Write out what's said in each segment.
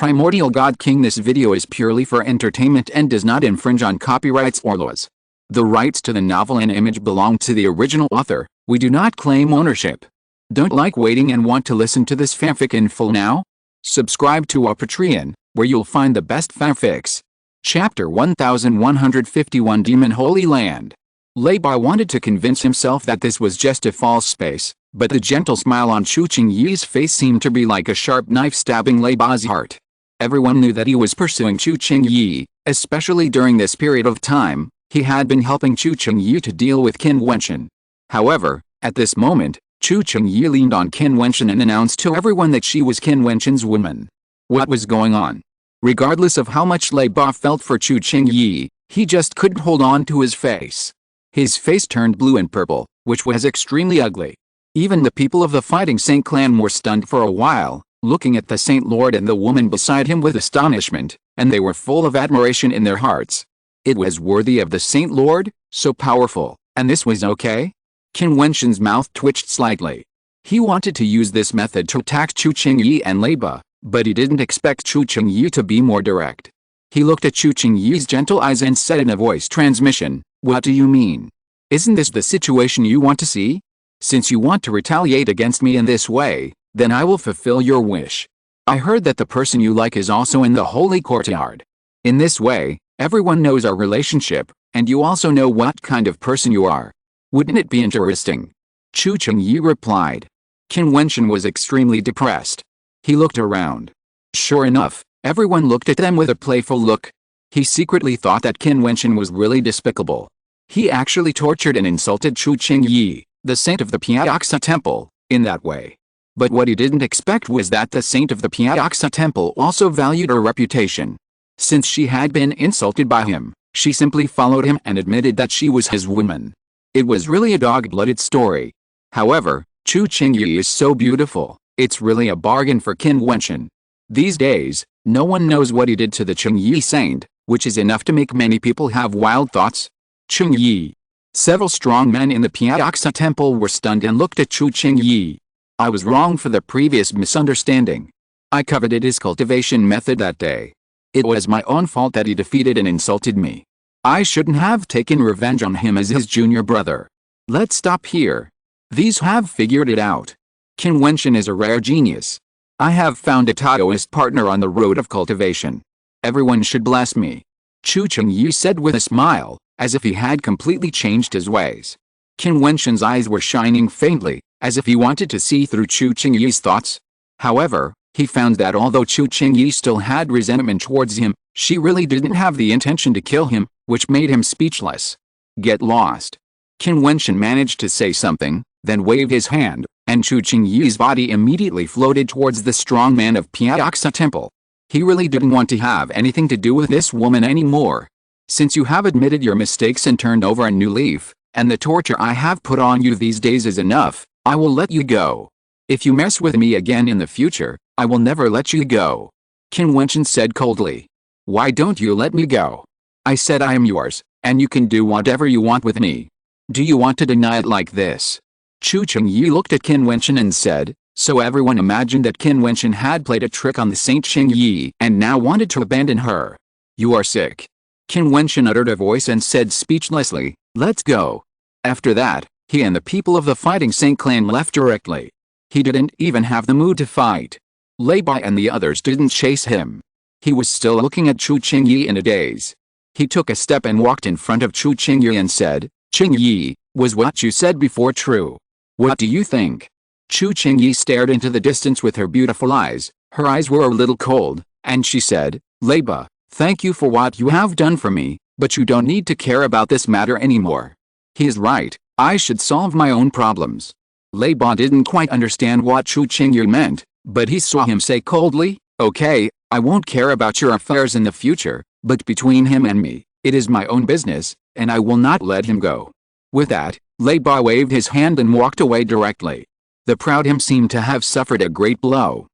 Primordial God-King. This video is purely for entertainment and does not infringe on copyrights or laws. The rights to the novel and image belong to the original author. We do not claim ownership. Don't like waiting and want to listen to this fanfic in full now? Subscribe to our Patreon, where you'll find the best fanfics. Chapter 1151 Demon Holy Land. Lei Bai wanted to convince himself that this was just a false space, but the gentle smile on Chu Qingyi's face seemed to be like a sharp knife stabbing Lei Bai's heart. Everyone knew that he was pursuing Chu Qingyi, especially during this period of time. He had been helping Chu Qingyi to deal with Qin Wentian. However, at this moment, Chu Qingyi leaned on Qin Wentian and announced to everyone that she was Qin Wentian's woman. What was going on? Regardless of how much Lei Bai felt for Chu Qingyi, he just couldn't hold on to his face. His face turned blue and purple, which was extremely ugly. Even the people of the Fighting Saint clan were stunned for a while, looking at the Saint Lord and the woman beside him with astonishment, and they were full of admiration in their hearts. It was worthy of the Saint Lord, so powerful, and this was okay? Qin Wentian's mouth twitched slightly. He wanted to use this method to attack Chu Qingyi and Lei Bai, but he didn't expect Chu Qingyi to be more direct. He looked at Chu Qingyi's gentle eyes and said in a voice transmission, "What do you mean? Isn't this the situation you want to see? Since you want to retaliate against me in this way, then I will fulfill your wish. I heard that the person you like is also in the holy courtyard. In this way, everyone knows our relationship, and you also know what kind of person you are. Wouldn't it be interesting?" Chu Qingyi replied. Qin Wentian was extremely depressed. He looked around. Sure enough, everyone looked at them with a playful look. He secretly thought that Qin Wentian was really despicable. He actually tortured and insulted Chu Qingyi, the saint of the Piaoxa temple, in that way. But what he didn't expect was that the saint of the Piaoxa temple also valued her reputation. Since she had been insulted by him, she simply followed him and admitted that she was his woman. It was really a dog-blooded story. However, Chu Qingyi is so beautiful, it's really a bargain for Qin Wentian. These days, no one knows what he did to the Qingyi saint, which is enough to make many people have wild thoughts. Qingyi. Several strong men in the Piaoxa temple were stunned and looked at Chu Qingyi. I was wrong for the previous misunderstanding. I coveted his cultivation method that day. It was my own fault that he defeated and insulted me. I shouldn't have taken revenge on him as his junior brother. Let's stop here. These have figured it out. Qin Wentian is a rare genius. I have found a Taoist partner on the road of cultivation. Everyone should bless me. Chu Qingyi said with a smile, as if he had completely changed his ways. Qin Wentian's eyes were shining faintly, as if he wanted to see through Chu Qingyi's thoughts. However, he found that although Chu Qingyi still had resentment towards him, she really didn't have the intention to kill him, which made him speechless. Get lost. Qin Wentian managed to say something, then waved his hand, and Chu Qingyi's body immediately floated towards the strong man of Piaoxa temple. He really didn't want to have anything to do with this woman anymore. Since you have admitted your mistakes and turned over a new leaf, and the torture I have put on you these days is enough, I will let you go. If you mess with me again in the future, I will never let you go. Qin Wentian said coldly. Why don't you let me go? I said I am yours, and you can do whatever you want with me. Do you want to deny it like this? Chu Qingyi looked at Qin Wentian and said, so everyone imagined that Qin Wentian had played a trick on the Saint Qingyi and now wanted to abandon her. You are sick. Qin Wentian uttered a voice and said speechlessly, let's go. After that, he and the people of the Fighting Saint clan left directly. He didn't even have the mood to fight. Lei Bai and the others didn't chase him. He was still looking at Chu Qingyi in a daze. He took a step and walked in front of Chu Qingyi and said, Qingyi, was what you said before true? What do you think? Chu Qingyi stared into the distance with her beautiful eyes. Her eyes were a little cold, and she said, Lei Bai, thank you for what you have done for me, but you don't need to care about this matter anymore. He is right, I should solve my own problems. Lei Bai didn't quite understand what Chu Qingyi meant, but he saw him say coldly, okay, I won't care about your affairs in the future, but between him and me, it is my own business, and I will not let him go. With that, Lei Bai waved his hand and walked away directly. The proud him seemed to have suffered a great blow.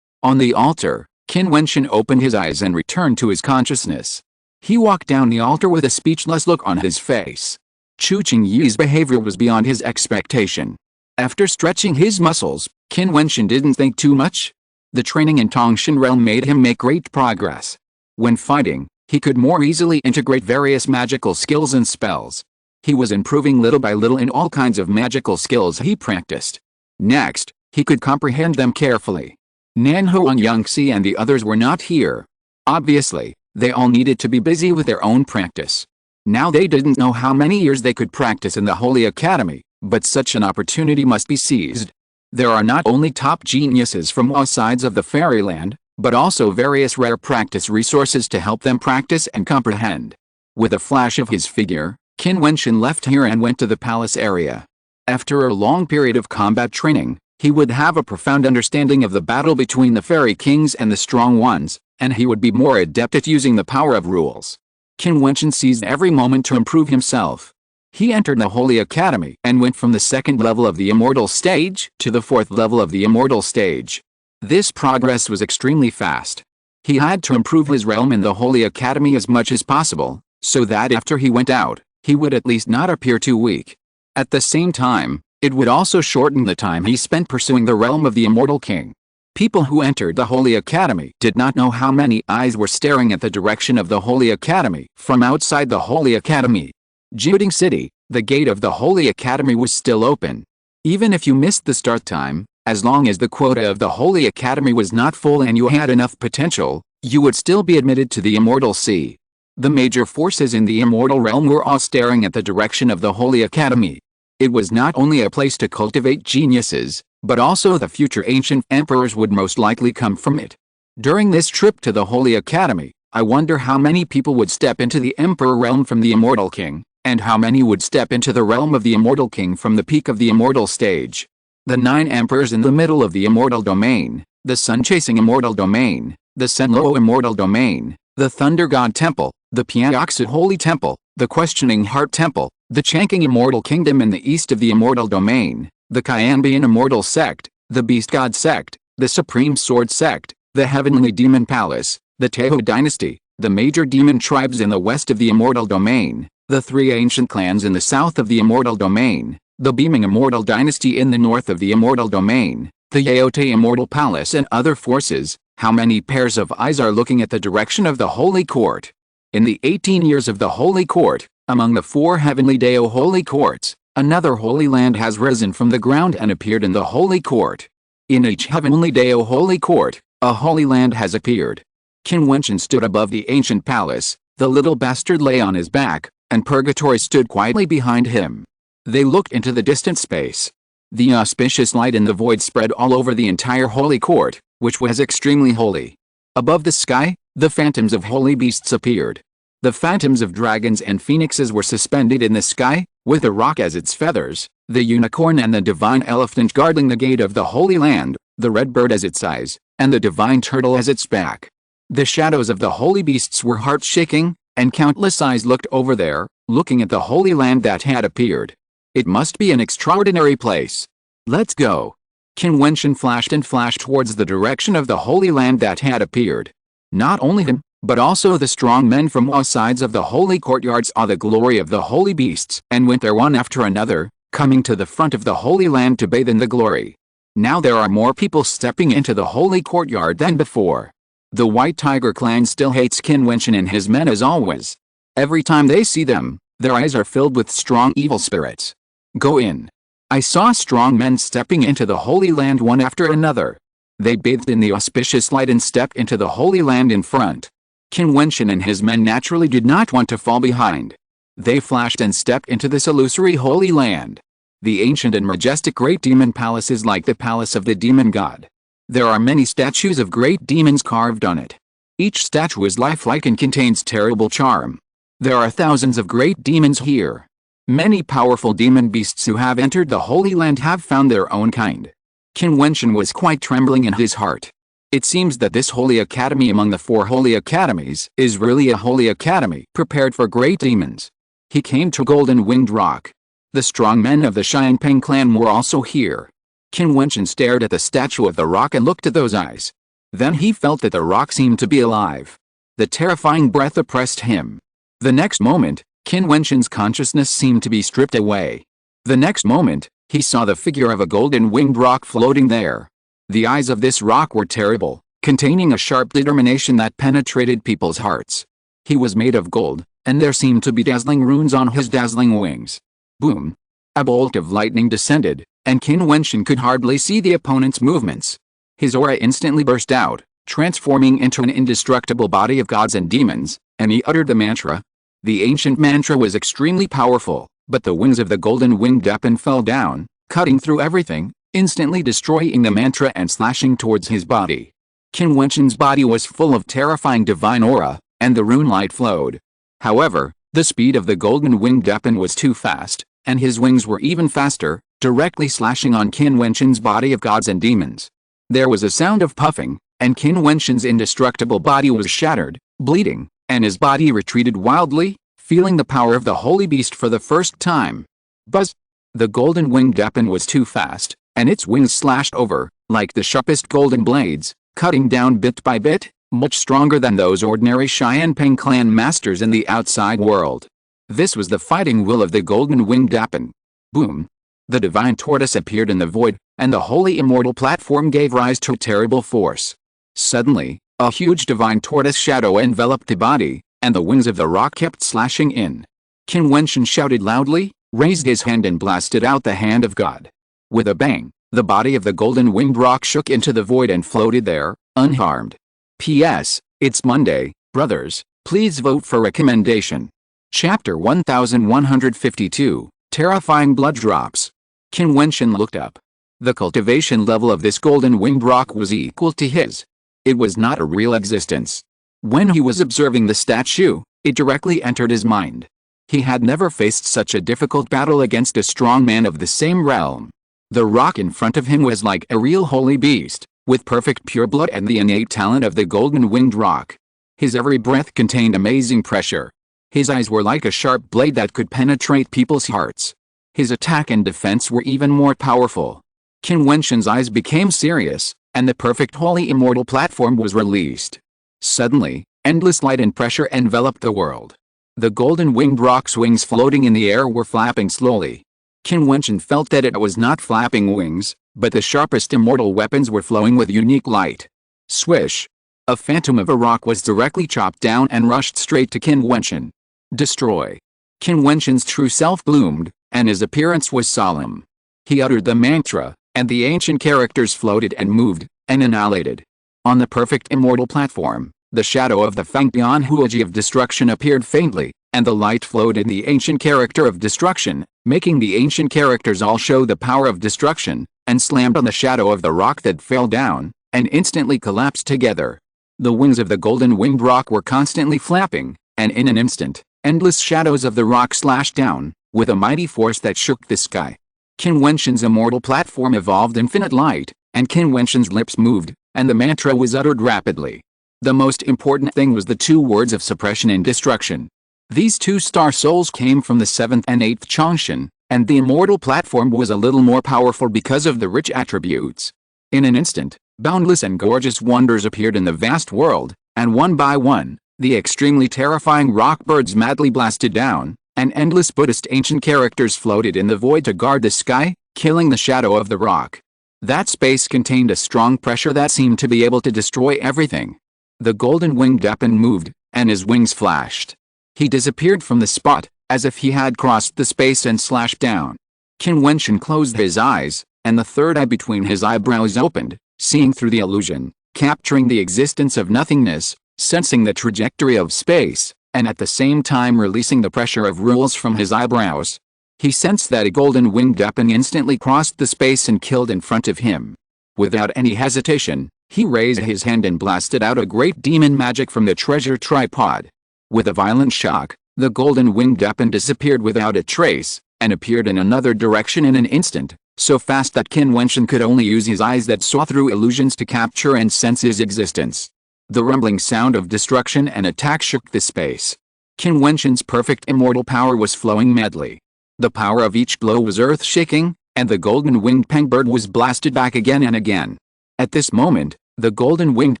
On the altar, Qin Wentian opened his eyes and returned to his consciousness. He walked down the altar with a speechless look on his face. Chu Qingyi's behavior was beyond his expectation. After stretching his muscles, Qin Wentian didn't think too much. The training in Tongshan realm made him make great progress. When fighting, he could more easily integrate various magical skills and spells. He was improving little by little in all kinds of magical skills he practiced. Next, he could comprehend them carefully. Nanhuan Yangxi and the others were not here. Obviously, they all needed to be busy with their own practice. Now they didn't know how many years they could practice in the Holy Academy, but such an opportunity must be seized. There are not only top geniuses from all sides of the fairyland, but also various rare practice resources to help them practice and comprehend. With a flash of his figure, Qin Wentian left here and went to the palace area. After a long period of combat training, he would have a profound understanding of the battle between the fairy kings and the strong ones, and he would be more adept at using the power of rules. Qin Wentian seized every moment to improve himself. He entered the Holy Academy and went from the second level of the immortal stage to the fourth level of the immortal stage. This progress was extremely fast. He had to improve his realm in the Holy Academy as much as possible, so that after he went out, he would at least not appear too weak. At the same time, it would also shorten the time he spent pursuing the realm of the Immortal King. People who entered the Holy Academy did not know how many eyes were staring at the direction of the Holy Academy from outside the Holy Academy. Jiutian City, the gate of the Holy Academy was still open. Even if you missed the start time, as long as the quota of the Holy Academy was not full and you had enough potential, you would still be admitted to the Immortal Sea. The major forces in the Immortal Realm were all staring at the direction of the Holy Academy. It was not only a place to cultivate geniuses, but also the future ancient emperors would most likely come from it. During this trip to the Holy Academy, I wonder how many people would step into the Emperor realm from the Immortal King, and how many would step into the realm of the Immortal King from the peak of the Immortal stage. The 9 emperors in the middle of the Immortal Domain, the Sun-chasing Immortal Domain, the Senlo Immortal Domain, the Thunder God Temple, the Piaoxu Holy Temple, the Questioning Heart Temple, the Chanking Immortal Kingdom in the east of the Immortal Domain, the Qianbian Immortal Sect, the Beast God Sect, the Supreme Sword Sect, the Heavenly Demon Palace, the Teho Dynasty, the major demon tribes in the west of the Immortal Domain, the 3 ancient clans in the south of the Immortal Domain, the Beaming Immortal Dynasty in the north of the Immortal Domain, the Yaote Immortal Palace and other forces. How many pairs of eyes are looking at the direction of the Holy Court? In the 18 years of the Holy Court, among the 4 heavenly Dao Holy Courts, another Holy Land has risen from the ground and appeared in the Holy Court. In each heavenly Dao Holy Court, a Holy Land has appeared. Qin Wentian stood above the ancient palace, the little bastard lay on his back, and Purgatory stood quietly behind him. They looked into the distant space. The auspicious light in the void spread all over the entire Holy Court, which was extremely holy. Above the sky, the phantoms of holy beasts appeared. The phantoms of dragons and phoenixes were suspended in the sky, with the rock as its feathers, the unicorn and the divine elephant guarding the gate of the Holy Land, the red bird as its eyes, and the divine turtle as its back. The shadows of the holy beasts were heart-shaking, and countless eyes looked over there, looking at the Holy Land that had appeared. It must be an extraordinary place. Let's go. Qin Wentian flashed towards the direction of the Holy Land that had appeared. Not only him, but also the strong men from all sides of the holy courtyards saw the glory of the holy beasts and went there one after another, coming to the front of the Holy Land to bathe in the glory. Now there are more people stepping into the holy courtyard than before. The White Tiger clan still hates Qin Wentian and his men as always. Every time they see them, their eyes are filled with strong evil spirits. Go in. I saw strong men stepping into the Holy Land one after another. They bathed in the auspicious light and stepped into the Holy Land in front. Qin Wentian and his men naturally did not want to fall behind. They flashed and stepped into this illusory Holy Land. The ancient and majestic Great Demon Palace is like the palace of the demon god. There are many statues of great demons carved on it. Each statue is lifelike and contains terrible charm. There are thousands of great demons here. Many powerful demon beasts who have entered the Holy Land have found their own kind. Qin Wentian was quite trembling in his heart. It seems that this Holy Academy among the 4 Holy Academies is really a Holy Academy prepared for great demons. He came to Golden Winged Rock. The strong men of the Xiangpeng clan were also here. Qin Wentian stared at the statue of the rock and looked at those eyes. Then he felt that the rock seemed to be alive. The terrifying breath oppressed him. The next moment, Qin Wentian's consciousness seemed to be stripped away. The next moment, he saw the figure of a golden winged rock floating there. The eyes of this rock were terrible, containing a sharp determination that penetrated people's hearts. He was made of gold, and there seemed to be dazzling runes on his dazzling wings. Boom! A bolt of lightning descended, and Qin Wentian could hardly see the opponent's movements. His aura instantly burst out, transforming into an indestructible body of gods and demons, and he uttered the mantra. The ancient mantra was extremely powerful, but the wings of the golden winged weapon fell down, cutting through everything, instantly destroying the mantra and slashing towards his body. Qin Wentian's body was full of terrifying divine aura, and the rune light flowed. However, the speed of the golden winged weapon was too fast, and his wings were even faster, directly slashing on Qin Wentian's body of gods and demons. There was a sound of puffing, and Qin Wentian's indestructible body was shattered, bleeding, and his body retreated wildly, feeling the power of the holy beast for the first time. Buzz! The golden winged weapon was too fast, and its wings slashed over, like the sharpest golden blades, cutting down bit by bit, much stronger than those ordinary Xianpeng clan masters in the outside world. This was the fighting will of the golden winged weapon. Boom! The divine tortoise appeared in the void, and the holy immortal platform gave rise to a terrible force. Suddenly, a huge divine tortoise shadow enveloped the body, and the wings of the rock kept slashing in. Qin Wentian shouted loudly, raised his hand and blasted out the hand of God. With a bang, the body of the golden winged rock shook into the void and floated there, unharmed. P.S. It's Monday, brothers, please vote for recommendation. Chapter 1152, Terrifying Blood Drops. Qin Wentian looked up. The cultivation level of this golden winged rock was equal to his. It was not a real existence. When he was observing the statue, it directly entered his mind. He had never faced such a difficult battle against a strong man of the same realm. The rock in front of him was like a real holy beast, with perfect pure blood and the innate talent of the golden winged rock. His every breath contained amazing pressure. His eyes were like a sharp blade that could penetrate people's hearts. His attack and defense were even more powerful. Qin Wentian's eyes became serious, and the perfect holy immortal platform was released. Suddenly, endless light and pressure enveloped the world. The golden winged rock's wings floating in the air were flapping slowly. Qin Wentian felt that it was not flapping wings, but the sharpest immortal weapons were flowing with unique light. Swish! A phantom of a rock was directly chopped down and rushed straight to Qin Wentian. Destroy! Qin Wentian's true self bloomed, and his appearance was solemn. He uttered the mantra, and the ancient characters floated and moved, and annihilated. On the perfect immortal platform, the shadow of the Fangbian Huoji of destruction appeared faintly, and the light flowed in the ancient character of destruction, making the ancient characters all show the power of destruction, and slammed on the shadow of the rock that fell down, and instantly collapsed together. The wings of the golden winged rock were constantly flapping, and in an instant, endless shadows of the rock slashed down, with a mighty force that shook the sky. Qin Wentian's immortal platform evolved infinite light, and Qin Wentian's lips moved, and the mantra was uttered rapidly. The most important thing was the two words of suppression and destruction. These two star souls came from the 7th and 8th Changshan, and the immortal platform was a little more powerful because of the rich attributes. In an instant, boundless and gorgeous wonders appeared in the vast world, and one by one, the extremely terrifying rock birds madly blasted down, and endless Buddhist ancient characters floated in the void to guard the sky, killing the shadow of the rock. That space contained a strong pressure that seemed to be able to destroy everything. The golden winged weapon moved, and his wings flashed. He disappeared from the spot, as if he had crossed the space and slashed down. Qin Wentian closed his eyes, and the third eye between his eyebrows opened, seeing through the illusion, capturing the existence of nothingness, sensing the trajectory of space, and at the same time releasing the pressure of rules from his eyebrows. He sensed that a golden winged weapon instantly crossed the space and killed in front of him. Without any hesitation, he raised his hand and blasted out a great demon magic from the treasure tripod. With a violent shock, the golden winged weapon disappeared without a trace, and appeared in another direction in an instant, so fast that Qin Wentian could only use his eyes that saw through illusions to capture and sense his existence. The rumbling sound of destruction and attack shook the space. Qin Wentian's perfect immortal power was flowing madly. The power of each blow was earth-shaking, and the golden winged pengbird was blasted back again and again. At this moment, the golden winged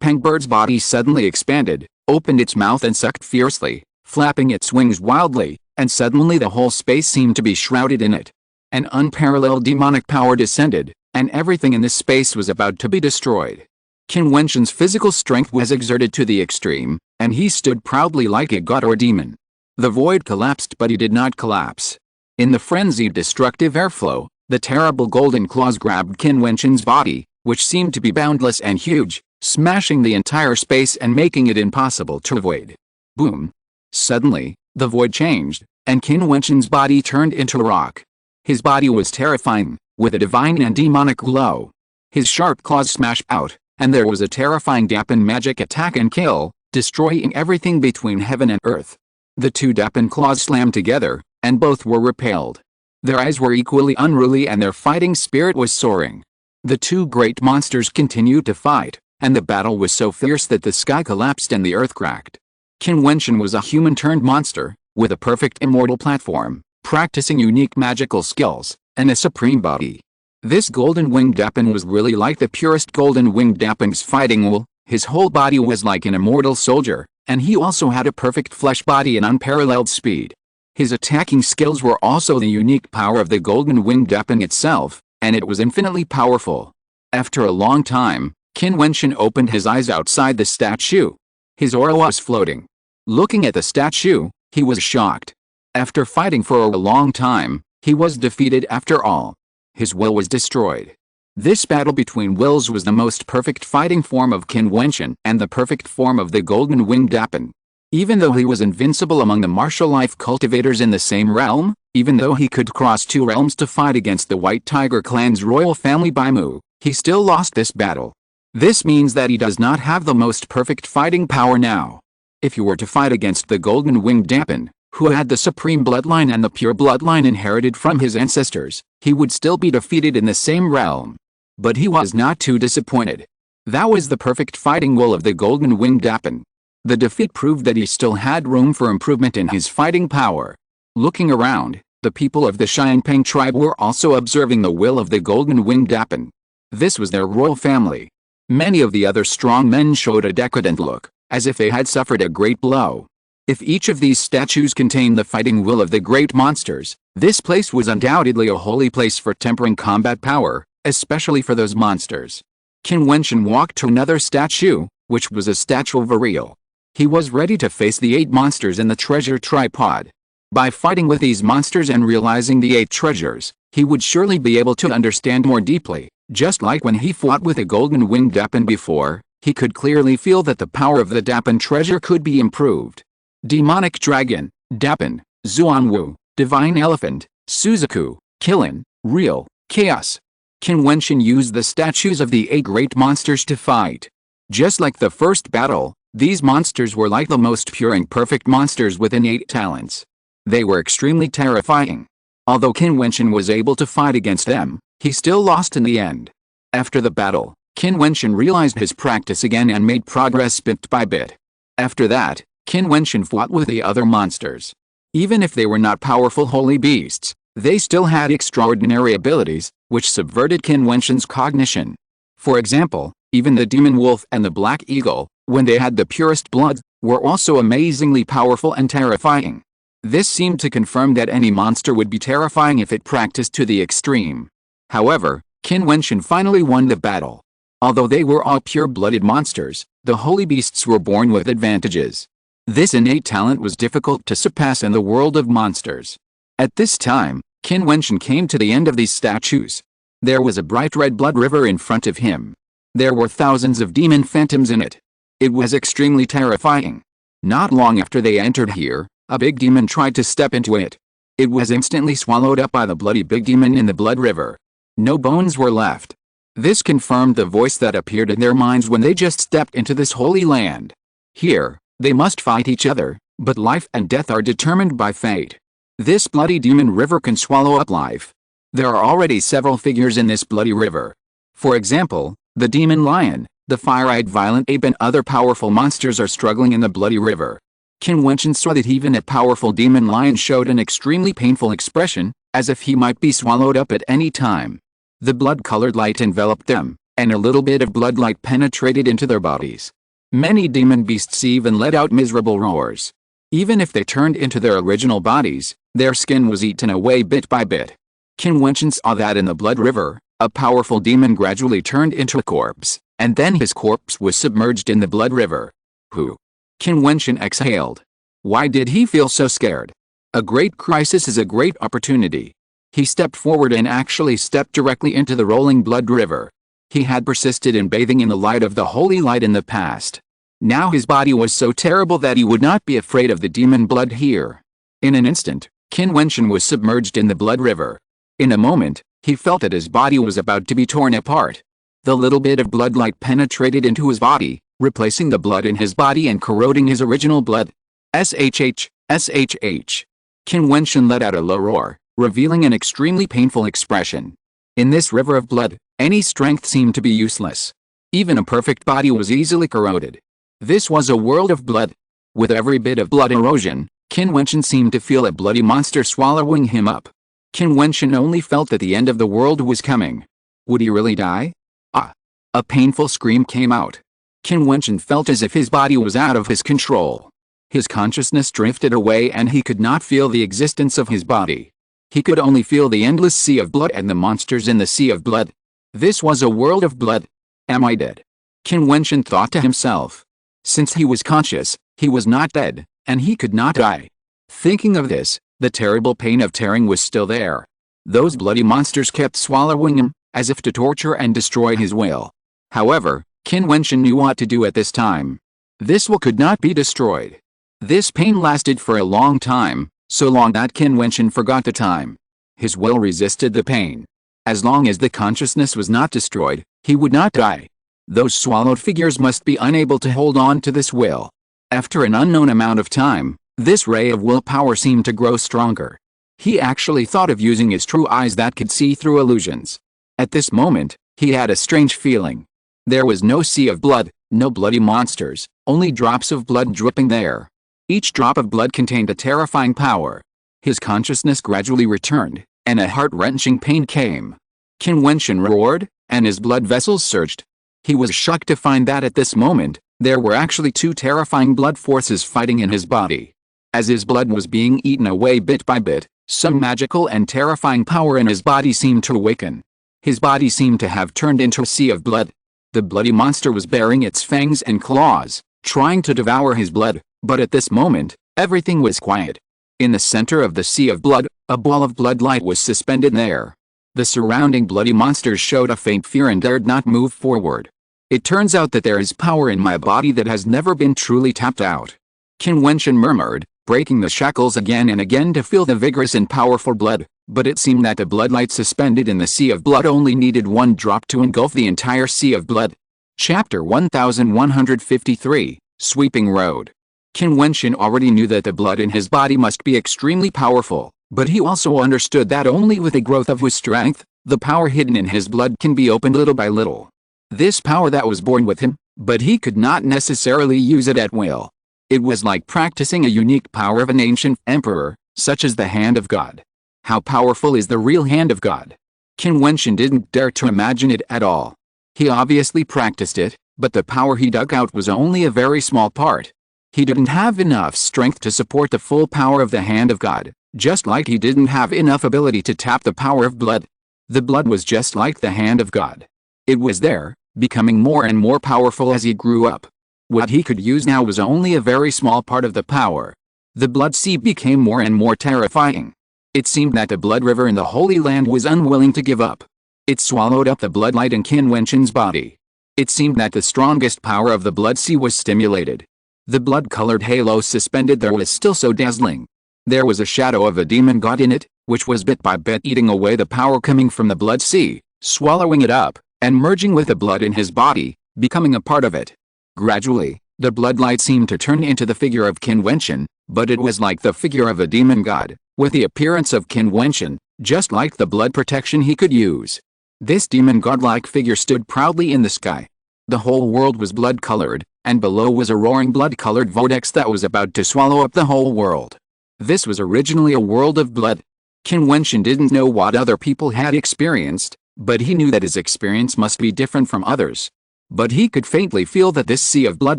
pengbird's body suddenly expanded, opened its mouth and sucked fiercely, flapping its wings wildly, and suddenly the whole space seemed to be shrouded in it. An unparalleled demonic power descended, and everything in this space was about to be destroyed. Qin Wentian's physical strength was exerted to the extreme, and he stood proudly like a god or demon. The void collapsed, but he did not collapse. In the frenzied destructive airflow, the terrible golden claws grabbed Qin Wentian's body, which seemed to be boundless and huge, smashing the entire space and making it impossible to avoid. Boom! Suddenly, the void changed, and Qin Wentian's body turned into rock. His body was terrifying, with a divine and demonic glow. His sharp claws smashed out, and there was a terrifying Dappen magic attack and kill, destroying everything between heaven and earth. The two Dappen claws slammed together, and both were repelled. Their eyes were equally unruly and their fighting spirit was soaring. The two great monsters continued to fight, and the battle was so fierce that the sky collapsed and the earth cracked. Qin Wentian was a human-turned-monster, with a perfect immortal platform, practicing unique magical skills, and a supreme body. This golden-winged Dappen was really like the purest golden-winged Dappen's fighting wool. His whole body was like an immortal soldier, and he also had a perfect flesh body and unparalleled speed. His attacking skills were also the unique power of the golden-winged Dappen itself, and it was infinitely powerful. After a long time, Qin Wentian opened his eyes outside the statue. His aura was floating. Looking at the statue, he was shocked. After fighting for a long time, he was defeated after all. His will was destroyed. This battle between wills was the most perfect fighting form of Qin Wentian and the perfect form of the golden-winged Dappen. Even though he was invincible among the martial life cultivators in the same realm, even though he could cross two realms to fight against the White Tiger clan's royal family Baimu, he still lost this battle. This means that he does not have the most perfect fighting power now. If he were to fight against the golden-winged Dappen, who had the supreme bloodline and the pure bloodline inherited from his ancestors, he would still be defeated in the same realm. But he was not too disappointed. That was the perfect fighting will of the golden-winged Dappen. The defeat proved that he still had room for improvement in his fighting power. Looking around, the people of the Xianpeng tribe were also observing the will of the golden-winged Dappen. This was their royal family. Many of the other strong men showed a decadent look, as if they had suffered a great blow. If each of these statues contained the fighting will of the great monsters, this place was undoubtedly a holy place for tempering combat power, especially for those monsters. Qin Wentian walked to another statue, which was a statue of Ariel. He was ready to face the 8 monsters in the treasure tripod. By fighting with these monsters and realizing the 8 treasures, he would surely be able to understand more deeply. Just like when he fought with a golden-winged Dappen before, he could clearly feel that the power of the Dappen treasure could be improved. Demonic Dragon, Dappen, Zuanwu, Divine Elephant, Suzaku, Qilin, Real, Chaos. Qin Wentian used the statues of the 8 great monsters to fight. Just like the first battle, these monsters were like the most pure and perfect monsters with innate talents. They were extremely terrifying. Although Qin Wentian was able to fight against them, he still lost in the end. After the battle, Qin Wentian realized his practice again and made progress bit by bit. After that, Qin Wentian fought with the other monsters. Even if they were not powerful holy beasts, they still had extraordinary abilities, which subverted Qin Wentian's cognition. For example, even the demon wolf and the black eagle, when they had the purest blood, were also amazingly powerful and terrifying. This seemed to confirm that any monster would be terrifying if it practiced to the extreme. However, Qin Wentian finally won the battle. Although they were all pure-blooded monsters, the holy beasts were born with advantages. This innate talent was difficult to surpass in the world of monsters. At this time, Qin Wentian came to the end of these statues. There was a bright red blood river in front of him. There were thousands of demon phantoms in it. It was extremely terrifying. Not long after they entered here, a big demon tried to step into it. It was instantly swallowed up by the bloody big demon in the blood river. No bones were left. This confirmed the voice that appeared in their minds when they just stepped into this holy land. Here, they must fight each other, but life and death are determined by fate. This bloody demon river can swallow up life. There are already several figures in this bloody river. For example, the demon lion, the fire-eyed violent ape and other powerful monsters are struggling in the bloody river. Qin Wentian saw that even a powerful demon lion showed an extremely painful expression, as if he might be swallowed up at any time. The blood-colored light enveloped them, and a little bit of blood light penetrated into their bodies. Many demon beasts even let out miserable roars. Even if they turned into their original bodies, their skin was eaten away bit by bit. Qin Wentian saw that in the blood river, A powerful demon gradually turned into a corpse, and then his corpse was submerged in the blood river. Who? Qin Wentian exhaled. Why did he feel so scared? A great crisis is a great opportunity. He stepped forward and actually stepped directly into the rolling blood river. He had persisted in bathing in the light of the holy light in the past. Now his body was so terrible that he would not be afraid of the demon blood here. In an instant, Qin Wentian was submerged in the blood river. In a moment, he felt that his body was about to be torn apart. The little bit of blood light penetrated into his body, replacing the blood in his body and corroding his original blood. SHH, SHH. Qin Wentian let out a low roar, revealing an extremely painful expression. In this river of blood, any strength seemed to be useless. Even a perfect body was easily corroded. This was a world of blood. With every bit of blood erosion, Qin Wentian seemed to feel a bloody monster swallowing him up. Qin Wentian only felt that the end of the world was coming. Would he really die? Ah! A painful scream came out. Qin Wentian felt as if his body was out of his control. His consciousness drifted away and he could not feel the existence of his body. He could only feel the endless sea of blood and the monsters in the sea of blood. This was a world of blood. Am I dead? Qin Wentian thought to himself. Since he was conscious, he was not dead, and he could not die. Thinking of this, the terrible pain of tearing was still there. Those bloody monsters kept swallowing him, as if to torture and destroy his will. However, Qin Wentian knew what to do at this time. This will could not be destroyed. This pain lasted for a long time, so long that Qin Wentian forgot the time. His will resisted the pain. As long as the consciousness was not destroyed, he would not die. Those swallowed figures must be unable to hold on to this will. After an unknown amount of time, this ray of willpower seemed to grow stronger. He actually thought of using his true eyes that could see through illusions. At this moment, he had a strange feeling. There was no sea of blood, no bloody monsters, only drops of blood dripping there. Each drop of blood contained a terrifying power. His consciousness gradually returned, and a heart-wrenching pain came. Qin Wentian roared, and his blood vessels surged. He was shocked to find that at this moment, there were actually two terrifying blood forces fighting in his body. As his blood was being eaten away bit by bit, some magical and terrifying power in his body seemed to awaken. His body seemed to have turned into a sea of blood. The bloody monster was baring its fangs and claws, trying to devour his blood, but at this moment, everything was quiet. In the center of the sea of blood, a ball of blood light was suspended there. The surrounding bloody monsters showed a faint fear and dared not move forward. It turns out that there is power in my body that has never been truly tapped out. Qin Wentian murmured, breaking the shackles again and again to feel the vigorous and powerful blood, but it seemed that the blood light suspended in the sea of blood only needed one drop to engulf the entire sea of blood. Chapter 1153, Sweeping Road. Qin Wentian already knew that the blood in his body must be extremely powerful, but he also understood that only with the growth of his strength, the power hidden in his blood can be opened little by little. This power that was born with him, but he could not necessarily use it at will. It was like practicing a unique power of an ancient emperor, such as the hand of God. How powerful is the real hand of God? Qin Wentian didn't dare to imagine it at all. He obviously practiced it, but the power he dug out was only a very small part. He didn't have enough strength to support the full power of the hand of God, just like he didn't have enough ability to tap the power of blood. The blood was just like the hand of God. It was there, becoming more and more powerful as he grew up. What he could use now was only a very small part of the power. The blood sea became more and more terrifying. It seemed that the blood river in the Holy Land was unwilling to give up. It swallowed up the blood light in Qin Wentian's body. It seemed that the strongest power of the blood sea was stimulated. The blood-colored halo suspended there was still so dazzling. There was a shadow of a demon god in it, which was bit by bit eating away the power coming from the blood sea, swallowing it up, and merging with the blood in his body, becoming a part of it. Gradually, the bloodlight seemed to turn into the figure of Qin Wentian, but it was like the figure of a demon god, with the appearance of Qin Wentian, just like the blood protection he could use. This demon god-like figure stood proudly in the sky. The whole world was blood-colored, and below was a roaring blood-colored vortex that was about to swallow up the whole world. This was originally a world of blood. Qin Wentian didn't know what other people had experienced, but he knew that his experience must be different from others. But he could faintly feel that this sea of blood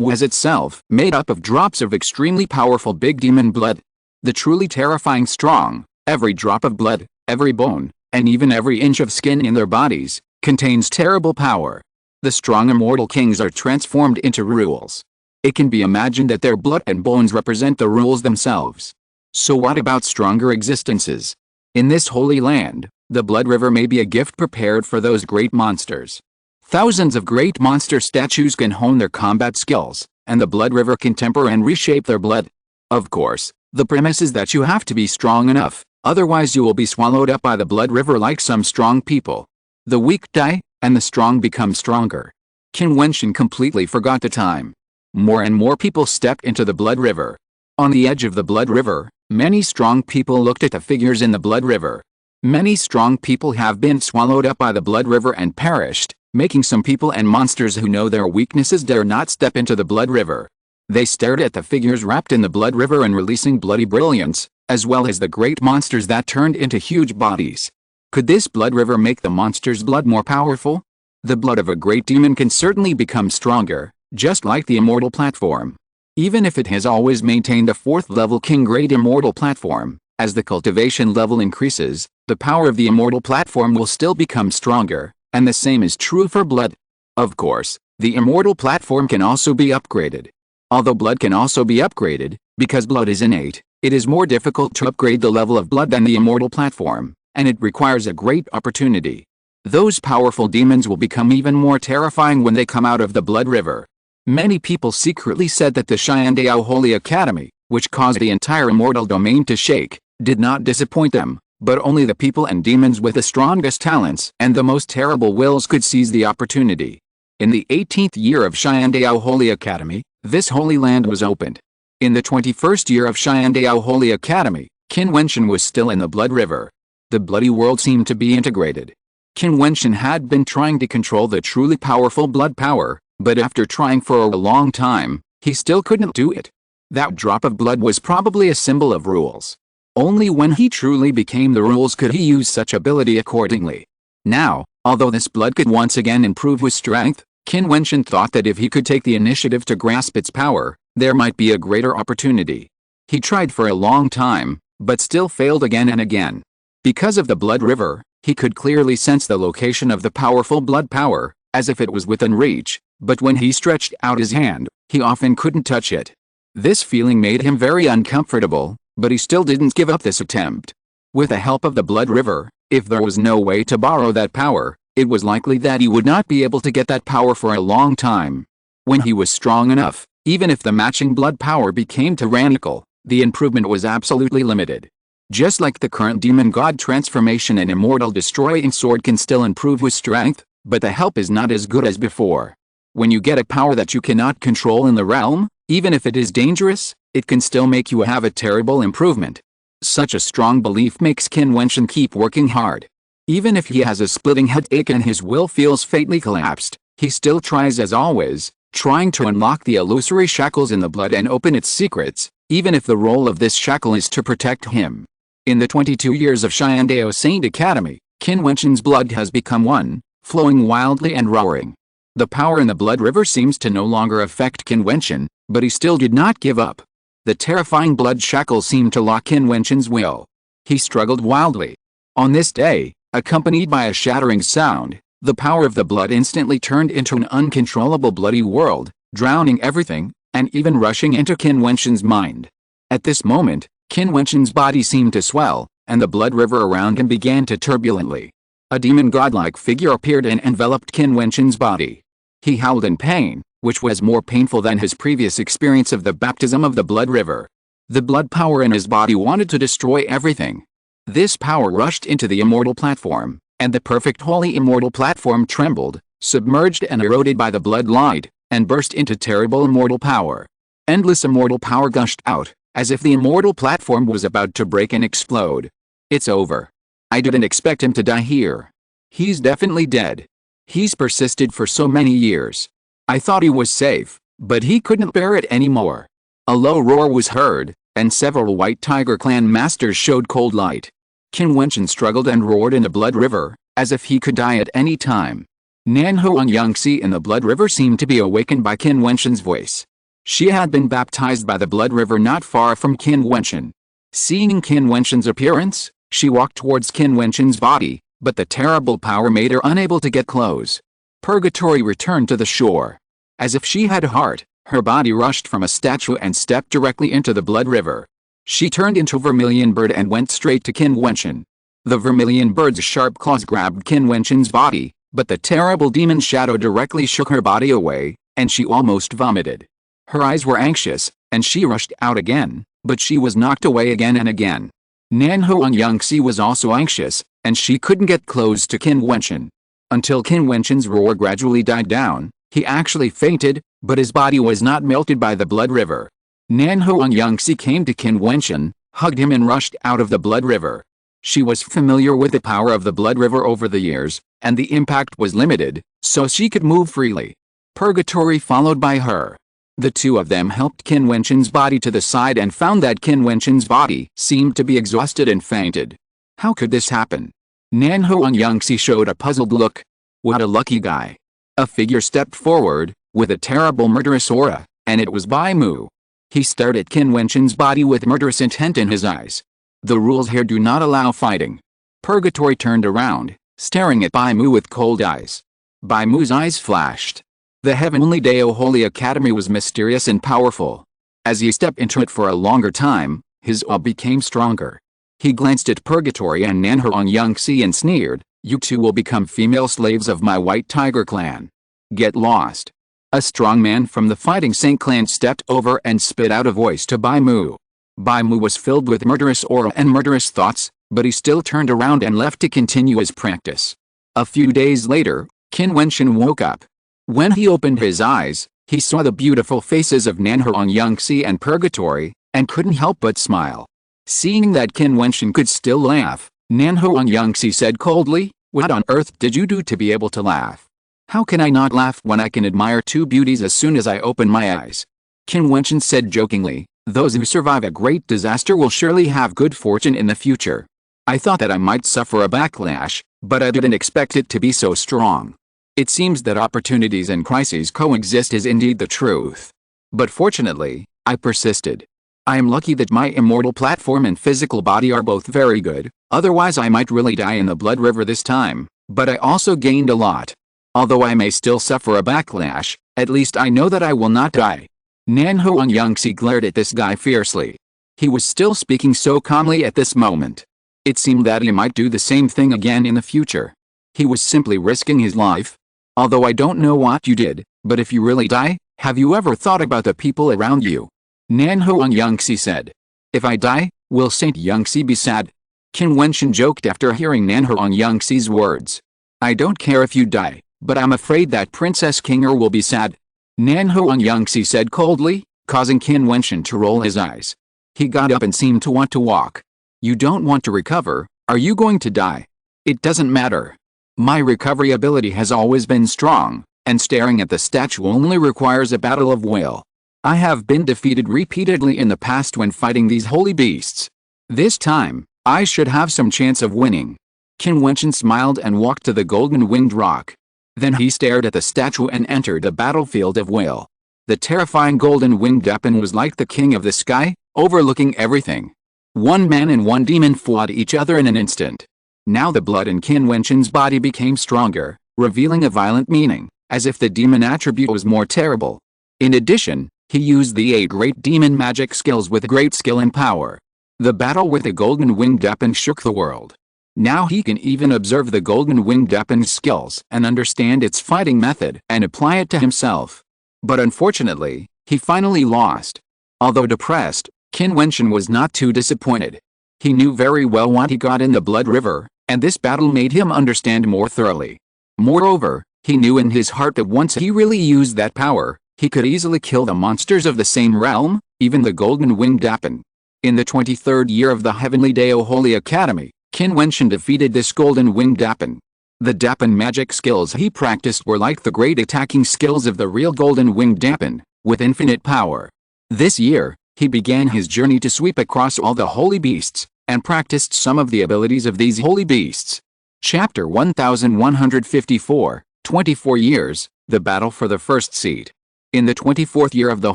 was itself made up of drops of extremely powerful big demon blood. The truly terrifying strong, every drop of blood, every bone, and even every inch of skin in their bodies, contains terrible power. The strong immortal kings are transformed into rules. It can be imagined that their blood and bones represent the rules themselves. So what about stronger existences? In this holy land, the blood river may be a gift prepared for those great monsters. Thousands of great monster statues can hone their combat skills, and the blood river can temper and reshape their blood. Of course, the premise is that you have to be strong enough, otherwise you will be swallowed up by the blood river like some strong people. The weak die, and the strong become stronger. Qin Wentian completely forgot the time. More and more people stepped into the blood river. On the edge of the blood river, many strong people looked at the figures in the blood river. Many strong people have been swallowed up by the blood river and perished, making some people and monsters who know their weaknesses dare not step into the blood river. They stared at the figures wrapped in the blood river and releasing bloody brilliance, as well as the great monsters that turned into huge bodies. Could this blood river make the monster's blood more powerful? The blood of a great demon can certainly become stronger, just like the immortal platform. Even if it has always maintained a 4th level king grade immortal platform, as the cultivation level increases, the power of the immortal platform will still become stronger, and the same is true for blood. Of course, the immortal platform can also be upgraded. Although blood can also be upgraded, because blood is innate, it is more difficult to upgrade the level of blood than the immortal platform, and it requires a great opportunity. Those powerful demons will become even more terrifying when they come out of the blood river. Many people secretly said that the Xiandao Holy Academy, which caused the entire immortal domain to shake, did not disappoint them, but only the people and demons with the strongest talents and the most terrible wills could seize the opportunity. In the 18th year of Xiandao Holy Academy, this holy land was opened. In the 21st year of Xiandao Holy Academy, Qin Wentian was still in the blood river. The bloody world seemed to be integrated. Qin Wentian had been trying to control the truly powerful blood power, but after trying for a long time, he still couldn't do it. That drop of blood was probably a symbol of rules. Only when he truly became the rules could he use such ability accordingly. Now, although this blood could once again improve his strength, Qin Wentian thought that if he could take the initiative to grasp its power, there might be a greater opportunity. He tried for a long time, but still failed again and again. Because of the blood river, he could clearly sense the location of the powerful blood power, as if it was within reach, but when he stretched out his hand, he often couldn't touch it. This feeling made him very uncomfortable, but he still didn't give up this attempt. With the help of the blood river, if there was no way to borrow that power, it was likely that he would not be able to get that power for a long time. When he was strong enough, even if the matching blood power became tyrannical, the improvement was absolutely limited. Just like the current demon god transformation, an immortal destroying sword can still improve with strength, but the help is not as good as before. When you get a power that you cannot control in the realm, even if it is dangerous, it can still make you have a terrible improvement. Such a strong belief makes Qin Wentian keep working hard. Even if he has a splitting headache and his will feels fatally collapsed, he still tries as always, trying to unlock the illusory shackles in the blood and open its secrets, even if the role of this shackle is to protect him. In the 22 years of Xiandao Saint Academy, Qin Wentian's blood has become one, flowing wildly and roaring. The power in the blood river seems to no longer affect Qin Wentian, but he still did not give up. The terrifying blood shackles seemed to lock Qin Wentian's will. He struggled wildly. On this day, accompanied by a shattering sound, the power of the blood instantly turned into an uncontrollable bloody world, drowning everything, and even rushing into Qin Wentian's mind. At this moment, Qin Wentian's body seemed to swell, and the blood river around him began to turbulently. A demon godlike figure appeared and enveloped Qin Wentian's body. He howled in pain, which was more painful than his previous experience of the baptism of the blood river. The blood power in his body wanted to destroy everything. This power rushed into the immortal platform, and the perfect holy immortal platform trembled, submerged and eroded by the blood light, and burst into terrible immortal power. Endless immortal power gushed out, as if the immortal platform was about to break and explode. It's over. I didn't expect him to die here. He's definitely dead. He's persisted for so many years. I thought he was safe, but he couldn't bear it anymore. A low roar was heard, and several White Tiger clan masters showed cold light. Qin Wentian struggled and roared in the blood river, as if he could die at any time. Nanhuang Yangxi in the blood river seemed to be awakened by Qin Wentian's voice. She had been baptized by the blood river not far from Qin Wentian. Seeing Qin Wentian's appearance, she walked towards Qin Wentian's body, but the terrible power made her unable to get close. Purgatory returned to the shore. As if she had a heart, her body rushed from a statue and stepped directly into the blood river. She turned into a vermilion bird and went straight to Qin Wentian. The vermilion bird's sharp claws grabbed Qin Wentian's body, but the terrible demon shadow directly shook her body away, and she almost vomited. Her eyes were anxious, and she rushed out again, but she was knocked away again and again. Nan Huangyangxi was also anxious, and she couldn't get close to Qin Wentian. Until Qin Wentian's roar gradually died down, he actually fainted, but his body was not melted by the blood river. Nan Huangyangxi came to Qin Wentian, hugged him and rushed out of the blood river. She was familiar with the power of the blood river over the years, and the impact was limited, so she could move freely. Purgatory followed by her. The two of them helped Qin Wentian's body to the side and found that Qin Wentian's body seemed to be exhausted and fainted. How could this happen? Nan Huangyangxi showed a puzzled look. What a lucky guy. A figure stepped forward, with a terrible murderous aura, and it was Bai Mu. He stared at Qin Wentian's body with murderous intent in his eyes. The rules here do not allow fighting. Purgatory turned around, staring at Bai Mu with cold eyes. Bai Mu's eyes flashed. The Heavenly Dao Holy Academy was mysterious and powerful. As he stepped into it for a longer time, his awe became stronger. He glanced at Purgatory and Nan Huangyangxi and sneered, "You two will become female slaves of my White Tiger clan. Get lost." A strong man from the Fighting Saint clan stepped over and spit out a voice to Bai Mu. Bai Mu was filled with murderous aura and murderous thoughts, but he still turned around and left to continue his practice. A few days later, Qin Wentian woke up. When he opened his eyes, he saw the beautiful faces of Nan Huangyangxi and Purgatory, and couldn't help but smile. Seeing that Qin Wentian could still laugh, Nan Huangyangxi said coldly, "What on earth did you do to be able to laugh? How can I not laugh when I can admire two beauties as soon as I open my eyes?" Qin Wentian said jokingly, "Those who survive a great disaster will surely have good fortune in the future. I thought that I might suffer a backlash, but I didn't expect it to be so strong. It seems that opportunities and crises coexist is indeed the truth. But fortunately, I persisted. I am lucky that my immortal platform and physical body are both very good, otherwise I might really die in the blood river this time, but I also gained a lot. Although I may still suffer a backlash, at least I know that I will not die." Nan Huangyangxi glared at this guy fiercely. He was still speaking so calmly at this moment. It seemed that he might do the same thing again in the future. He was simply risking his life. "Although I don't know what you did, but if you really die, have you ever thought about the people around you?" Nan Huangyangxi said. "If I die, will Saint Yangxi be sad?" Qin Wentian joked after hearing Nan Huangyangxi's words. "I don't care if you die, but I'm afraid that Princess Kinger will be sad," Nan Huangyangxi said coldly, causing Qin Wentian to roll his eyes. He got up and seemed to want to walk. "You don't want to recover, are you going to die?" "It doesn't matter. My recovery ability has always been strong, and staring at the statue only requires a battle of will. I have been defeated repeatedly in the past when fighting these holy beasts. This time, I should have some chance of winning." Qin Wentian smiled and walked to the golden-winged rock. Then he stared at the statue and entered the battlefield of will. The terrifying golden-winged weapon was like the king of the sky, overlooking everything. One man and one demon fought each other in an instant. Now the blood in Qin Wentian's body became stronger, revealing a violent meaning, as if the demon attribute was more terrible. In addition, he used the 8 great demon magic skills with great skill and power. The battle with the golden-winged weapon shook the world. Now he can even observe the golden-winged weapon's skills and understand its fighting method and apply it to himself. But unfortunately, he finally lost. Although depressed, Qin Wentian was not too disappointed. He knew very well what he got in the blood river, and this battle made him understand more thoroughly. Moreover, he knew in his heart that once he really used that power, he could easily kill the monsters of the same realm, even the golden-winged weapon. In the 23rd year of the Heavenly Dao Holy Academy, Qin Wentian defeated this golden-winged weapon. The weapon magic skills he practiced were like the great attacking skills of the real golden-winged weapon, with infinite power. This year, he began his journey to sweep across all the holy beasts, and practiced some of the abilities of these holy beasts. Chapter 1154, 24 Years, The Battle for the First Seat. In the 24th year of the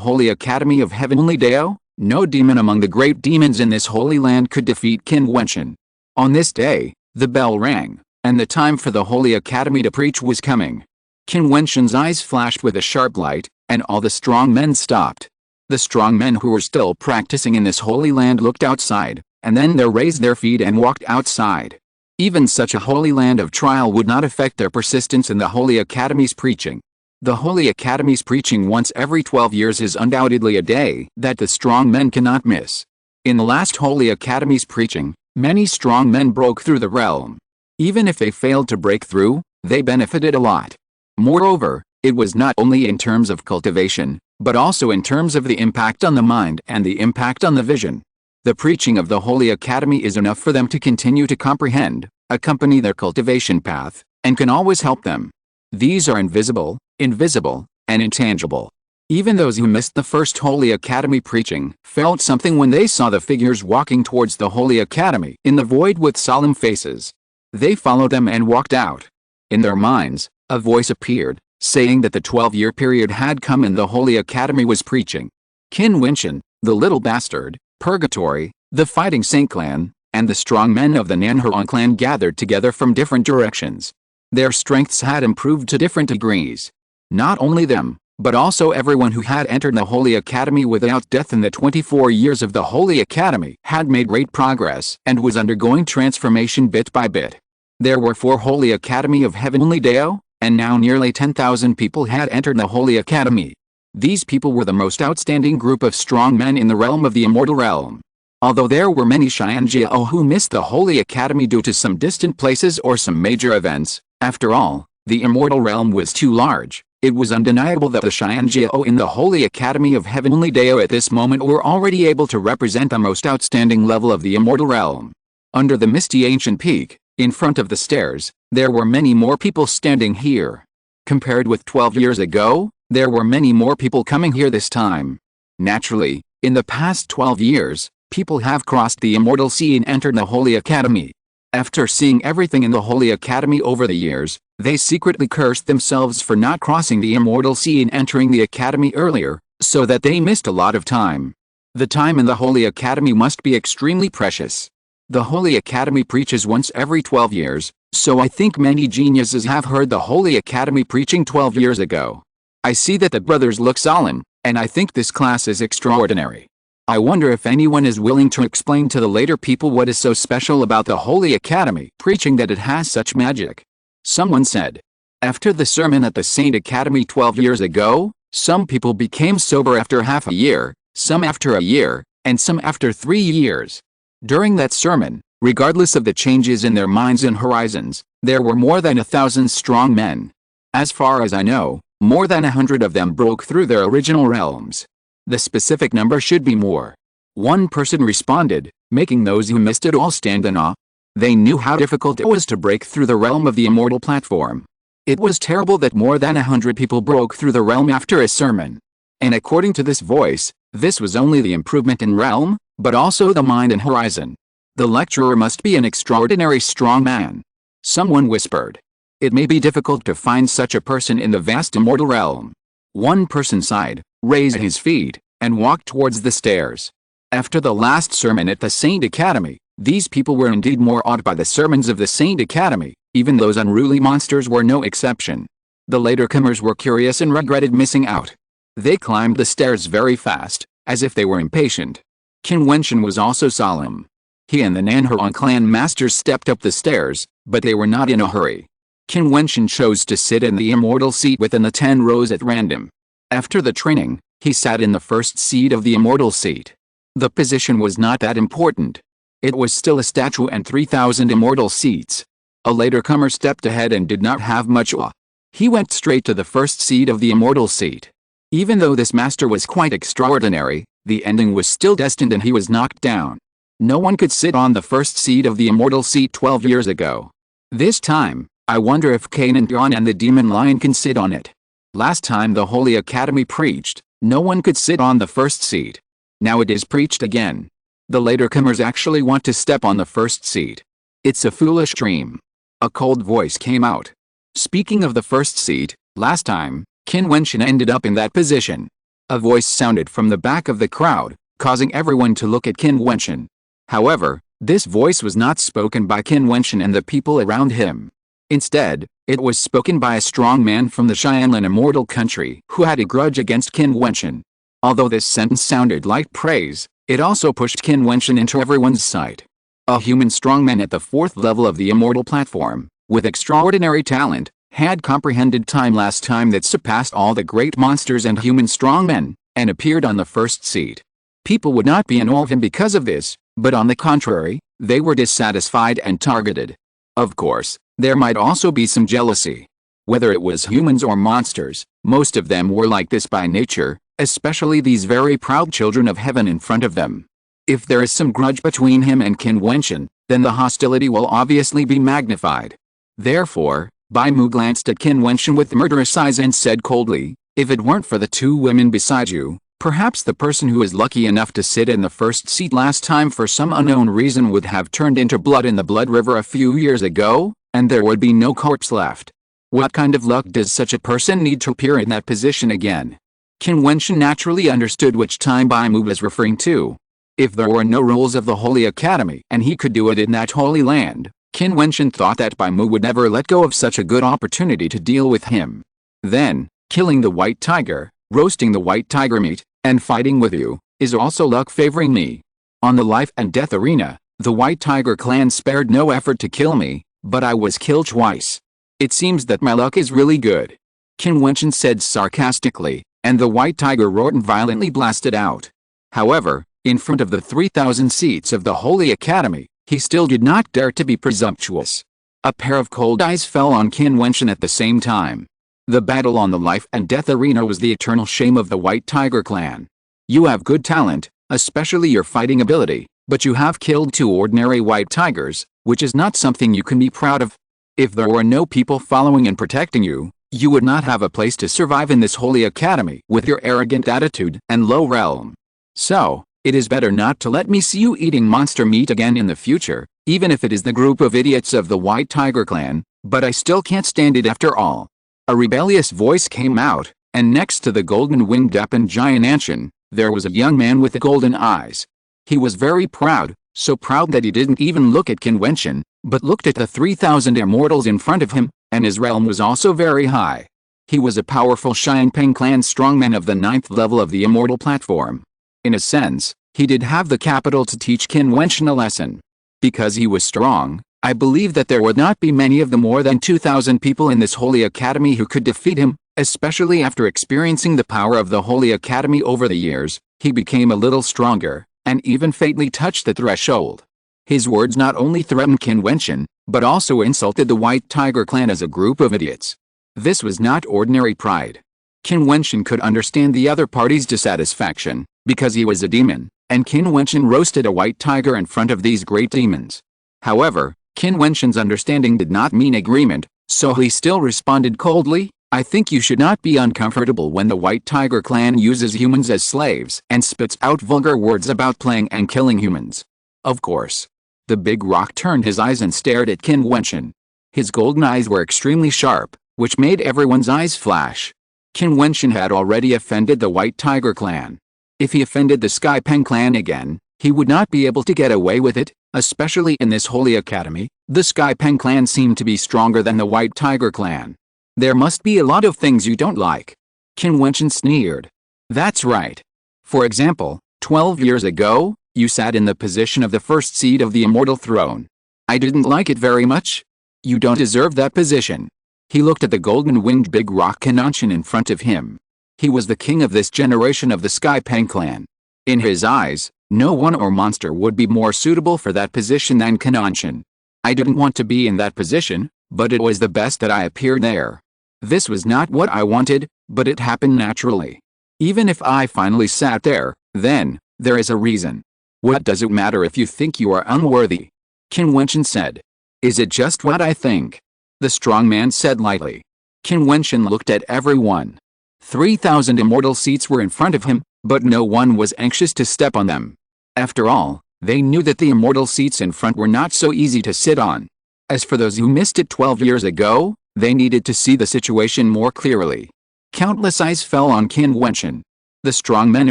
Holy Academy of Heavenly Dao, no demon among the great demons in this holy land could defeat Qin Wentian. On this day, the bell rang, and the time for the Holy Academy to preach was coming. Qin Wentian's eyes flashed with a sharp light, and all the strong men stopped. The strong men who were still practicing in this holy land looked outside, and then they raised their feet and walked outside. Even such a holy land of trial would not affect their persistence in the Holy Academy's preaching. The Holy Academy's preaching once every 12 years is undoubtedly a day that the strong men cannot miss. In the last Holy Academy's preaching, many strong men broke through the realm. Even if they failed to break through, they benefited a lot. Moreover, it was not only in terms of cultivation, but also in terms of the impact on the mind and the impact on the vision. The preaching of the Holy Academy is enough for them to continue to comprehend, accompany their cultivation path, and can always help them. These are invisible, and intangible. Even those who missed the first Holy Academy preaching felt something when they saw the figures walking towards the Holy Academy in the void with solemn faces. They followed them and walked out. In their minds, a voice appeared, saying that the 12-year period had come and the Holy Academy was preaching. Qin Wentian, the little bastard, Purgatory, the fighting Saint clan, and the strong men of the Nanhuang clan gathered together from different directions. Their strengths had improved to different degrees. Not only them, but also everyone who had entered the Holy Academy without death in the 24 years of the Holy Academy had made great progress and was undergoing transformation bit by bit. There were 4 Holy Academy of Heavenly Dao, and now nearly 10,000 people had entered the Holy Academy. These people were the most outstanding group of strong men in the realm of the immortal realm. Although there were many Xianjiao who missed the Holy Academy due to some distant places or some major events, after all, the immortal realm was too large. It was undeniable that the Xianjiao in the Holy Academy of Heavenly Dao at this moment were already able to represent the most outstanding level of the immortal realm. Under the misty ancient peak, in front of the stairs, there were many more people standing here. Compared with 12 years ago, there were many more people coming here this time. Naturally, in the past 12 years, people have crossed the immortal sea and entered the Holy Academy. After seeing everything in the Holy Academy over the years, they secretly cursed themselves for not crossing the immortal sea and entering the Academy earlier, so that they missed a lot of time. The time in the Holy Academy must be extremely precious. The Holy Academy preaches once every 12 years, so I think many geniuses have heard the Holy Academy preaching 12 years ago. I see that the brothers look solemn, and I think this class is extraordinary. I wonder if anyone is willing to explain to the later people what is so special about the Holy Academy preaching that it has such magic. Someone said. After the sermon at the Saint Academy 12 years ago, some people became sober after half a year, some after a year, and some after 3 years. During that sermon, regardless of the changes in their minds and horizons, there were more than 1,000 strong men. As far as I know, more than 100 of them broke through their original realms. The specific number should be more. One person responded, making those who missed it all stand in awe. They knew how difficult it was to break through the realm of the immortal platform. It was terrible that more than 100 people broke through the realm after a sermon. And according to this voice, this was only the improvement in realm, but also the mind and horizon. The lecturer must be an extraordinary strong man. Someone whispered. It may be difficult to find such a person in the vast immortal realm. One person sighed, raised his feet, and walked towards the stairs. After the last sermon at the Saint Academy, these people were indeed more awed by the sermons of the Saint Academy, even those unruly monsters were no exception. The later-comers were curious and regretted missing out. They climbed the stairs very fast, as if they were impatient. Qin Wentian was also solemn. He and the Nanhuang clan masters stepped up the stairs, but they were not in a hurry. Qin Wentian chose to sit in the immortal seat within the 10 rows at random. After the training, he sat in the first seat of the immortal seat. The position was not that important. It was still a statue and 3,000 immortal seats. A later-comer stepped ahead and did not have much awe. He went straight to the first seat of the immortal seat. Even though this master was quite extraordinary, the ending was still destined and he was knocked down. No one could sit on the first seat of the immortal seat 12 years ago. This time, I wonder if Qin Wentian and the demon lion can sit on it. Last time the Holy Academy preached, no one could sit on the first seat. Now it is preached again. The later-comers actually want to step on the first seat. It's a foolish dream. A cold voice came out. Speaking of the first seat, last time, Qin Wentian ended up in that position. A voice sounded from the back of the crowd, causing everyone to look at Qin Wentian. However, this voice was not spoken by Qin Wentian and the people around him. Instead, it was spoken by a strong man from the Xianlan immortal country who had a grudge against Qin Wentian. Although this sentence sounded like praise, it also pushed Qin Wentian into everyone's sight. A human strongman at the 4th level of the immortal platform, with extraordinary talent, had comprehended time last time that surpassed all the great monsters and human strongmen, and appeared on the first seat. People would not be in awe of him because of this, but on the contrary, they were dissatisfied and targeted. Of course, there might also be some jealousy. Whether it was humans or monsters, most of them were like this by nature, especially these very proud children of heaven in front of them. If there is some grudge between him and Qin Wentian, then the hostility will obviously be magnified. Therefore, Bai Mu glanced at Qin Wentian with murderous eyes and said coldly, "If it weren't for the 2 women beside you, perhaps the person who is lucky enough to sit in the first seat last time for some unknown reason would have turned into blood in the blood river a few years ago, and there would be no corpse left. What kind of luck does such a person need to appear in that position again?" Qin Wentian naturally understood which time Bai Mu was referring to. If there were no rules of the Holy Academy and he could do it in that holy land, Qin Wentian thought that Bai Mu would never let go of such a good opportunity to deal with him. Then, killing the white tiger, roasting the white tiger meat, and fighting with you, is also luck favoring me. On the life and death arena, the white tiger clan spared no effort to kill me, but I was killed twice. It seems that my luck is really good. Qin Wentian said sarcastically, and the white tiger roared and violently blasted out. However, in front of the 3,000 seats of the Holy Academy, he still did not dare to be presumptuous. A pair of cold eyes fell on Qin Wentian at the same time. The battle on the life and death arena was the eternal shame of the White Tiger clan. You have good talent, especially your fighting ability, but you have killed 2 ordinary white tigers, which is not something you can be proud of. If there were no people following and protecting you, you would not have a place to survive in this Holy Academy with your arrogant attitude and low realm. So, it is better not to let me see you eating monster meat again in the future, even if it is the group of idiots of the White Tiger clan, but I still can't stand it after all." A rebellious voice came out, and next to the golden-winged and giant Ancient, there was a young man with golden eyes. He was very proud, so proud that he didn't even look at Qin Wentian, but looked at the 3,000 immortals in front of him, and his realm was also very high. He was a powerful Xianpeng clan strongman of the 9th level of the immortal platform. In a sense, he did have the capital to teach Qin Wentian a lesson. Because he was strong, I believe that there would not be many of the more than 2,000 people in this Holy Academy who could defeat him, especially after experiencing the power of the Holy Academy over the years. He became a little stronger, and even faintly touched the threshold. His words not only threatened Qin Wentian, but also insulted the White Tiger clan as a group of idiots. This was not ordinary pride. Qin Wentian could understand the other party's dissatisfaction, because he was a demon, and Qin Wentian roasted a white tiger in front of these great demons. However, Qin Wentian's understanding did not mean agreement, so he still responded coldly, "I think you should not be uncomfortable when the White Tiger clan uses humans as slaves and spits out vulgar words about playing and killing humans." Of course. The big rock turned his eyes and stared at Qin Wentian. His golden eyes were extremely sharp, which made everyone's eyes flash. Qin Wentian had already offended the White Tiger clan. If he offended the Sky Peng clan again, he would not be able to get away with it, especially in this Holy Academy. The Sky Peng clan seemed to be stronger than the White Tiger clan. "There must be a lot of things you don't like." Qin Wentian sneered. "That's right. For example, 12 years ago, you sat in the position of the first seat of the immortal throne. I didn't like it very much. You don't deserve that position." He looked at the golden-winged big rock Qin Wentian in front of him. He was the king of this generation of the Sky Peng clan. In his eyes, no one or monster would be more suitable for that position than Qin Wentian. I didn't want to be in that position, but it was the best that I appeared there. This was not what I wanted, but it happened naturally. Even if I finally sat there, then, there is a reason. What does it matter if you think you are unworthy? Qin Wentian said. Is it just what I think? The strong man said lightly. Qin Wentian looked at everyone. 3,000 immortal seats were in front of him, but no one was anxious to step on them. After all, they knew that the immortal seats in front were not so easy to sit on. As for those who missed it 12 years ago, they needed to see the situation more clearly. Countless eyes fell on Qin Wentian. The strong men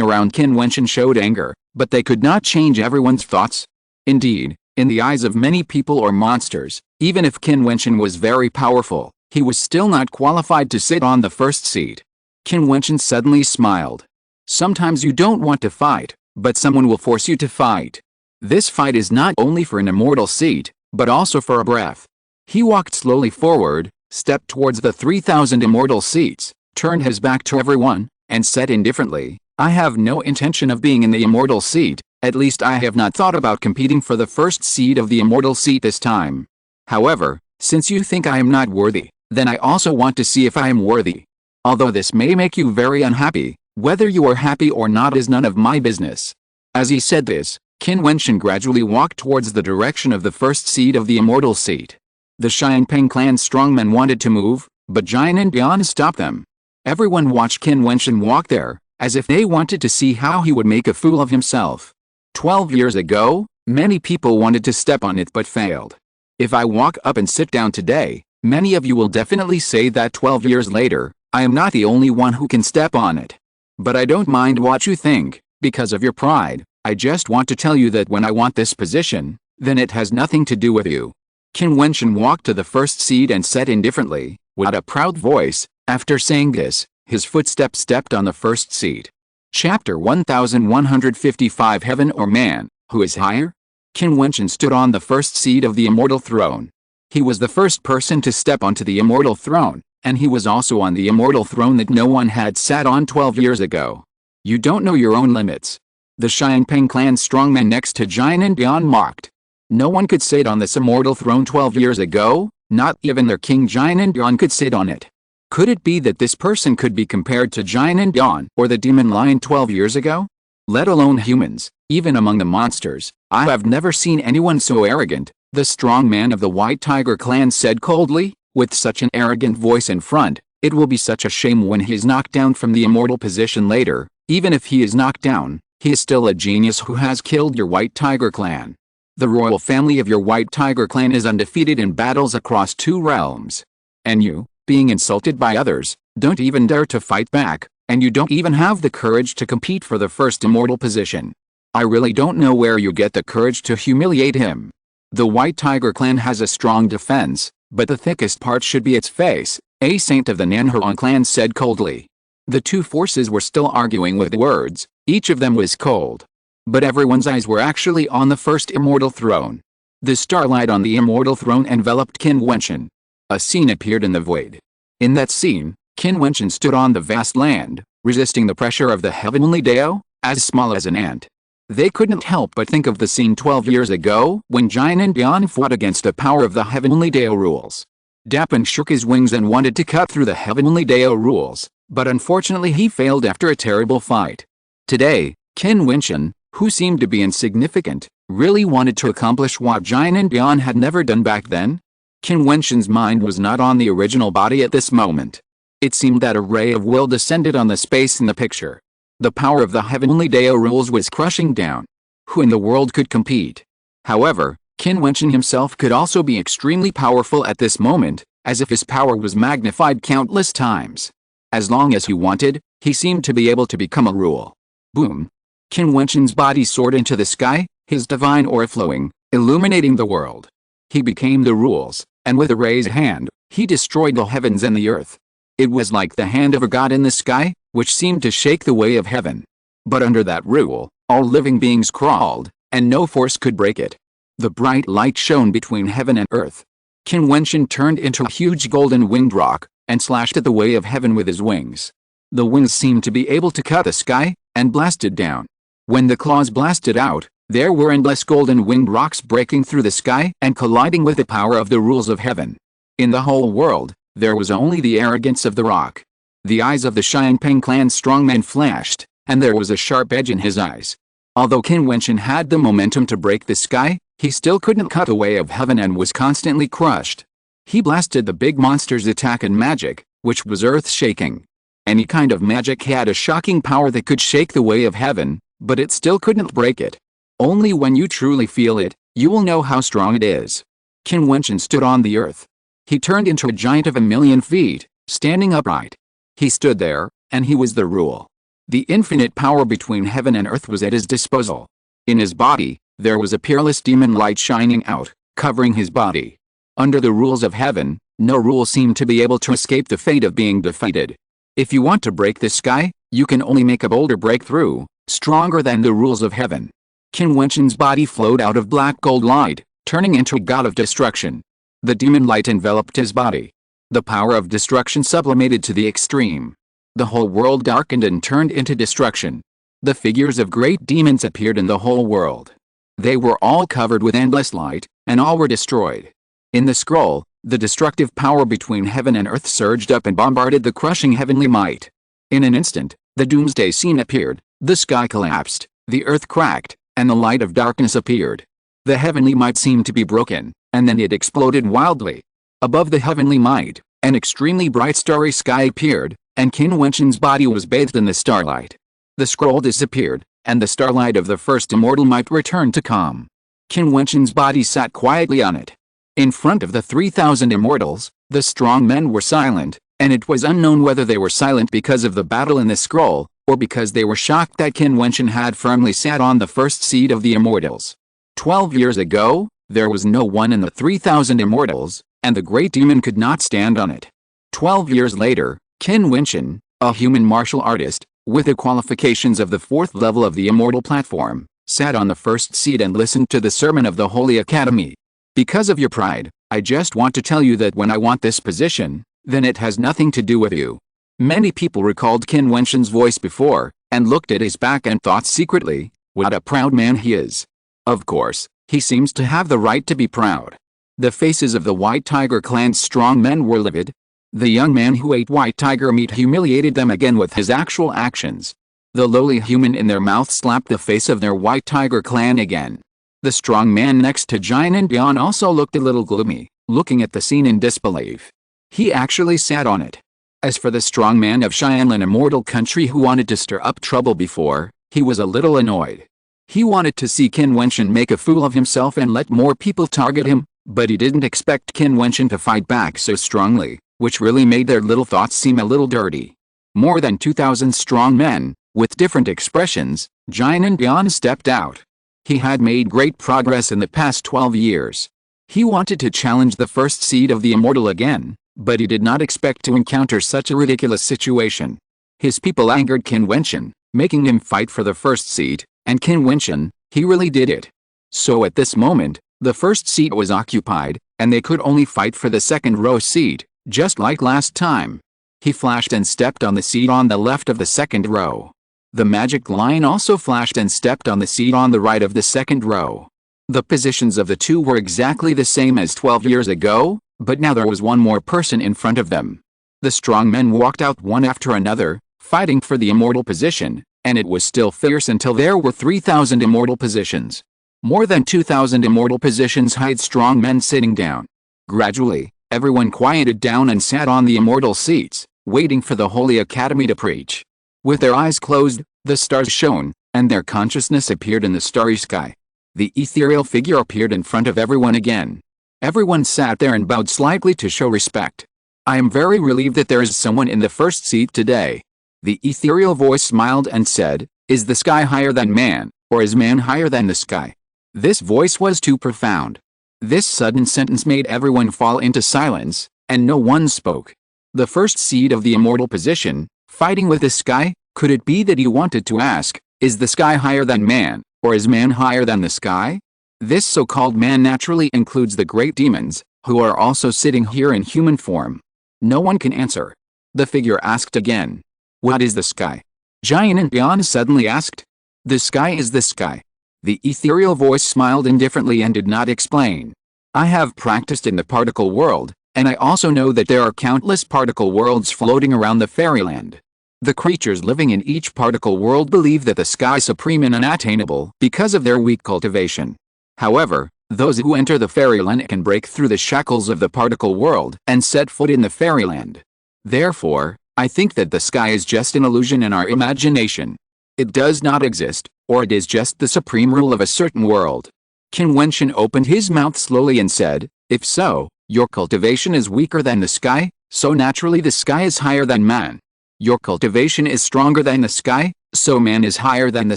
around Qin Wentian showed anger, but they could not change everyone's thoughts. Indeed, In the eyes of many people or monsters, even if Qin Wentian was very powerful, he was still not qualified to sit on the first seat. Qin Wentian suddenly smiled. Sometimes you don't want to fight, but someone will force you to fight. This fight is not only for an immortal seat, but also for a breath. He walked slowly forward, stepped towards the 3,000 immortal seats, turned his back to everyone, and said indifferently, I have no intention of being in the immortal seat, at least I have not thought about competing for the first seat of the immortal seat this time. However, since you think I am not worthy, then I also want to see if I am worthy. Although this may make you very unhappy, whether you are happy or not is none of my business. As he said this, Qin Wentian gradually walked towards the direction of the first seat of the immortal seat. The Xiangpeng clan strongmen wanted to move, but Jian Bian stopped them. Everyone watched Qin Wentian walk there, as if they wanted to see how he would make a fool of himself. 12 years ago, many people wanted to step on it but failed. If I walk up and sit down today, many of you will definitely say that 12 years later, I am not the only one who can step on it. But I don't mind what you think, because of your pride, I just want to tell you that when I want this position, then it has nothing to do with you. Qin Wentian walked to the first seat and said indifferently, with a proud voice. After saying this, his footsteps stepped on the first seat. Chapter 1155 Heaven or Man, who is higher? Qin Wentian stood on the first seat of the immortal throne. He was the first person to step onto the immortal throne, and he was also on the immortal throne that no one had sat on 12 years ago. You don't know your own limits. The Xiangpeng clan strongman next to Jian Bian mocked. No one could sit on this immortal throne 12 years ago, not even their king Jian Bian could sit on it. Could it be that this person could be compared to Jian Bian or the demon lion 12 years ago? Let alone humans, even among the monsters, I have never seen anyone so arrogant, the strong man of the White Tiger clan said coldly, with such an arrogant voice in front. It will be such a shame when he is knocked down from the immortal position later. Even if he is knocked down, he is still a genius who has killed your White Tiger clan. The royal family of your White Tiger clan is undefeated in battles across 2 realms. And you, being insulted by others, don't even dare to fight back, and you don't even have the courage to compete for the first immortal position. I really don't know where you get the courage to humiliate him. The White Tiger clan has a strong defense, but the thickest part should be its face, a saint of the Nanhuang clan said coldly. The two forces were still arguing with words, each of them was cold. But everyone's eyes were actually on the first immortal throne. The starlight on the immortal throne enveloped Qin Wentian. A scene appeared in the void. In that scene, Qin Wentian stood on the vast land, resisting the pressure of the heavenly Dao, as small as an ant. They couldn't help but think of the scene 12 years ago when Jian Bian fought against the power of the heavenly Dao rules. Dapan shook his wings and wanted to cut through the heavenly Dao rules, but unfortunately he failed after a terrible fight. Today, Qin Wentian, who seemed to be insignificant, really wanted to accomplish what Jian Bian had never done back then. Qin Wentian's mind was not on the original body at this moment. It seemed that a ray of will descended on the space in the picture. The power of the heavenly Dao rules was crushing down. Who in the world could compete? However, Qin Wentian himself could also be extremely powerful at this moment, as if his power was magnified countless times. As long as he wanted, he seemed to be able to become a rule. Boom! Qin Wentian's body soared into the sky, his divine aura flowing, illuminating the world. He became the rules, and with a raised hand, he destroyed the heavens and the earth. It was like the hand of a god in the sky, which seemed to shake the way of heaven. But under that rule, all living beings crawled, and no force could break it. The bright light shone between heaven and earth. Qin Wentian turned into a huge golden winged rock, and slashed at the way of heaven with his wings. The wings seemed to be able to cut the sky, and blasted down. When the claws blasted out, there were endless golden winged rocks breaking through the sky and colliding with the power of the rules of heaven. In the whole world, there was only the arrogance of the rock. The eyes of the Xiangpeng clan strongman flashed, and there was a sharp edge in his eyes. Although Qin Wentian had the momentum to break the sky, he still couldn't cut the way of heaven and was constantly crushed. He blasted the big monster's attack and magic, which was earth-shaking. Any kind of magic had a shocking power that could shake the way of heaven, but it still couldn't break it. Only when you truly feel it, you will know how strong it is. Qin Wentian stood on the earth. He turned into a giant of 1,000,000 feet, standing upright. He stood there, and he was the rule. The infinite power between heaven and earth was at his disposal. In his body, There was a peerless demon light shining out, covering his body. Under the rules of heaven, no rule seemed to be able to escape the fate of being defeated. If you want to break the sky, you can only make a bolder breakthrough, stronger than the rules of heaven. Qin Wentian's body flowed out of black gold light, turning into a god of destruction. The demon light enveloped his body. The power of destruction sublimated to the extreme. The whole world darkened and turned into destruction. The figures of great demons appeared in the whole world. They were all covered with endless light, and all were destroyed. In the scroll, the destructive power between heaven and earth surged up and bombarded the crushing heavenly might. In an instant, the doomsday scene appeared, the sky collapsed, the earth cracked, and the light of darkness appeared. The heavenly might seemed to be broken, and then it exploded wildly. Above the heavenly might, an extremely bright starry sky appeared, and Qin Wentian's body was bathed in the starlight. The scroll disappeared, and the starlight of the first immortal might returned to calm. Qin Wentian's body sat quietly on it. In front of the 3,000 immortals, the strong men were silent, and it was unknown whether they were silent because of the battle in the scroll, or because they were shocked that Qin Wentian had firmly sat on the first seat of the immortals. 12 years ago, there was no one in the 3,000 immortals, and the great demon could not stand on it. 12 years later, Qin Wentian, a human martial artist, with the qualifications of the 4th level of the immortal platform, sat on the first seat and listened to the sermon of the Holy Academy. Because of your pride, I just want to tell you that when I want this position, then it has nothing to do with you. Many people recalled Qin Wentian's voice before, and looked at his back and thought secretly, what a proud man he is. Of course, he seems to have the right to be proud. The faces of the White Tiger clan's strong men were livid. The young man who ate white tiger meat humiliated them again with his actual actions. The lowly human in their mouth slapped the face of their White Tiger clan again. The strong man next to Jiutian also looked a little gloomy, looking at the scene in disbelief. He actually sat on it. As for the strong man of Xianlan immortal country who wanted to stir up trouble before, he was a little annoyed. He wanted to see Qin Wentian make a fool of himself and let more people target him, but he didn't expect Qin Wentian to fight back so strongly, which really made their little thoughts seem a little dirty. More than 2,000 strong men, with different expressions, Jiutian stepped out. He had made great progress in the past 12 years. He wanted to challenge the first seed of the immortal again, but he did not expect to encounter such a ridiculous situation. His people angered Qin Wentian, making him fight for the first seat, and Qin Wentian, he really did it. So at this moment, the first seat was occupied, and they could only fight for the second row seat, just like last time. He flashed and stepped on the seat on the left of the second row. The magic line also flashed and stepped on the seat on the right of the second row. The positions of the two were exactly the same as 12 years ago, but now there was one more person in front of them. The strong men walked out one after another, fighting for the immortal position, and it was still fierce until there were 3,000 immortal positions. More than 2,000 immortal positions hide strong men sitting down. Gradually, everyone quieted down and sat on the immortal seats, waiting for the Holy Academy to preach. With their eyes closed, the stars shone, and their consciousness appeared in the starry sky. The ethereal figure appeared in front of everyone again. Everyone sat there and bowed slightly to show respect. I am very relieved that there is someone in the first seat today. The ethereal voice smiled and said, is the sky higher than man, or is man higher than the sky? This voice was too profound. This sudden sentence made everyone fall into silence, and no one spoke. The first seed of the immortal position, fighting with the sky, could it be that he wanted to ask, is the sky higher than man, or is man higher than the sky? This so-called man naturally includes the great demons, who are also sitting here in human form. No one can answer. The figure asked again. What is the sky? Jiutian suddenly asked. The sky is the sky. The ethereal voice smiled indifferently and did not explain. I have practiced in the particle world, and I also know that there are countless particle worlds floating around the fairyland. The creatures living in each particle world believe that the sky is supreme and unattainable because of their weak cultivation. However, those who enter the fairyland can break through the shackles of the particle world and set foot in the fairyland. Therefore, I think that the sky is just an illusion in our imagination. It does not exist, or it is just the supreme rule of a certain world. Qin Wentian opened his mouth slowly and said, if so, your cultivation is weaker than the sky, so naturally the sky is higher than man. Your cultivation is stronger than the sky, so man is higher than the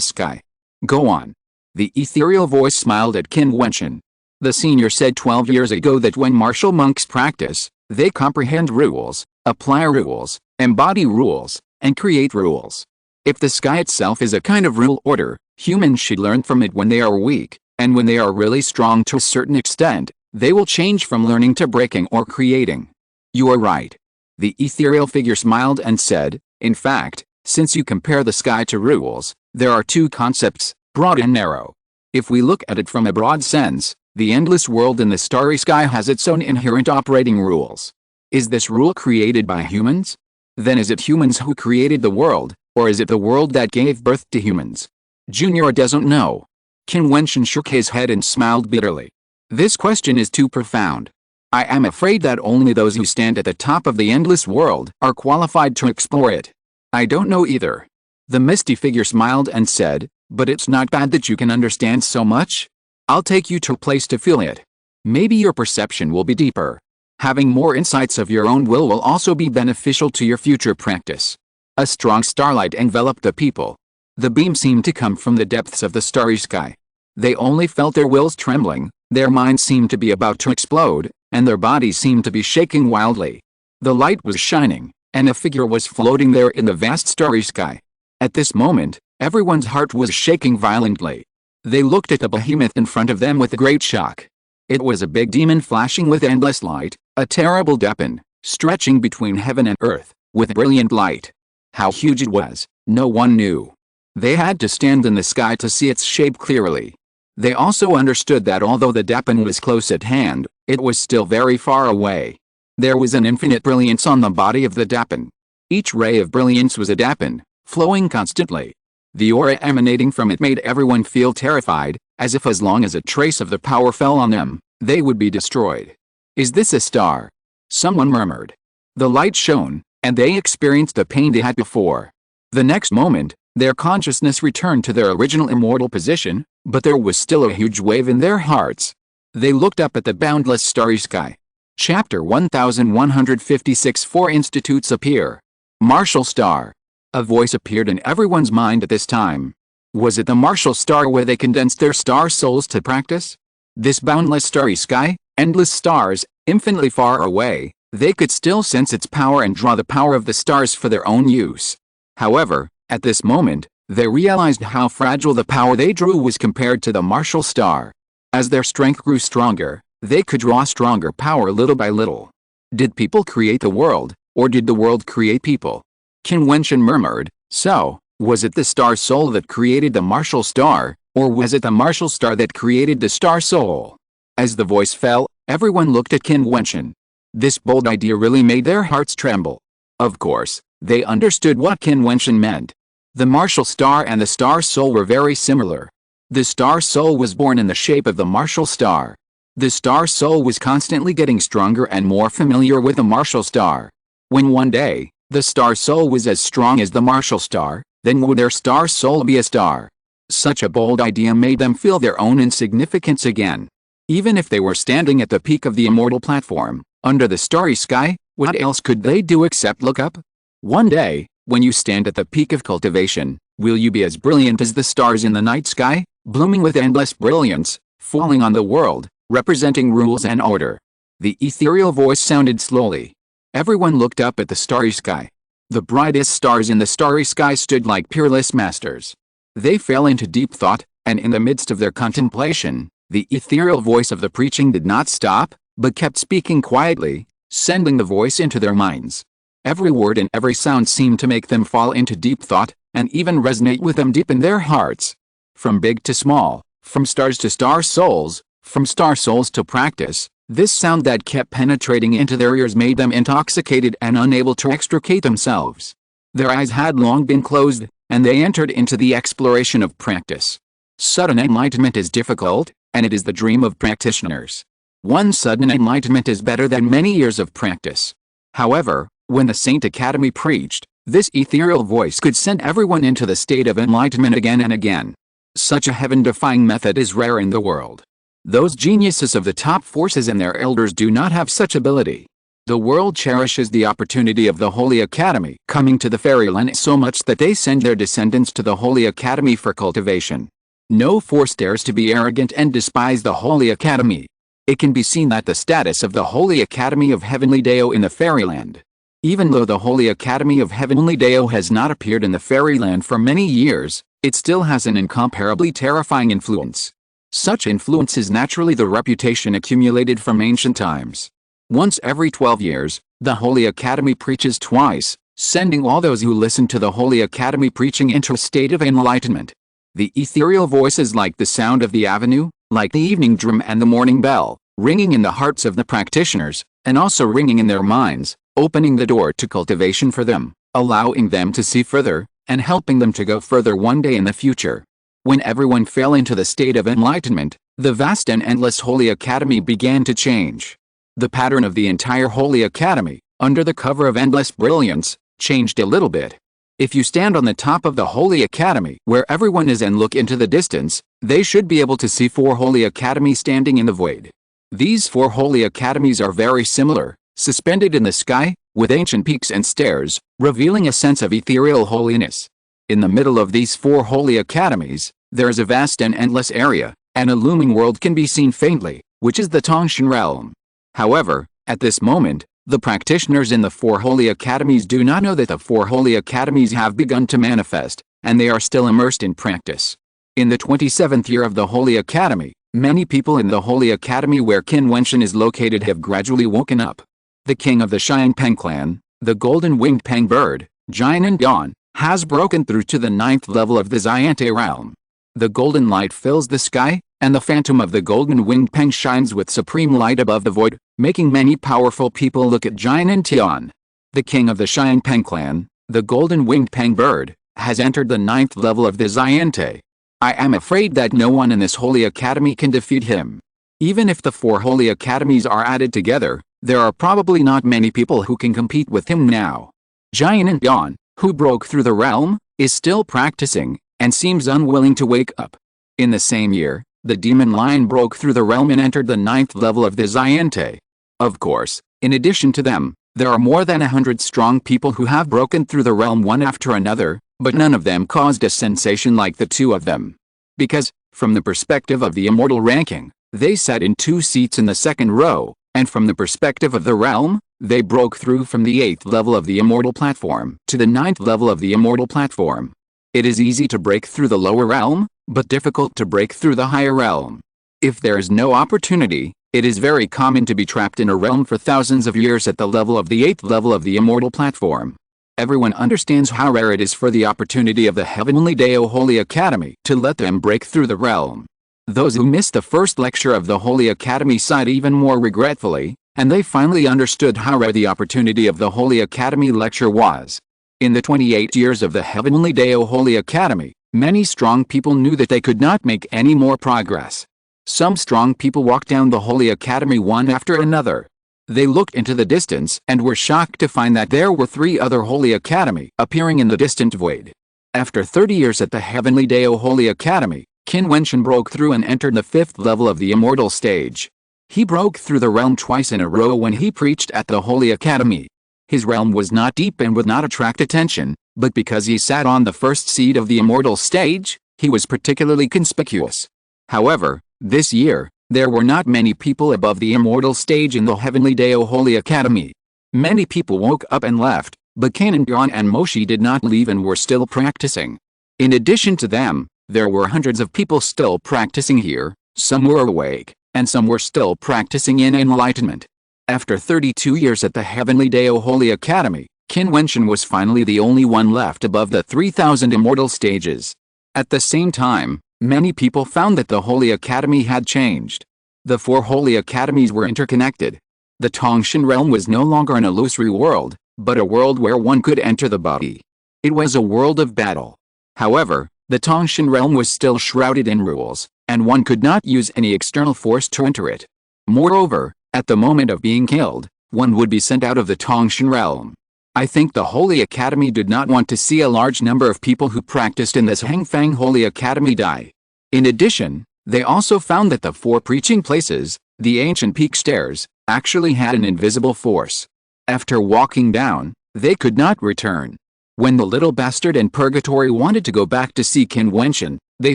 sky. Go on. The ethereal voice smiled at Qin Wentian. The senior said 12 years ago that when martial monks practice, they comprehend rules, apply rules, embody rules, and create rules. If the sky itself is a kind of rule order, humans should learn from it when they are weak, and when they are really strong to a certain extent, they will change from learning to breaking or creating. You are right. The ethereal figure smiled and said, in fact, since you compare the sky to rules, there are two concepts, broad and narrow. If we look at it from a broad sense, the endless world in the starry sky has its own inherent operating rules. Is this rule created by humans? Then is it humans who created the world, or is it the world that gave birth to humans? Junior doesn't know. Qin Wentian shook his head and smiled bitterly. This question is too profound. I am afraid that only those who stand at the top of the endless world are qualified to explore it. I don't know either. The misty figure smiled and said, but it's not bad that you can understand so much. I'll take you to a place to feel it. Maybe your perception will be deeper. Having more insights of your own will also be beneficial to your future practice. A strong starlight enveloped the people. The beam seemed to come from the depths of the starry sky. They only felt their wills trembling, their minds seemed to be about to explode, and their bodies seemed to be shaking wildly. The light was shining, and a figure was floating there in the vast starry sky. At this moment, everyone's heart was shaking violently. They looked at the behemoth in front of them with a great shock. It was a big demon flashing with endless light, a terrible weapon, stretching between heaven and earth, with brilliant light. How huge it was, no one knew. They had to stand in the sky to see its shape clearly. They also understood that although the weapon was close at hand, it was still very far away. There was an infinite brilliance on the body of the weapon. Each ray of brilliance was a weapon, flowing constantly. The aura emanating from it made everyone feel terrified, as if as long as a trace of the power fell on them, they would be destroyed. Is this a star? Someone murmured. The light shone, and they experienced the pain they had before. The next moment, their consciousness returned to their original immortal position, but there was still a huge wave in their hearts. They looked up at the boundless starry sky. Chapter 1156 Four institutes appear. Martial star. A voice appeared in everyone's mind at this time. Was it the martial star where they condensed their star souls to practice? This boundless starry sky, endless stars, infinitely far away, they could still sense its power and draw the power of the stars for their own use. However, at this moment, they realized how fragile the power they drew was compared to the martial star. As their strength grew stronger, they could draw stronger power little by little. Did people create the world, or did the world create people? Qin Wentian murmured, so, was it the star soul that created the martial star, or was it the martial star that created the star soul? As the voice fell, everyone looked at Qin Wentian. This bold idea really made their hearts tremble. Of course, they understood what Qin Wentian meant. The martial star and the star soul were very similar. The star soul was born in the shape of the martial star. The star soul was constantly getting stronger and more familiar with the martial star. When one day, the star soul was as strong as the martial star, then would their star soul be a star? Such a bold idea made them feel their own insignificance again. Even if they were standing at the peak of the immortal platform, under the starry sky, what else could they do except look up? One day, when you stand at the peak of cultivation, will you be as brilliant as the stars in the night sky, blooming with endless brilliance, falling on the world, representing rules and order? The ethereal voice sounded slowly. Everyone looked up at the starry sky. The brightest stars in the starry sky stood like peerless masters. They fell into deep thought, and in the midst of their contemplation, the ethereal voice of the preaching did not stop, but kept speaking quietly, sending the voice into their minds. Every word and every sound seemed to make them fall into deep thought, and even resonate with them deep in their hearts. From big to small, from stars to star souls, from star souls to practice, this sound that kept penetrating into their ears made them intoxicated and unable to extricate themselves. Their eyes had long been closed, and they entered into the exploration of practice. Sudden enlightenment is difficult, and it is the dream of practitioners. One sudden enlightenment is better than many years of practice. However, when the Saint Academy preached, this ethereal voice could send everyone into the state of enlightenment again and again. Such a heaven-defying method is rare in the world. Those geniuses of the top forces and their elders do not have such ability. The world cherishes the opportunity of the Holy Academy coming to the fairyland so much that they send their descendants to the Holy Academy for cultivation. No force dares to be arrogant and despise the Holy Academy. It can be seen that the status of the Holy Academy of Heavenly Dao in the Fairyland. Even though the Holy Academy of Heavenly Dao has not appeared in the Fairyland for many years, it still has an incomparably terrifying influence. Such influence is naturally the reputation accumulated from ancient times. Once every 12 years, the Holy Academy preaches twice, sending all those who listen to the Holy Academy preaching into a state of enlightenment. The ethereal voice is like the sound of the avenue, like the evening drum and the morning bell, ringing in the hearts of the practitioners, and also ringing in their minds, opening the door to cultivation for them, allowing them to see further, and helping them to go further one day in the future. When everyone fell into the state of enlightenment, the vast and endless Holy Academy began to change. The pattern of the entire Holy Academy, under the cover of endless brilliance, changed a little bit. If you stand on the top of the Holy Academy where everyone is and look into the distance, they should be able to see 4 Holy Academies standing in the void. These 4 Holy Academies are very similar, suspended in the sky, with ancient peaks and stairs, revealing a sense of ethereal holiness. In the middle of these 4 Holy Academies, there is a vast and endless area, and a looming world can be seen faintly, which is the Tongshan realm. However, at this moment, the practitioners in the 4 Holy Academies do not know that the 4 Holy Academies have begun to manifest, and they are still immersed in practice. In the 27th year of the Holy Academy, many people in the Holy Academy where Qin Wentian is located have gradually woken up. The king of the Xiangpeng clan, the golden-winged Peng bird, Jiutian, has broken through to the 9th level of the Xiante realm. The golden light fills the sky, and the phantom of the golden-winged Peng shines with supreme light above the void, making many powerful people look at Jiutian. The king of the Xiangpeng clan, the golden-winged Peng bird, has entered the 9th level of the Xiante. I am afraid that no one in this Holy Academy can defeat him. Even if the 4 Holy Academies are added together, there are probably not many people who can compete with him now. Jiutian, who broke through the realm, is still practicing, and seems unwilling to wake up. In the same year, the demon lion broke through the realm and entered the 9th level of the Xiante. Of course, in addition to them, there are more than 100 strong people who have broken through the realm one after another, but none of them caused a sensation like the 2 of them. Because, from the perspective of the immortal ranking, they sat in 2 seats in the 2nd row, and from the perspective of the realm, they broke through from the 8th level of the immortal platform to the 9th level of the immortal platform. It is easy to break through the lower realm, but difficult to break through the higher realm. If there is no opportunity, it is very common to be trapped in a realm for thousands of years at the level of the 8th level of the immortal platform. Everyone understands how rare it is for the opportunity of the Heavenly Dao Holy Academy to let them break through the realm. Those who missed the first lecture of the Holy Academy sighed even more regretfully, and they finally understood how rare the opportunity of the Holy Academy lecture was. In the 28 years of the Heavenly Dao Holy Academy, many strong people knew that they could not make any more progress. Some strong people walked down the Holy Academy one after another. They looked into the distance and were shocked to find that there were 3 other Holy Academy appearing in the distant void. After 30 years at the Heavenly Dao Holy Academy, Qin Wentian broke through and entered the 5th level of the immortal stage. He broke through the realm twice in a row when he preached at the Holy Academy. His realm was not deep and would not attract attention, but because he sat on the first seat of the immortal stage, he was particularly conspicuous. However, this year, there were not many people above the immortal stage in the Heavenly Dao Holy Academy. Many people woke up and left, but Qin Wentian and Moshi did not leave and were still practicing. In addition to them, there were hundreds of people still practicing here, some were awake, and some were still practicing in enlightenment. After 32 years at the Heavenly Dao Holy Academy, Qin Wentian was finally the only one left above the 3,000 immortal stages. At the same time, many people found that the Holy Academy had changed. The 4 Holy Academies were interconnected. The Tongshan realm was no longer an illusory world, but a world where one could enter the body. It was a world of battle. However, the Tongshan realm was still shrouded in rules, and one could not use any external force to enter it. Moreover, at the moment of being killed, one would be sent out of the Tongshan realm. I think the Holy Academy did not want to see a large number of people who practiced in this Hangfang Holy Academy die. In addition, they also found that the 4 preaching places, the ancient peak stairs, actually had an invisible force. After walking down, they could not return. When the little bastard in purgatory wanted to go back to see Qin Wentian, they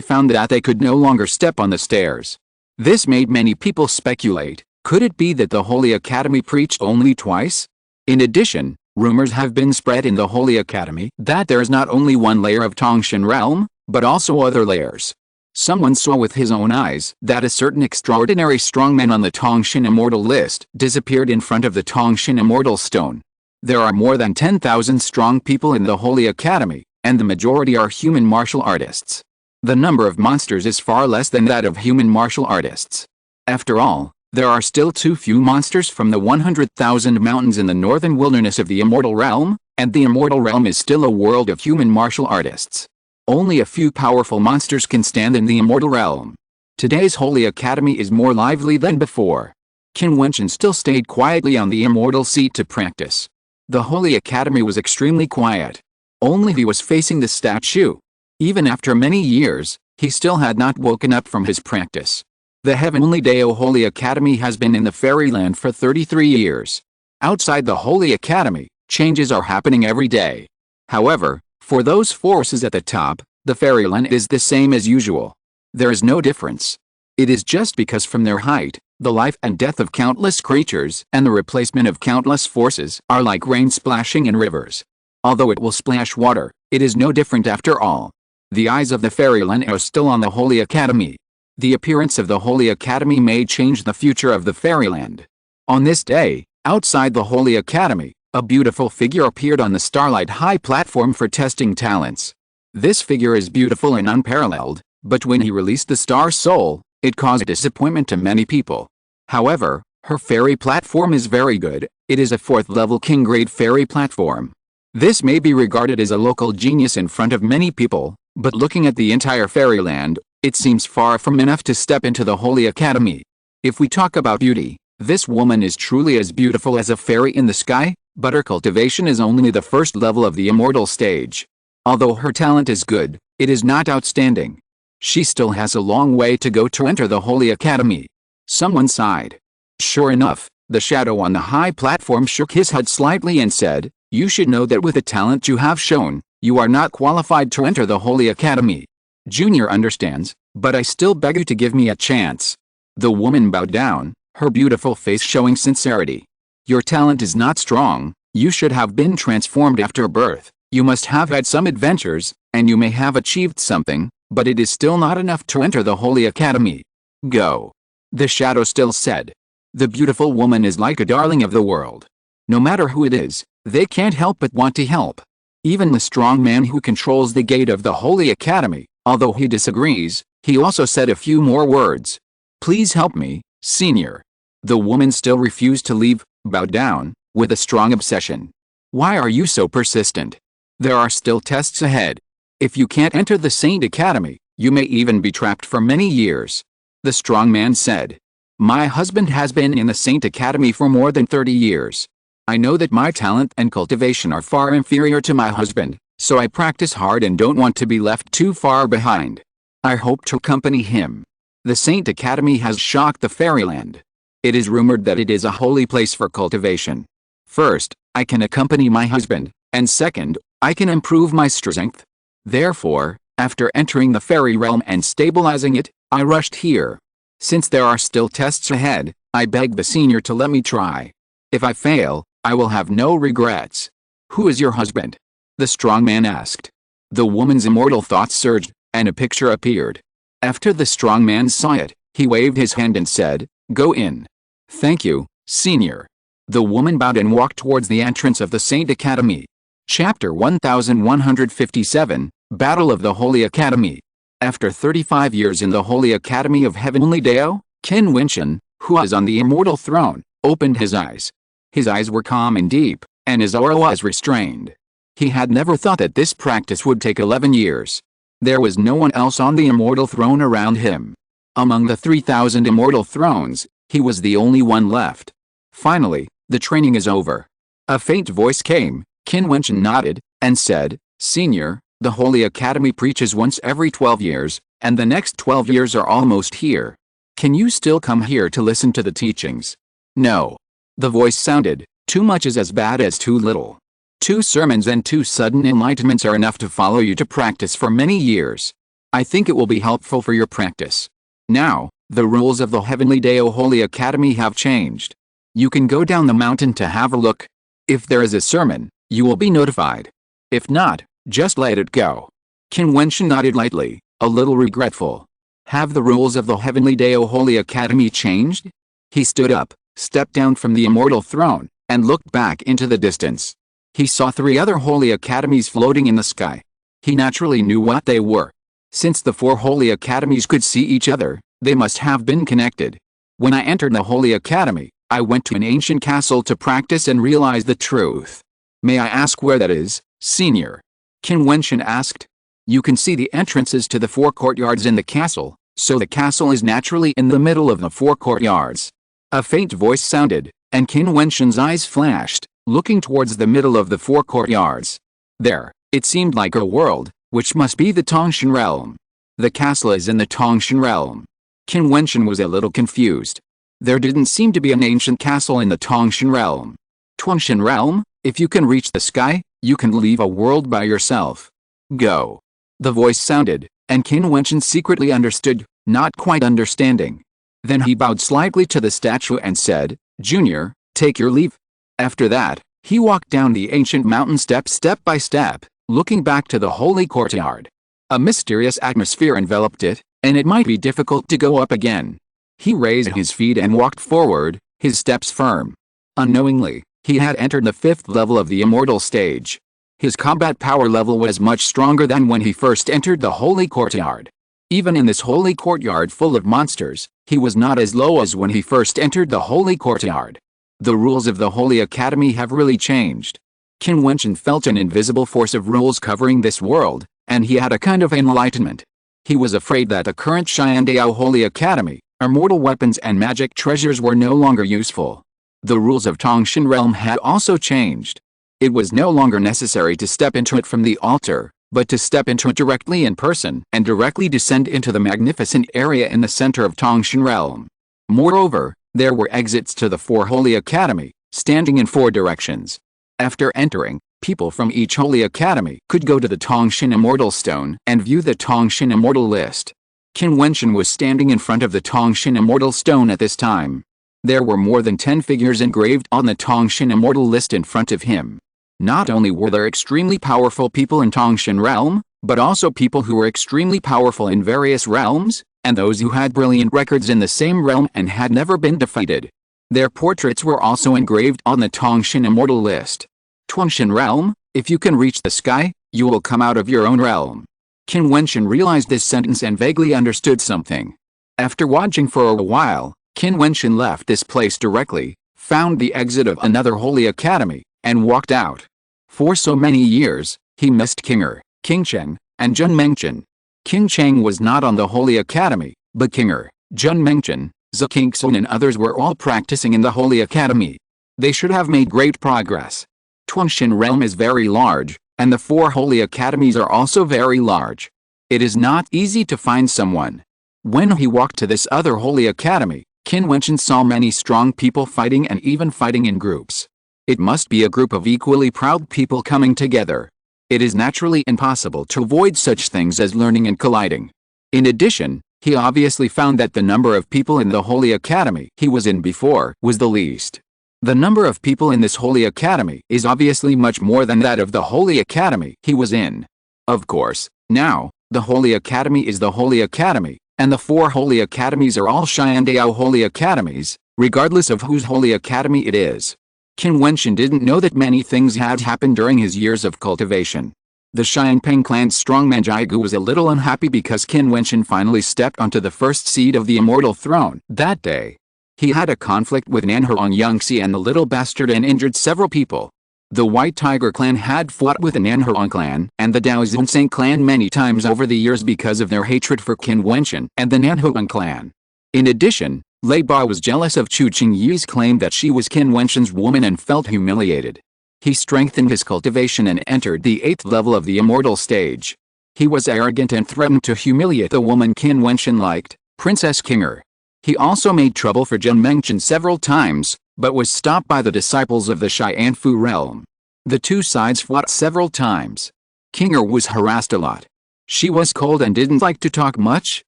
found that they could no longer step on the stairs. This made many people speculate, could it be that the Holy Academy preached only twice? In addition, rumors have been spread in the Holy Academy that there is not only one layer of Tongshan realm, but also other layers. Someone saw with his own eyes that a certain extraordinary strongman on the Tongshan Immortal list disappeared in front of the Tongshan Immortal Stone. There are more than 10,000 strong people in the Holy Academy, and the majority are human martial artists. The number of monsters is far less than that of human martial artists. After all, there are still too few monsters from the 100,000 mountains in the northern wilderness of the Immortal Realm, and the Immortal Realm is still a world of human martial artists. Only a few powerful monsters can stand in the Immortal Realm. Today's Holy Academy is more lively than before. Qin Wentian still stayed quietly on the immortal seat to practice. The Holy Academy was extremely quiet. Only he was facing the statue. Even after many years, he still had not woken up from his practice. The Heavenly Dao Holy Academy has been in the fairyland for 33 years. Outside the Holy Academy, changes are happening every day. However, for those forces at the top, the fairyland is the same as usual. There is no difference. It is just because from their height, the life and death of countless creatures and the replacement of countless forces are like rain splashing in rivers. Although it will splash water, it is no different after all. The eyes of the fairyland are still on the Holy Academy. The appearance of the Holy Academy may change the future of the fairyland. On this day, outside the Holy Academy, a beautiful figure appeared on the Starlight High platform for testing talents. This figure is beautiful and unparalleled, but when he released the Star Soul, it caused disappointment to many people. However, her fairy platform is very good. It is a 4th level king grade fairy platform. This may be regarded as a local genius in front of many people, but looking at the entire fairyland, it seems far from enough to step into the Holy Academy. If we talk about beauty, this woman is truly as beautiful as a fairy in the sky, but her cultivation is only the 1st level of the immortal stage. Although her talent is good, it is not outstanding. She still has a long way to go to enter the Holy Academy. Someone sighed. Sure enough, the shadow on the high platform shook his head slightly and said, "You should know that with the talent you have shown, you are not qualified to enter the Holy Academy. Junior understands, but I still beg you to give me a chance." The woman bowed down, her beautiful face showing sincerity. "Your talent is not strong. You should have been transformed after birth. You must have had some adventures, and you may have achieved something, but it is still not enough to enter the Holy Academy. Go." The shadow still said. The beautiful woman is like a darling of the world. No matter who it is, they can't help but want to help. Even the strong man who controls the gate of the Holy Academy, although he disagrees, he also said a few more words. "Please help me, senior." The woman still refused to leave, bowed down, with a strong obsession. "Why are you so persistent? There are still tests ahead. If you can't enter the Saint Academy, you may even be trapped for many years." The strong man said. "My husband has been in the Saint Academy for more than 30 years. I know that my talent and cultivation are far inferior to my husband, so I practice hard and don't want to be left too far behind. I hope to accompany him." The Saint Academy has shocked the fairyland. It is rumored that it is a holy place for cultivation. First, I can accompany my husband, and second, I can improve my strength. Therefore, after entering the fairy realm and stabilizing it, I rushed here. Since there are still tests ahead, I beg the senior to let me try. If I fail, I will have no regrets. "Who is your husband?" the strong man asked. The woman's immortal thoughts surged, and a picture appeared. After the strong man saw it, he waved his hand and said, "Go in." "Thank you, senior." The woman bowed and walked towards the entrance of the Saint Academy. Chapter 1157, Battle of the Holy Academy. After 35 years in the Holy Academy of Heavenly Dao, Qin Wentian, who was on the immortal throne, opened his eyes. His eyes were calm and deep, and his aura was restrained. He had never thought that this practice would take 11 years. There was no one else on the immortal throne around him. Among the 3,000 immortal thrones, he was the only one left. Finally, the training is over. A faint voice came. Qin Wentian nodded, and said, "Senior, the Holy Academy preaches once every 12 years, and the next 12 years are almost here. Can you still come here to listen to the teachings?" "No." The voice sounded, "Too much is as bad as too little. 2 sermons and 2 sudden enlightenments are enough to follow you to practice for many years. I think it will be helpful for your practice. Now, the rules of the Heavenly Dao Holy Academy have changed. You can go down the mountain to have a look. If there is a sermon, you will be notified. If not, just let it go." Qin Wentian nodded lightly, a little regretful. Have the rules of the Heavenly Dao Holy Academy changed? He stood up, stepped down from the immortal throne, and looked back into the distance. He saw 3 other holy academies floating in the sky. He naturally knew what they were. Since the 4 holy academies could see each other, they must have been connected. When I entered the holy academy, I went to an ancient castle to practice and realize the truth. May I ask where that is, senior? Qin Wentian asked. You can see the entrances to the 4 courtyards in the castle, so the castle is naturally in the middle of the 4 courtyards. A faint voice sounded, and Qin Wentian's eyes flashed, looking towards the middle of the 4 courtyards. There, it seemed like a world, which must be the Tongshan realm. The castle is in the Tongshan realm. Qin Wentian was a little confused. There didn't seem to be an ancient castle in the Tongshan realm. Tongshan realm? If you can reach the sky, you can leave a world by yourself. Go. The voice sounded, and Qin Wentian secretly understood, not quite understanding. Then he bowed slightly to the statue and said, "Junior, take your leave." After that, he walked down the ancient mountain step by step, looking back to the holy courtyard. A mysterious atmosphere enveloped it, and it might be difficult to go up again. He raised his feet and walked forward, his steps firm. Unknowingly, he had entered the 5th level of the immortal stage. His combat power level was much stronger than when he first entered the holy courtyard. Even in this holy courtyard full of monsters, he was not as low as when he first entered the holy courtyard. The rules of the Holy Academy have really changed. Qin Wentian felt an invisible force of rules covering this world, and he had a kind of enlightenment. He was afraid that the current Xiandao Holy Academy, immortal weapons and magic treasures were no longer useful. The rules of Tongshan realm had also changed. It was no longer necessary to step into it from the altar, but to step into it directly in person and directly descend into the magnificent area in the center of Tongshan realm. Moreover, there were exits to the 4 holy academy, standing in 4 directions. After entering, people from each holy academy could go to the Tongshan Immortal Stone and view the Tongshan Immortal List. Qin Wentian was standing in front of the Tongshan Immortal Stone at this time. There were more than 10 figures engraved on the Tongshan Immortal List in front of him. Not only were there extremely powerful people in Tongshan realm, but also people who were extremely powerful in various realms, and those who had brilliant records in the same realm and had never been defeated. Their portraits were also engraved on the Tongshan Immortal List. Tongshan realm, if you can reach the sky, you will come out of your own realm. Qin Wentian realized this sentence and vaguely understood something. After watching for a while, Qin Wentian left this place directly, found the exit of another holy academy, and walked out. For so many years, he missed Qinger, King Cheng, and Jun Mengchen. King Cheng was not on the holy academy, but Qinger, Jun Mengchen, Zhou and others were all practicing in the holy academy. They should have made great progress. Tongshan realm is very large, and the 4 holy academies are also very large. It is not easy to find someone. When he walked to this other holy academy, Qin Wentian saw many strong people fighting and even fighting in groups. It must be a group of equally proud people coming together. It is naturally impossible to avoid such things as learning and colliding. In addition, he obviously found that the number of people in the Holy Academy he was in before was the least. The number of people in this Holy Academy is obviously much more than that of the Holy Academy he was in. Of course, now, the Holy Academy is the Holy Academy, and the 4 Holy Academies are all Xiandao Holy Academies, regardless of whose Holy Academy it is. Qin Wentian didn't know that many things had happened during his years of cultivation. The Xianpeng clan's strongman Jigu was a little unhappy because Qin Wentian finally stepped onto the first seat of the immortal throne that day. He had a conflict with Nanhuang Yangxi and the little bastard and injured several people. The White Tiger clan had fought with the Nanhuang clan and the Dao Zhunseng clan many times over the years because of their hatred for Qin Wentian and the Nanhuang clan. In addition, Lei Ba was jealous of Chu Qingyi's claim that she was Qin Wentian's woman and felt humiliated. He strengthened his cultivation and entered the 8th level of the immortal stage. He was arrogant and threatened to humiliate the woman Qin Wentian liked, Princess Qinger. He also made trouble for Jun Mengchen several times, but was stopped by the disciples of the Xianfu realm. The 2 sides fought several times. Qinger was harassed a lot. She was cold and didn't like to talk much.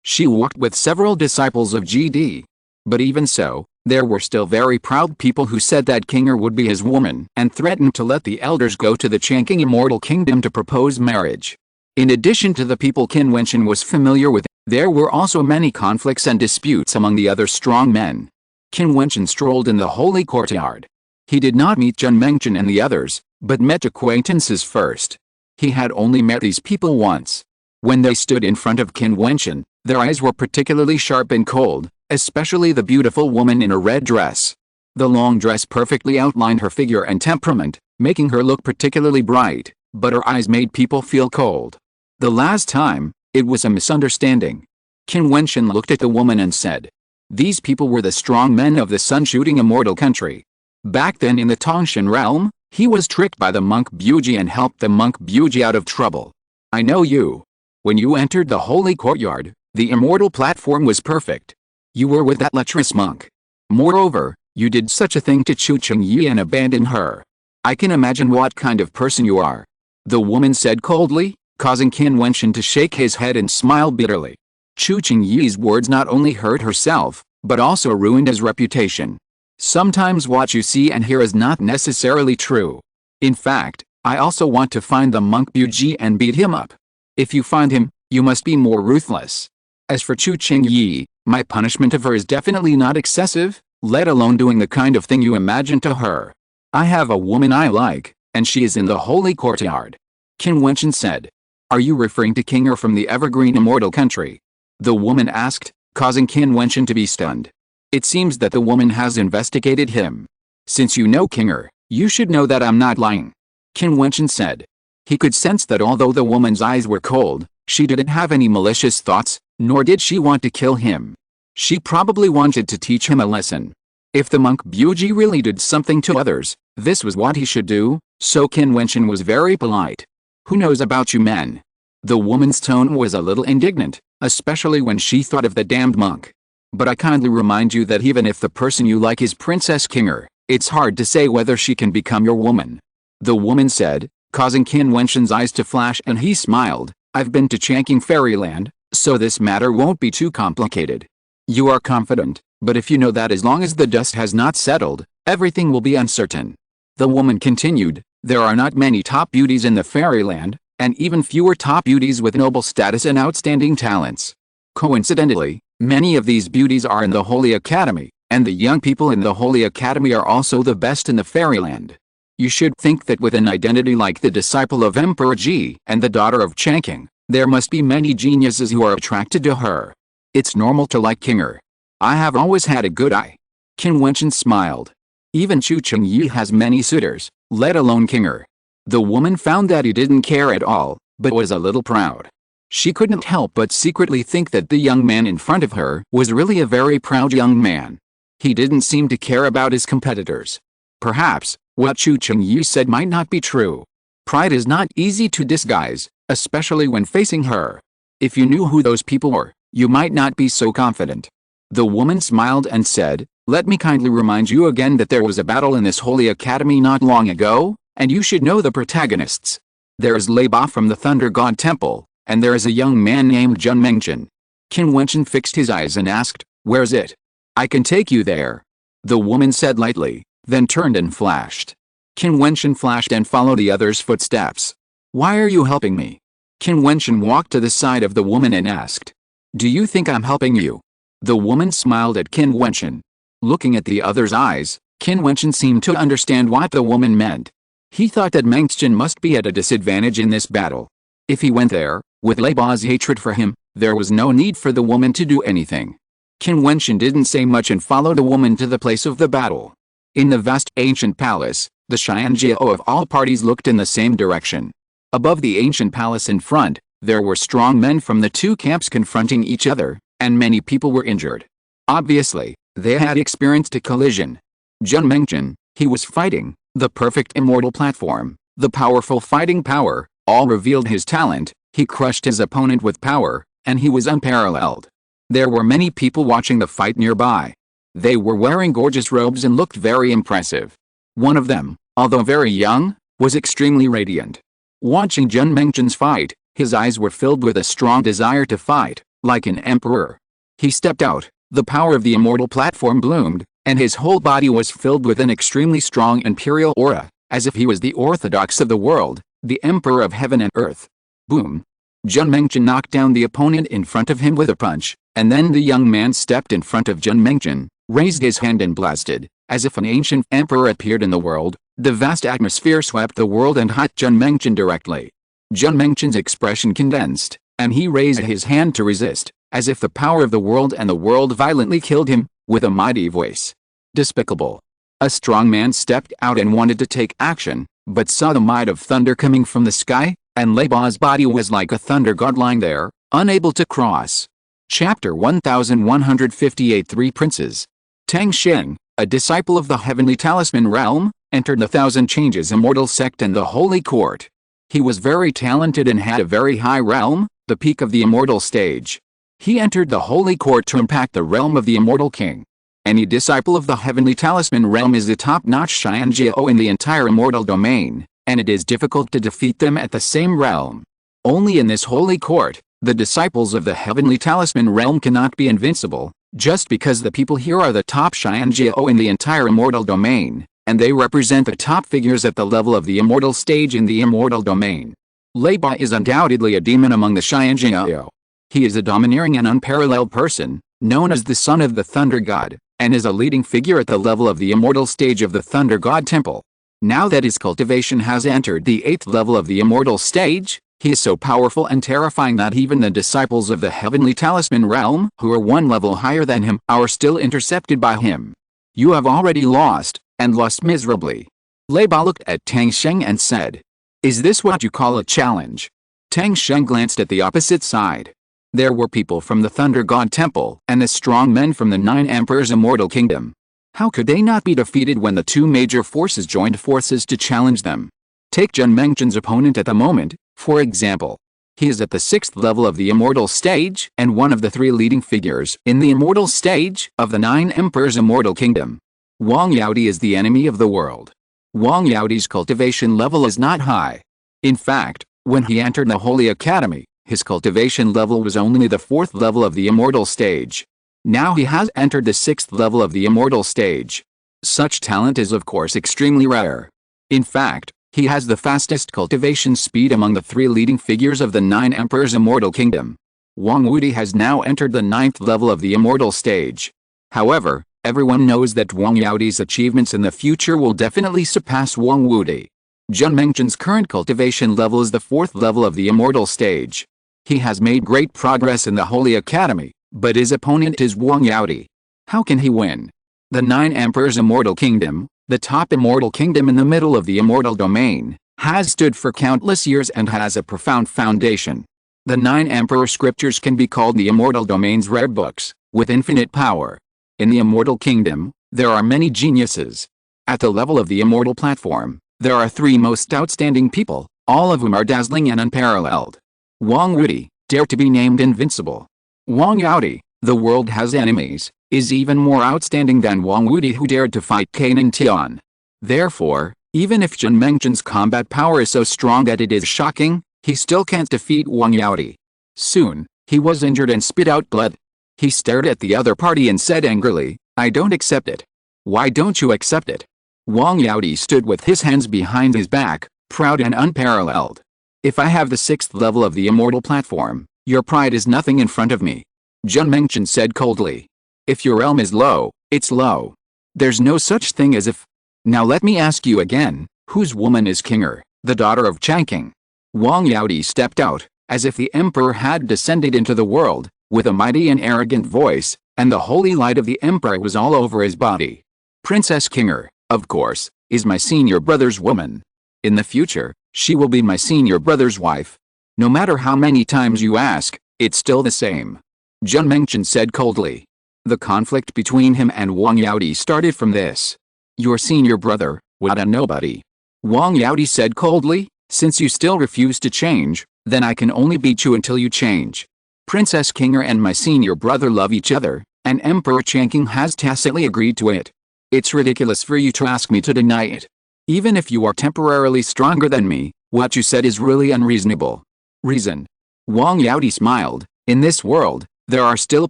She worked with several disciples of GD. But even so, there were still very proud people who said that Kinger would be his woman and threatened to let the elders go to the Changqing Immortal Kingdom to propose marriage. In addition to the people Qin Wentian was familiar with, there were also many conflicts and disputes among the other strong men. Qin Wentian strolled in the holy courtyard. He did not meet Jiutian and the others, but met acquaintances first. He had only met these people once. When they stood in front of Qin Wentian, their eyes were particularly sharp and cold, especially the beautiful woman in a red dress. The long dress perfectly outlined her figure and temperament, making her look particularly bright, but her eyes made people feel cold. The last time, it was a misunderstanding. Qin Wentian looked at the woman and said, "These people were the strong men of the sun-shooting immortal country. Back then in the Tongshan realm, he was tricked by the monk Buji and helped the monk Buji out of trouble. I know you. When you entered the holy courtyard, the immortal platform was perfect. You were with that lecherous monk. Moreover, you did such a thing to Jiutian and abandoned her. I can imagine what kind of person you are," the woman said coldly, causing Qin Wentian to shake his head and smile bitterly. Jiutian's words not only hurt herself, but also ruined his reputation. Sometimes what you see and hear is not necessarily true. In fact, I also want to find the monk Buji and beat him up. If you find him, you must be more ruthless. As for Jiutian, my punishment of her is definitely not excessive, let alone doing the kind of thing you imagine to her. I have a woman I like, and she is in the holy courtyard," Qin Wentian said. "Are you referring to Kinger from the Evergreen Immortal Country?" the woman asked, causing Qin Wentian to be stunned. It seems that the woman has investigated him. "Since you know Kinger, you should know that I'm not lying," Qin Wentian said. He could sense that although the woman's eyes were cold, she didn't have any malicious thoughts, nor did she want to kill him. She probably wanted to teach him a lesson. If the monk Buji really did something to others, this was what he should do, so Qin Wentian was very polite. "Who knows about you men?" The woman's tone was a little indignant, especially when she thought of the damned monk. "But I kindly remind you that even if the person you like is Princess Kinger, it's hard to say whether she can become your woman," the woman said, causing Qin Wentian's eyes to flash and he smiled. "I've been to Changqing Fairyland, so this matter won't be too complicated." "You are confident, but if you know that as long as the dust has not settled, everything will be uncertain," the woman continued. "There are not many top beauties in the Fairyland, and even fewer top beauties with noble status and outstanding talents. Coincidentally, many of these beauties are in the Holy Academy, and the young people in the Holy Academy are also the best in the Fairyland. You should think that with an identity like the disciple of Emperor Ji and the daughter of Changqing, there must be many geniuses who are attracted to her. It's normal to like Kinger. I have always had a good eye." Qin Wentian smiled. "Even Jiutian has many suitors, let alone Kinger." The woman found that he didn't care at all, but was a little proud. She couldn't help but secretly think that the young man in front of her was really a very proud young man. He didn't seem to care about his competitors. Perhaps, what Jiutian said might not be true. Pride is not easy to disguise, especially when facing her. If you knew who those people were, you might not be so confident. The woman smiled and said, "Let me kindly remind you again that there was a battle in this holy academy not long ago, and you should know the protagonists. There is Lei Ba from the Thunder God Temple, and there is a young man named Qin Wentian." Qin Wentian fixed his eyes and asked, "Where's it?" "I can take you there," the woman said lightly, then turned and flashed. Qin Wentian flashed and followed the other's footsteps. "Why are you helping me?" Qin Wentian walked to the side of the woman and asked. "Do you think I'm helping you?" The woman smiled at Qin Wentian. Looking at the other's eyes, Qin Wentian seemed to understand what the woman meant. He thought that Mengtian must be at a disadvantage in this battle. If he went there, with Lei Ba's hatred for him, there was no need for the woman to do anything. Qin Wentian didn't say much and followed the woman to the place of the battle. In the vast ancient palace, the Xianjiao of all parties looked in the same direction. Above the ancient palace in front, there were strong men from the two camps confronting each other, and many people were injured. Obviously, they had experienced a collision. Qin Wentian, he was fighting, the perfect immortal platform, the powerful fighting power, all revealed his talent. He crushed his opponent with power, and he was unparalleled. There were many people watching the fight nearby. They were wearing gorgeous robes and looked very impressive. One of them, although very young, was extremely radiant. Watching Qin Wentian's fight, His eyes were filled with a strong desire to fight, like an emperor. He stepped out, the power of the immortal platform bloomed, and his whole body was filled with an extremely strong imperial aura, as if he was the orthodox of the world, the emperor of heaven and earth. Boom! Qin Wentian knocked down the opponent in front of him with a punch, and then the young man stepped in front of Qin Wentian, raised his hand and blasted, as if an ancient emperor appeared in the world. The vast atmosphere swept the world and hit Qin Wentian directly. Qin Wentian's expression condensed, and he raised his hand to resist, as if the power of the world and the world violently killed him, with a mighty voice. Despicable. A strong man stepped out and wanted to take action, but saw the might of thunder coming from the sky, and Leiba's body was like a thunder god lying there, unable to cross. Chapter 1158. Three Princes. Tang Sheng, a disciple of the Heavenly Talisman realm, entered the Thousand Changes Immortal sect and the Holy Court. He was very talented and had a very high realm, the peak of the immortal stage. He entered the Holy Court to impact the realm of the Immortal King. Any disciple of the Heavenly Talisman realm is the top-notch Xianjiao in the entire immortal domain, and it is difficult to defeat them at the same realm. Only in this Holy Court, the disciples of the Heavenly Talisman realm cannot be invincible, just because the people here are the top Xianjiao in the entire immortal domain, and they represent the top figures at the level of the immortal stage in the immortal domain. Leiba is undoubtedly a demon among the Xianjiao. He is a domineering and unparalleled person, known as the son of the Thunder God, and is a leading figure at the level of the immortal stage of the Thunder God Temple. Now that his cultivation has entered the 8th level of the immortal stage, he is so powerful and terrifying that even the disciples of the Heavenly Talisman realm, who are one level higher than him, are still intercepted by him. You have already lost, and lost miserably. Leiba looked at Tang Sheng and said, "Is this what you call a challenge?" Tang Sheng glanced at the opposite side. There were people from the Thunder God Temple and the strong men from the 9 Emperors' Immortal Kingdom. How could they not be defeated when the 2 major forces joined forces to challenge them? Take Qin Wentian's opponent at the moment, for example. He is at the 6th level of the immortal stage and one of the 3 leading figures in the immortal stage of the 9 Emperors' Immortal Kingdom. Wang Yaodi is the enemy of the world. Wang Yaodi's cultivation level is not high. In fact, when he entered the Holy Academy, his cultivation level was only the 4th level of the immortal stage. Now he has entered the 6th level of the immortal stage. Such talent is of course extremely rare. In fact, he has the fastest cultivation speed among the 3 leading figures of the 9 Emperors' Immortal Kingdom. Wang Wudi has now entered the 9th level of the immortal stage. However, everyone knows that Wang Yaodi's achievements in the future will definitely surpass Wang Wudi. Qin Wentian's current cultivation level is the 4th level of the immortal stage. He has made great progress in the Holy Academy, but his opponent is Wang Yaodi. How can he win? The 9 Emperors' Immortal Kingdom, the top immortal kingdom in the middle of the immortal domain, has stood for countless years and has a profound foundation. The 9 Emperor scriptures can be called the immortal domain's rare books, with infinite power. In the immortal kingdom, there are many geniuses. At the level of the immortal platform, there are 3 most outstanding people, all of whom are dazzling and unparalleled. Wang Wudi, dare to be named invincible. Wang Yaodi, the world has enemies, is even more outstanding than Wang Wudi, who dared to fight Qin Wentian. Therefore, even if Qin Wentian's combat power is so strong that it is shocking, he still can't defeat Wang Yaodi. Soon, he was injured and spit out blood. He stared at the other party and said angrily, "I don't accept it." "Why don't you accept it?" Wang Yaodi stood with his hands behind his back, proud and unparalleled. "If I have the 6th level of the immortal platform, your pride is nothing in front of me," Qin Wentian said coldly. "If your realm is low, it's low. There's no such thing as if. Now let me ask you again, whose woman is Kinger, the daughter of Changqing?" Wang Yaodi stepped out, as if the emperor had descended into the world, with a mighty and arrogant voice, and the holy light of the emperor was all over his body. "Princess Kinger, of course, is my senior brother's woman. In the future, she will be my senior brother's wife. No matter how many times you ask, it's still the same," Qin Wentian said coldly. The conflict between him and Wang Yaodi started from this. "Your senior brother, what a nobody," Wang Yaodi said coldly. "Since you still refuse to change, then I can only beat you until you change. Princess Kinger and my senior brother love each other, and Emperor Changqing has tacitly agreed to it. It's ridiculous for you to ask me to deny it. Even if you are temporarily stronger than me, what you said is really unreasonable." Reason. Wang Yaodi smiled. In this world, there are still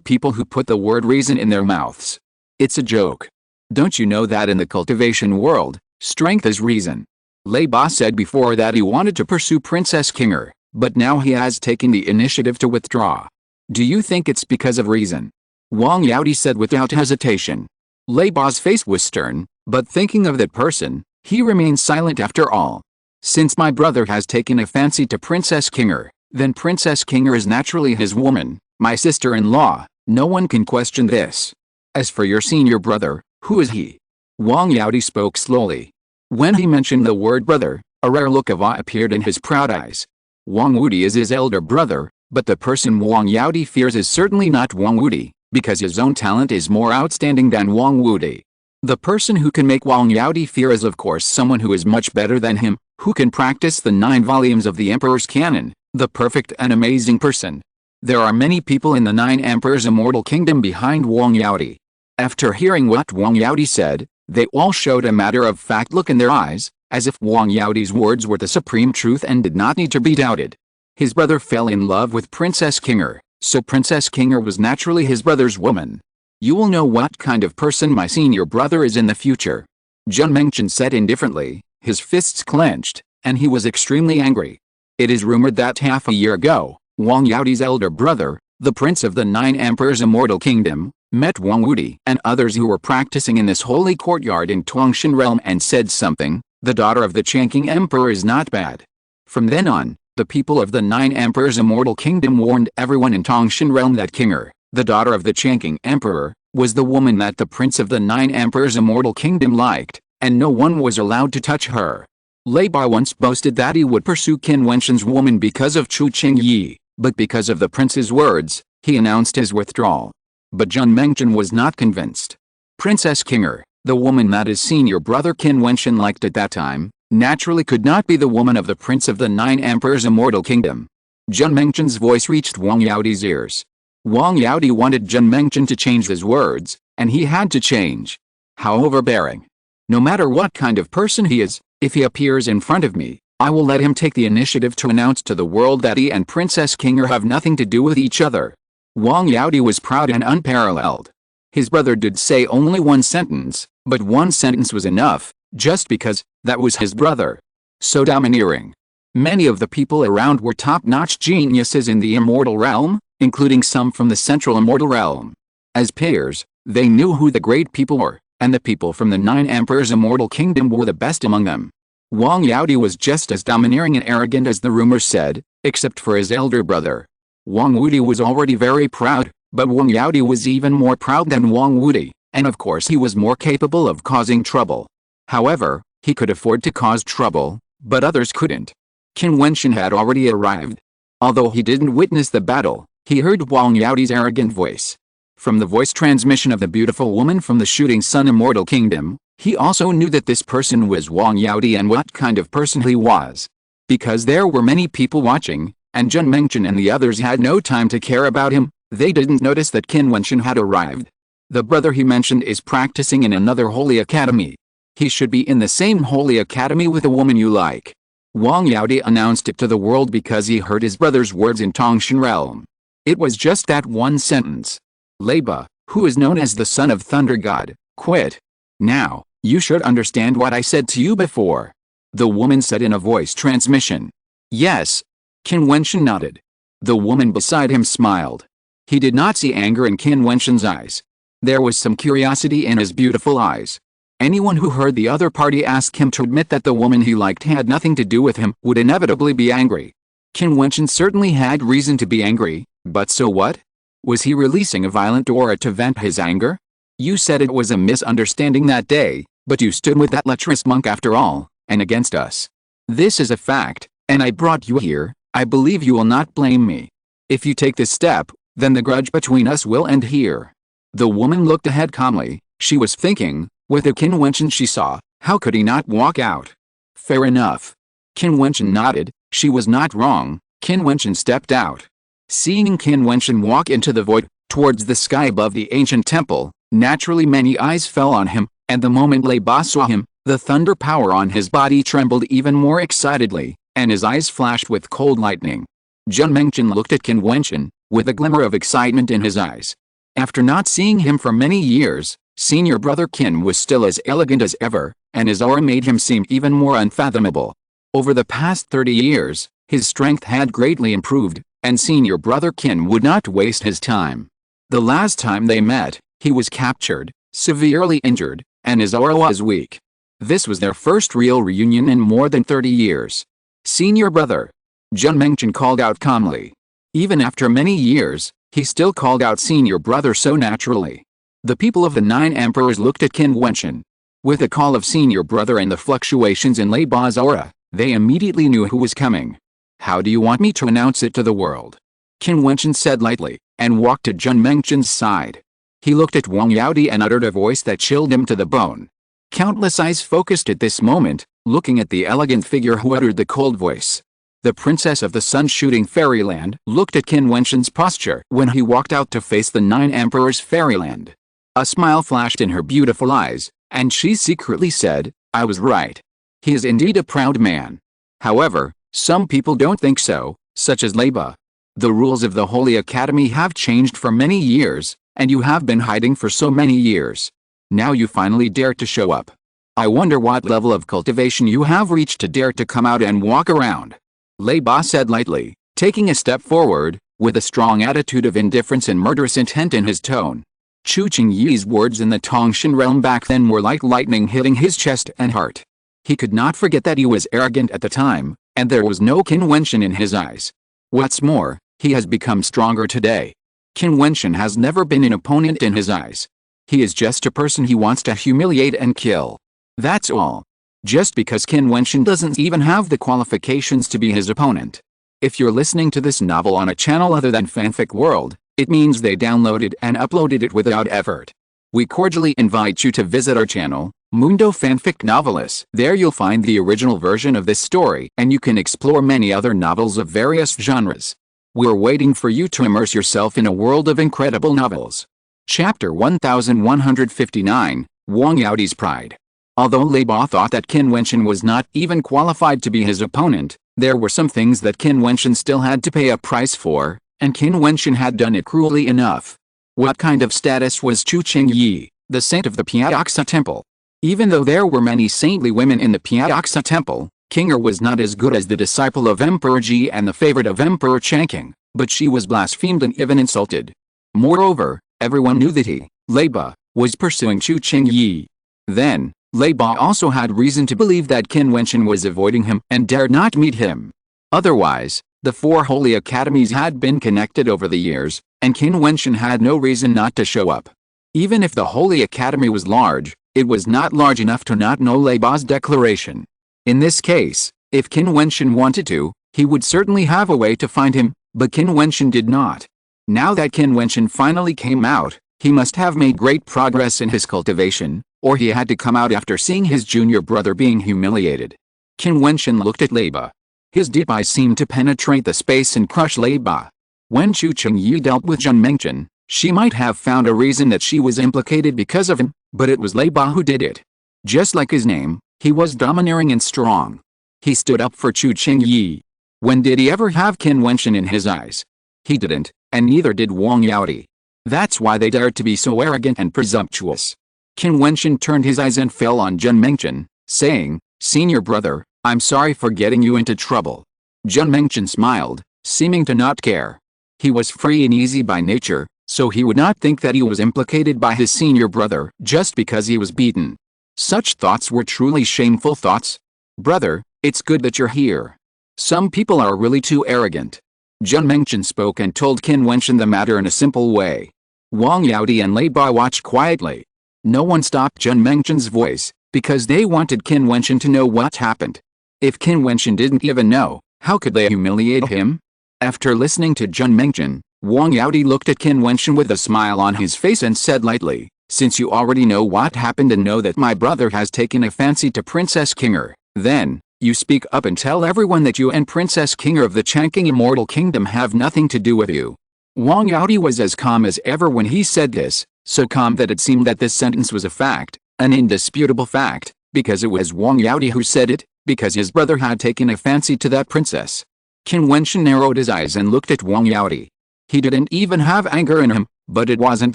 people who put the word reason in their mouths. It's a joke. Don't you know that in the cultivation world, strength is reason? Lei Ba said before that he wanted to pursue Princess Qinger, but now he has taken the initiative to withdraw. Do you think it's because of reason? Wang Yaodi said without hesitation. Lei Ba's face was stern, but thinking of that person, he remained silent after all. Since my brother has taken a fancy to Princess Qinger, then Princess Qinger is naturally his woman, my sister-in-law, no one can question this. As for your senior brother, who is he? Wang Yaodi spoke slowly. When he mentioned the word brother, a rare look of awe appeared in his proud eyes. Wang Wudi is his elder brother, but the person Wang Yaodi fears is certainly not Wang Wudi, because his own talent is more outstanding than Wang Wudi. The person who can make Wang Yaodi fear is of course someone who is much better than him, who can practice the 9 volumes of the Emperor's canon, the perfect and amazing person. There are many people in the 9 Emperors' immortal kingdom behind Wang Yaodi. After hearing what Wang Yaodi said, they all showed a matter-of-fact look in their eyes, as if Wang Yaodi's words were the supreme truth and did not need to be doubted. His brother fell in love with Princess Qinger, so Princess Qinger was naturally his brother's woman. You will know what kind of person my senior brother is in the future. Qin Wentian said indifferently, his fists clenched, and he was extremely angry. It is rumored that half a year ago, Wang Yaodi's elder brother, the prince of the 9 Emperors' immortal kingdom, met Wang Wudi and others who were practicing in this holy courtyard in Tongshan realm and said something, the daughter of the Qiang Emperor is not bad. From then on, the people of the 9 Emperors' immortal kingdom warned everyone in Tongshan realm that Qinger, the daughter of the Qiang Emperor, was the woman that the prince of the 9 Emperors' immortal kingdom liked, and no one was allowed to touch her. Lei Ba once boasted that he would pursue Qin Wentian's woman because of Chu Qingyi, but because of the prince's words, he announced his withdrawal. But Qin Wentian was not convinced. Princess Qinger, the woman that his senior brother Qin Wentian liked at that time, naturally could not be the woman of the prince of the 9 Emperors' immortal kingdom. Qin Wentian's voice reached Wang Yaodi's ears. Wang Yaodi wanted Qin Wentian to change his words, and he had to change. How overbearing. No matter what kind of person he is, if he appears in front of me, I will let him take the initiative to announce to the world that he and Princess Qinger have nothing to do with each other. Wang Yaodi was proud and unparalleled. His brother did say only one sentence, but one sentence was enough, just because that was his brother. So domineering. Many of the people around were top-notch geniuses in the immortal realm, including some from the central immortal realm. As peers, they knew who the great people were, and the people from the 9 Emperors' immortal kingdom were the best among them. Wang Yaodi was just as domineering and arrogant as the rumors said, except for his elder brother. Wang Wudi was already very proud, but Wang Yaodi was even more proud than Wang Wudi, and of course he was more capable of causing trouble. However, he could afford to cause trouble, but others couldn't. Qin Wentian had already arrived. Although he didn't witness the battle, he heard Wang Yaodi's arrogant voice. From the voice transmission of the beautiful woman from the Shooting Sun Immortal Kingdom, he also knew that this person was Wang Yaodi and what kind of person he was. Because there were many people watching, and Qin Wentian and the others had no time to care about him, they didn't notice that Qin Wentian had arrived. The brother he mentioned is practicing in another holy academy. He should be in the same holy academy with the woman you like. Wang Yaodi announced it to the world because he heard his brother's words in Tongshan realm. It was just that one sentence. Lei Ba, who is known as the son of Thunder God, quit. Now, you should understand what I said to you before. The woman said in a voice transmission. Yes. Qin Wentian nodded. The woman beside him smiled. He did not see anger in Qin Wentian's eyes. There was some curiosity in his beautiful eyes. Anyone who heard the other party ask him to admit that the woman he liked had nothing to do with him would inevitably be angry. Qin Wentian certainly had reason to be angry, but so what? Was he releasing a violent aura to vent his anger? You said it was a misunderstanding that day, but you stood with that lecherous monk after all, and against us. This is a fact, and I brought you here. I believe you will not blame me. If you take this step, then the grudge between us will end here. The woman looked ahead calmly. She was thinking, with the Qin Wentian she saw, how could he not walk out? Fair enough. Qin Wentian nodded. She was not wrong. Qin Wentian stepped out. Seeing Qin Wentian walk into the void, towards the sky above the ancient temple, naturally many eyes fell on him, and the moment Lei Ba saw him, the thunder power on his body trembled even more excitedly, and his eyes flashed with cold lightning. Jun Mengchen looked at Qin Wentian, with a glimmer of excitement in his eyes. After not seeing him for many years, senior brother Qin was still as elegant as ever, and his aura made him seem even more unfathomable. Over the past 30 years, his strength had greatly improved, and senior brother Qin would not waste his time. The last time they met, he was captured, severely injured, and his aura was weak. This was their first real reunion in more than 30 years. Senior brother, Jun Mengchen called out calmly. Even after many years, he still called out senior brother so naturally. The people of the 9 emperors looked at Qin Wentian. With the call of senior brother and the fluctuations in Lei Ba's aura, they immediately knew who was coming. How do you want me to announce it to the world? Qin Wentian said lightly, and walked to Jun Mengchen's side. He looked at Wang Yaodi and uttered a voice that chilled him to the bone. Countless eyes focused at this moment, looking at the elegant figure who uttered the cold voice. The princess of the sun-shooting fairyland looked at Qin Wentian's posture when he walked out to face the 9 emperors' fairyland. A smile flashed in her beautiful eyes, and she secretly said, I was right. He is indeed a proud man. However, some people don't think so, such as Lei Ba. The rules of the Holy Academy have changed for many years, and you have been hiding for so many years. Now you finally dare to show up. I wonder what level of cultivation you have reached to dare to come out and walk around. Lei Ba said lightly, taking a step forward, with a strong attitude of indifference and murderous intent in his tone. Chu Qingyi's words in the Tongshan realm back then were like lightning hitting his chest and heart. He could not forget that he was arrogant at the time, and there was no Qin Wentian in his eyes. What's more, he has become stronger today. Qin Wentian has never been an opponent in his eyes. He is just a person he wants to humiliate and kill. That's all. Just because Qin Wentian doesn't even have the qualifications to be his opponent. If you're listening to this novel on a channel other than Fanfic World, it means they downloaded and uploaded it without effort. We cordially invite you to visit our channel, Mundo Fanfic Novelists. There you'll find the original version of this story, and you can explore many other novels of various genres. We're waiting for you to immerse yourself in a world of incredible novels. Chapter 1159, Wang Yaodi's Pride. Although Lei Ba thought that Qin Wentian was not even qualified to be his opponent, there were some things that Qin Wentian still had to pay a price for, and Qin Wentian had done it cruelly enough. What kind of status was Chu Qingyi, the saint of the Piaoxa Temple? Even though there were many saintly women in the Piaoxa Temple, Qinger was not as good as the disciple of Emperor Ji and the favorite of Emperor Changqing, but she was blasphemed and even insulted. Moreover, everyone knew that he, Lei Ba, was pursuing Chu Qingyi. Then, Lei Ba also had reason to believe that Qin Wentian was avoiding him and dared not meet him. Otherwise, the 4 holy academies had been connected over the years, and Qin Wentian had no reason not to show up. Even if the holy academy was large, it was not large enough to not know Lei Ba's declaration. In this case, if Qin Wentian wanted to, he would certainly have a way to find him, but Qin Wentian did not. Now that Qin Wentian finally came out, he must have made great progress in his cultivation, or he had to come out after seeing his junior brother being humiliated. Qin Wentian looked at Lei Ba. His deep eyes seemed to penetrate the space and crush Lei Ba. When Chu Qingyi dealt with Jun Mengchen, she might have found a reason that she was implicated because of him, but it was Lei Ba who did it. Just like his name, he was domineering and strong. He stood up for Chu Qingyi. When did he ever have Qin Wentian in his eyes? He didn't, and neither did Wang Yaodi. That's why they dared to be so arrogant and presumptuous. Qin Wentian turned his eyes and fell on Jun Mengchen, saying, Senior brother, I'm sorry for getting you into trouble. Jun Mengchen smiled, seeming to not care. He was free and easy by nature, so he would not think that he was implicated by his senior brother just because he was beaten. Such thoughts were truly shameful thoughts. Brother, it's good that you're here. Some people are really too arrogant. Jun Mengchen spoke and told Qin Wentian the matter in a simple way. Wang Yaodi and Lei Ba watched quietly. No one stopped Jun Mengchen's voice, because they wanted Qin Wentian to know what happened. If Qin Wentian didn't even know, how could they humiliate him? After listening to Jun Mengchen, Wang Yaodi looked at Qin Wentian with a smile on his face and said lightly, since you already know what happened and know that my brother has taken a fancy to Princess Qinger, then, you speak up and tell everyone that you and Princess Qinger of the Changqing Immortal Kingdom have nothing to do with you. Wang Yaodi was as calm as ever when he said this, so calm that it seemed that this sentence was a fact, an indisputable fact, because it was Wang Yaodi who said it, because his brother had taken a fancy to that princess. Qin Wentian narrowed his eyes and looked at Wang Yaodi. He didn't even have anger in him, but it wasn't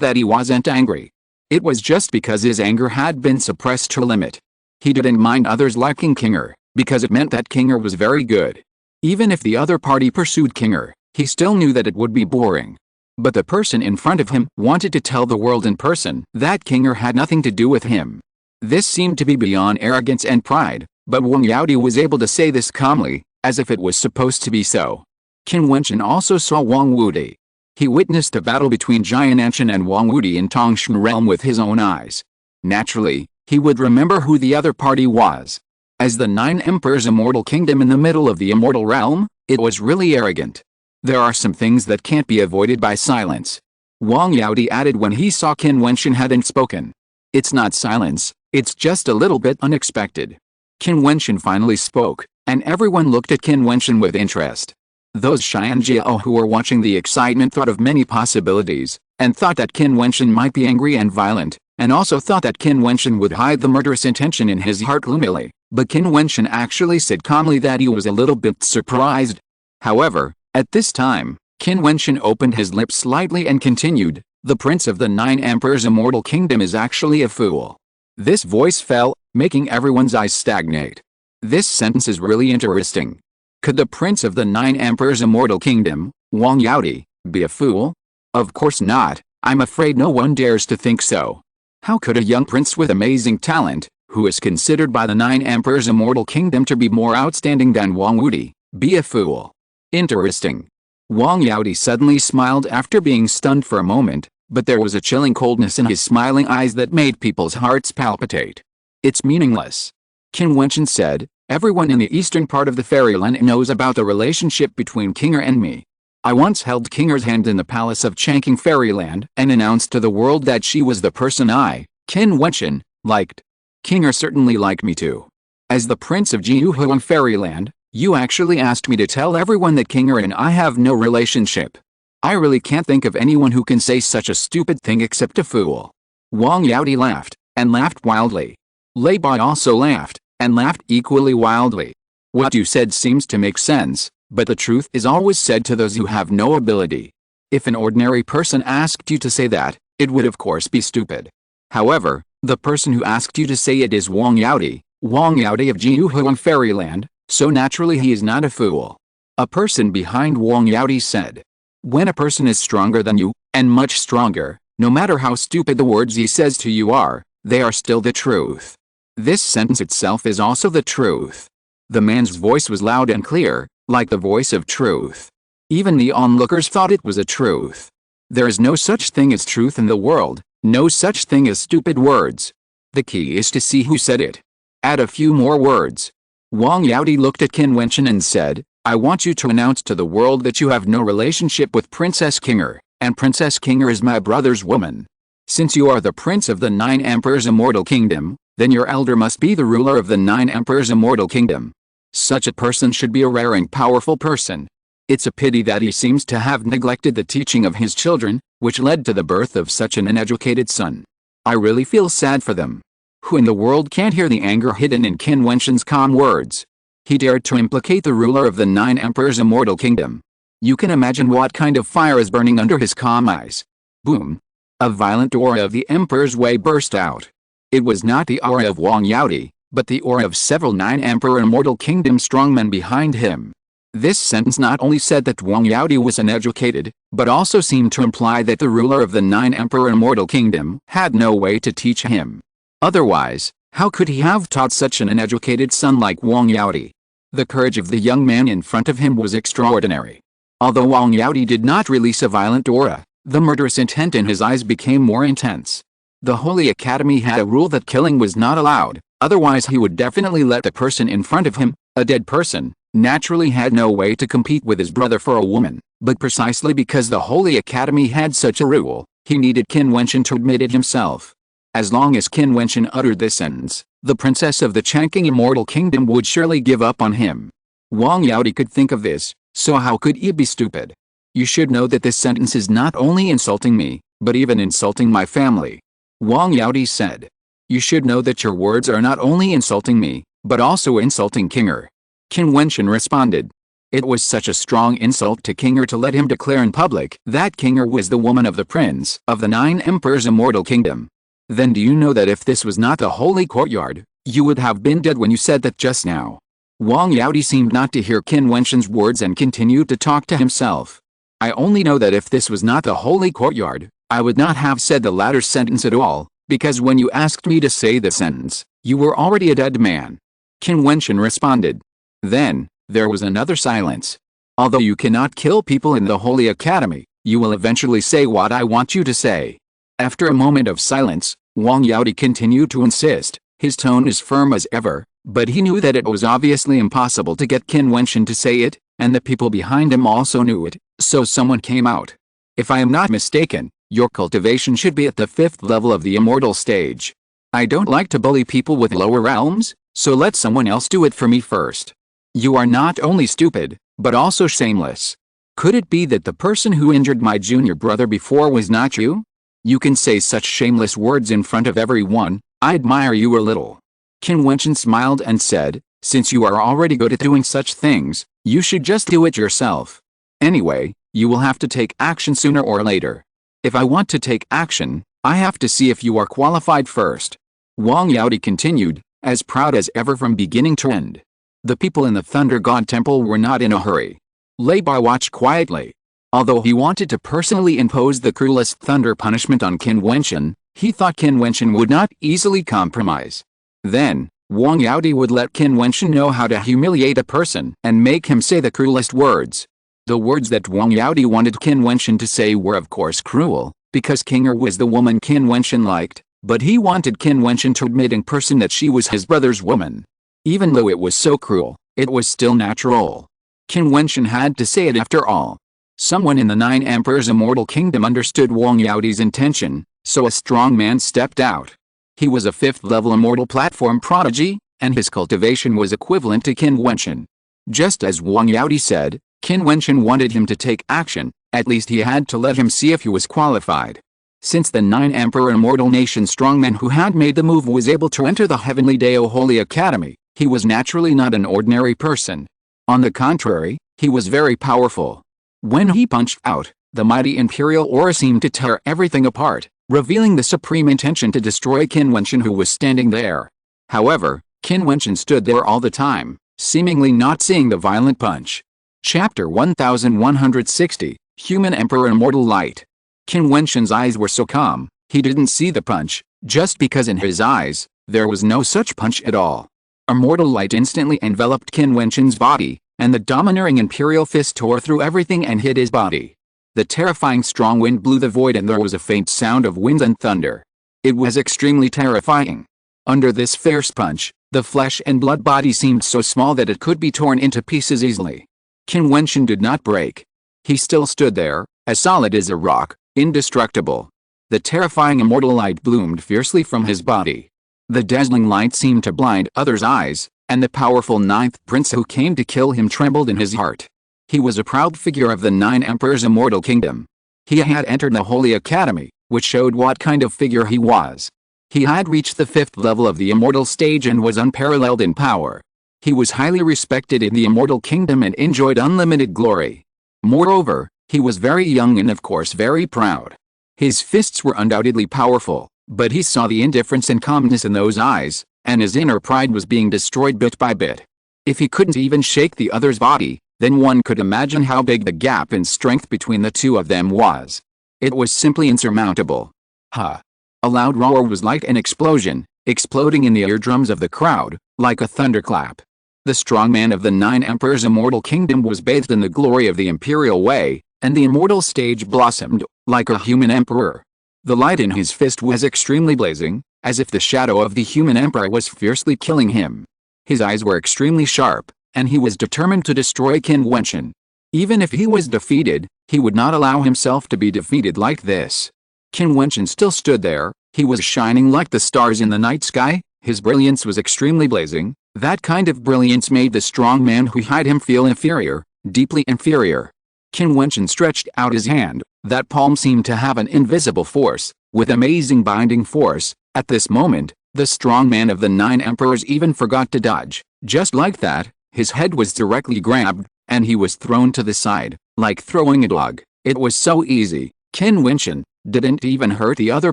that he wasn't angry. It was just because his anger had been suppressed to a limit. He didn't mind others liking Kinger, because it meant that Kinger was very good. Even if the other party pursued Kinger, he still knew that it would be boring. But the person in front of him wanted to tell the world in person that Kinger had nothing to do with him. This seemed to be beyond arrogance and pride, but Wang Yaodi was able to say this calmly, as if it was supposed to be so. Qin Wentian also saw Wang Wudi. He witnessed a battle between Jiutian and Wang Wudi in Tongshan realm with his own eyes. Naturally, he would remember who the other party was. As the 9 Emperors' immortal kingdom in the middle of the immortal realm, it was really arrogant. There are some things that can't be avoided by silence. Wang Yaodi added when he saw Qin Wentian hadn't spoken. It's not silence, it's just a little bit unexpected. Qin Wentian finally spoke, and everyone looked at Qin Wentian with interest. Those Xianjiao who were watching the excitement thought of many possibilities, and thought that Qin Wentian might be angry and violent, and also thought that Qin Wentian would hide the murderous intention in his heart gloomily, but Qin Wentian actually said calmly that he was a little bit surprised. However, at this time, Qin Wentian opened his lips slightly and continued, "The prince of the 9 emperors' immortal kingdom is actually a fool." This voice fell, making everyone's eyes stagnate. This sentence is really interesting. Could the prince of the 9 emperors' immortal kingdom, Wang Yaodi, be a fool? Of course not. I'm afraid no one dares to think so. How could a young prince with amazing talent, who is considered by the 9 emperors' immortal kingdom to be more outstanding than Wang Wudi, be a fool? Interesting. Wang Yaodi suddenly smiled after being stunned for a moment, but there was a chilling coldness in his smiling eyes that made people's hearts palpitate. It's meaningless. Qin Wentian said, "Everyone in the eastern part of the fairyland knows about the relationship between Kinger and me. I once held Kinger's hand in the palace of Changqing Fairyland and announced to the world that she was the person I, Qin Wentian, liked. Kinger certainly liked me too. As the prince of Jiutian Fairyland, you actually asked me to tell everyone that Kinger and I have no relationship. I really can't think of anyone who can say such a stupid thing except a fool." Wang Yaodi laughed, and laughed wildly. Lei Bai also laughed, and laughed equally wildly. "What you said seems to make sense, but the truth is always said to those who have no ability. If an ordinary person asked you to say that, it would of course be stupid. However, the person who asked you to say it is Wang Yaodi of Jiutian Fairyland, so naturally he is not a fool." A person behind Wang Yaodi said, "When a person is stronger than you, and much stronger, no matter how stupid the words he says to you are, they are still the truth. This sentence itself is also the truth." The man's voice was loud and clear, like the voice of truth. Even the onlookers thought it was a truth. There is no such thing as truth in the world, no such thing as stupid words. The key is to see who said it. Add a few more words. Wang Yaodi looked at Qin Wentian and said, "I want you to announce to the world that you have no relationship with Princess Kinger, and Princess Kinger is my brother's woman. Since you are the prince of the 9 emperors' immortal kingdom, then your elder must be the ruler of the 9 emperors' immortal kingdom. Such a person should be a rare and powerful person. It's a pity that he seems to have neglected the teaching of his children, which led to the birth of such an uneducated son. I really feel sad for them." Who in the world can't hear the anger hidden in Qin Wentian's calm words? He dared to implicate the ruler of the 9 emperors' immortal kingdom. You can imagine what kind of fire is burning under his calm eyes. Boom! A violent aura of the emperor's way burst out. It was not the aura of Wang Yaodi, but the aura of several 9 emperor immortal kingdom strongmen behind him. This sentence not only said that Wang Yaodi was uneducated, but also seemed to imply that the ruler of the 9 emperor immortal kingdom had no way to teach him. Otherwise, how could he have taught such an uneducated son like Wang Yaodi? The courage of the young man in front of him was extraordinary. Although Wang Yaodi did not release a violent aura, the murderous intent in his eyes became more intense. The Holy Academy had a rule that killing was not allowed, otherwise he would definitely let the person in front of him, a dead person, naturally had no way to compete with his brother for a woman, but precisely because the Holy Academy had such a rule, he needed Qin Wentian to admit it himself. As long as Qin Wentian uttered this sentence, the princess of the Changqing Immortal Kingdom would surely give up on him. Wang Yaodi could think of this, so how could he be stupid? You should know that this sentence is not only insulting me, but even insulting my family. Wang Yaodi said. You should know that your words are not only insulting me, but also insulting Kinger. Qin Wentian responded. It was such a strong insult to King to let him declare in public that King was the woman of the prince of the 9 emperors' immortal kingdom. Then do you know that if this was not the holy courtyard, you would have been dead when you said that just now? Wang Yaodi seemed not to hear Qin Wentian's words and continued to talk to himself. I only know that if this was not the holy courtyard, I would not have said the latter sentence at all, because when you asked me to say the sentence, you were already a dead man. Qin Wentian responded. Then, there was another silence. Although you cannot kill people in the Holy Academy, you will eventually say what I want you to say. After a moment of silence, Wang Yaodi continued to insist, his tone as firm as ever, but he knew that it was obviously impossible to get Qin Wentian to say it, and the people behind him also knew it, so someone came out. If I am not mistaken, your cultivation should be at the 5th level of the immortal stage. I don't like to bully people with lower realms, so let someone else do it for me first. You are not only stupid, but also shameless. Could it be that the person who injured my junior brother before was not you? You can say such shameless words in front of everyone. I admire you a little. Qin Wentian smiled and said, since you are already good at doing such things, you should just do it yourself. Anyway, you will have to take action sooner or later. If I want to take action, I have to see if you are qualified first. Wang Yaodi continued, as proud as ever from beginning to end. The people in the Thunder God Temple were not in a hurry. Lei Bai watched quietly. Although he wanted to personally impose the cruelest thunder punishment on Qin Wentian, he thought Qin Wentian would not easily compromise. Then, Wang Yaodi would let Qin Wentian know how to humiliate a person and make him say the cruelest words. The words that Wang Yaodi wanted Qin Wentian to say were of course cruel, because King was the woman Qin Wentian liked, but he wanted Qin Wentian to admit in person that she was his brother's woman. Even though it was so cruel, it was still natural. Qin Wentian had to say it after all. Someone in the 9 Emperors' Immortal Kingdom understood Wang Yaodi's intention, so a strong man stepped out. He was a 5th-level immortal platform prodigy, and his cultivation was equivalent to Qin Wentian. Just as Wang Yaodi said, Qin Wentian wanted him to take action, at least he had to let him see if he was qualified. Since the 9 Emperor Immortal Nation strongman who had made the move was able to enter the Heavenly Dao Holy Academy, he was naturally not an ordinary person. On the contrary, he was very powerful. When he punched out, the mighty Imperial Aura seemed to tear everything apart, revealing the supreme intention to destroy Qin Wentian who was standing there. However, Qin Wentian stood there all the time, seemingly not seeing the violent punch. Chapter 1160, Human Emperor Immortal Light. Qin Wentian's eyes were so calm, he didn't see the punch, just because in his eyes, there was no such punch at all. Immortal light instantly enveloped Qin Wentian's body, and the domineering imperial fist tore through everything and hit his body. The terrifying strong wind blew the void and there was a faint sound of wind and thunder. It was extremely terrifying. Under this fierce punch, the flesh and blood body seemed so small that it could be torn into pieces easily. Qin Wentian did not break. He still stood there, as solid as a rock, indestructible. The terrifying immortal light bloomed fiercely from his body. The dazzling light seemed to blind others' eyes, and the powerful 9th prince who came to kill him trembled in his heart. He was a proud figure of the 9 Emperors' Immortal Kingdom. He had entered the Holy Academy, which showed what kind of figure he was. He had reached the 5th level of the immortal stage and was unparalleled in power. He was highly respected in the Immortal Kingdom and enjoyed unlimited glory. Moreover, he was very young and of course very proud. His fists were undoubtedly powerful, but he saw the indifference and calmness in those eyes, and his inner pride was being destroyed bit by bit. If he couldn't even shake the other's body, then one could imagine how big the gap in strength between the two of them was. It was simply insurmountable. Ha! A loud roar was like an explosion, exploding in the eardrums of the crowd, like a thunderclap. The strong man of the 9 Emperors' Immortal Kingdom was bathed in the glory of the Imperial Way, and the immortal stage blossomed, like a human emperor. The light in his fist was extremely blazing, as if the shadow of the human emperor was fiercely killing him. His eyes were extremely sharp, and he was determined to destroy Qin Wentian. Even if he was defeated, he would not allow himself to be defeated like this. Qin Wentian still stood there, he was shining like the stars in the night sky, his brilliance was extremely blazing. That kind of brilliance made the strong man who hid him feel inferior, deeply inferior. Qin Wentian stretched out his hand, that palm seemed to have an invisible force, with amazing binding force. At this moment, the strong man of the 9 emperors even forgot to dodge. Just like that, his head was directly grabbed, and he was thrown to the side, like throwing a dog. It was so easy. Qin Wentian didn't even hurt the other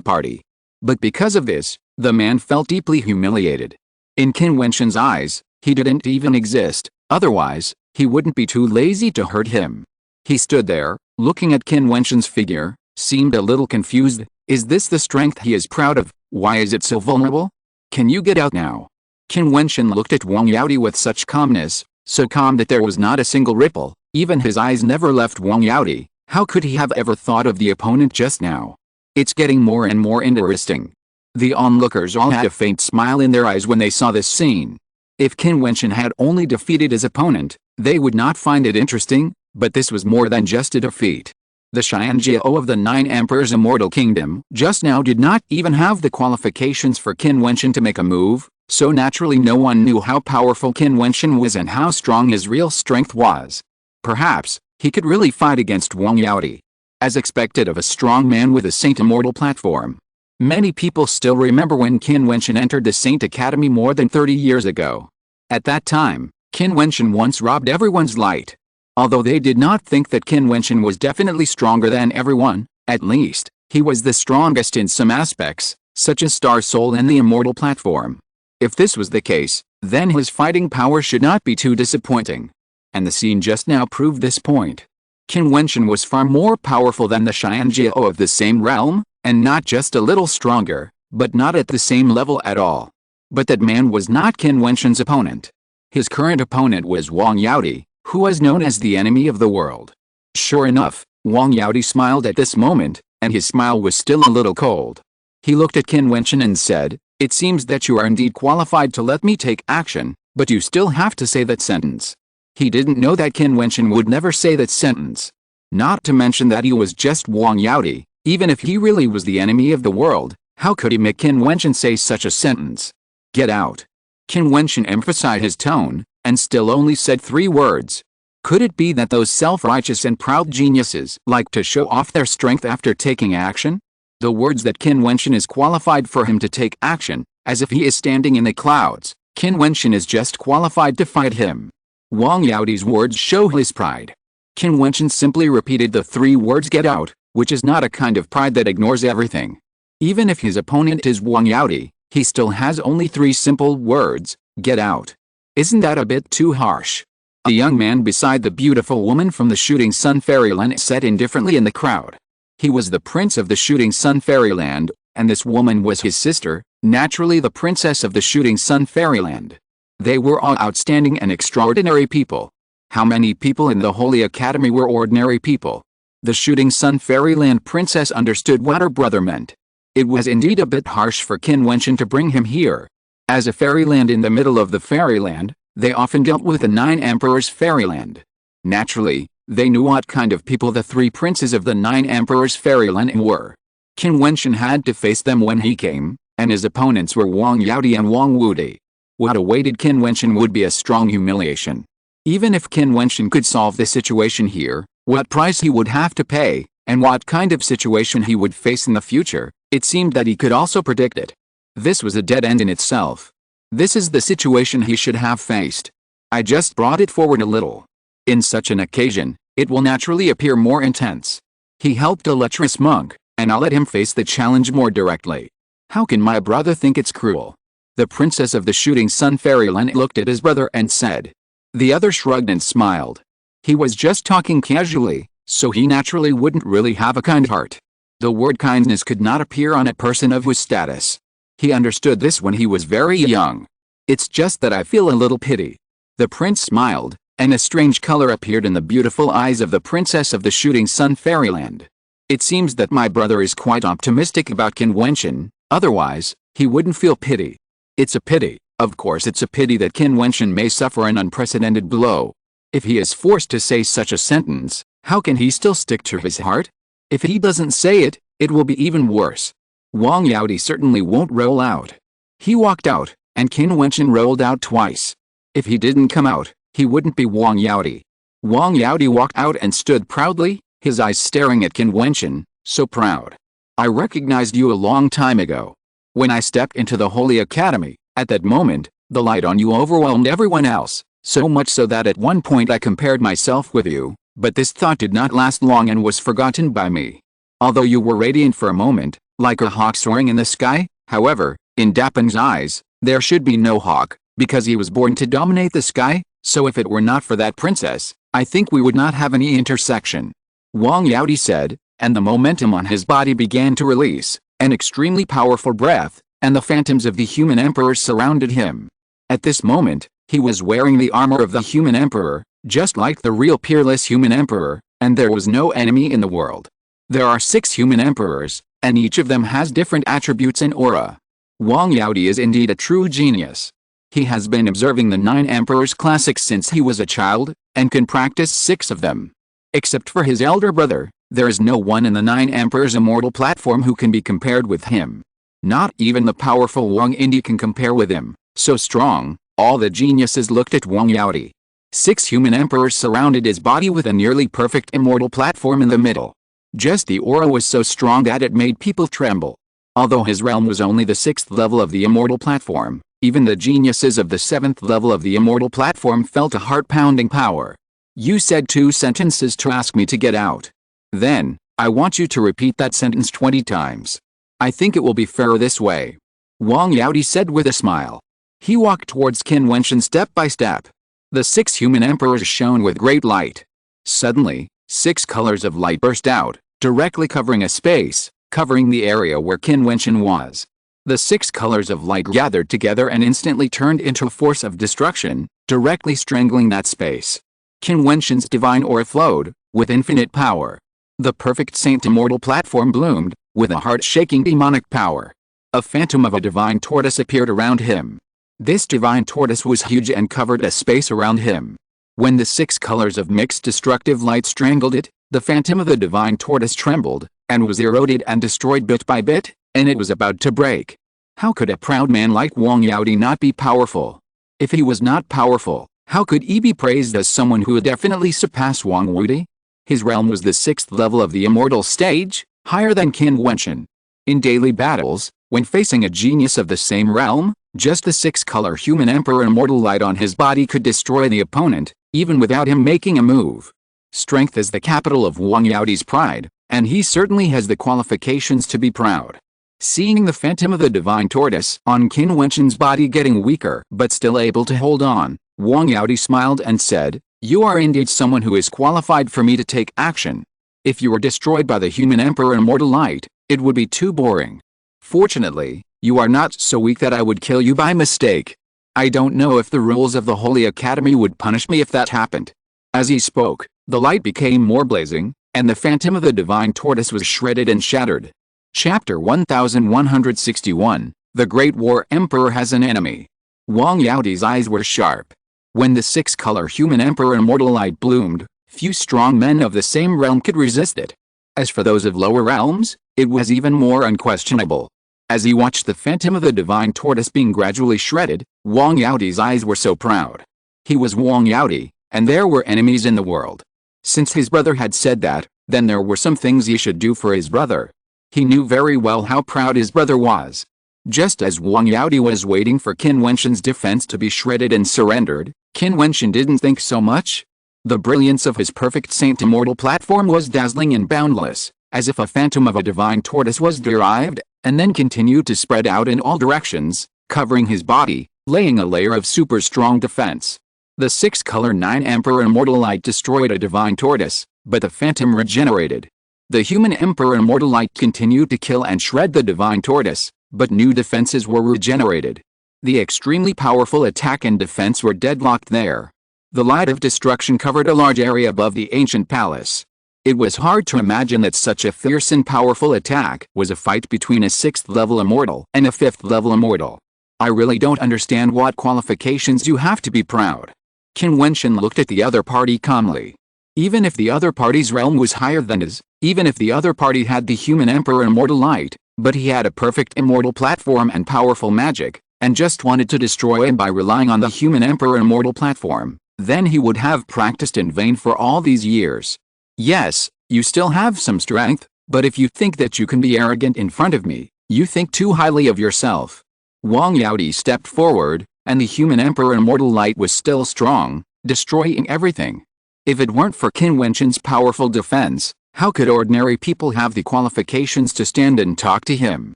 party. But because of this, the man felt deeply humiliated. In Qin Wentian's eyes, he didn't even exist, otherwise, he wouldn't be too lazy to hurt him. He stood there, looking at Qin Wentian's figure, seemed a little confused. Is this the strength he is proud of? Why is it so vulnerable? Can you get out now? Qin Wentian looked at Wang Yaodi with such calmness, so calm that there was not a single ripple. Even his eyes never left Wang Yaodi. How could he have ever thought of the opponent just now? It's getting more and more interesting. The onlookers all had a faint smile in their eyes when they saw this scene. If Qin Wentian had only defeated his opponent, they would not find it interesting, but this was more than just a defeat. The Xianjiao of the 9 Emperors' Immortal Kingdom just now did not even have the qualifications for Qin Wentian to make a move, so naturally no one knew how powerful Qin Wentian was and how strong his real strength was. Perhaps, he could really fight against Wang Yaodi. As expected of a strong man with a Saint Immortal platform. Many people still remember when Qin Wentian entered the Saint Academy more than 30 years ago. At that time, Qin Wentian once robbed everyone's light. Although they did not think that Qin Wentian was definitely stronger than everyone, at least, he was the strongest in some aspects, such as Star Soul and the Immortal Platform. If this was the case, then his fighting power should not be too disappointing. And the scene just now proved this point. Qin Wentian was far more powerful than the Xianjiao of the same realm, and not just a little stronger, but not at the same level at all. But that man was not Qin Wentian's opponent. His current opponent was Wang Yaodi, who was known as the enemy of the world. Sure enough, Wang Yaodi smiled at this moment, and his smile was still a little cold. He looked at Qin Wentian and said, "It seems that you are indeed qualified to let me take action, but you still have to say that sentence." He didn't know that Qin Wentian would never say that sentence. Not to mention that he was just Wang Yaodi. Even if he really was the enemy of the world, how could he make Qin Wentian say such a sentence? Get out. Qin Wentian emphasized his tone, and still only said 3 words. Could it be that those self-righteous and proud geniuses like to show off their strength after taking action? The words that Qin Wentian is qualified for him to take action, as if he is standing in the clouds. Qin Wentian is just qualified to fight him. Wang Yaodi's words show his pride. Qin Wentian simply repeated the 3 words get out, which is not a kind of pride that ignores everything. Even if his opponent is Wang Yaodi, he still has only 3 simple words, get out. Isn't that a bit too harsh? A young man beside the beautiful woman from the Shooting Sun Fairyland sat indifferently in the crowd. He was the prince of the Shooting Sun Fairyland, and this woman was his sister, naturally the princess of the Shooting Sun Fairyland. They were all outstanding and extraordinary people. How many people in the Holy Academy were ordinary people? The Shooting Sun Fairyland princess understood what her brother meant. It was indeed a bit harsh for Qin Wentian to bring him here. As a fairyland in the middle of the fairyland, they often dealt with the 9 Emperors' fairyland. Naturally, they knew what kind of people the 3 princes of the 9 Emperors' fairyland were. Qin Wentian had to face them when he came, and his opponents were Wang Yaodi and Wang Wudi. What awaited Qin Wentian would be a strong humiliation. Even if Qin Wentian could solve the situation here, what price he would have to pay, and what kind of situation he would face in the future, it seemed that he could also predict it. This was a dead end in itself. This is the situation he should have faced. I just brought it forward a little. In such an occasion, it will naturally appear more intense. He helped a lecherous monk, and I'll let him face the challenge more directly. How can my brother think it's cruel? The princess of the Shooting Sun Fairyland looked at his brother and said. The other shrugged and smiled. He was just talking casually, so he naturally wouldn't really have a kind heart. The word kindness could not appear on a person of his status. He understood this when he was very young. It's just that I feel a little pity. The prince smiled, and a strange color appeared in the beautiful eyes of the princess of the Shooting Sun Fairyland. It seems that my brother is quite optimistic about Qin Wentian, otherwise, he wouldn't feel pity. It's a pity, of course it's a pity that Qin Wentian may suffer an unprecedented blow. If he is forced to say such a sentence, how can he still stick to his heart? If he doesn't say it, it will be even worse. Wang Yaodi certainly won't roll out. He walked out, and Qin Wentian rolled out twice. If he didn't come out, he wouldn't be Wang Yaodi. Wang Yaodi walked out and stood proudly, his eyes staring at Qin Wentian, so proud. I recognized you a long time ago. When I stepped into the Holy Academy, at that moment, the light on you overwhelmed everyone else, So much so that at one point I compared myself with you, but this thought did not last long and was forgotten by me. Although you were radiant for a moment, like a hawk soaring in the sky, however, in Dapen's eyes, there should be no hawk, because he was born to dominate the sky, so if it were not for that princess, I think we would not have any intersection. Wang Yaodi said, and the momentum on his body began to release, an extremely powerful breath, and the phantoms of the human emperor surrounded him. At this moment, he was wearing the armor of the human emperor, just like the real peerless human emperor, and there was no enemy in the world. There are 6 human emperors, and each of them has different attributes and aura. Wang Yaodi is indeed a true genius. He has been observing the 9 emperors classics since he was a child, and can practice 6 of them. Except for his elder brother, there is no one in the 9 emperors immortal platform who can be compared with him. Not even the powerful Wang Indi can compare with him, so strong. All the geniuses looked at Wang Yaodi. 6 human emperors surrounded his body with a nearly perfect immortal platform in the middle. Just the aura was so strong that it made people tremble. Although his realm was only the 6th level of the immortal platform, even the geniuses of the 7th level of the immortal platform felt a heart-pounding power. You said 2 sentences to ask me to get out. Then, I want you to repeat that sentence 20 times. I think it will be fairer this way. Wang Yaodi said with a smile. He walked towards Qin Wentian step by step. The 6 human emperors shone with great light. Suddenly, 6 colors of light burst out, directly covering a space, covering the area where Qin Wentian was. The 6 colors of light gathered together and instantly turned into a force of destruction, directly strangling that space. Qin Wentian's divine aura flowed, with infinite power. The perfect saint immortal platform bloomed, with a heart-shaking demonic power. A phantom of a divine tortoise appeared around him. This divine tortoise was huge and covered a space around him. When the 6 colors of mixed destructive light strangled it, the phantom of the divine tortoise trembled, and was eroded and destroyed bit by bit, and it was about to break. How could a proud man like Wang Yaodi not be powerful? If he was not powerful, how could he be praised as someone who would definitely surpass Wang Yaodi? His realm was the 6th level of the immortal stage, higher than Qin Wentian. In daily battles, when facing a genius of the same realm, just the 6-color human emperor immortal light on his body could destroy the opponent, even without him making a move. Strength is the capital of Wang Yaodi's pride, and he certainly has the qualifications to be proud. Seeing the phantom of the divine tortoise on Qin Wentian's body getting weaker but still able to hold on, Wang Yaodi smiled and said, "You are indeed someone who is qualified for me to take action. If you were destroyed by the human emperor immortal light, it would be too boring. Fortunately, you are not so weak that I would kill you by mistake. I don't know if the rules of the Holy Academy would punish me if that happened." As he spoke, the light became more blazing, and the phantom of the divine tortoise was shredded and shattered. Chapter 1161, The Great War Emperor Has an Enemy. Wang Yaodi's eyes were sharp. When the 6-color human emperor immortal light bloomed, few strong men of the same realm could resist it. As for those of lower realms, it was even more unquestionable. As he watched the phantom of the divine tortoise being gradually shredded, Wang Yaodi's eyes were so proud. He was Wang Yaodi, and there were enemies in the world. Since his brother had said that, then there were some things he should do for his brother. He knew very well how proud his brother was. Just as Wang Yaodi was waiting for Qin Wentian's defense to be shredded and surrendered, Qin Wentian didn't think so much. The brilliance of his perfect saint immortal platform was dazzling and boundless, as if a phantom of a divine tortoise was derived, and then continued to spread out in all directions, covering his body, laying a layer of super strong defense. The 6-color 9 emperor immortal light destroyed a divine tortoise, but the phantom regenerated. The human emperor immortal light continued to kill and shred the divine tortoise, but new defenses were regenerated. The extremely powerful attack and defense were deadlocked there. The light of destruction covered a large area above the ancient palace. It was hard to imagine that such a fierce and powerful attack was a fight between a 6th-level immortal and a 5th-level immortal. I really don't understand what qualifications you have to be proud. Qin Wentian looked at the other party calmly. Even if the other party's realm was higher than his, even if the other party had the human emperor immortal light, but he had a perfect immortal platform and powerful magic, and just wanted to destroy him by relying on the human emperor immortal platform, then he would have practiced in vain for all these years. Yes, you still have some strength, but if you think that you can be arrogant in front of me, you think too highly of yourself. Wang Yaodi stepped forward, and the human emperor immortal light was still strong, destroying everything. If it weren't for Qin Wentian's powerful defense, how could ordinary people have the qualifications to stand and talk to him?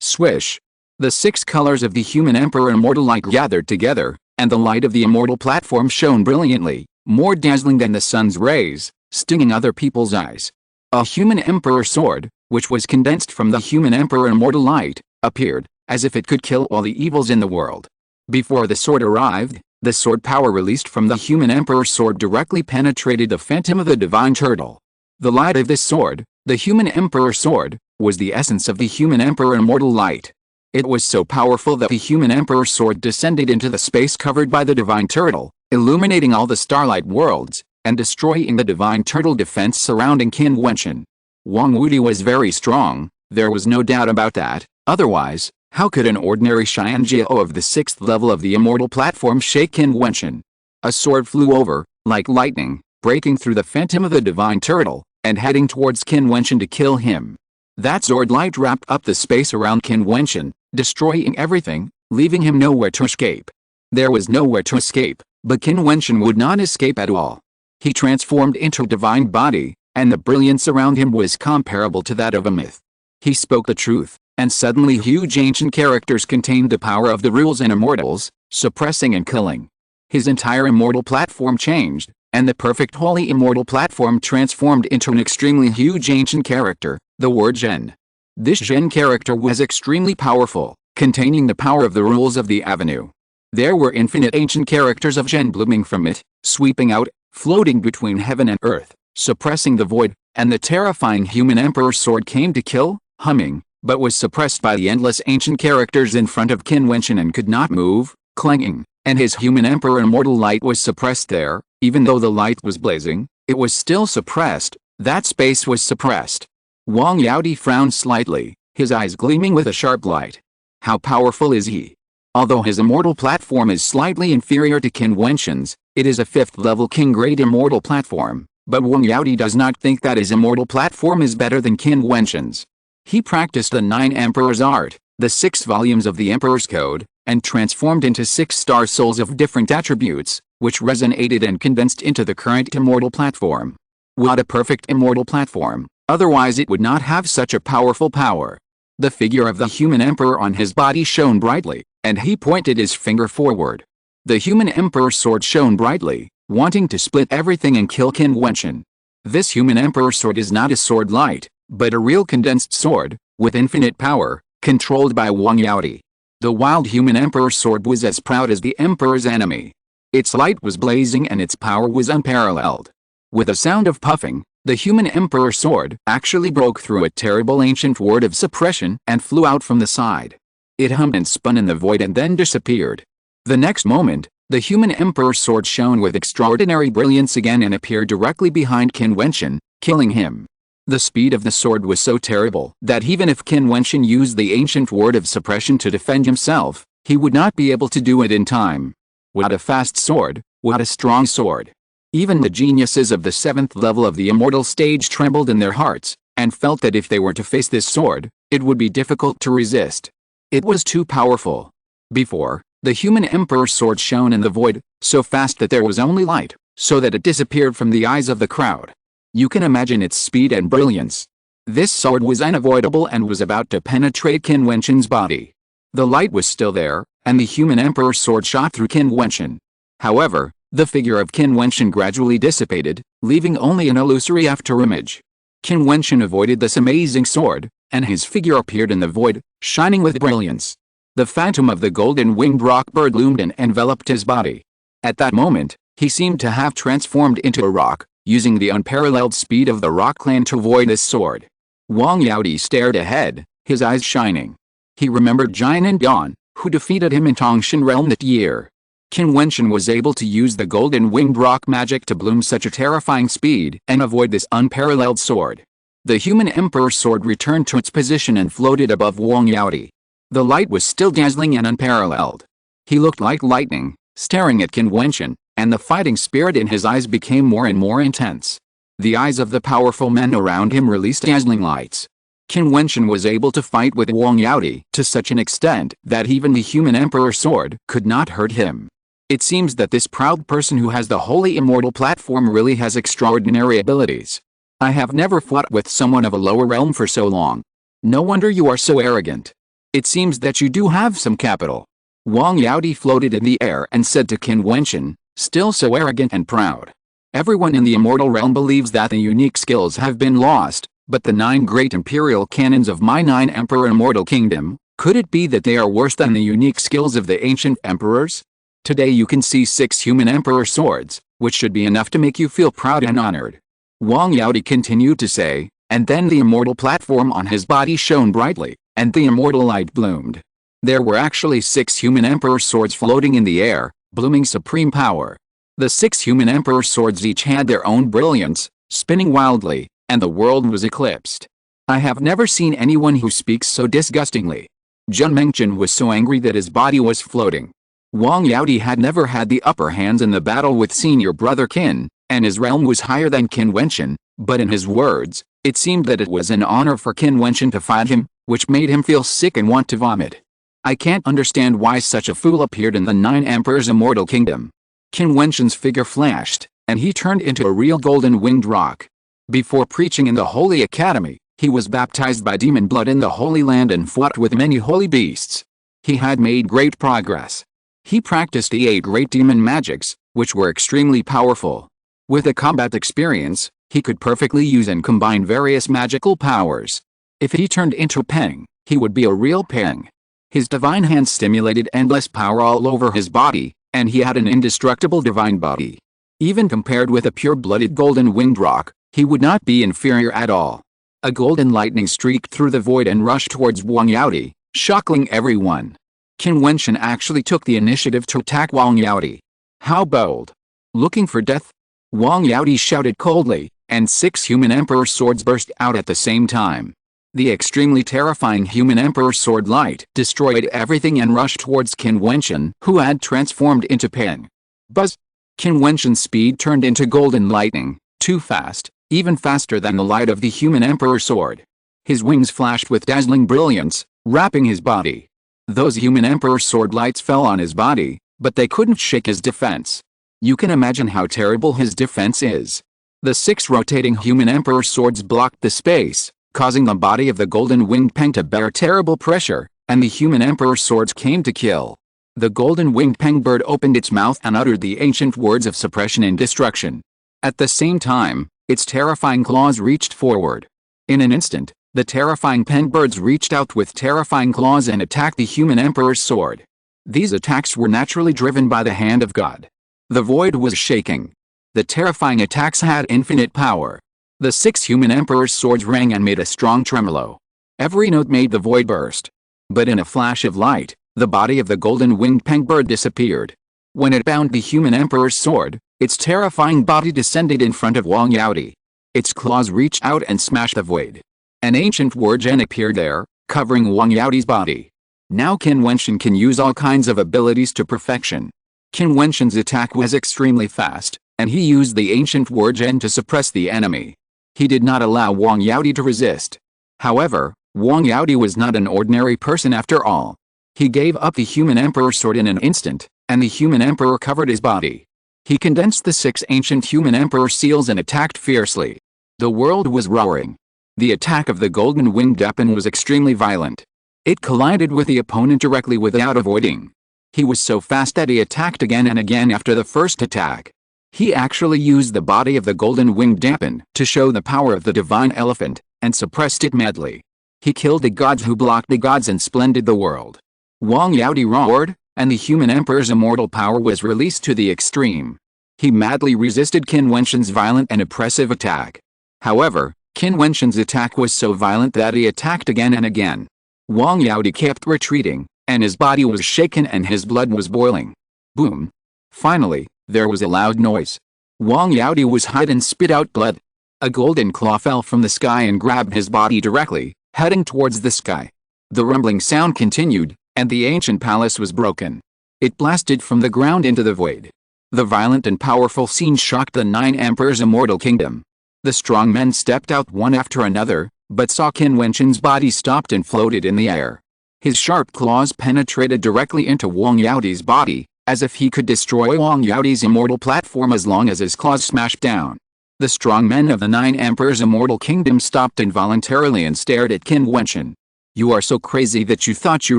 Swish! The 6 colors of the human emperor immortal light gathered together, and the light of the immortal platform shone brilliantly, more dazzling than the sun's rays, stinging other people's eyes. A human emperor sword, which was condensed from the human emperor immortal light, appeared, as if it could kill all the evils in the world. Before the sword arrived, the sword power released from the human emperor sword directly penetrated the phantom of the divine turtle. The light of this sword, the human emperor sword, was the essence of the human emperor immortal light. It was so powerful that the human emperor sword descended into the space covered by the divine turtle, illuminating all the starlight worlds, and destroying the divine turtle defense surrounding Qin Wentian. Wang Wuti was very strong, there was no doubt about that, otherwise, how could an ordinary Xianjiao of the 6th level of the immortal platform shake Qin Wentian? A sword flew over, like lightning, breaking through the phantom of the divine turtle, and heading towards Qin Wentian to kill him. That sword light wrapped up the space around Qin Wentian, destroying everything, leaving him nowhere to escape. There was nowhere to escape, but Qin Wentian would not escape at all. He transformed into a divine body, and the brilliance around him was comparable to that of a myth. He spoke the truth, and suddenly huge ancient characters contained the power of the rules and immortals, suppressing and killing. His entire immortal platform changed, and the perfect holy immortal platform transformed into an extremely huge ancient character, the word Zhen. This Zhen character was extremely powerful, containing the power of the rules of the avenue. There were infinite ancient characters of Zhen blooming from it, sweeping out, floating between heaven and earth, suppressing the void, and the terrifying human emperor sword came to kill, humming, but was suppressed by the endless ancient characters in front of Qin Wentian and could not move, clanging, and his human emperor immortal light was suppressed there. Even though the light was blazing, it was still suppressed, that space was suppressed. Wang Yaodi frowned slightly, his eyes gleaming with a sharp light. How powerful is he? Although his immortal platform is slightly inferior to Qin Wentian's, it is a 5th level king grade immortal platform, but Wang Yaodi does not think that his immortal platform is better than Qin Wentian's. He practiced the 9 Emperor's art, the 6 volumes of the Emperor's Code, and transformed into 6 star souls of different attributes, which resonated and condensed into the current immortal platform. What a perfect immortal platform, otherwise it would not have such a powerful power. The figure of the human emperor on his body shone brightly, and he pointed his finger forward. The human emperor's sword shone brightly, wanting to split everything and kill Qin Wentian. This human emperor's sword is not a sword light, but a real condensed sword, with infinite power, controlled by Wang Yaodi. The wild human emperor's sword was as proud as the emperor's enemy. Its light was blazing and its power was unparalleled. With a sound of puffing, the human emperor's sword actually broke through a terrible ancient ward of suppression and flew out from the side. It hummed and spun in the void and then disappeared. The next moment, the human emperor's sword shone with extraordinary brilliance again and appeared directly behind Qin Wentian, killing him. The speed of the sword was so terrible that even if Qin Wentian used the ancient ward of suppression to defend himself, he would not be able to do it in time. What a fast sword, what a strong sword. Even the geniuses of the 7th level of the immortal stage trembled in their hearts, and felt that if they were to face this sword, it would be difficult to resist. It was too powerful. Before, the human emperor's sword shone in the void, so fast that there was only light, so that it disappeared from the eyes of the crowd. You can imagine its speed and brilliance. This sword was unavoidable and was about to penetrate Qin Wentian's body. The light was still there, and the human emperor's sword shot through Qin Wentian. However, the figure of Qin Wentian gradually dissipated, leaving only an illusory afterimage. Qin Wentian avoided this amazing sword, and his figure appeared in the void, shining with brilliance. The phantom of the golden-winged rock bird loomed and enveloped his body. At that moment, he seemed to have transformed into a rock, using the unparalleled speed of the rock clan to avoid this sword. Wang Yaodi stared ahead, his eyes shining. He remembered Jian and Yan, who defeated him in Tongshan realm that year. Qin Wentian was able to use the golden-winged rock magic to bloom such a terrifying speed and avoid this unparalleled sword. The human emperor's sword returned to its position and floated above Wang Yaodi. The light was still dazzling and unparalleled. He looked like lightning, staring at Qin Wentian, and the fighting spirit in his eyes became more and more intense. The eyes of the powerful men around him released dazzling lights. Qin Wentian was able to fight with Wang Yaodi to such an extent that even the human emperor sword could not hurt him. It seems that this proud person who has the holy immortal platform really has extraordinary abilities. I have never fought with someone of a lower realm for so long. No wonder you are so arrogant. It seems that you do have some capital. Wang Yaodi floated in the air and said to Qin Wentian, still so arrogant and proud. Everyone in the immortal realm believes that the unique skills have been lost, but the 9 great imperial cannons of my 9 emperor immortal kingdom, could it be that they are worse than the unique skills of the ancient emperors? Today you can see 6 human emperor swords, which should be enough to make you feel proud and honored. Wang Yaodi continued to say, and then the immortal platform on his body shone brightly, and the immortal light bloomed. There were actually 6 human emperor swords floating in the air, blooming supreme power. The 6 human emperor swords each had their own brilliance, spinning wildly, and the world was eclipsed. I have never seen anyone who speaks so disgustingly. Jian Mengchen was so angry that his body was floating. Wang Yaodi had never had the upper hands in the battle with senior brother Qin, and his realm was higher than Qin Wentian, but in his words, it seemed that it was an honor for Qin Wentian to fight him, which made him feel sick and want to vomit. I can't understand why such a fool appeared in the 9 emperors' immortal kingdom. Qin Wentian's figure flashed, and he turned into a real golden winged rock. Before preaching in the Holy Academy, he was baptized by demon blood in the Holy Land and fought with many holy beasts. He had made great progress. He practiced the 8 great demon magics, which were extremely powerful. With a combat experience, he could perfectly use and combine various magical powers. If he turned into Peng, he would be a real Peng. His divine hands stimulated endless power all over his body, and he had an indestructible divine body. Even compared with a pure-blooded golden winged rock, he would not be inferior at all. A golden lightning streaked through the void and rushed towards Wang Yaodi, shocking everyone. Qin Wentian actually took the initiative to attack Wang Yaodi. How bold! Looking for death? Wang Yaodi shouted coldly, and 6 human emperor swords burst out at the same time. The extremely terrifying human emperor sword light destroyed everything and rushed towards Qin Wentian, who had transformed into Peng. Buzz! Qin Wentian's speed turned into golden lightning, too fast, even faster than the light of the human emperor sword. His wings flashed with dazzling brilliance, wrapping his body. Those human emperor sword lights fell on his body, but they couldn't shake his defense. You can imagine how terrible his defense is. The 6 rotating human emperor swords blocked the space, causing the body of the golden winged Peng to bear terrible pressure, and the human emperor swords came to kill. The golden winged Peng bird opened its mouth and uttered the ancient words of suppression and destruction. At the same time, its terrifying claws reached forward. In an instant, the terrifying Peng birds reached out with terrifying claws and attacked the human emperor's sword. These attacks were naturally driven by the hand of God. The void was shaking. The terrifying attacks had infinite power. The 6 human emperor's swords rang and made a strong tremolo. Every note made the void burst. But in a flash of light, the body of the golden winged Peng bird disappeared. When it bound the human emperor's sword, its terrifying body descended in front of Wang Yaodi. Its claws reached out and smashed the void. An ancient wargen appeared there, covering Wang Yaodi's body. Now Qin Wentian can use all kinds of abilities to perfection. Qin Wentian's attack was extremely fast, and he used the ancient wargen to suppress the enemy. He did not allow Wang Yaodi to resist. However, Wang Yaodi was not an ordinary person after all. He gave up the human emperor sword in an instant, and the human emperor covered his body. He condensed the 6 ancient human emperor seals and attacked fiercely. The world was roaring. The attack of the golden winged weapon was extremely violent. It collided with the opponent directly without avoiding. He was so fast that he attacked again and again after the first attack. He actually used the body of the golden winged weapon to show the power of the divine elephant, and suppressed it madly. He killed the gods who blocked the gods and splendid the world. Wang Yaodi roared, and the human emperor's immortal power was released to the extreme. He madly resisted Qin Wentian's violent and oppressive attack. However, Qin Wentian's attack was so violent that he attacked again and again. Wang Yaodi kept retreating, and his body was shaken and his blood was boiling. Boom! Finally, there was a loud noise. Wang Yaodi was hit and spit out blood. A golden claw fell from the sky and grabbed his body directly, heading towards the sky. The rumbling sound continued, and the ancient palace was broken. It blasted from the ground into the void. The violent and powerful scene shocked the 9 emperors' immortal kingdom. The strong men stepped out one after another, but saw Qin Wentian's body stopped and floated in the air. His sharp claws penetrated directly into Wang Yaoti's body, as if he could destroy Wang Yaoti's immortal platform as long as his claws smashed down. The strong men of the 9 Emperors' immortal kingdom stopped involuntarily and stared at Qin Wentian. You are so crazy that you thought you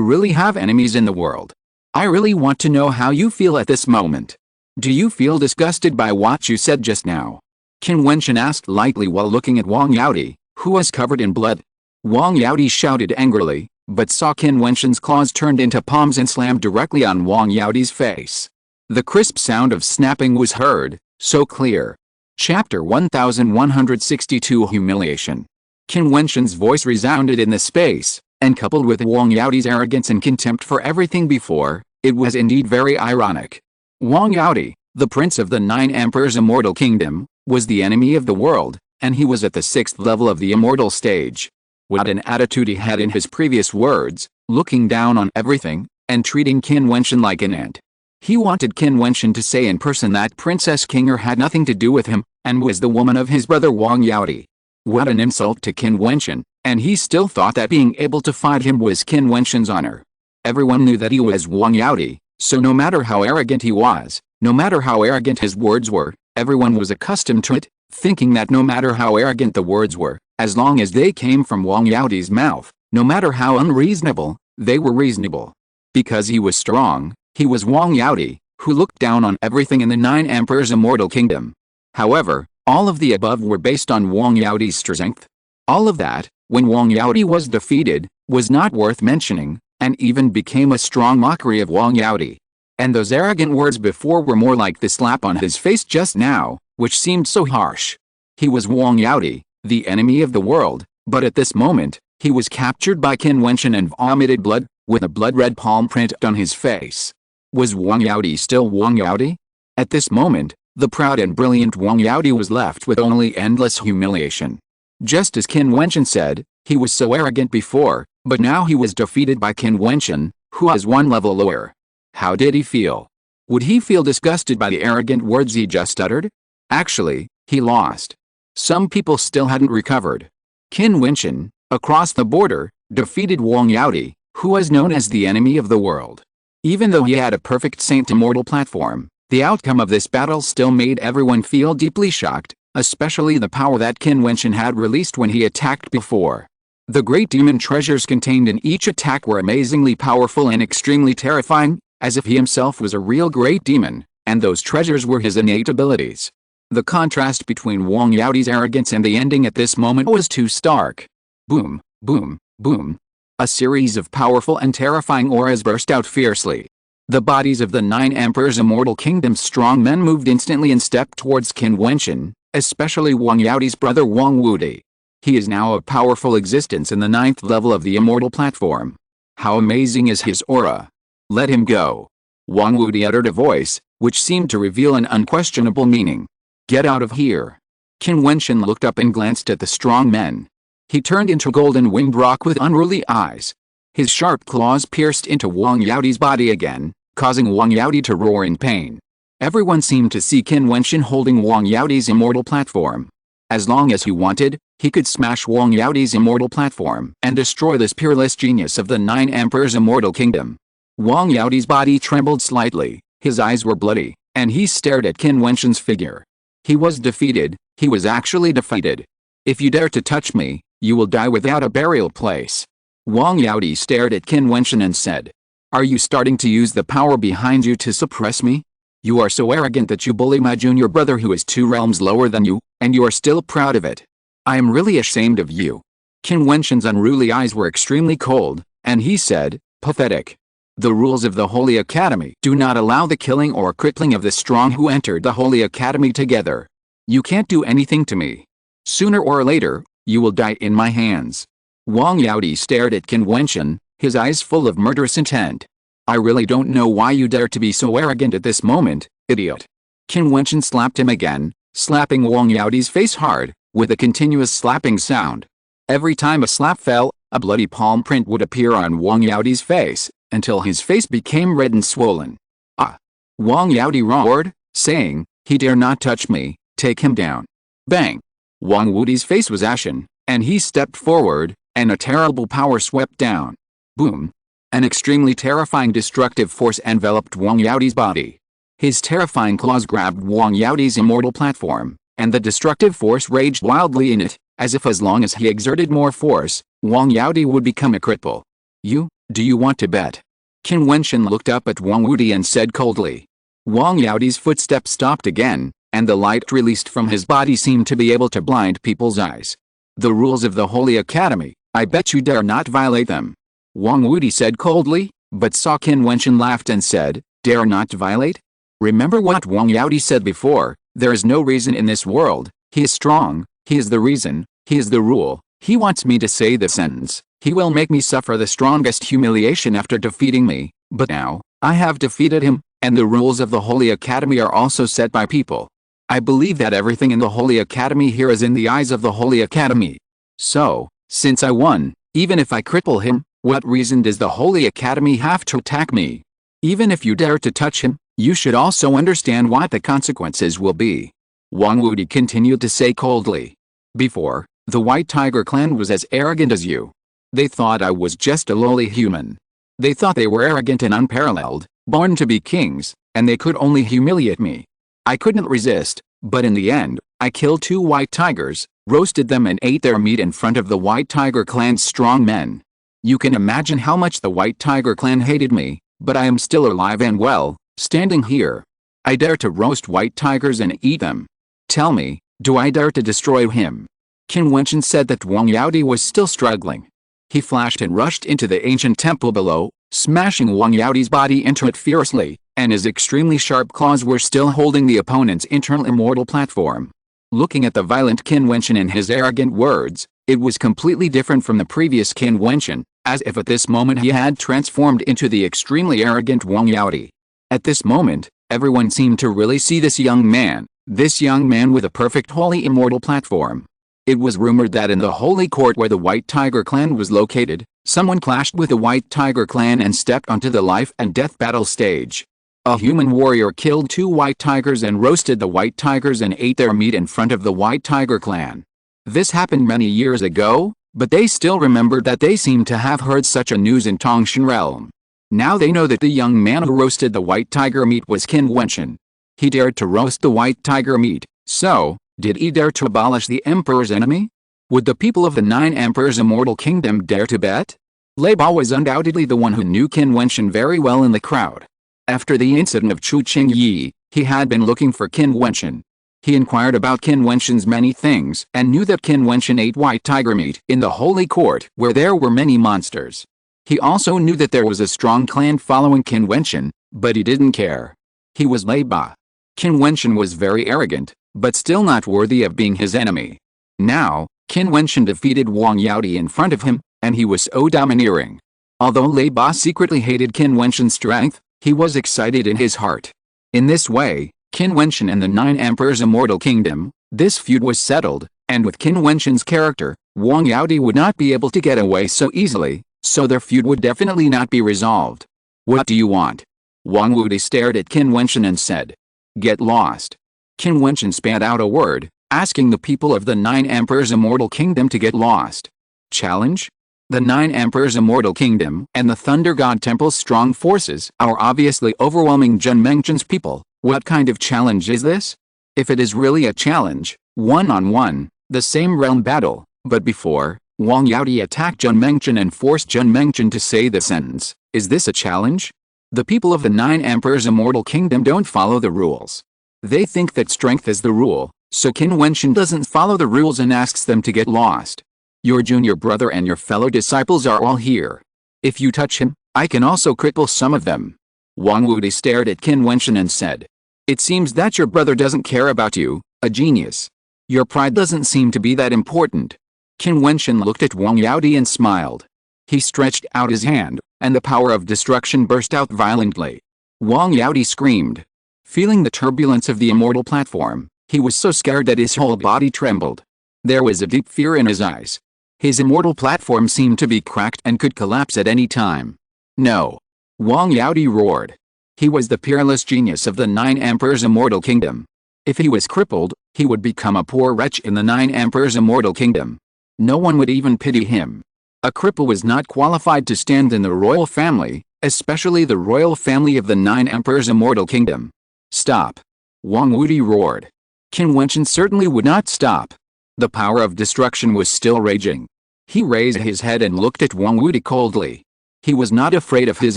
really have enemies in the world. I really want to know how you feel at this moment. Do you feel disgusted by what you said just now? Qin Wentian asked lightly while looking at Wang Yaoti, who was covered in blood. Wang Yaoti shouted angrily, but saw Qin Wentian's claws turned into palms and slammed directly on Wang Yaoti's face. The crisp sound of snapping was heard, so clear. Chapter 1162 Humiliation. Qin Wentian's voice resounded in the space, and coupled with Wang Yaoti's arrogance and contempt for everything before, it was indeed very ironic. Wang Yaoti, the prince of the 9 Emperors' immortal kingdom, was the enemy of the world, and he was at the 6th level of the immortal stage. What an attitude he had in his previous words, looking down on everything, and treating Qin Wentian like an ant. He wanted Qin Wentian to say in person that Princess Qinger had nothing to do with him, and was the woman of his brother Wang Yaoti. What an insult to Qin Wentian, and he still thought that being able to fight him was Qin Wentian's honor. Everyone knew that he was Wang Yaoti, so no matter how arrogant he was, no matter how arrogant his words were, everyone was accustomed to it, thinking that no matter how arrogant the words were, as long as they came from Wang Yaoti's mouth, no matter how unreasonable, they were reasonable. Because he was strong, he was Wang Yaoti, who looked down on everything in the 9 Emperors' immortal kingdom. However, all of the above were based on Wang Yaoti's strength. All of that, when Wang Yaoti was defeated, was not worth mentioning, and even became a strong mockery of Wang Yaoti. And those arrogant words before were more like the slap on his face just now, which seemed so harsh. He was Wang Yaoti, the enemy of the world, but at this moment, he was captured by Qin Wentian and vomited blood, with a blood-red palm print on his face. Was Wang Yaoti still Wang Yaoti? At this moment, the proud and brilliant Wang Yaoti was left with only endless humiliation. Just as Qin Wentian said, he was so arrogant before, but now he was defeated by Qin Wentian, who was 1 level lower. How did he feel? Would he feel disgusted by the arrogant words he just uttered? Actually, he lost. Some people still hadn't recovered. Qin Wentian, across the border, defeated Wang Yaoti, who was known as the enemy of the world. Even though he had a perfect saint immortal platform, the outcome of this battle still made everyone feel deeply shocked, especially the power that Qin Wentian had released when he attacked before. The great demon treasures contained in each attack were amazingly powerful and extremely terrifying, as if he himself was a real great demon, and those treasures were his innate abilities. The contrast between Wang Yaoti's arrogance and the ending at this moment was too stark. Boom, boom, boom. A series of powerful and terrifying auras burst out fiercely. The bodies of the 9 Emperors' immortal kingdom's strong men moved instantly and stepped towards Qin Wentian, especially Wang Yaoti's brother Wang Wuti. He is now a powerful existence in the 9th level of the immortal platform. How amazing is his aura! Let him go. Wang Wuti uttered a voice, which seemed to reveal an unquestionable meaning. Get out of here. Qin Wentian looked up and glanced at the strong men. He turned into golden-winged rock with unruly eyes. His sharp claws pierced into Wang Yaoti's body again, causing Wang Yaoti to roar in pain. Everyone seemed to see Qin Wentian holding Wang Yaoti's immortal platform. As long as he wanted, he could smash Wang Yaoti's immortal platform and destroy this peerless genius of the 9 Emperors' immortal kingdom. Wang Yaoti's body trembled slightly, his eyes were bloody, and he stared at Qin Wentian's figure. He was defeated, he was actually defeated. If you dare to touch me, you will die without a burial place. Wang Yaoti stared at Qin Wentian and said, Are you starting to use the power behind you to suppress me? You are so arrogant that you bully my junior brother who is 2 realms lower than you, and you are still proud of it. I am really ashamed of you. Qin Wentian's unruly eyes were extremely cold, and he said, Pathetic. The rules of the Holy Academy do not allow the killing or crippling of the strong who entered the Holy Academy together. You can't do anything to me. Sooner or later, you will die in my hands. Wang Yaoti stared at Qin Wentian, his eyes full of murderous intent. I really don't know why you dare to be so arrogant at this moment, idiot. Qin Wentian slapped him again, slapping Wang Yaoti's face hard, with a continuous slapping sound. Every time a slap fell, a bloody palm print would appear on Wang Yaoti's face, until his face became red and swollen. Ah! Wang Yaoti roared, saying, He dare not touch me, take him down. Bang! Wang Wuti's face was ashen, And he stepped forward, and a terrible power swept down. Boom! An extremely terrifying destructive force enveloped Wang Yaoti's body. His terrifying claws grabbed Wang Yaoti's immortal platform, and the destructive force raged wildly in it, as if as long as he exerted more force, Wang Yaoti would become a cripple. Do you want to bet? Qin Wentian looked up at Wang Wuti and said coldly. Wang Yaoti's footsteps stopped again, and the light released from his body seemed to be able to blind people's eyes. The rules of the Holy Academy, I bet you dare not violate them. Wang Wuti said coldly, but saw Qin Wentian laughed and said, dare not violate? Remember what Wang Yaoti said before, there is no reason in this world, he is strong, he is the reason, he is the rule, he wants me to say the sentence, he will make me suffer the strongest humiliation after defeating me, but now, I have defeated him, and the rules of the Holy Academy are also set by people. I believe that everything in the Holy Academy here is in the eyes of the Holy Academy. So, since I won, even if I cripple him, what reason does the Holy Academy have to attack me? Even if you dare to touch him, you should also understand what the consequences will be. Wang Wuti continued to say coldly. Before, the White Tiger clan was as arrogant as you. They thought I was just a lowly human. They thought they were arrogant and unparalleled, born to be kings, and they could only humiliate me. I couldn't resist, but in the end, I killed 2 white tigers, roasted them and ate their meat in front of the White Tiger clan's strong men. You can imagine how much the White Tiger clan hated me, but I am still alive and well, standing here. I dare to roast white tigers and eat them. Tell me, do I dare to destroy him? Qin Wentian said that Wang Yaoti was still struggling. He flashed and rushed into the ancient temple below, smashing Wang Yaoti's body into it fiercely, and his extremely sharp claws were still holding the opponent's internal immortal platform. Looking at the violent Qin Wentian and his arrogant words, it was completely different from the previous Qin Wentian, as if at this moment he had transformed into the extremely arrogant Wang Yaoti. At this moment, everyone seemed to really see this young man with a perfect holy immortal platform. It was rumored that in the holy court where the White Tiger clan was located, someone clashed with the White Tiger clan and stepped onto the life and death battle stage. A human warrior killed 2 white tigers and roasted the white tigers and ate their meat in front of the White Tiger clan. This happened many years ago, but they still remembered that they seemed to have heard such a news in Tongshan realm. Now they know that the young man who roasted the white tiger meat was Qin Wentian. He dared to roast the white tiger meat, so, did he dare to abolish the emperor's enemy? Would the people of the 9 emperors' immortal kingdom dare to bet? Lei Ba was undoubtedly the one who knew Qin Wentian very well in the crowd. After the incident of Chu Qingyi, he had been looking for Qin Wentian. He inquired about Qin Wentian's many things and knew that Qin Wentian ate white tiger meat in the holy court where there were many monsters. He also knew that there was a strong clan following Qin Wentian, but he didn't care. He was Lei Ba. Qin Wentian was very arrogant, but still not worthy of being his enemy. Now, Qin Wentian defeated Wang Yaoti in front of him, and he was so domineering. Although Lei Ba secretly hated Qin Wentian's strength, he was excited in his heart. In this way, Qin Wentian and the 9 emperors' immortal kingdom, this feud was settled, and with Qin Wentian's character, Wang Yaoti would not be able to get away so easily, so their feud would definitely not be resolved. What do you want? Wang Wuti stared at Qin Wentian and said. Get lost. Qin Wentian spat out a word, asking the people of the 9 emperors' immortal kingdom to get lost. Challenge? The 9 emperors' immortal kingdom and the Thunder God Temple's strong forces are obviously overwhelming Junmengchen's people. What kind of challenge is this? If it is really a challenge, one-on-one, the same realm battle, but before, Wang Yaoti attacked Junmengchen and forced Junmengchen to say the sentence, is this a challenge? The people of the 9 emperors' immortal kingdom don't follow the rules. They think that strength is the rule, so Qin Wentian doesn't follow the rules and asks them to get lost. Your junior brother and your fellow disciples are all here. If you touch him, I can also cripple some of them. Wang Wuti stared at Qin Wentian and said. It seems that your brother doesn't care about you, a genius. Your pride doesn't seem to be that important. Qin Wentian looked at Wang Yaoti and smiled. He stretched out his hand, and the power of destruction burst out violently. Wang Yaoti screamed. Feeling the turbulence of the immortal platform, he was so scared that his whole body trembled. There was a deep fear in his eyes. His immortal platform seemed to be cracked and could collapse at any time. No. Wang Yaoti roared. He was the peerless genius of the 9 emperors' immortal kingdom. If he was crippled, he would become a poor wretch in the 9 emperors' immortal kingdom. No one would even pity him. A cripple was not qualified to stand in the royal family, especially the royal family of the 9 Emperors' immortal kingdom. Stop! Wang Wuti roared. Qin Wentian certainly would not stop. The power of destruction was still raging. He raised his head and looked at Wang Wuti coldly. He was not afraid of his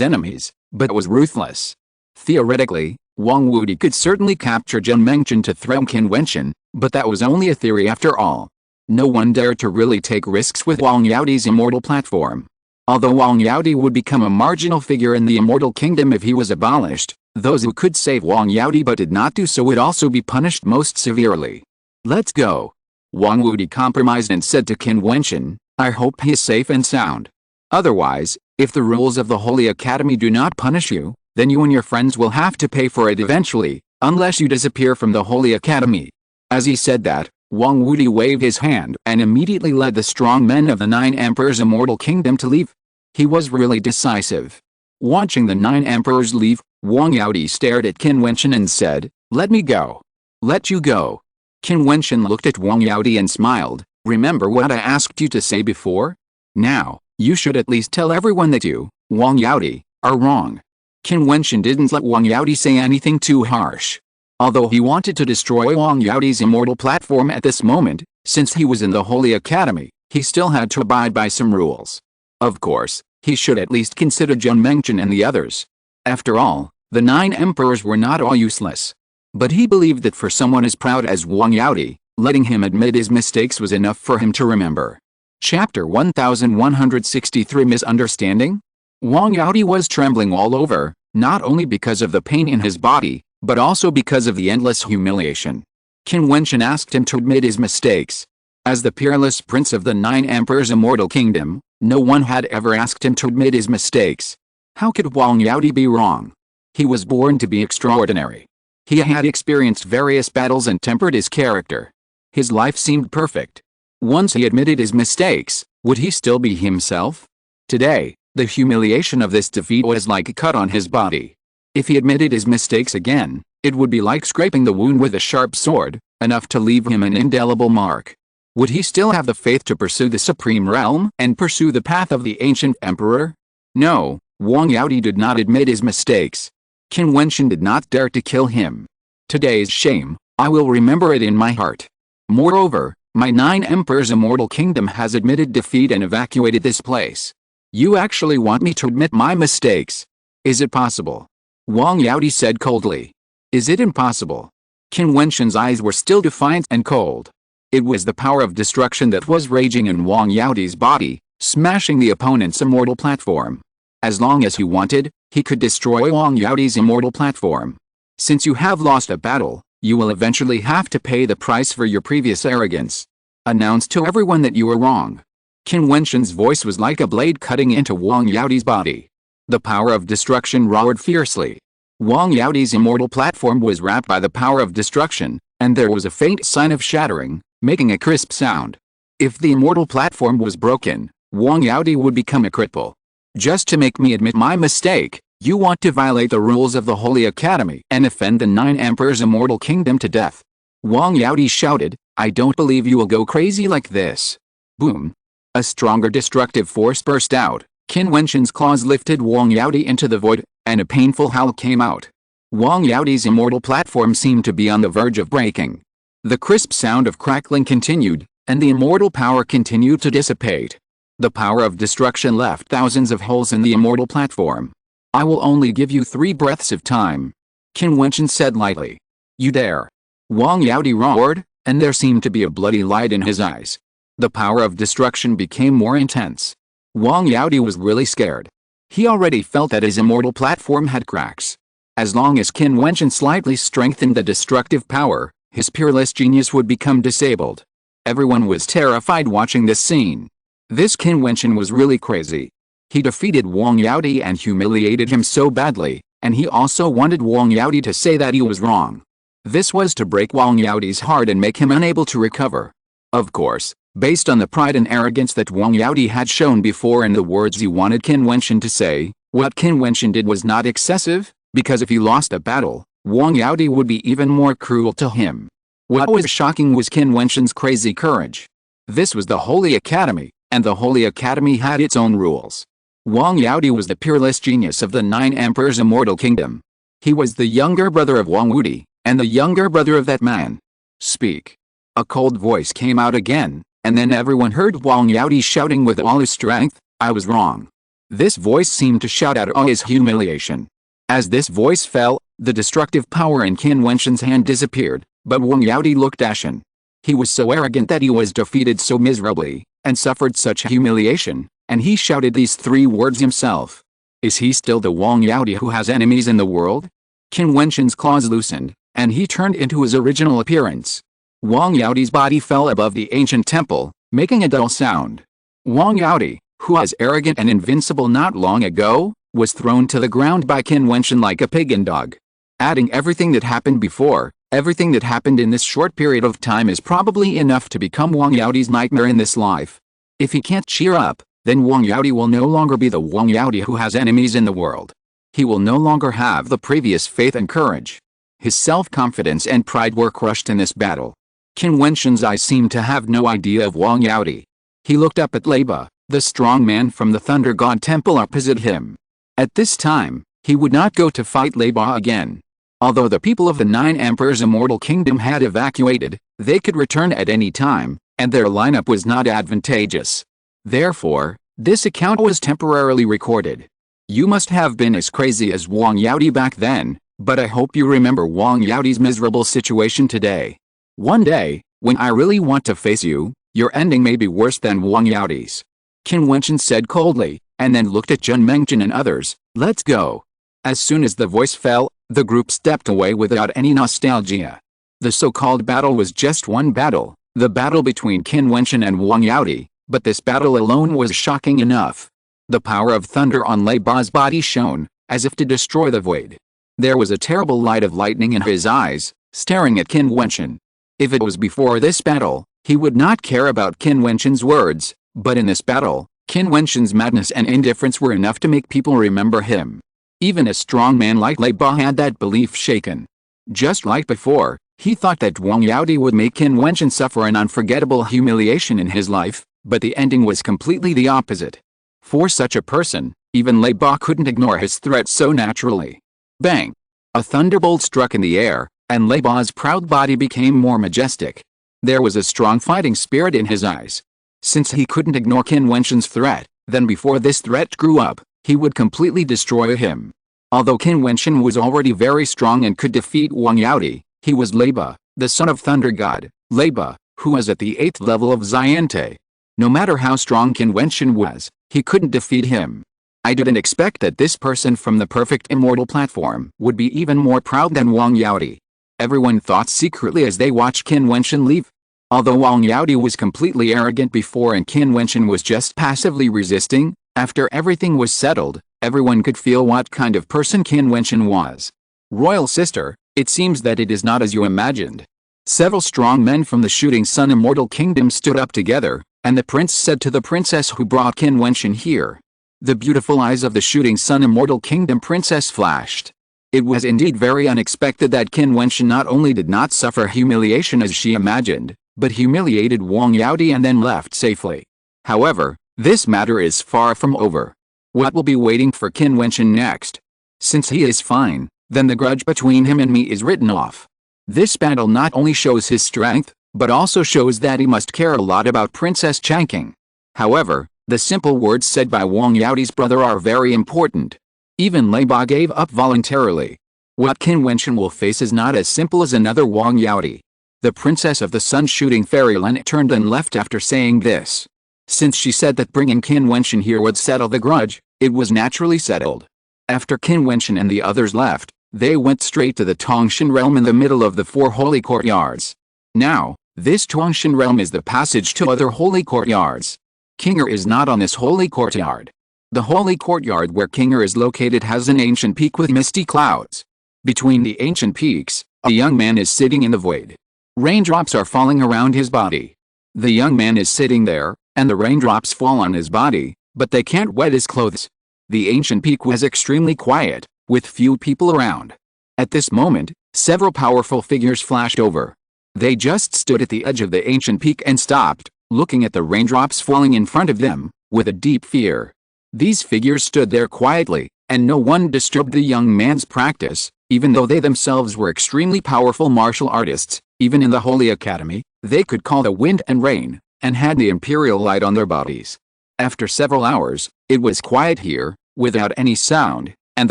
enemies, but was ruthless. Theoretically, Wang Wuti could certainly capture Qin Wentian to throw Qin Wentian, but that was only a theory after all. No one dared to really take risks with Wang Yaoti's immortal platform. Although Wang Yaoti would become a marginal figure in the immortal kingdom if he was abolished, those who could save Wang Yaoti but did not do so would also be punished most severely. Let's go. Wang Wuti compromised and said to Qin Wentian, I hope he is safe and sound. Otherwise, if the rules of the Holy Academy do not punish you, then you and your friends will have to pay for it eventually, unless you disappear from the Holy Academy. As he said that, Wang Wuti waved his hand and immediately led the strong men of the 9 Emperors' immortal kingdom to leave. He was really decisive. Watching the 9 Emperors leave, Wang Yaoti stared at Qin Wentian and said, Let me go. Let you go. Qin Wentian looked at Wang Yaoti and smiled, Remember what I asked you to say before? Now, you should at least tell everyone that you, Wang Yaoti, are wrong. Qin Wentian didn't let Wang Yaoti say anything too harsh. Although he wanted to destroy Wang Yaoti's immortal platform at this moment, since he was in the Holy Academy, he still had to abide by some rules. Of course, he should at least consider Qin Wentian and the others. After all, the 9 Emperors were not all useless. But he believed that for someone as proud as Wang Yaoti, letting him admit his mistakes was enough for him to remember. Chapter 1163 Misunderstanding? Wang Yaoti was trembling all over, not only because of the pain in his body, but also because of the endless humiliation. Qin Wentian asked him to admit his mistakes. As the peerless prince of the 9 Emperors' immortal kingdom, no one had ever asked him to admit his mistakes. How could Wang Yaoti be wrong? He was born to be extraordinary. He had experienced various battles and tempered his character. His life seemed perfect. Once he admitted his mistakes, would he still be himself? Today, the humiliation of this defeat was like a cut on his body. If he admitted his mistakes again, it would be like scraping the wound with a sharp sword, enough to leave him an indelible mark. Would he still have the faith to pursue the supreme realm and pursue the path of the ancient emperor? No, Wang Yaoti did not admit his mistakes. Qin Wentian did not dare to kill him. Today's shame, I will remember it in my heart. Moreover, my 9 Emperors' immortal kingdom has admitted defeat and evacuated this place. You actually want me to admit my mistakes? Is it possible? Wang Yaoti said coldly. Is it impossible? Qin Wentian's eyes were still defiant and cold. It was the power of destruction that was raging in Wang Yaoti's body, smashing the opponent's immortal platform. As long as he wanted, he could destroy Wang Yaoti's immortal platform. Since you have lost a battle, you will eventually have to pay the price for your previous arrogance. Announce to everyone that you are wrong. Qin Wentian's voice was like a blade cutting into Wang Yaoti's body. The power of destruction roared fiercely. Wang Yaoti's immortal platform was wrapped by the power of destruction, and there was a faint sign of shattering, making a crisp sound. If the immortal platform was broken, Wang Yaoti would become a cripple. Just to make me admit my mistake, you want to violate the rules of the Holy Academy and offend the 9 Emperors' immortal kingdom to death. Wang Yaoti shouted, I don't believe you will go crazy like this. Boom. A stronger destructive force burst out. Qin Wentian's claws lifted Wang Yaoti into the void, and a painful howl came out. Wang Yaoti's immortal platform seemed to be on the verge of breaking. The crisp sound of crackling continued, and the immortal power continued to dissipate. The power of destruction left thousands of holes in the immortal platform. I will only give you 3 breaths of time. Qin Wentian said lightly. You dare? Wang Yaoti roared, and there seemed to be a bloody light in his eyes. The power of destruction became more intense. Wang Yaoti was really scared. He already felt that his immortal platform had cracks. As long as Qin Wentian slightly strengthened the destructive power, his peerless genius would become disabled. Everyone was terrified watching this scene. This Qin Wentian was really crazy. He defeated Wang Yaoti and humiliated him so badly, and he also wanted Wang Yaoti to say that he was wrong. This was to break Wang Yaoti's heart and make him unable to recover. Of course, based on the pride and arrogance that Wang Yaoti had shown before and the words he wanted Qin Wentian to say, what Qin Wentian did was not excessive, because if he lost a battle, Wang Yaoti would be even more cruel to him. What was shocking was Qin Wentian's crazy courage. This was the Holy Academy, and the Holy Academy had its own rules. Wang Yaodi was the peerless genius of the 9 emperors' immortal kingdom. He was the younger brother of Wang Wudi, and the younger brother of that man. Speak. A cold voice came out again, and then everyone heard Wang Yaodi shouting with all his strength, "I was wrong." This voice seemed to shout out all his humiliation. As this voice fell, the destructive power in Qin Wentian's hand disappeared, but Wang Yaodi looked ashen. He was so arrogant that he was defeated so miserably, and suffered such humiliation, and he shouted these 3 words himself. Is he still the Wang Yaodi who has enemies in the world? Qin Wentian's claws loosened, and he turned into his original appearance. Wang Yaodi's body fell above the ancient temple, making a dull sound. Wang Yaodi, who was arrogant and invincible not long ago, was thrown to the ground by Qin Wentian like a pig and dog. Adding everything that happened before, everything that happened in this short period of time is probably enough to become Wang Yaodi's nightmare in this life. If he can't cheer up, then Wang Yaodi will no longer be the Wang Yaodi who has enemies in the world. He will no longer have the previous faith and courage. His self-confidence and pride were crushed in this battle. Qin Wentian's eyes seemed to have no idea of Wang Yaodi. He looked up at Leiba, the strong man from the Thunder God Temple opposite him. At this time, he would not go to fight Leiba again. Although the people of the 9 Emperors' immortal kingdom had evacuated, they could return at any time, and their lineup was not advantageous. Therefore, this account was temporarily recorded. You must have been as crazy as Wang Yaodi back then, but I hope you remember Wang Yaodi's miserable situation today. One day, when I really want to face you, your ending may be worse than Wang Yaodi's. Qin Wentian said coldly, and then looked at Zhen Mengzhen and others. Let's go. As soon as the voice fell, the group stepped away without any nostalgia. The so-called battle was just one battle, the battle between Qin Wentian and Wang Yaodi, but this battle alone was shocking enough. The power of thunder on Leiba's body shone, as if to destroy the void. There was a terrible light of lightning in his eyes, staring at Qin Wentian. If it was before this battle, he would not care about Qin Wentian's words, but in this battle, Qin Wentian's madness and indifference were enough to make people remember him. Even a strong man like Leiba had that belief shaken. Just like before, he thought that Wang Yaodi would make Qin Wentian suffer an unforgettable humiliation in his life, but the ending was completely the opposite. For such a person, even Leiba couldn't ignore his threat so naturally. Bang! A thunderbolt struck in the air, and Leiba's proud body became more majestic. There was a strong fighting spirit in his eyes. Since he couldn't ignore Qin Wentian's threat, then before this threat grew up, he would completely destroy him. Although Qin Wentian was already very strong and could defeat Wang Yaodi, he was Leiba, the son of Thunder God, Leiba, who was at the 8th level of Xiante. No matter how strong Qin Wentian was, he couldn't defeat him. I didn't expect that this person from the perfect immortal platform would be even more proud than Wang Yaodi. Everyone thought secretly as they watched Qin Wentian leave. Although Wang Yaodi was completely arrogant before and Qin Wentian was just passively resisting, after everything was settled, everyone could feel what kind of person Qin Wentian was. Royal sister, it seems that it is not as you imagined. Several strong men from the Shooting Sun Immortal Kingdom stood up together, and the prince said to the princess who brought Qin Wentian here. The beautiful eyes of the Shooting Sun Immortal Kingdom princess flashed. It was indeed very unexpected that Qin Wentian not only did not suffer humiliation as she imagined, but humiliated Wang Yaodi and then left safely. However, this matter is far from over. What will be waiting for Qin Wentian next? Since he is fine, then the grudge between him and me is written off. This battle not only shows his strength, but also shows that he must care a lot about Princess Changqing. However, the simple words said by Wang Yaodi's brother are very important. Even Leiba gave up voluntarily. What Qin Wentian will face is not as simple as another Wang Yaodi. The princess of the sun-shooting fairyland turned and left after saying this. Since she said that bringing Qin Wentian here would settle the grudge, it was naturally settled. After Qin Wentian and the others left, they went straight to the Tongshan realm in the middle of the 4 holy courtyards. Now, this Tongshan realm is the passage to other holy courtyards. Qinger is not on this holy courtyard. The holy courtyard where Qinger is located has an ancient peak with misty clouds. Between the ancient peaks, a young man is sitting in the void. Raindrops are falling around his body. The young man is sitting there, and the raindrops fall on his body, but they can't wet his clothes. The ancient peak was extremely quiet, with few people around. At this moment, several powerful figures flashed over. They just stood at the edge of the ancient peak and stopped, looking at the raindrops falling in front of them, with a deep fear. These figures stood there quietly, and no one disturbed the young man's practice, even though they themselves were extremely powerful martial artists. Even in the Holy Academy, they could call the wind and rain, and had the imperial light on their bodies. After several hours, it was quiet here, without any sound, and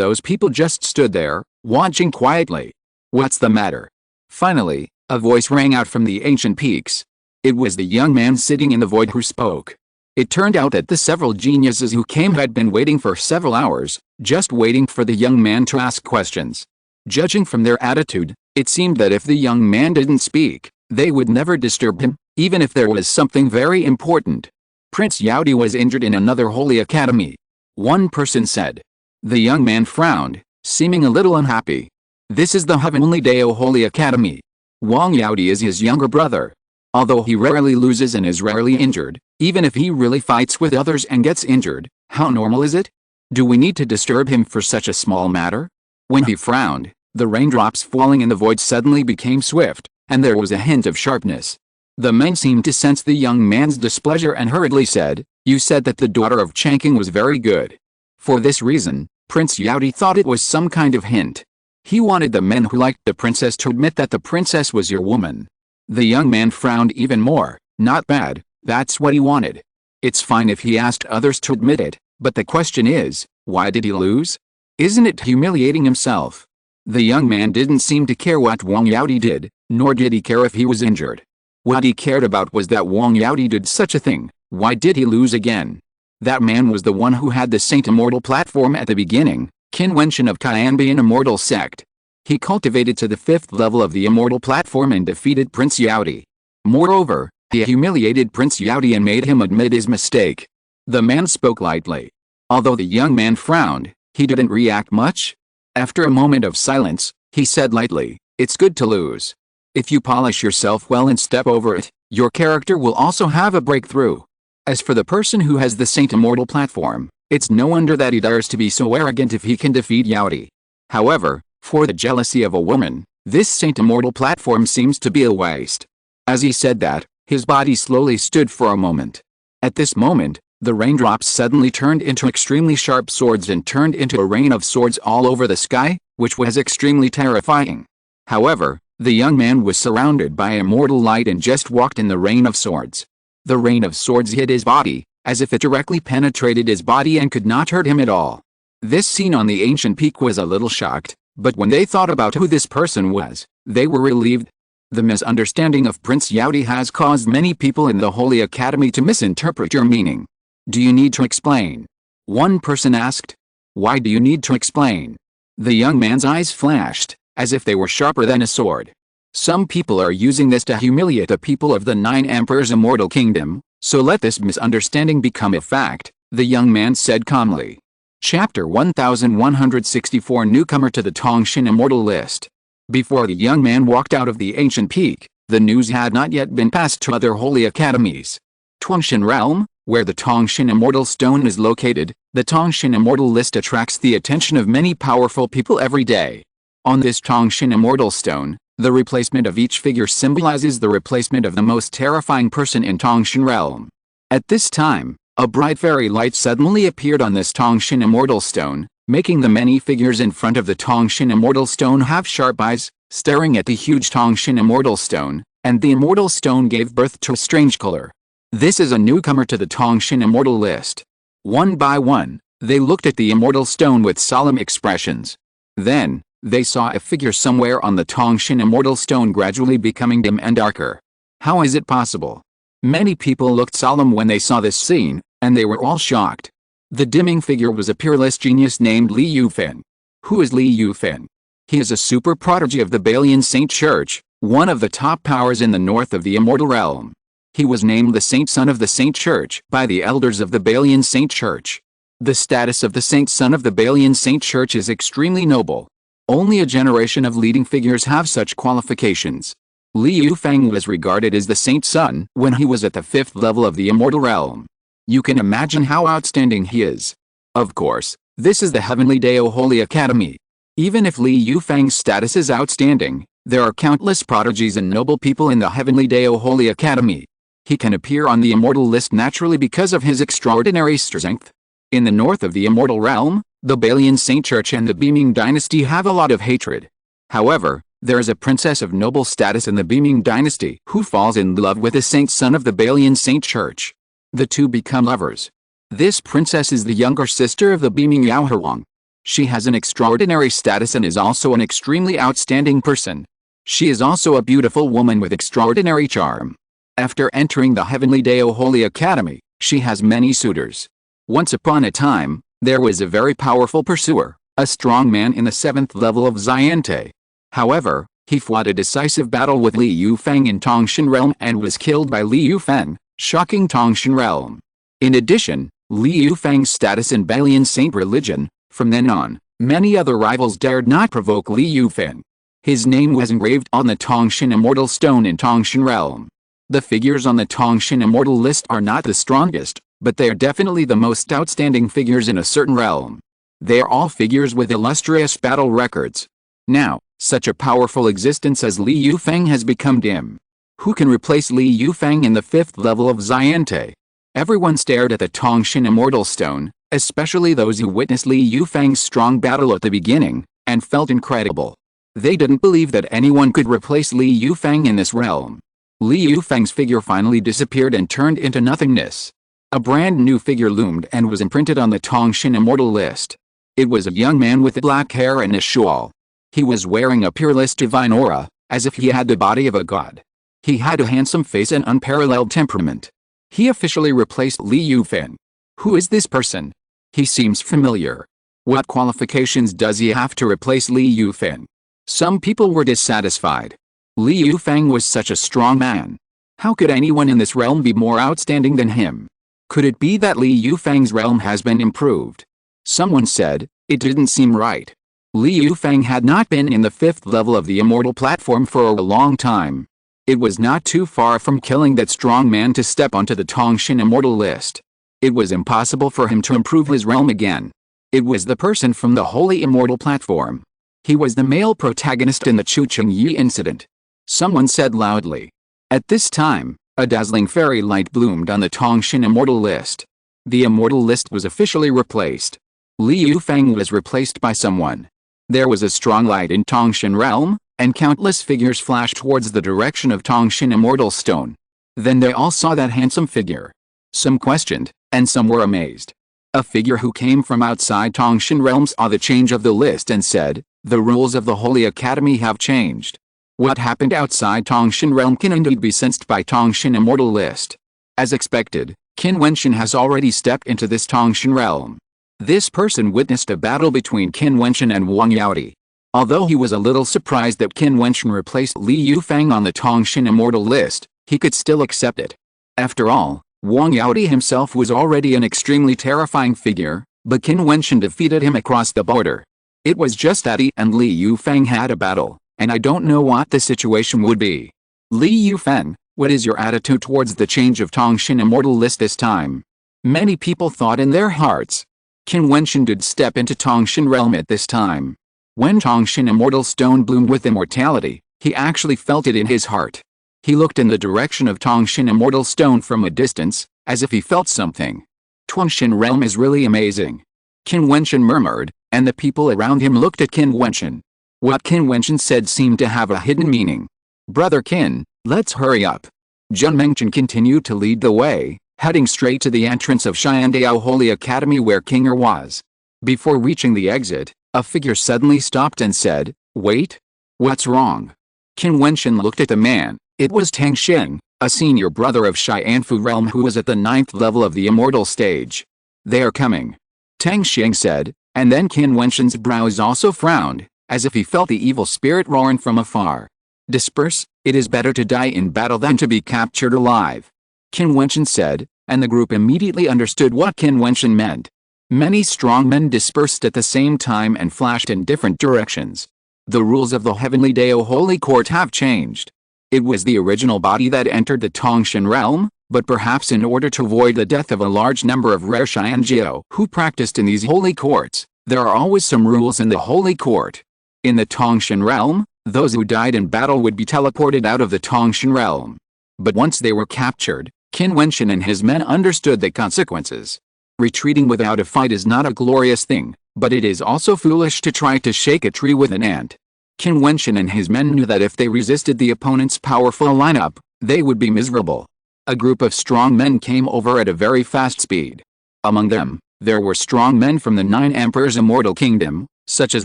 those people just stood there, watching quietly. "What's the matter?" Finally, a voice rang out from the ancient peaks. It was the young man sitting in the void who spoke. It turned out that the several geniuses who came had been waiting for several hours, just waiting for the young man to ask questions. Judging from their attitude, it seemed that if the young man didn't speak, they would never disturb him, even if there was something very important. Prince Yaodi was injured in another holy academy. One person said. The young man frowned, seeming a little unhappy. This is the Heavenly Dao Holy Academy. Wang Yaodi is his younger brother. Although he rarely loses and is rarely injured, even if he really fights with others and gets injured, how normal is it? Do we need to disturb him for such a small matter? When he frowned, the raindrops falling in the void suddenly became swift, and there was a hint of sharpness. The men seemed to sense the young man's displeasure and hurriedly said, "You said that the daughter of Changqing was very good." For this reason, Prince Yaodi thought it was some kind of hint. He wanted the men who liked the princess to admit that the princess was your woman. The young man frowned even more. Not bad, that's what he wanted. It's fine if he asked others to admit it, but the question is, why did he lose? Isn't it humiliating himself? The young man didn't seem to care what Wang Yaodi did, nor did he care if he was injured. What he cared about was that Wang Yaodi did such a thing. Why did he lose again? That man was the one who had the Saint Immortal platform at the beginning, Qin Wentian of Qianbian Immortal Sect. He cultivated to the 5th level of the Immortal platform and defeated Prince Yaodi. Moreover, he humiliated Prince Yaodi and made him admit his mistake. The man spoke lightly. Although the young man frowned, he didn't react much. After a moment of silence, he said lightly, "It's good to lose. If you polish yourself well and step over it, your character will also have a breakthrough. As for the person who has the Saint Immortal platform, it's no wonder that he dares to be so arrogant if he can defeat Yaodi. However, for the jealousy of a woman, this Saint Immortal platform seems to be a waste." As he said that, his body slowly stood for a moment. At this moment, the raindrops suddenly turned into extremely sharp swords and turned into a rain of swords all over the sky, which was extremely terrifying. However, the young man was surrounded by immortal light and just walked in the rain of swords. The rain of swords hit his body, as if it directly penetrated his body and could not hurt him at all. This scene on the ancient peak was a little shocked, but when they thought about who this person was, they were relieved. The misunderstanding of Prince Yaodi has caused many people in the Holy Academy to misinterpret your meaning. Do you need to explain? One person asked. Why do you need to explain? The young man's eyes flashed, as if they were sharper than a sword. Some people are using this to humiliate the people of the 9 Emperors' Immortal Kingdom, so let this misunderstanding become a fact, the young man said calmly. Chapter 1164 Newcomer to the Tongshan Immortal List. Before the young man walked out of the ancient peak, the news had not yet been passed to other holy academies. Tongshan Realm, where the Tongshan Immortal Stone is located, the Tongshan Immortal List attracts the attention of many powerful people every day. On this Tongshan Immortal Stone, the replacement of each figure symbolizes the replacement of the most terrifying person in Tongshan Realm. At this time, a bright fairy light suddenly appeared on this Tongshan Immortal Stone, making the many figures in front of the Tongshan Immortal Stone have sharp eyes, staring at the huge Tongshan Immortal Stone, and the Immortal Stone gave birth to a strange color. This is a newcomer to the Tongshan Immortal List. One by one, they looked at the Immortal Stone with solemn expressions. Then, they saw a figure somewhere on the Tongshan Immortal Stone gradually becoming dim and darker. How is it possible? Many people looked solemn when they saw this scene, and they were all shocked. The dimming figure was a peerless genius named Li Yufeng. Who is Li Yufeng? He is a super prodigy of the Balian Saint Church, one of the top powers in the north of the Immortal Realm. He was named the Saint Son of the Saint Church by the elders of the Balian Saint Church. The status of the Saint Son of the Balian Saint Church is extremely noble. Only a generation of leading figures have such qualifications. Li Yufeng was regarded as the Saint Son when he was at the 5th level of the Immortal Realm. You can imagine how outstanding he is. Of course, this is the Heavenly Dao Holy Academy. Even if Li Yufeng's status is outstanding, there are countless prodigies and noble people in the Heavenly Dao Holy Academy. He can appear on the immortal list naturally because of his extraordinary strength. In the north of the immortal realm, the Balian Saint Church and the Beaming Dynasty have a lot of hatred. However, there is a princess of noble status in the Beaming Dynasty who falls in love with the saint son of the Balian Saint Church. The two become lovers. This princess is the younger sister of the Beaming Yaohuang. She has an extraordinary status and is also an extremely outstanding person. She is also a beautiful woman with extraordinary charm. After entering the Heavenly Dao Holy Academy, she has many suitors. Once upon a time, there was a very powerful pursuer, a strong man in the 7th level of Xiante. However, he fought a decisive battle with Li Yufeng in Tongshan realm and was killed by Li Yufeng, shocking Tongshan realm. In addition, Li Yufeng's status in Balian Saint religion, from then on, many other rivals dared not provoke Li Yufeng. His name was engraved on the Tongshan Immortal Stone in Tongshan realm. The figures on the Tongshan Immortal list are not the strongest, but they are definitely the most outstanding figures in a certain realm. They are all figures with illustrious battle records. Now, such a powerful existence as Li Yufeng has become dim. Who can replace Li Yufeng in the 5th level of Xiante? Everyone stared at the Tongshan Immortal Stone, especially those who witnessed Li Yufeng's strong battle at the beginning, and felt incredible. They didn't believe that anyone could replace Li Yufeng in this realm. Li Yufeng's figure finally disappeared and turned into nothingness. A brand new figure loomed and was imprinted on the Tongshan Immortal list. It was a young man with black hair and a shawl. He was wearing a peerless divine aura, as if he had the body of a god. He had a handsome face and unparalleled temperament. He officially replaced Li Yufeng. Who is this person? He seems familiar. What qualifications does he have to replace Li Yufeng? Some people were dissatisfied. Li Yufeng was such a strong man. How could anyone in this realm be more outstanding than him? Could it be that Li Yufeng's realm has been improved? Someone said, it didn't seem right. Li Yufeng had not been in the 5th level of the immortal platform for a long time. It was not too far from killing that strong man to step onto the Tongshan Immortal list. It was impossible for him to improve his realm again. It was the person from the Holy Immortal platform. He was the male protagonist in the Jiutian incident. Someone said loudly. At this time, a dazzling fairy light bloomed on the Tongshan Immortal list. The Immortal list was officially replaced. Li Yufeng was replaced by someone. There was a strong light in Tongshan realm, and countless figures flashed towards the direction of Tongshan Immortal Stone. Then they all saw that handsome figure. Some questioned, and some were amazed. A figure who came from outside Tongshan realm saw the change of the list and said, the rules of the Holy Academy have changed. What happened outside Tongshan realm can indeed be sensed by Tongshan Immortal list. As expected, Qin Wentian has already stepped into this Tongshan realm. This person witnessed a battle between Qin Wentian and Wang Yaodi. Although he was a little surprised that Qin Wentian replaced Li Yufeng on the Tongshan Immortal list, he could still accept it. After all, Wang Yaodi himself was already an extremely terrifying figure, but Qin Wentian defeated him across the border. It was just that he and Li Yufeng had a battle, and I don't know what the situation would be. Li Yufeng, what is your attitude towards the change of Tongshan Immortal list this time? Many people thought in their hearts. Qin Wentian did step into Tongshan realm at this time. When Tongshan Immortal Stone bloomed with immortality, he actually felt it in his heart. He looked in the direction of Tongshan Immortal Stone from a distance, as if he felt something. Tongshan realm is really amazing. Qin Wentian murmured, and the people around him looked at Qin Wentian. What Qin Wentian said seemed to have a hidden meaning. Brother Qin, let's hurry up. Zheng Mengchen continued to lead the way, heading straight to the entrance of Xiandao Holy Academy where King Er was. Before reaching the exit, a figure suddenly stopped and said, wait. What's wrong? Qin Wentian looked at the man. It was Tang Xing, a senior brother of Xianfu realm who was at the 9th level of the immortal stage. They are coming. Tang Xing said, and then Qin Wentian's brows also frowned, as if he felt the evil spirit roaring from afar. Disperse, it is better to die in battle than to be captured alive. Qin Wentian said, and the group immediately understood what Qin Wentian meant. Many strong men dispersed at the same time and flashed in different directions. The rules of the Heavenly Dao Holy Court have changed. It was the original body that entered the Tongshan realm, but perhaps in order to avoid the death of a large number of rare Xianjiao who practiced in these holy courts, there are always some rules in the Holy Court. In the Tongshan realm, those who died in battle would be teleported out of the Tongshan realm. But once they were captured, Qin Wentian and his men understood the consequences. Retreating without a fight is not a glorious thing, but it is also foolish to try to shake a tree with an ant. Qin Wentian and his men knew that if they resisted the opponent's powerful lineup, they would be miserable. A group of strong men came over at a very fast speed. Among them, there were strong men from the 9 Emperors' immortal kingdom, such as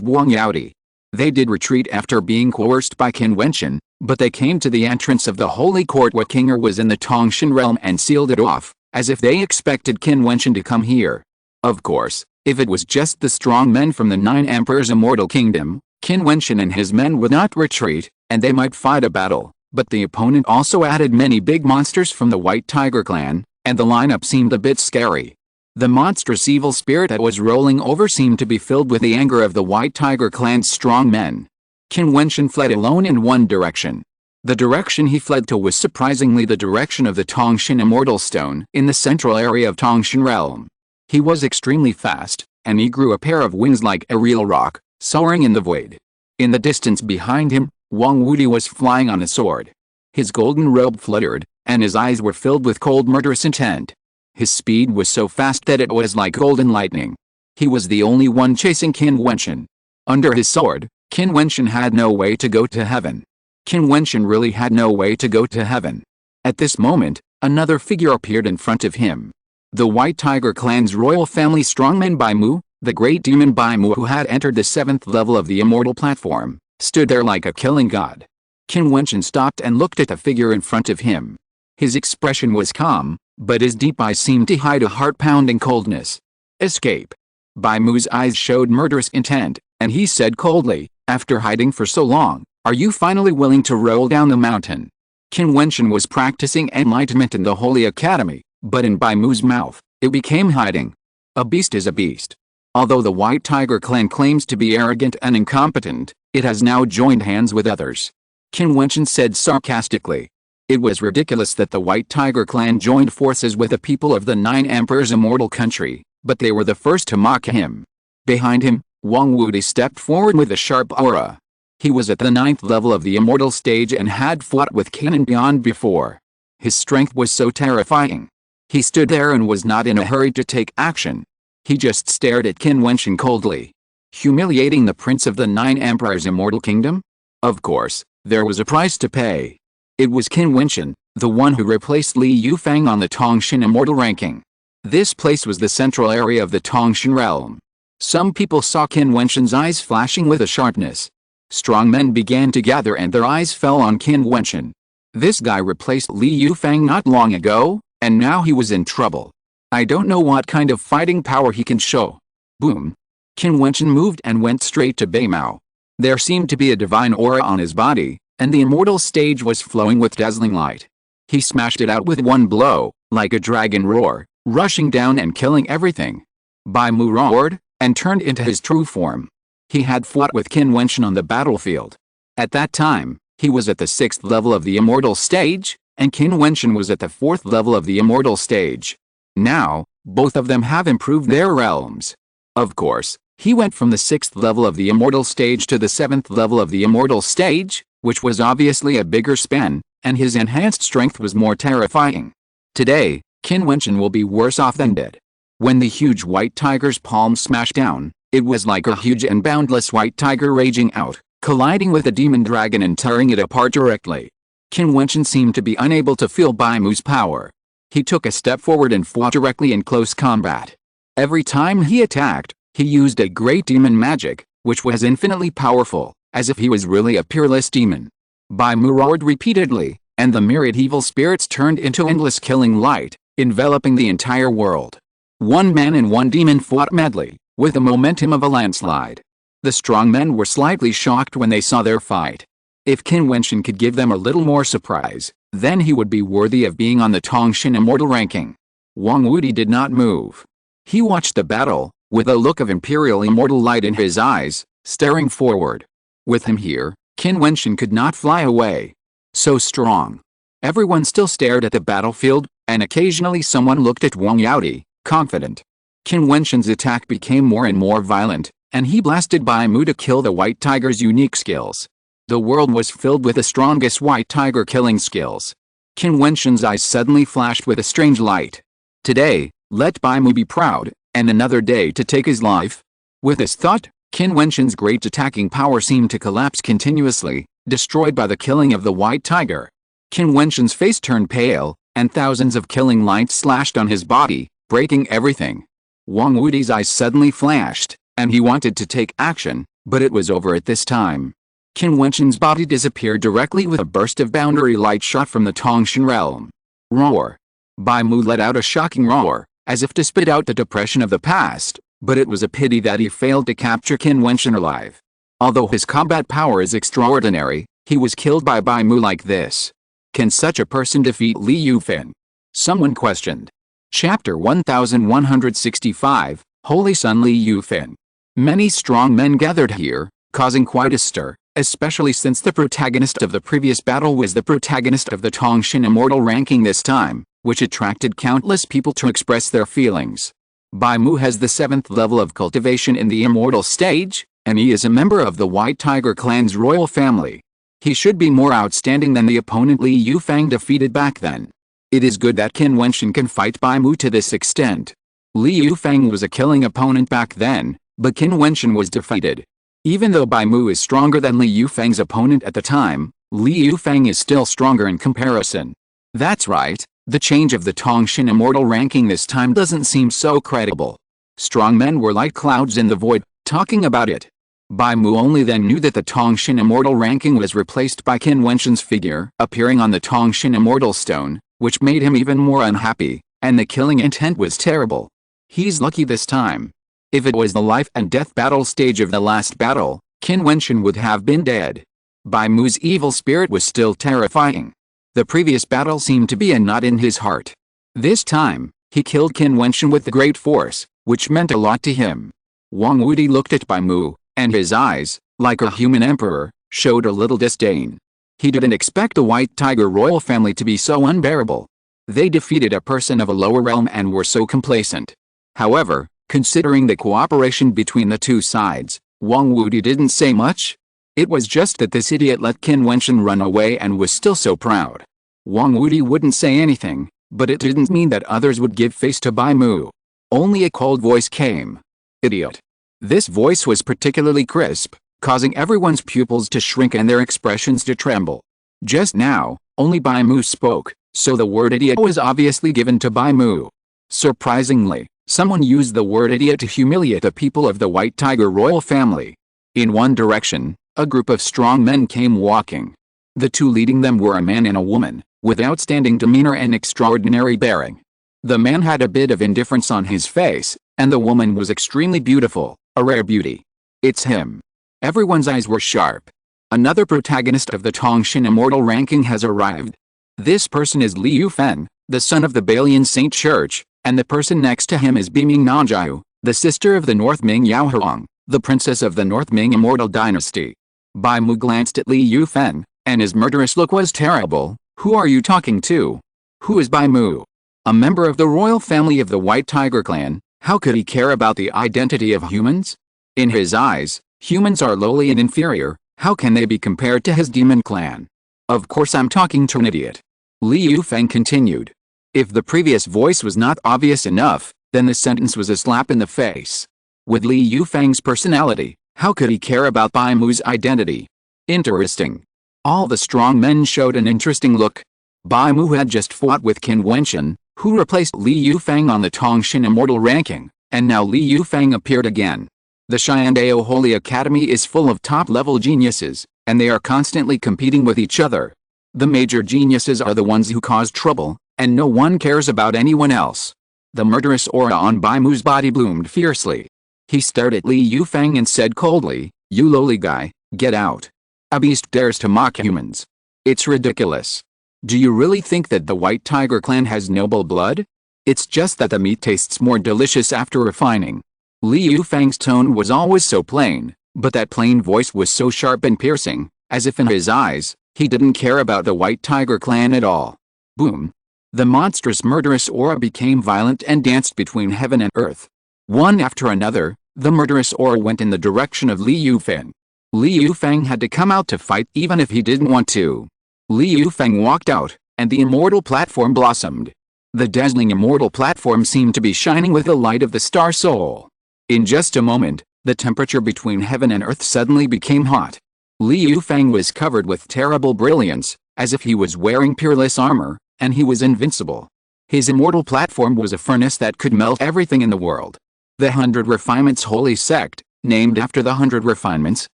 Wang Yaodi. They did retreat after being coerced by Qin Wentian, but they came to the entrance of the holy court where King Er was in the Tongshan realm and sealed it off, as if they expected Qin Wentian to come here. Of course, if it was just the strong men from the 9 Emperors' immortal kingdom, Qin Wentian and his men would not retreat, and they might fight a battle, but the opponent also added many big monsters from the White Tiger clan, and the lineup seemed a bit scary. The monstrous evil spirit that was rolling over seemed to be filled with the anger of the White Tiger clan's strong men. Qin Wentian fled alone in one direction. The direction he fled to was surprisingly the direction of the Tongshan Immortal Stone in the central area of Tongshan realm. He was extremely fast, and he grew a pair of wings like a real rock, soaring in the void. In the distance behind him, Wang Wudi was flying on a sword. His golden robe fluttered, and his eyes were filled with cold murderous intent. His speed was so fast that it was like golden lightning. He was the only one chasing Qin Wentian. Under his sword, Qin Wentian had no way to go to heaven. Qin Wentian really had no way to go to heaven. At this moment, another figure appeared in front of him. The White Tiger clan's royal family strongman Bai Mu, the great demon Bai Mu who had entered the 7th level of the immortal platform, stood there like a killing god. Qin Wentian stopped and looked at the figure in front of him. His expression was calm, but his deep eyes seemed to hide a heart-pounding coldness. Escape. Bai Mu's eyes showed murderous intent, and he said coldly, after hiding for so long, "Are you finally willing to roll down the mountain?" Qin Wentian was practicing enlightenment in the Holy Academy, but in Bai Mu's mouth, it became hiding. A beast is a beast. Although the White Tiger clan claims to be arrogant and incompetent, it has now joined hands with others. Qin Wentian said sarcastically. It was ridiculous that the White Tiger clan joined forces with the people of the 9 Emperors' immortal country, but they were the first to mock him. Behind him, Wang Wudi stepped forward with a sharp aura. He was at the 9th level of the immortal stage and had fought with Qin and beyond before. His strength was so terrifying. He stood there and was not in a hurry to take action. He just stared at Qin Wentian coldly. Humiliating the prince of the 9 Emperors' immortal kingdom? Of course, there was a price to pay. It was Qin Wentian, the one who replaced Li Yufang on the Tongshan immortal ranking. This place was the central area of the Tongshan realm. Some people saw Qin Wentian's eyes flashing with a sharpness. Strong men began to gather and their eyes fell on Qin Wentian. This guy replaced Li Yufang not long ago, and now he was in trouble. I don't know what kind of fighting power he can show. Boom. Qin Wentian moved and went straight to Bai Mao. There seemed to be a divine aura on his body, and the immortal stage was flowing with dazzling light. He smashed it out with one blow, like a dragon roar, rushing down and killing everything. Bai Mu roared, and turned into his true form. He had fought with Qin Wentian on the battlefield. At that time, he was at the 6th level of the immortal stage, and Qin Wentian was at the 4th level of the immortal stage. Now, both of them have improved their realms. Of course, he went from the 6th level of the immortal stage to the 7th level of the immortal stage, which was obviously a bigger span, and his enhanced strength was more terrifying. Today, Qin Wentian will be worse off than dead. When the huge white tiger's palm smashed down, it was like a huge and boundless white tiger raging out, colliding with a demon dragon and tearing it apart directly. Qin Wentian seemed to be unable to feel Bai Mu's power. He took a step forward and fought directly in close combat. Every time he attacked, he used a great demon magic, which was infinitely powerful, as if he was really a peerless demon. Bai Mu roared repeatedly, and the myriad evil spirits turned into endless killing light, enveloping the entire world. One man and one demon fought madly, with the momentum of a landslide. The strong men were slightly shocked when they saw their fight. If Qin Wentian could give them a little more surprise, then he would be worthy of being on the Tongshan immortal ranking. Wang Wudi did not move. He watched the battle, with a look of imperial immortal light in his eyes, staring forward. With him here, Qin Wentian could not fly away. So strong. Everyone still stared at the battlefield, and occasionally someone looked at Wang Yaodi, confident. Qin Wentian's attack became more and more violent, and he blasted Bai Mu to kill the white tiger's unique skills. The world was filled with the strongest white tiger killing skills. Qin Wentian's eyes suddenly flashed with a strange light. Today, let Bai Mu be proud, and another day to take his life? With this thought, Qin Wentian's great attacking power seemed to collapse continuously, destroyed by the killing of the white tiger. Qin Wentian's face turned pale, and thousands of killing lights slashed on his body, breaking everything. Wang Wudi's eyes suddenly flashed, and he wanted to take action, but it was over at this time. Qin Wentian's body disappeared directly with a burst of boundary light shot from the Tongshan realm. Roar! Bai Mu let out a shocking roar, as if to spit out the depression of the past, but it was a pity that he failed to capture Qin Wentian alive. Although his combat power is extraordinary, he was killed by Bai Mu like this. Can such a person defeat Li Yufeng? Someone questioned. Chapter 1165, Holy Son Li Yufeng. Many strong men gathered here, causing quite a stir, especially since the protagonist of the previous battle was the protagonist of the Tongshan Immortal ranking this time, which attracted countless people to express their feelings. Bai Mu has the 7th level of cultivation in the Immortal stage, and he is a member of the White Tiger clan's royal family. He should be more outstanding than the opponent Li Yufeng defeated back then. It is good that Qin Wentian can fight Bai Mu to this extent. Li Yufeng was a killing opponent back then, but Qin Wentian was defeated. Even though Bai Mu is stronger than Li Yufeng's opponent at the time, Li Yufeng is still stronger in comparison. That's right, the change of the Tongshan Immortal ranking this time doesn't seem so credible. Strong men were like clouds in the void, talking about it. Bai Mu only then knew that the Tongshan Immortal ranking was replaced by Qin Wentian's figure appearing on the Tongshan Immortal stone, which made him even more unhappy, and the killing intent was terrible. He's lucky this time. If it was the life and death battle stage of the last battle, Qin Wentian would have been dead. Bai Mu's evil spirit was still terrifying. The previous battle seemed to be a knot in his heart. This time, he killed Qin Wentian with great force, which meant a lot to him. Wang Wudi looked at Bai Mu, and his eyes, like a human emperor, showed a little disdain. He didn't expect the White Tiger royal family to be so unbearable. They defeated a person of a lower realm and were so complacent. However, considering the cooperation between the two sides, Wang Wudi didn't say much. It was just that this idiot let Qin Wentian run away and was still so proud. Wang Wudi wouldn't say anything, but it didn't mean that others would give face to Bai Mu. Only a cold voice came. Idiot. This voice was particularly crisp, causing everyone's pupils to shrink and their expressions to tremble. Just now, only Bai Mu spoke, so the word idiot was obviously given to Bai Mu. Surprisingly, someone used the word idiot to humiliate the people of the White Tiger royal family. In one direction, a group of strong men came walking. The two leading them were a man and a woman, with outstanding demeanor and extraordinary bearing. The man had a bit of indifference on his face, and the woman was extremely beautiful, a rare beauty. It's him. Everyone's eyes were sharp. Another protagonist of the Tongshan Immortal ranking has arrived. This person is Li Yufeng, the son of the Balian Saint Church, and the person next to him is Biming Nanjiu, the sister of the North Ming Yaohuang, the princess of the North Ming Immortal dynasty. Bai Mu glanced at Li Yufeng, and his murderous look was terrible. Who are you talking to? Who is Bai Mu? A member of the royal family of the White Tiger clan. How could he care about the identity of humans? In his eyes, humans are lowly and inferior. How can they be compared to his demon clan? Of course I'm talking to an idiot. Li Yufeng continued. If the previous voice was not obvious enough, then the sentence was a slap in the face. With Li Yufeng's personality, how could he care about Bai Mu's identity? Interesting. All the strong men showed an interesting look. Bai Mu had just fought with Qin Wentian, who replaced Li Yufeng on the Tongshan Immortal ranking, and now Li Yufeng appeared again. The Xiandao Holy Academy is full of top-level geniuses, and they are constantly competing with each other. The major geniuses are the ones who cause trouble, and no one cares about anyone else. The murderous aura on Bai Mu's body bloomed fiercely. He stared at Li Yufeng and said coldly, "You lowly guy, get out. A beast dares to mock humans. It's ridiculous. Do you really think that the White Tiger clan has noble blood? It's just that the meat tastes more delicious after refining." Li Yufeng's tone was always so plain, but that plain voice was so sharp and piercing, as if in his eyes, he didn't care about the White Tiger clan at all. Boom. The monstrous murderous aura became violent and danced between heaven and earth. One after another, the murderous aura went in the direction of Li Yufeng. Li Yufeng had to come out to fight even if he didn't want to. Li Yufeng walked out, and the immortal platform blossomed. The dazzling immortal platform seemed to be shining with the light of the star soul. In just a moment, the temperature between heaven and earth suddenly became hot. Li Yufeng was covered with terrible brilliance, as if he was wearing peerless armor, and he was invincible. His immortal platform was a furnace that could melt everything in the world. The 100 Refinements Holy Sect, named after the 100 refinements,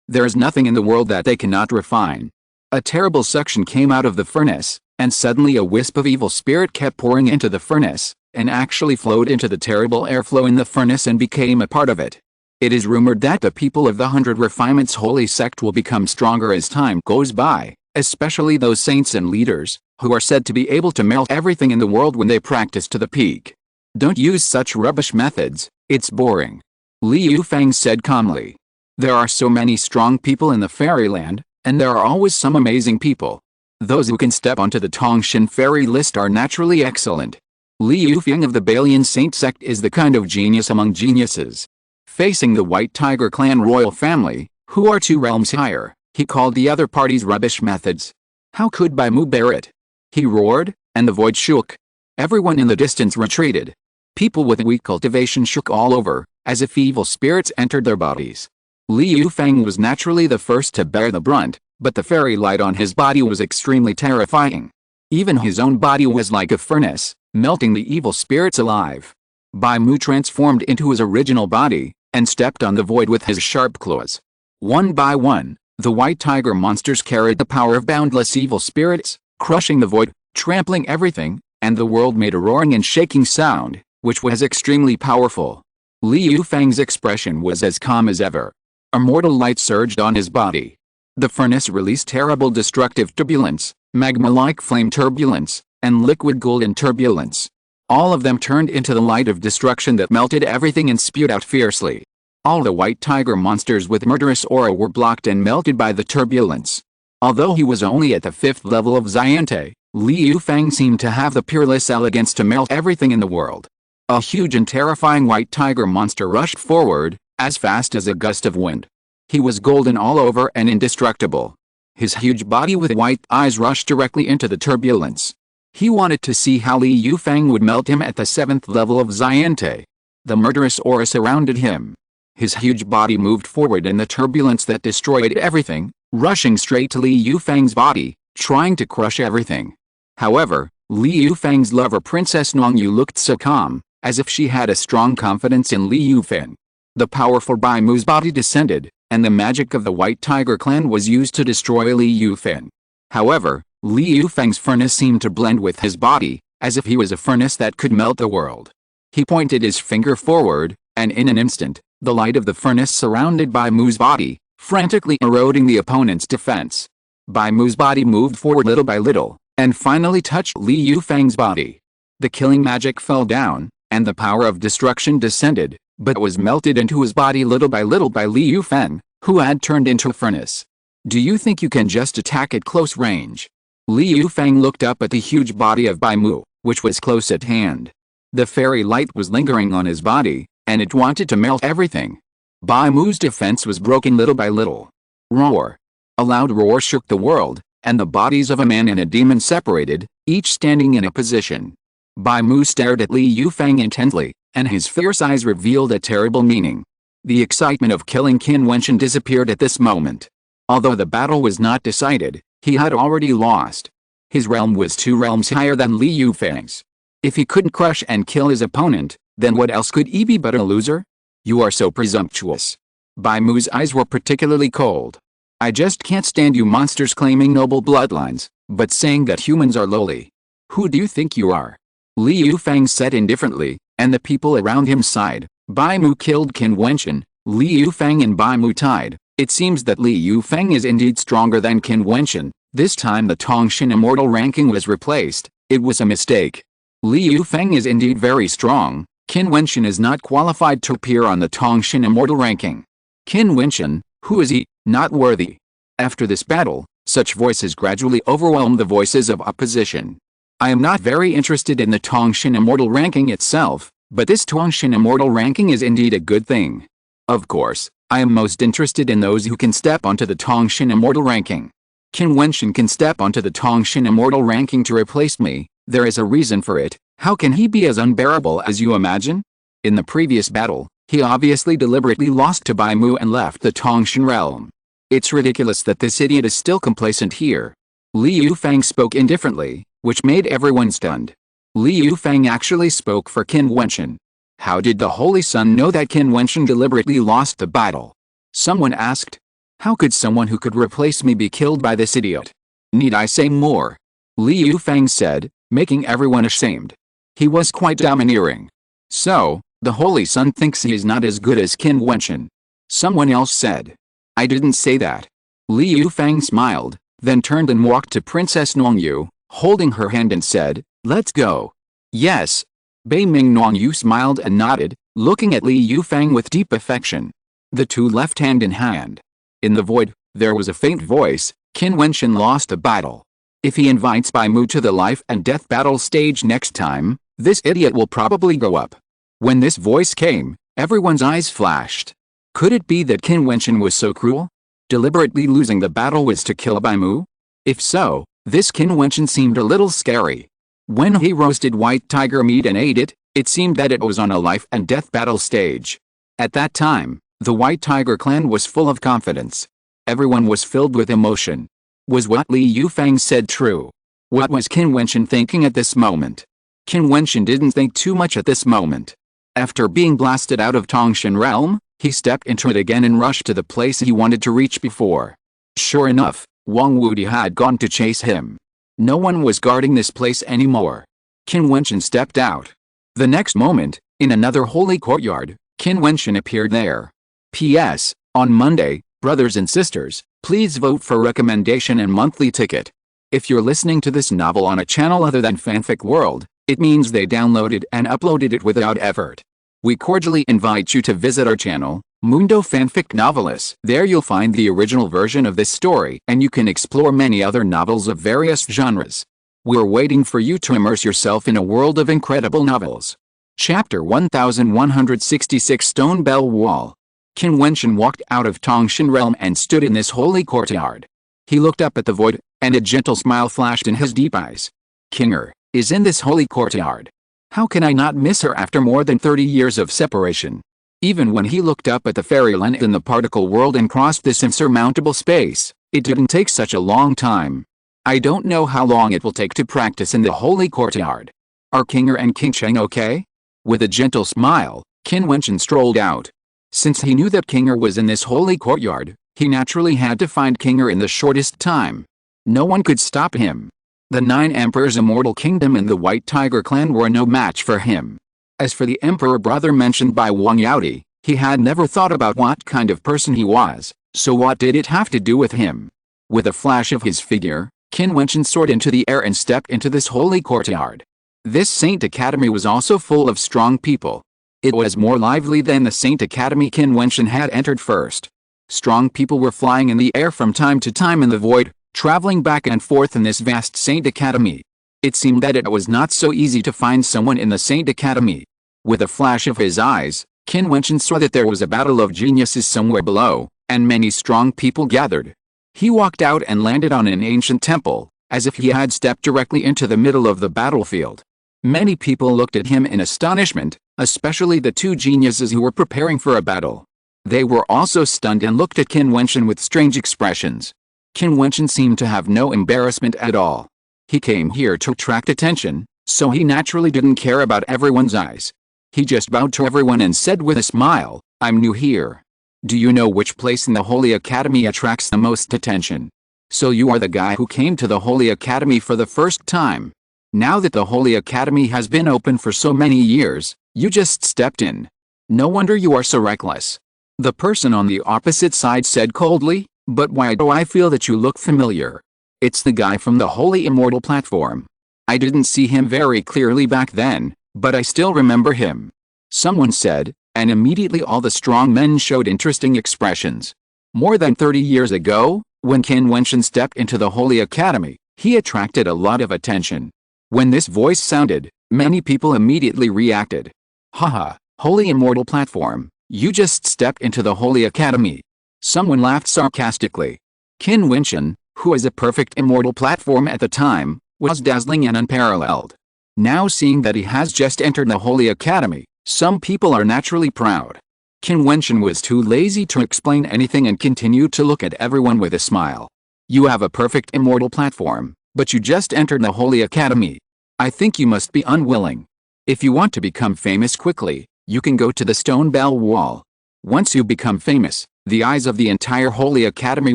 there is nothing in the world that they cannot refine. A terrible suction came out of the furnace, and suddenly a wisp of evil spirit kept pouring into the furnace, and actually flowed into the terrible airflow in the furnace and became a part of it. It is rumored that the people of the 100 Refinements Holy Sect will become stronger as time goes by, especially those saints and leaders, who are said to be able to melt everything in the world when they practice to the peak. Don't use such rubbish methods, it's boring. Li Yufeng said calmly. There are so many strong people in the fairyland, and there are always some amazing people. Those who can step onto the Tongshan fairy list are naturally excellent. Li Yufeng of the Balian Saint sect is the kind of genius among geniuses. Facing the White Tiger clan royal family, who are 2 realms higher, he called the other party's rubbish methods. How could Bai Mu bear it? He roared, and the void shook. Everyone in the distance retreated. People with weak cultivation shook all over, as if evil spirits entered their bodies. Li Yufeng was naturally the first to bear the brunt, but the fairy light on his body was extremely terrifying. Even his own body was like a furnace, melting the evil spirits alive. Bai Mu transformed into his original body, and stepped on the void with his sharp claws. One by one, the white tiger monsters carried the power of boundless evil spirits, crushing the void, trampling everything, and the world made a roaring and shaking sound, which was extremely powerful. Li Yufeng's expression was as calm as ever. Immortal light surged on his body. The furnace released terrible destructive turbulence, magma-like flame turbulence, and liquid golden turbulence. All of them turned into the light of destruction that melted everything and spewed out fiercely. All the white tiger monsters with murderous aura were blocked and melted by the turbulence. Although he was only at the 5th level of Xiante, Li Yufeng seemed to have the peerless elegance to melt everything in the world. A huge and terrifying white tiger monster rushed forward, as fast as a gust of wind. He was golden all over and indestructible. His huge body with white eyes rushed directly into the turbulence. He wanted to see how Li Yufeng would melt him at the 7th level of Xiante. The murderous aura surrounded him. His huge body moved forward in the turbulence that destroyed everything, rushing straight to Li Yufeng's body, trying to crush everything. However, Li Yufeng's lover Princess Nongyu looked so calm, as if she had a strong confidence in Li Yufeng. The powerful Bai Mu's body descended, and the magic of the White Tiger clan was used to destroy Li Yufeng. However, Li Yufeng's furnace seemed to blend with his body, as if he was a furnace that could melt the world. He pointed his finger forward, and in an instant, the light of the furnace surrounded Bai Mu's body, frantically eroding the opponent's defense. Bai Mu's body moved forward little by little, and finally touched Li Yufeng's body. The killing magic fell down, and the power of destruction descended, but was melted into his body little by Li Yufeng, who had turned into a furnace. Do you think you can just attack at close range? Li Yufeng looked up at the huge body of Bai Mu, which was close at hand. The fairy light was lingering on his body, and it wanted to melt everything. Bai Mu's defense was broken little by little. Roar! A loud roar shook the world, and the bodies of a man and a demon separated, each standing in a position. Bai Mu stared at Li Yufeng intently, and his fierce eyes revealed a terrible meaning. The excitement of killing Qin Wentian disappeared at this moment. Although the battle was not decided, he had already lost. His realm was 2 realms higher than Li Yufeng's. If he couldn't crush and kill his opponent, then what else could he be but a loser? You are so presumptuous. Bai Mu's eyes were particularly cold. I just can't stand you monsters claiming noble bloodlines, but saying that humans are lowly. Who do you think you are? Li Yufeng said indifferently, and the people around him sighed. Bai Mu killed Qin Wentian, Li Yufeng and Bai Mu tied. It seems that Li Yufeng is indeed stronger than Qin Wentian. This time the Tongshan immortal ranking was replaced. It was a mistake. Li Yufeng is indeed very strong. Qin Wentian is not qualified to appear on the Tongshan immortal ranking. Qin Wentian, who is he? Not worthy. After this battle, such voices gradually overwhelmed the voices of opposition. I am not very interested in the Tongshan immortal ranking itself, but this Tongshan immortal ranking is indeed a good thing. Of course, I am most interested in those who can step onto the Tongshan immortal ranking. Qin Wentian can step onto the Tongshan Immortal ranking to replace me. There is a reason for it. How can he be as unbearable as you imagine? In the previous battle, he obviously deliberately lost to Bai Mu and left the Tongshan realm. It's ridiculous that this idiot is still complacent here. Li Yufang spoke indifferently, which made everyone stunned. Li Yufang actually spoke for Qin Wentian. How did the Holy Sun know that Qin Wentian deliberately lost the battle? Someone asked. How could someone who could replace me be killed by this idiot? Need I say more? Li Yufang said, making everyone ashamed. He was quite domineering. So, the Holy Sun thinks he is not as good as Qin Wentian. Someone else said. I didn't say that. Li Yufang smiled, then turned and walked to Princess Nongyu, holding her hand and said, let's go. Yes. Bei Ming Nongyu smiled and nodded, looking at Li Yufang with deep affection. The two left hand in hand. In the void, there was a faint voice, Qin Wentian lost the battle. If he invites Bai Mu to the life and death battle stage next time, this idiot will probably grow up. When this voice came, everyone's eyes flashed. Could it be that Qin Wentian was so cruel? Deliberately losing the battle was to kill Bai Mu? If so, this Qin Wentian seemed a little scary. When he roasted white tiger meat and ate it, it seemed that it was on a life and death battle stage. At that time, the White Tiger clan was full of confidence. Everyone was filled with emotion. Was what Li Yufang said true? What was Qin Wentian thinking at this moment? Qin Wentian didn't think too much at this moment. After being blasted out of Tongshan realm, he stepped into it again and rushed to the place he wanted to reach before. Sure enough, Wang Wudi had gone to chase him. No one was guarding this place anymore. Qin Wentian stepped out. The next moment, in another holy courtyard, Qin Wentian appeared there. P.S. On Monday, brothers and sisters, please vote for recommendation and monthly ticket. If you're listening to this novel on a channel other than Fanfic World, it means they downloaded and uploaded it without effort. We cordially invite you to visit our channel, Mundo Fanfic Novelis. There you'll find the original version of this story and you can explore many other novels of various genres. We're waiting for you to immerse yourself in a world of incredible novels. Chapter 1166 Stone Bell Wall. Qin Wentian walked out of Tongshan realm and stood in this holy courtyard. He looked up at the void, and a gentle smile flashed in his deep eyes. Qing'er is in this holy courtyard. How can I not miss her after more than 30 years of separation? Even when he looked up at the fairyland in the particle world and crossed this insurmountable space, it didn't take such a long time. I don't know how long it will take to practice in the holy courtyard. Are Qing'er and Qingcheng okay? With a gentle smile, Qin Wentian strolled out. Since he knew that Qing'er was in this holy courtyard, he naturally had to find Qing'er in the shortest time. No one could stop him. The 9 Emperors' Immortal Kingdom and the White Tiger clan were no match for him. As for the Emperor brother mentioned by Wang Yaodi, he had never thought about what kind of person he was, so what did it have to do with him? With a flash of his figure, Qin Wentian soared into the air and stepped into this holy courtyard. This Saint Academy was also full of strong people. It was more lively than the Saint Academy Qin Wentian had entered first. Strong people were flying in the air from time to time in the void, traveling back and forth in this vast Saint Academy. It seemed that it was not so easy to find someone in the Saint Academy. With a flash of his eyes, Qin Wentian saw that there was a battle of geniuses somewhere below, and many strong people gathered. He walked out and landed on an ancient temple, as if he had stepped directly into the middle of the battlefield. Many people looked at him in astonishment, especially the 2 geniuses who were preparing for a battle. They were also stunned and looked at Qin Wentian with strange expressions. Qin Wentian seemed to have no embarrassment at all. He came here to attract attention, so he naturally didn't care about everyone's eyes. He just bowed to everyone and said with a smile, I'm new here. Do you know which place in the Holy Academy attracts the most attention? So you are the guy who came to the Holy Academy for the first time. Now that the Holy Academy has been open for so many years, you just stepped in. No wonder you are so reckless. The person on the opposite side said coldly, but why do I feel that you look familiar? It's the guy from the Holy Immortal platform. I didn't see him very clearly back then, but I still remember him. Someone said, and immediately all the strong men showed interesting expressions. More than 30 years ago, when Qin Wentian stepped into the Holy Academy, he attracted a lot of attention. When this voice sounded, many people immediately reacted. Haha, Holy Immortal Platform, you just stepped into the Holy Academy. Someone laughed sarcastically. Qin Wentian, who is a perfect immortal platform at the time, was dazzling and unparalleled. Now seeing that he has just entered the Holy Academy, some people are naturally proud. Qin Wentian was too lazy to explain anything and continued to look at everyone with a smile. You have a perfect immortal platform, but you just entered the Holy Academy. I think you must be unwilling. If you want to become famous quickly, you can go to the Stone Bell Wall. Once you become famous, the eyes of the entire Holy Academy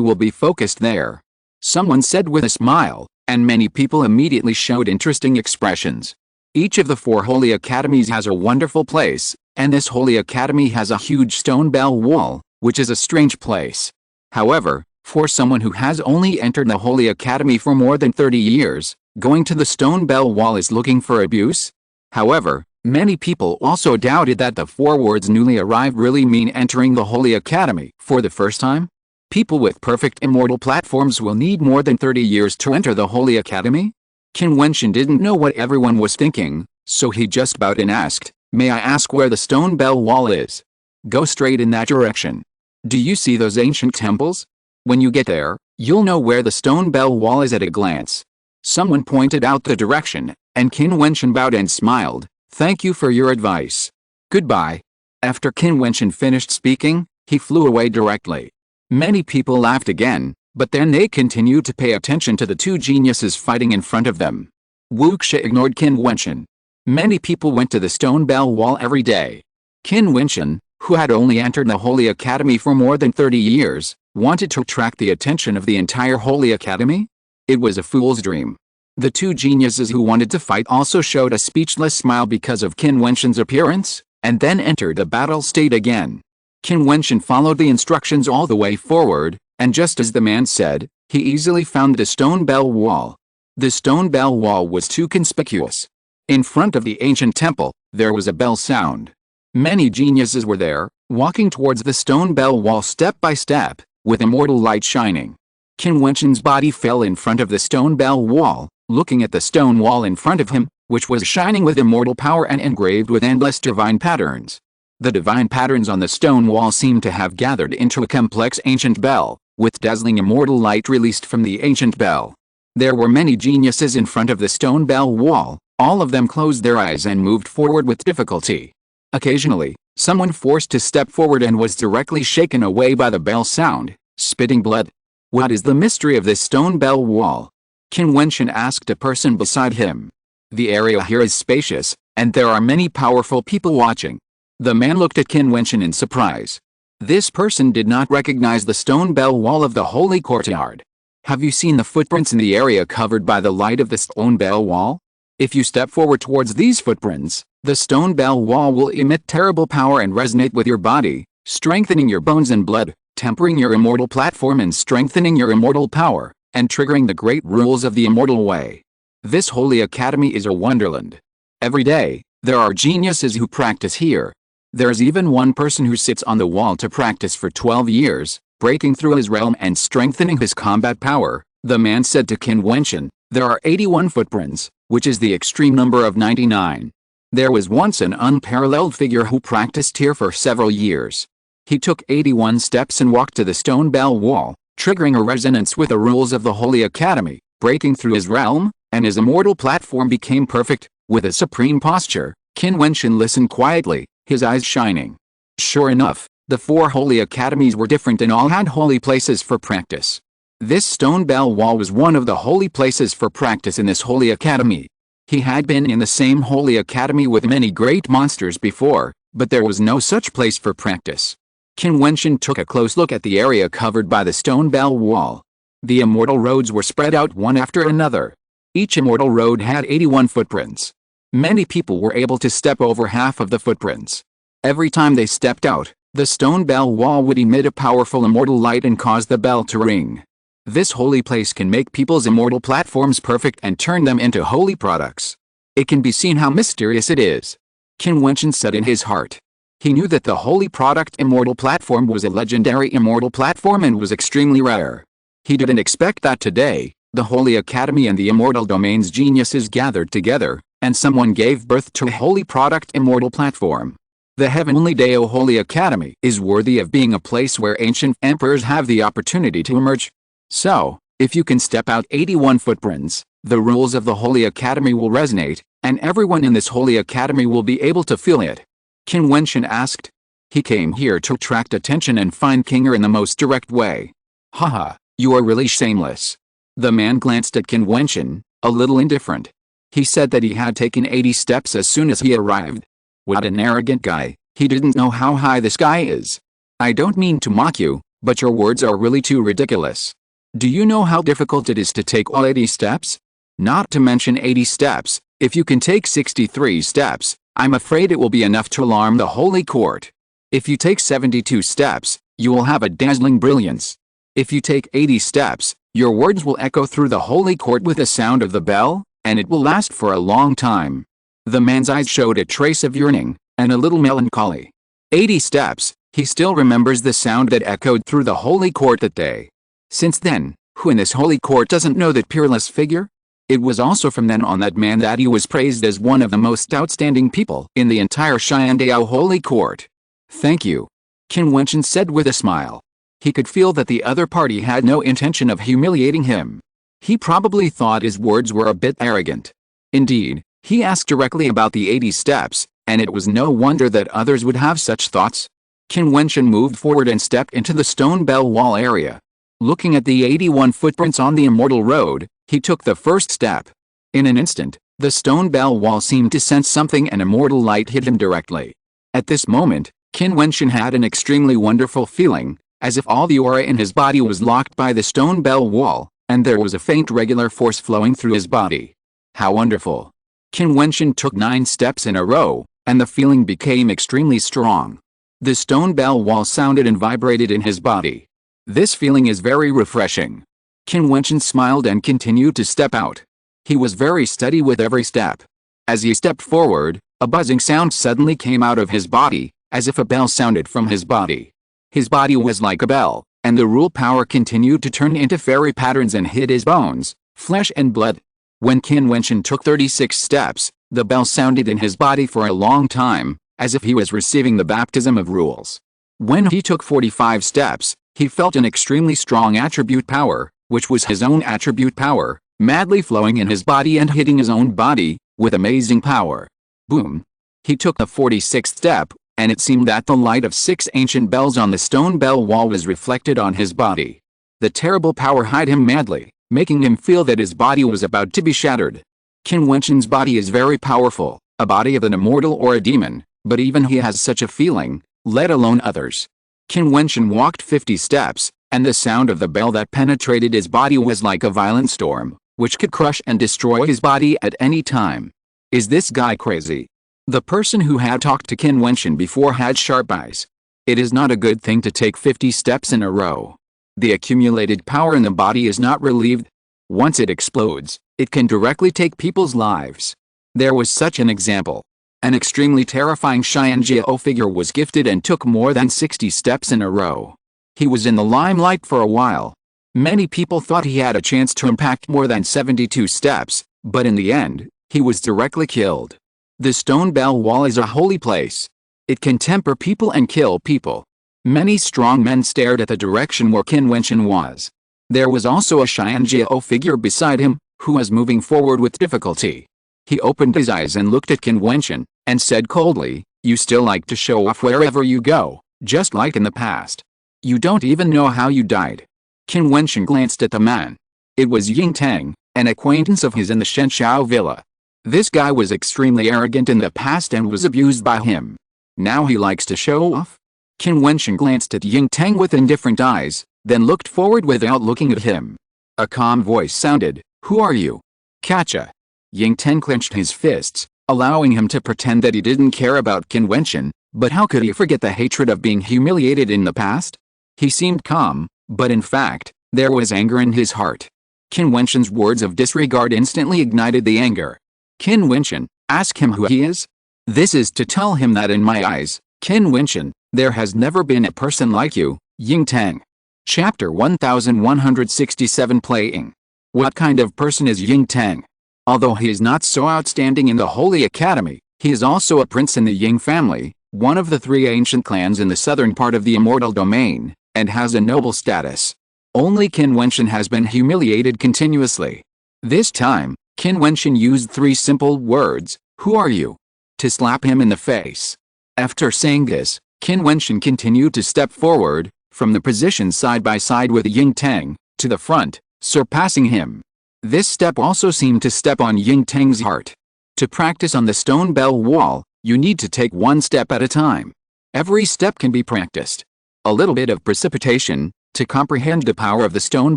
will be focused there. Someone said with a smile, and many people immediately showed interesting expressions. Each of the 4 Holy Academies has a wonderful place, and this Holy Academy has a huge Stone Bell Wall, which is a strange place. However, for someone who has only entered the Holy Academy for more than 30 years, going to the Stone Bell Wall is looking for abuse. However, many people also doubted that the 4 words newly arrived really mean entering the Holy Academy for the first time. People with perfect immortal platforms will need more than 30 years to enter the Holy Academy? Qin Wentian didn't know what everyone was thinking, so he just bowed and asked, "May I ask where the Stone Bell Wall is?" "Go straight in that direction. Do you see those ancient temples? When you get there, you'll know where the Stone Bell Wall is at a glance." Someone pointed out the direction, and Qin Wentian bowed and smiled. "Thank you for your advice. Goodbye." After Qin Wentian finished speaking, he flew away directly. Many people laughed again, but then they continued to pay attention to the 2 geniuses fighting in front of them. Wuxia ignored Qin Wentian. Many people went to the Stone Bell Wall every day. Qin Wentian, who had only entered the Holy Academy for more than 30 years, wanted to attract the attention of the entire Holy Academy? It was a fool's dream. The 2 geniuses who wanted to fight also showed a speechless smile because of Qin Wentian's appearance, and then entered the battle state again. Qin Wentian followed the instructions all the way forward, and just as the man said, he easily found the Stone Bell Wall. The Stone Bell Wall was too conspicuous. In front of the ancient temple, there was a bell sound. Many geniuses were there, walking towards the Stone Bell Wall step by step, with immortal light shining. Qin Wentian's body fell in front of the Stone Bell Wall, looking at the stone wall in front of him, which was shining with immortal power and engraved with endless divine patterns. The divine patterns on the stone wall seemed to have gathered into a complex ancient bell, with dazzling immortal light released from the ancient bell. There were many geniuses in front of the Stone Bell Wall, all of them closed their eyes and moved forward with difficulty. Occasionally, someone forced to step forward and was directly shaken away by the bell sound, spitting blood. "What is the mystery of this Stone Bell Wall?" Qin Wentian asked a person beside him. "The area here is spacious, and there are many powerful people watching." The man looked at Qin Wentian in surprise. This person did not recognize the Stone Bell Wall of the Holy Courtyard. "Have you seen the footprints in the area covered by the light of the Stone Bell Wall? If you step forward towards these footprints, the Stone Bell Wall will emit terrible power and resonate with your body, strengthening your bones and blood, tempering your immortal platform and strengthening your immortal power, and triggering the great rules of the immortal way. This Holy Academy is a wonderland. Every day, there are geniuses who practice here. There's even one person who sits on the wall to practice for 12 years, breaking through his realm and strengthening his combat power." The man said to Qin Wentian, "There are 81 footprints, which is the extreme number of 99. There was once an unparalleled figure who practiced here for several years. He took 81 steps and walked to the Stone Bell Wall, triggering a resonance with the rules of the Holy Academy, breaking through his realm, and his immortal platform became perfect. With a supreme posture, Qin Wentian listened quietly, his eyes shining. Sure enough, the 4 Holy Academies were different and all had holy places for practice. This Stone Bell Wall was one of the holy places for practice in this Holy Academy. He had been in the same Holy Academy with many great monsters before, but there was no such place for practice. Qin Wentian took a close look at the area covered by the Stone Bell Wall. The immortal roads were spread out one after another. Each immortal road had 81 footprints. Many people were able to step over half of the footprints. Every time they stepped out, the Stone Bell Wall would emit a powerful immortal light and cause the bell to ring. This holy place can make people's immortal platforms perfect and turn them into holy products. It can be seen how mysterious it is. Qin Wentian said in his heart. He knew that the holy product immortal platform was a legendary immortal platform and was extremely rare. He didn't expect that today, the Holy Academy and the immortal domain's geniuses gathered together, and someone gave birth to a holy product immortal platform. The Heavenly Dao Holy Academy is worthy of being a place where ancient emperors have the opportunity to emerge. So, If you can step out 81 footprints, the rules of the Holy Academy will resonate, and everyone in this Holy Academy will be able to feel it. Qin Wentian asked. He came here to attract attention and find Kinger in the most direct way. Haha, you are really shameless. The man glanced at Qin Wentian, a little indifferent. He said that he had taken 80 steps as soon as he arrived. What an arrogant guy, he didn't know how high the sky is. I don't mean to mock you, but your words are really too ridiculous. Do you know how difficult it is to take all 80 steps? Not to mention 80 steps, if you can take 63 steps, I'm afraid it will be enough to alarm the Holy Court. If you take 72 steps, you will have a dazzling brilliance. If you take 80 steps, your words will echo through the Holy Court with the sound of the bell, and it will last for a long time. The man's eyes showed a trace of yearning, and a little melancholy. 80 steps, he still remembers the sound that echoed through the Holy Court that day. Since then, who in this Holy Court doesn't know that peerless figure? It was also from then on that man that he was praised as one of the most outstanding people in the entire Xiandao Holy Court. Thank you, Qin Wentian said with a smile. He could feel that the other party had no intention of humiliating him. He probably thought his words were a bit arrogant. Indeed, he asked directly about the 80 steps, and it was no wonder that others would have such thoughts. Qin Wentian moved forward and stepped into the stone bell wall area. Looking at the 81 footprints on the immortal road, he took the first step. In an instant, the stone bell wall seemed to sense something and immortal light hit him directly. At this moment, Qin Wentian had an extremely wonderful feeling, as if all the aura in his body was locked by the stone bell wall, and there was a faint regular force flowing through his body. How wonderful! Qin Wentian took 9 steps in a row, and the feeling became extremely strong. The stone bell wall sounded and vibrated in his body. This feeling is very refreshing. Qin Wentian smiled and continued to step out. He was very steady with every step. As he stepped forward, a buzzing sound suddenly came out of his body, as if a bell sounded from his body. His body was like a bell, and the rule power continued to turn into fairy patterns and hit his bones, flesh and blood. When Qin Wentian took 36 steps, the bell sounded in his body for a long time, as if he was receiving the baptism of rules. When he took 45 steps, he felt an extremely strong attribute power, which was his own attribute power, madly flowing in his body and hitting his own body, with amazing power. Boom! He took the 46th step, and it seemed that the light of 6 ancient bells on the stone bell wall was reflected on his body. The terrible power hit him madly, making him feel that his body was about to be shattered. Qin Wentian's body is very powerful, a body of an immortal or a demon, but even he has such a feeling, let alone others. Qin Wentian walked 50 steps, and the sound of the bell that penetrated his body was like a violent storm, which could crush and destroy his body at any time. Is this guy crazy? The person who had talked to Qin Wentian before had sharp eyes. It is not a good thing to take 50 steps in a row. The accumulated power in the body is not relieved. Once it explodes, it can directly take people's lives. There was such an example. An extremely terrifying Xianjiao figure was gifted and took more than 60 steps in a row. He was in the limelight for a while. Many people thought he had a chance to impact more than 72 steps, but in the end, he was directly killed. The stone bell wall is a holy place. It can temper people and kill people. Many strong men stared at the direction where Qin Wentian was. There was also a Xianjiao figure beside him, who was moving forward with difficulty. He opened his eyes and looked at Qin Wentian, and said coldly, "You still like to show off wherever you go, just like in the past. You don't even know how you died." Qin Wentian glanced at the man. It was Ying Tang, an acquaintance of his in the Shenshao villa. This guy was extremely arrogant in the past and was abused by him. Now he likes to show off? Qin Wentian glanced at Ying Tang with indifferent eyes, then looked forward without looking at him. A calm voice sounded, "Who are you?" "Catcha." Ying Tang clenched his fists, allowing him to pretend that he didn't care about Qin Wentian, but how could he forget the hatred of being humiliated in the past? He seemed calm, but in fact, there was anger in his heart. Qin Wentian's words of disregard instantly ignited the anger. "Qin Wentian, ask him who he is? This is to tell him that in my eyes, Qin Wentian, there has never been a person like you, Ying Tang." Chapter 1167 Playing. What kind of person is Ying Tang? Although he is not so outstanding in the Holy Academy, he is also a prince in the Ying family, one of the 3 ancient clans in the southern part of the immortal domain, and has a noble status. Only Qin Wentian has been humiliated continuously. This time, Qin Wentian used 3 simple words, "Who are you?" to slap him in the face. After saying this, Qin Wentian continued to step forward, from the position side by side with Ying Teng, to the front, surpassing him. This step also seemed to step on Ying Teng's heart. To practice on the stone bell wall, you need to take 1 step at a time. Every step can be practiced. A little bit of precipitation, to comprehend the power of the stone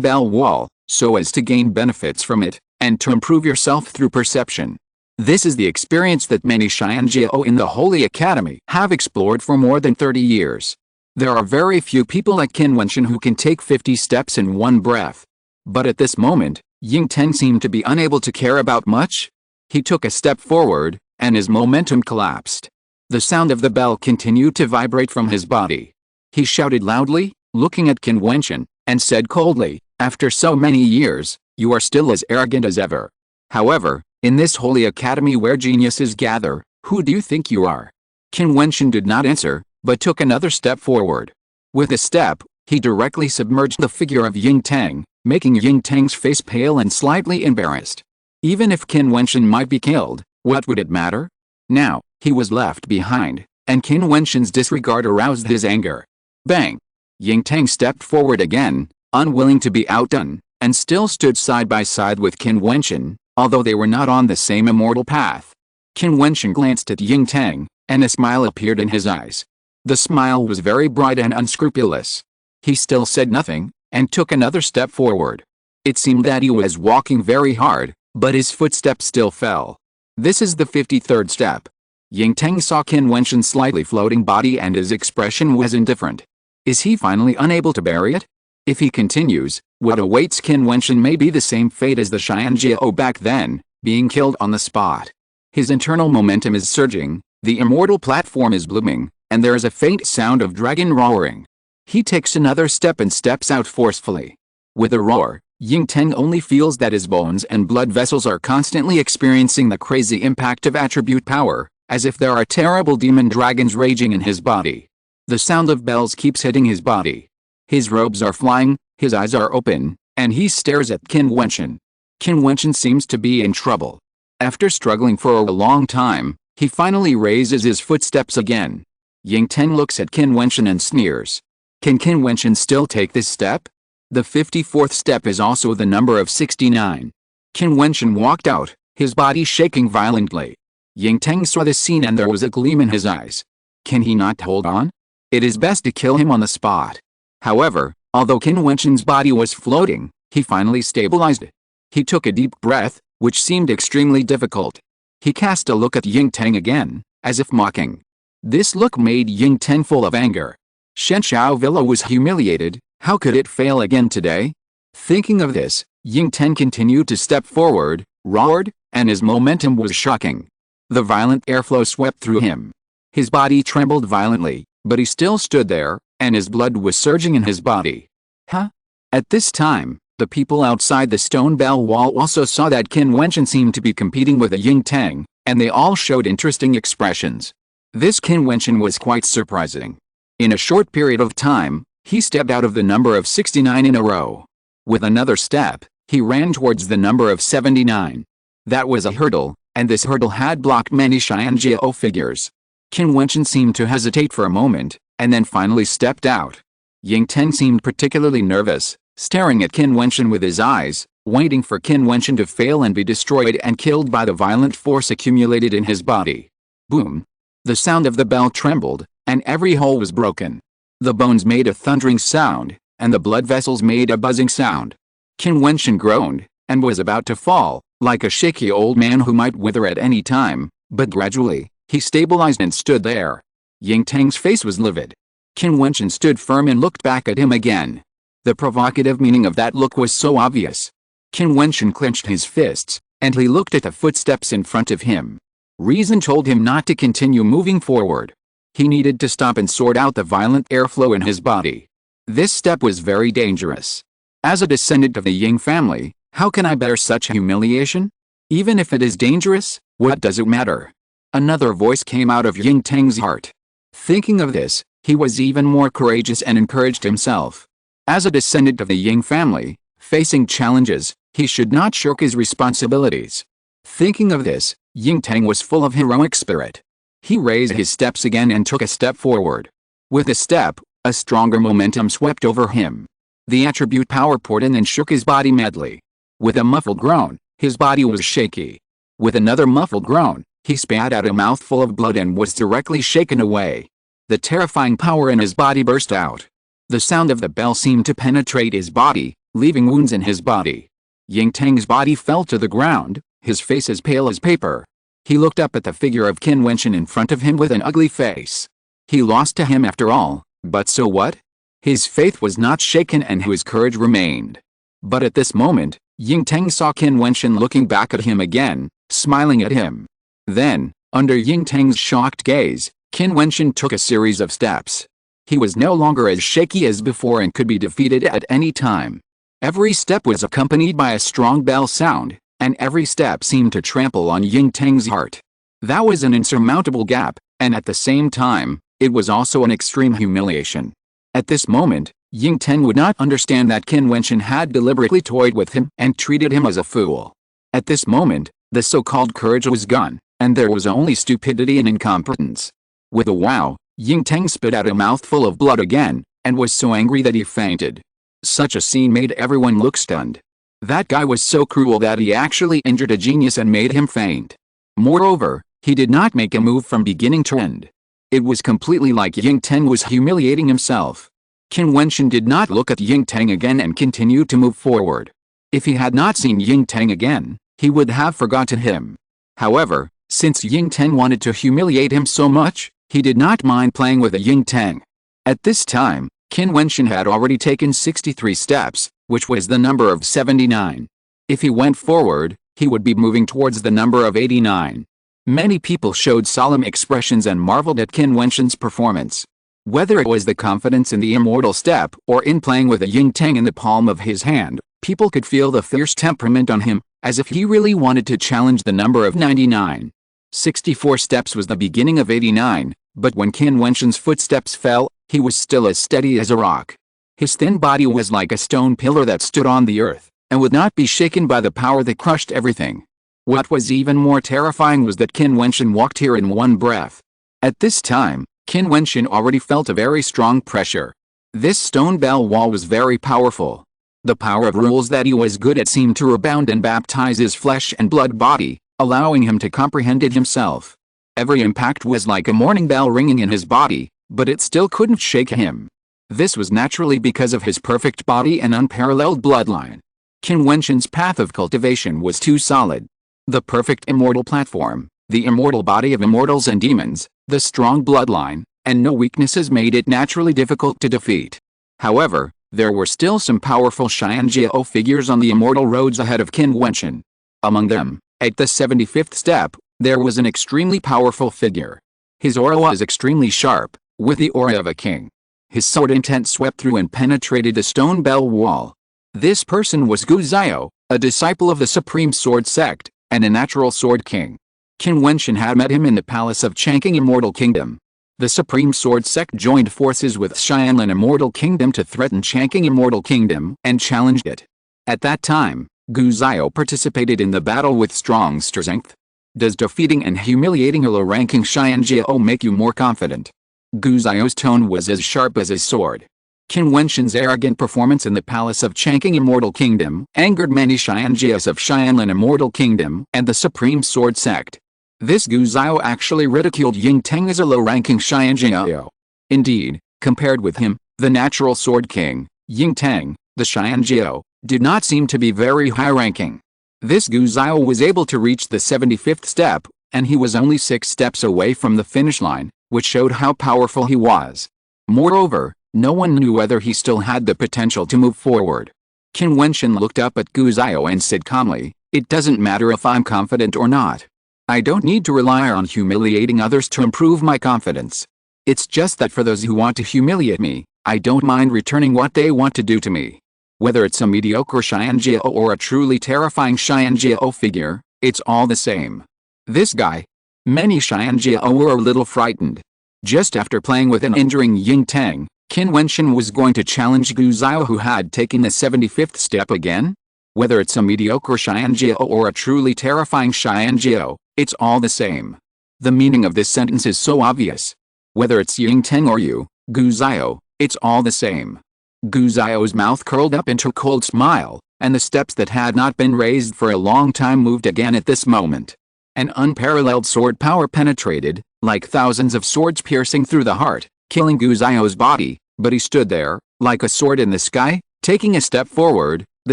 bell wall, so as to gain benefits from it, and to improve yourself through perception. This is the experience that many Xianjiao in the Holy Academy have explored for more than 30 years. There are very few people like Qin Wentian who can take 50 steps in one breath. But at this moment, Ying Teng seemed to be unable to care about much. He took a step forward, and his momentum collapsed. The sound of the bell continued to vibrate from his body. He shouted loudly, looking at Qin Wentian, and said coldly, "After so many years, you are still as arrogant as ever. However, in this holy academy where geniuses gather, who do you think you are?" Qin Wentian did not answer, but took another step forward. With a step, he directly submerged the figure of Ying Teng, making Ying Teng's face pale and slightly embarrassed. Even if Qin Wentian might be killed, what would it matter? Now, he was left behind, and Qin Wentian's disregard aroused his anger. Bang! Ying Teng stepped forward again, unwilling to be outdone, and still stood side by side with Qin Wentian, although they were not on the same immortal path. Qin Wentian glanced at Ying Teng, and a smile appeared in his eyes. The smile was very bright and unscrupulous. He still said nothing, and took another step forward. It seemed that he was walking very hard, but his footsteps still fell. This is the 53rd step. Ying Teng saw Qin Wentian's slightly floating body and his expression was indifferent. Is he finally unable to bury it? If he continues, what awaits Qin Wentian may be the same fate as the Xianjiao back then, being killed on the spot. His internal momentum is surging, the immortal platform is blooming, and there is a faint sound of dragon roaring. He takes another step and steps out forcefully. With a roar, Ying Teng only feels that his bones and blood vessels are constantly experiencing the crazy impact of attribute power, as if there are terrible demon dragons raging in his body. The sound of bells keeps hitting his body. His robes are flying, his eyes are open, and he stares at Qin Wentian. Qin Wentian seems to be in trouble. After struggling for a long time, he finally raises his footsteps again. Ying Teng looks at Qin Wentian and sneers. Can Qin Wentian still take this step? The 54th step is also the number of 69. Qin Wentian walked out, his body shaking violently. Ying Teng saw the scene and there was a gleam in his eyes. Can he not hold on? It is best to kill him on the spot. However, although Qin Wentian's body was floating, he finally stabilized it. He took a deep breath, which seemed extremely difficult. He cast a look at Ying Teng again, as if mocking. This look made Ying Teng full of anger. Shenshao Villa was humiliated, how could it fail again today? Thinking of this, Ying Teng continued to step forward, roared, and his momentum was shocking. The violent airflow swept through him. His body trembled violently, but he still stood there, and his blood was surging in his body. Huh? At this time, the people outside the stone bell wall also saw that Qin Wentian seemed to be competing with a Ying Teng, and they all showed interesting expressions. This Qin Wentian was quite surprising. In a short period of time, he stepped out of the number of 69 in a row. With another step, he ran towards the number of 79. That was a hurdle, and this hurdle had blocked many Xianjiao figures. Qin Wentian seemed to hesitate for a moment, and then finally stepped out. Ying Teng seemed particularly nervous, staring at Qin Wentian with his eyes, waiting for Qin Wentian to fail and be destroyed and killed by the violent force accumulated in his body. Boom! The sound of the bell trembled, and every hole was broken. The bones made a thundering sound, and the blood vessels made a buzzing sound. Qin Wentian groaned, and was about to fall, like a shaky old man who might wither at any time, but gradually, he stabilized and stood there. Ying Teng's face was livid. Qin Wentian stood firm and looked back at him again. The provocative meaning of that look was so obvious. Qin Wentian clenched his fists, and he looked at the footsteps in front of him. Reason told him not to continue moving forward. He needed to stop and sort out the violent airflow in his body. This step was very dangerous. As a descendant of the Ying family, how can I bear such humiliation? Even if it is dangerous, what does it matter? Another voice came out of Ying Teng's heart. Thinking of this, he was even more courageous and encouraged himself. As a descendant of the Ying family, facing challenges, he should not shirk his responsibilities. Thinking of this, Yingtang was full of heroic spirit. He raised his steps again and took a step forward. With a step, a stronger momentum swept over him. The attribute power poured in and shook his body madly. With a muffled groan, his body was shaky. With another muffled groan, he spat out a mouthful of blood and was directly shaken away. The terrifying power in his body burst out. The sound of the bell seemed to penetrate his body, leaving wounds in his body. Yingtang's body fell to the ground, his face as pale as paper. He looked up at the figure of Qin Wentian in front of him with an ugly face. He lost to him after all, but so what? His faith was not shaken and his courage remained. But at this moment, Yingtang saw Qin Wentian looking back at him again, smiling at him. Then, under Yingtang's shocked gaze, Qin Wentian took a series of steps. He was no longer as shaky as before and could be defeated at any time. Every step was accompanied by a strong bell sound, and every step seemed to trample on Yingtang's heart. That was an insurmountable gap, and at the same time, it was also an extreme humiliation. At this moment, Yingtang would not understand that Qin Wentian had deliberately toyed with him and treated him as a fool. At this moment, the so-called courage was gone, and there was only stupidity and incompetence. With a wow, Yingtang spit out a mouthful of blood again, and was so angry that he fainted. Such a scene made everyone look stunned. That guy was so cruel that he actually injured a genius and made him faint. Moreover, he did not make a move from beginning to end. It was completely like Yingtang was humiliating himself. Qin Wentian did not look at Yingtang again and continued to move forward. If he had not seen Yingtang again, he would have forgotten him. However, since Yingtang wanted to humiliate him so much, he did not mind playing with a Yingtang. At this time, Qin Wentian had already taken 63 steps, which was the number of 79. If he went forward, he would be moving towards the number of 89. Many people showed solemn expressions and marveled at Qin Wentian's performance. Whether it was the confidence in the immortal step or in playing with a Yingtang in the palm of his hand, people could feel the fierce temperament on him, as if he really wanted to challenge the number of 99. 64 steps was the beginning of 89, but when Qin Wentian's footsteps fell, he was still as steady as a rock. His thin body was like a stone pillar that stood on the earth, and would not be shaken by the power that crushed everything. What was even more terrifying was that Qin Wentian walked here in one breath. At this time, Qin Wentian already felt a very strong pressure. This stone bell wall was very powerful. The power of rules that he was good at seemed to rebound and baptize his flesh and blood body, allowing him to comprehend it himself. Every impact was like a morning bell ringing in his body, but it still couldn't shake him. This was naturally because of his perfect body and unparalleled bloodline. Qin Wentian's path of cultivation was too solid. The perfect immortal platform, the immortal body of immortals and demons, the strong bloodline, and no weaknesses made it naturally difficult to defeat. However, there were still some powerful Xianjiao figures on the immortal roads ahead of Qin Wentian. Among them, at the 75th step, there was an extremely powerful figure. His aura was extremely sharp, with the aura of a king. His sword intent swept through and penetrated the stone bell wall. This person was Gu Zhao, a disciple of the Supreme Sword Sect, and a natural sword king. Qin Wentian had met him in the palace of Changqing Immortal Kingdom. The Supreme Sword Sect joined forces with Xianlan Immortal Kingdom to threaten Changqing Immortal Kingdom and challenged it. At that time, Gu Zhao participated in the battle with strong strength. Does defeating and humiliating a low-ranking Xianjiao make you more confident? Gu Zhao's tone was as sharp as his sword. Qin Wentian's arrogant performance in the palace of Changqing Immortal Kingdom angered many Xianjias of Xianlan Immortal Kingdom and the Supreme Sword Sect. This Gu Zhao actually ridiculed Yingtang as a low-ranking Xianjiao. Indeed, compared with him, the natural sword king, Yingtang, the Xianjiao, did not seem to be very high-ranking. This Gu Zhao was able to reach the 75th step, and he was only 6 steps away from the finish line, which showed how powerful he was. Moreover, no one knew whether he still had the potential to move forward. Qin Wentian looked up at Gu Zhao and said calmly, "It doesn't matter if I'm confident or not. I don't need to rely on humiliating others to improve my confidence. It's just that for those who want to humiliate me, I don't mind returning what they want to do to me. Whether it's a mediocre Xianjiao or a truly terrifying Xianjiao figure, it's all the same." This guy. Many Xianjiao were a little frightened. Just after playing with and injuring Yingtang, Qin Wentian was going to challenge Gu Zhao, who had taken the 75th step again? Whether it's a mediocre Xianjiao or a truly terrifying Xianjiao, it's all the same. The meaning of this sentence is so obvious. Whether it's Yingteng or you, Gu Zhao, it's all the same. Gu Zhao's mouth curled up into a cold smile, and the steps that had not been raised for a long time moved again at this moment. An unparalleled sword power penetrated, like thousands of swords piercing through the heart, killing Gu Zhao's body, but he stood there, like a sword in the sky, taking a step forward, the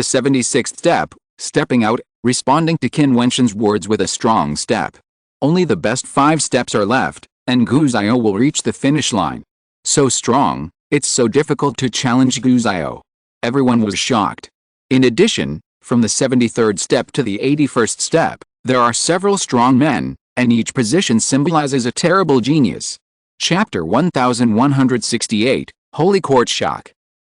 76th step, stepping out, responding to Qin Wentian's words with a strong step. Only the best 5 steps are left, and Gu Zhao will reach the finish line. So strong, it's so difficult to challenge Gu Zhao. Everyone was shocked. In addition, from the 73rd step to the 81st step, there are several strong men, and each position symbolizes a terrible genius. Chapter 1168, Holy Court Shock.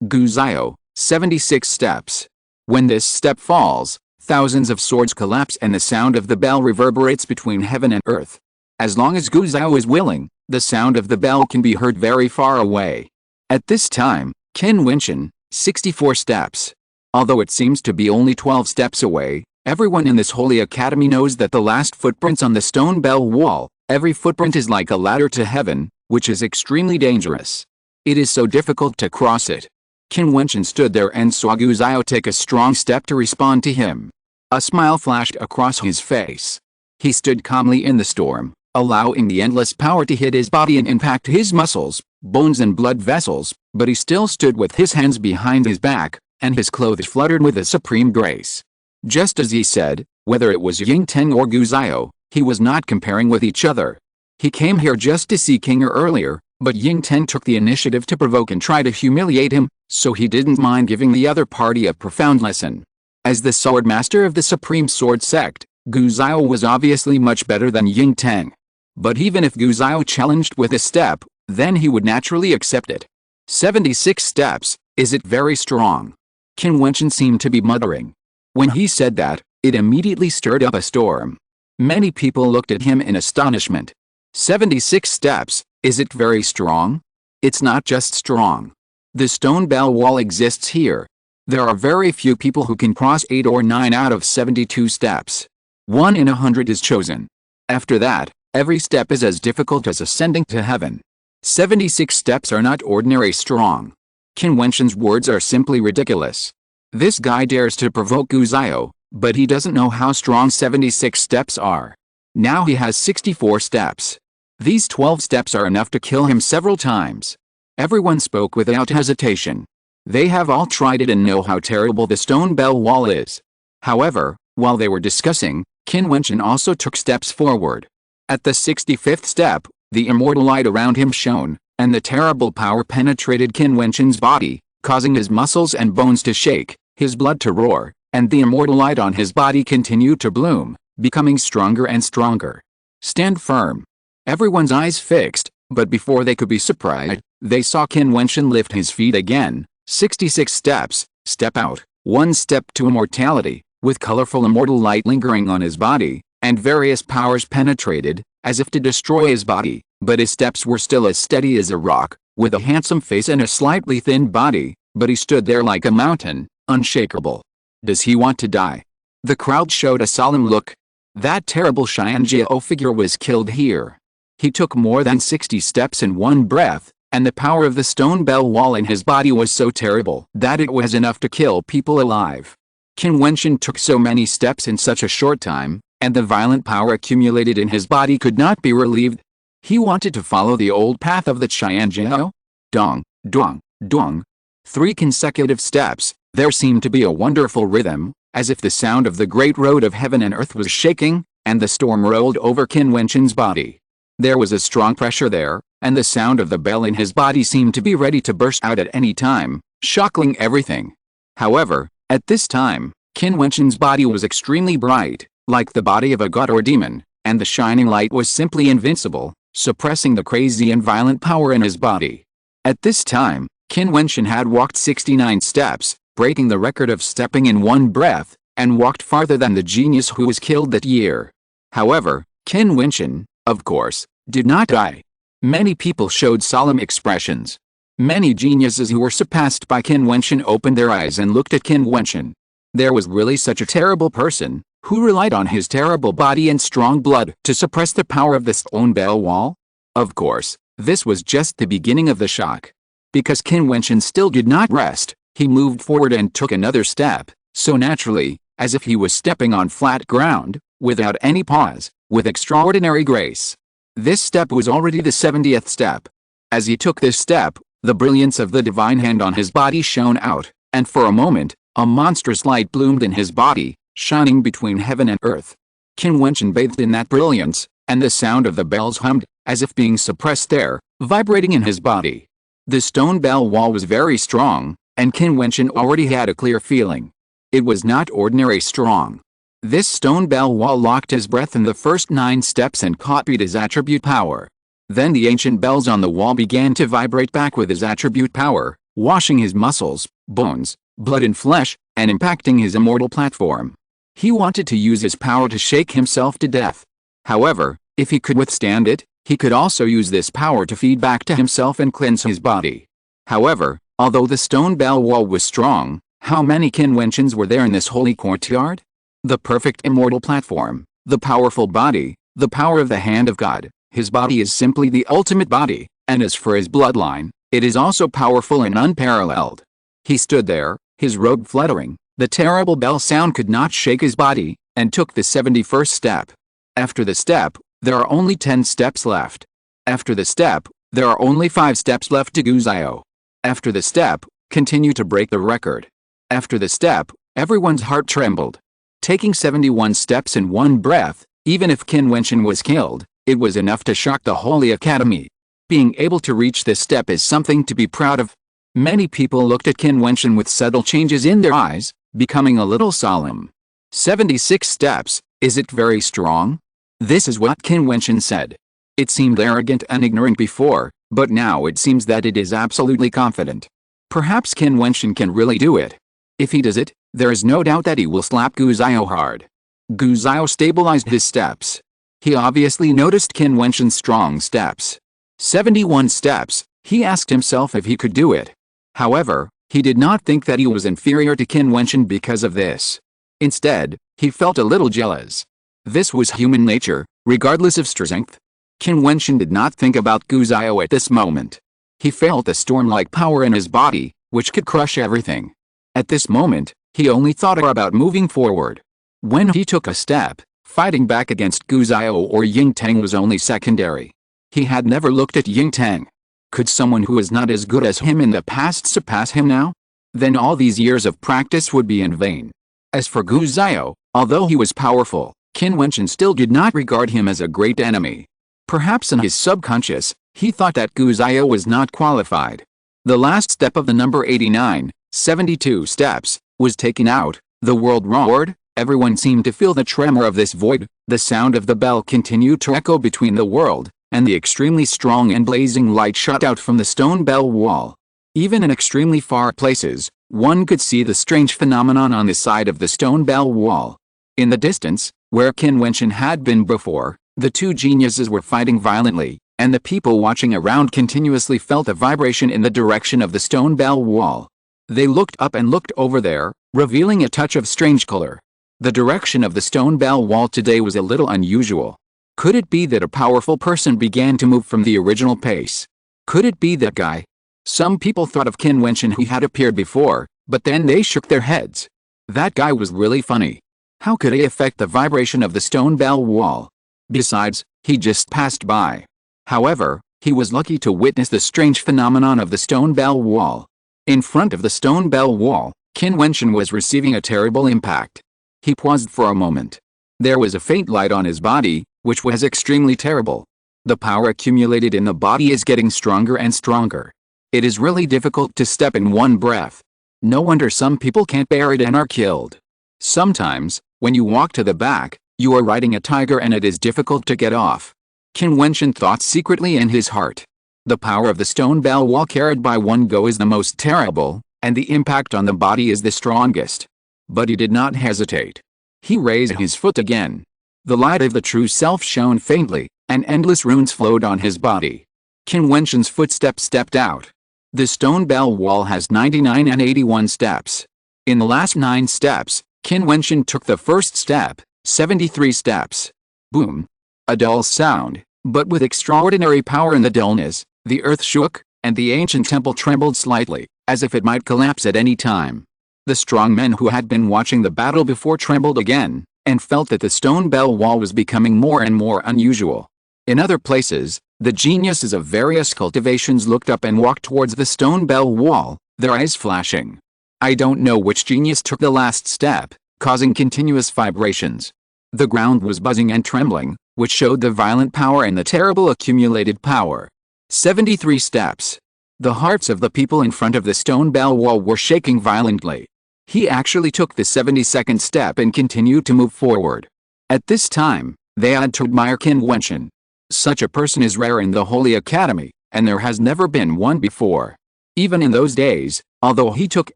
Gu Zhao, 76 steps. When this step falls, thousands of swords collapse and the sound of the bell reverberates between heaven and earth. As long as Gu Zhao is willing, the sound of the bell can be heard very far away. At this time, Qin Wentian, 64 steps. Although it seems to be only 12 steps away, everyone in this holy academy knows that the last footprints on the stone bell wall, every footprint is like a ladder to heaven, which is extremely dangerous. It is so difficult to cross it. Qin Wentian stood there and saw Gu Zhao take a strong step to respond to him. A smile flashed across his face. He stood calmly in the storm, allowing the endless power to hit his body and impact his muscles, bones and blood vessels, but he still stood with his hands behind his back, and his clothes fluttered with a supreme grace. Just as he said, whether it was Yingteng or Gu Zhao, he was not comparing with each other. He came here just to see King earlier, but Yingteng took the initiative to provoke and try to humiliate him, so he didn't mind giving the other party a profound lesson. As the sword master of the Supreme Sword Sect, Gu Zhao was obviously much better than Yingteng. But even if Gu Zhao challenged with a step, then he would naturally accept it. 76 steps, is it very strong? Qin Wentian seemed to be muttering. When he said that, it immediately stirred up a storm. Many people looked at him in astonishment. 76 steps, is it very strong? It's not just strong. The stone bell wall exists here. There are very few people who can cross 8 or 9 out of 72 steps. 1 in 100 is chosen. After that, every step is as difficult as ascending to heaven. 76 steps are not ordinary strong. Qin Wentian's words are simply ridiculous. This guy dares to provoke Gu Zhao, but he doesn't know how strong 76 steps are. Now he has 64 steps. These 12 steps are enough to kill him several times. Everyone spoke without hesitation. They have all tried it and know how terrible the stone bell wall is. However, while they were discussing, Qin Wentian also took steps forward. At the 65th step, the immortal light around him shone, and the terrible power penetrated Qin Wentian's body, causing his muscles and bones to shake, his blood to roar, and the immortal light on his body continued to bloom, becoming stronger and stronger. Stand firm. Everyone's eyes fixed, but before they could be surprised, they saw Qin Wentian lift his feet again. 66 steps, step out, 1 step to immortality, with colorful immortal light lingering on his body, and various powers penetrated, as if to destroy his body, but his steps were still as steady as a rock, with a handsome face and a slightly thin body, but he stood there like a mountain, unshakable. Does he want to die? The crowd showed a solemn look. That terrible Xianjiao figure was killed here. He took more than 60 steps in one breath, and the power of the stone bell wall in his body was so terrible that it was enough to kill people alive. Qin Wentian took so many steps in such a short time, and the violent power accumulated in his body could not be relieved. He wanted to follow the old path of the Xianjiao. Dong, dong, dong. 3 consecutive steps, there seemed to be a wonderful rhythm, as if the sound of the great road of heaven and earth was shaking, and the storm rolled over Qin Wentian's body. There was a strong pressure there, and the sound of the bell in his body seemed to be ready to burst out at any time, shocking everything. However, at this time, Qin Wentian's body was extremely bright, like the body of a god or demon, and the shining light was simply invincible, suppressing the crazy and violent power in his body. At this time, Qin Wentian had walked 69 steps, breaking the record of stepping in one breath, and walked farther than the genius who was killed that year. However, Qin Wentian, of course, did not die. Many people showed solemn expressions. Many geniuses who were surpassed by Qin Wentian opened their eyes and looked at Qin Wentian. There was really such a terrible person, who relied on his terrible body and strong blood to suppress the power of the stone bell wall? Of course, this was just the beginning of the shock. Because Qin Wentian still did not rest, he moved forward and took another step, so naturally, as if he was stepping on flat ground, without any pause, with extraordinary grace. This step was already the 70th step. As he took this step, the brilliance of the divine hand on his body shone out, and for a moment, a monstrous light bloomed in his body, shining between heaven and earth. Qin Wentian bathed in that brilliance, and the sound of the bells hummed, as if being suppressed there, vibrating in his body. The stone bell wall was very strong, and Qin Wentian already had a clear feeling. It was not ordinary strong. This stone bell wall locked his breath in the first 9 steps and copied his attribute power. Then the ancient bells on the wall began to vibrate back with his attribute power, washing his muscles, bones, blood and flesh, and impacting his immortal platform. He wanted to use his power to shake himself to death. However, if he could withstand it, he could also use this power to feed back to himself and cleanse his body. However, although the stone bell wall was strong, how many Qin Wentians were there in this holy courtyard? The perfect immortal platform, the powerful body, the power of the hand of God. His body is simply the ultimate body, and as for his bloodline, it is also powerful and unparalleled. He stood there, his robe fluttering, the terrible bell sound could not shake his body, and took the 71st step. After the step, there are only 10 steps left. After the step, there are only 5 steps left to Guizhou. After the step, continue to break the record. After the step, everyone's heart trembled. Taking 71 steps in one breath, even if Qin Wentian was killed, it was enough to shock the Holy Academy. Being able to reach this step is something to be proud of. Many people looked at Qin Wentian with subtle changes in their eyes, becoming a little solemn. 76 steps, is it very strong? This is what Qin Wentian said. It seemed arrogant and ignorant before, but now it seems that it is absolutely confident. Perhaps Qin Wentian can really do it. If he does it, there is no doubt that he will slap Guizhou hard. Guizhou stabilized his steps. He obviously noticed Qin Wentian's strong steps. 71 steps, he asked himself if he could do it. However, he did not think that he was inferior to Qin Wentian because of this. Instead, he felt a little jealous. This was human nature, regardless of strength. Qin Wentian did not think about Guizhou at this moment. He felt a storm-like power in his body, which could crush everything. At this moment, he only thought about moving forward. When he took a step, fighting back against Guizhou or Yingtang was only secondary. He had never looked at Yingtang. Could someone who was not as good as him in the past surpass him now? Then all these years of practice would be in vain. As for Guizhou, although he was powerful, Qin Wentian still did not regard him as a great enemy. Perhaps in his subconscious, he thought that Guizhou was not qualified. The last step of the number 89, 72 steps, was taken out. The world roared. Everyone seemed to feel the tremor of this void. The sound of the bell continued to echo between the world, and the extremely strong and blazing light shot out from the stone bell wall. Even in extremely far places, one could see the strange phenomenon on the side of the stone bell wall. In the distance, where Qin Wentian had been before, the two geniuses were fighting violently, and the people watching around continuously felt a vibration in the direction of the stone bell wall. They looked up and looked over there, revealing a touch of strange color. The direction of the stone bell wall today was a little unusual. Could it be that a powerful person began to move from the original pace? Could it be that guy? Some people thought of Qin Wentian who had appeared before, but then they shook their heads. That guy was really funny. How could he affect the vibration of the stone bell wall? Besides, he just passed by. However, he was lucky to witness the strange phenomenon of the stone bell wall. In front of the stone bell wall, Qin Wentian was receiving a terrible impact. He paused for a moment. There was a faint light on his body, which was extremely terrible. The power accumulated in the body is getting stronger and stronger. It is really difficult to step in one breath. No wonder some people can't bear it and are killed. Sometimes, when you walk to the back, you are riding a tiger and it is difficult to get off. Qin Wentian thought secretly in his heart. The power of the stone bell wall carried by one go is the most terrible, and the impact on the body is the strongest. But he did not hesitate. He raised his foot again. The light of the true self shone faintly, and endless runes flowed on his body. Qin Wentian's footsteps stepped out. The stone bell wall has 99 and 81 steps. In the last 9 steps, Qin Wentian took the first step, 73 steps. Boom. A dull sound, but with extraordinary power in the dullness, the earth shook, and the ancient temple trembled slightly, as if it might collapse at any time. The strong men who had been watching the battle before trembled again, and felt that the stone bell wall was becoming more and more unusual. In other places, the geniuses of various cultivations looked up and walked towards the stone bell wall, their eyes flashing. I don't know which genius took the last step, causing continuous vibrations. The ground was buzzing and trembling, which showed the violent power and the terrible accumulated power. 73 steps. The hearts of the people in front of the stone bell wall were shaking violently. He actually took the 72nd step and continued to move forward. At this time, they had to admire Qin Wentian. Such a person is rare in the Holy Academy, and there has never been one before. Even in those days, although he took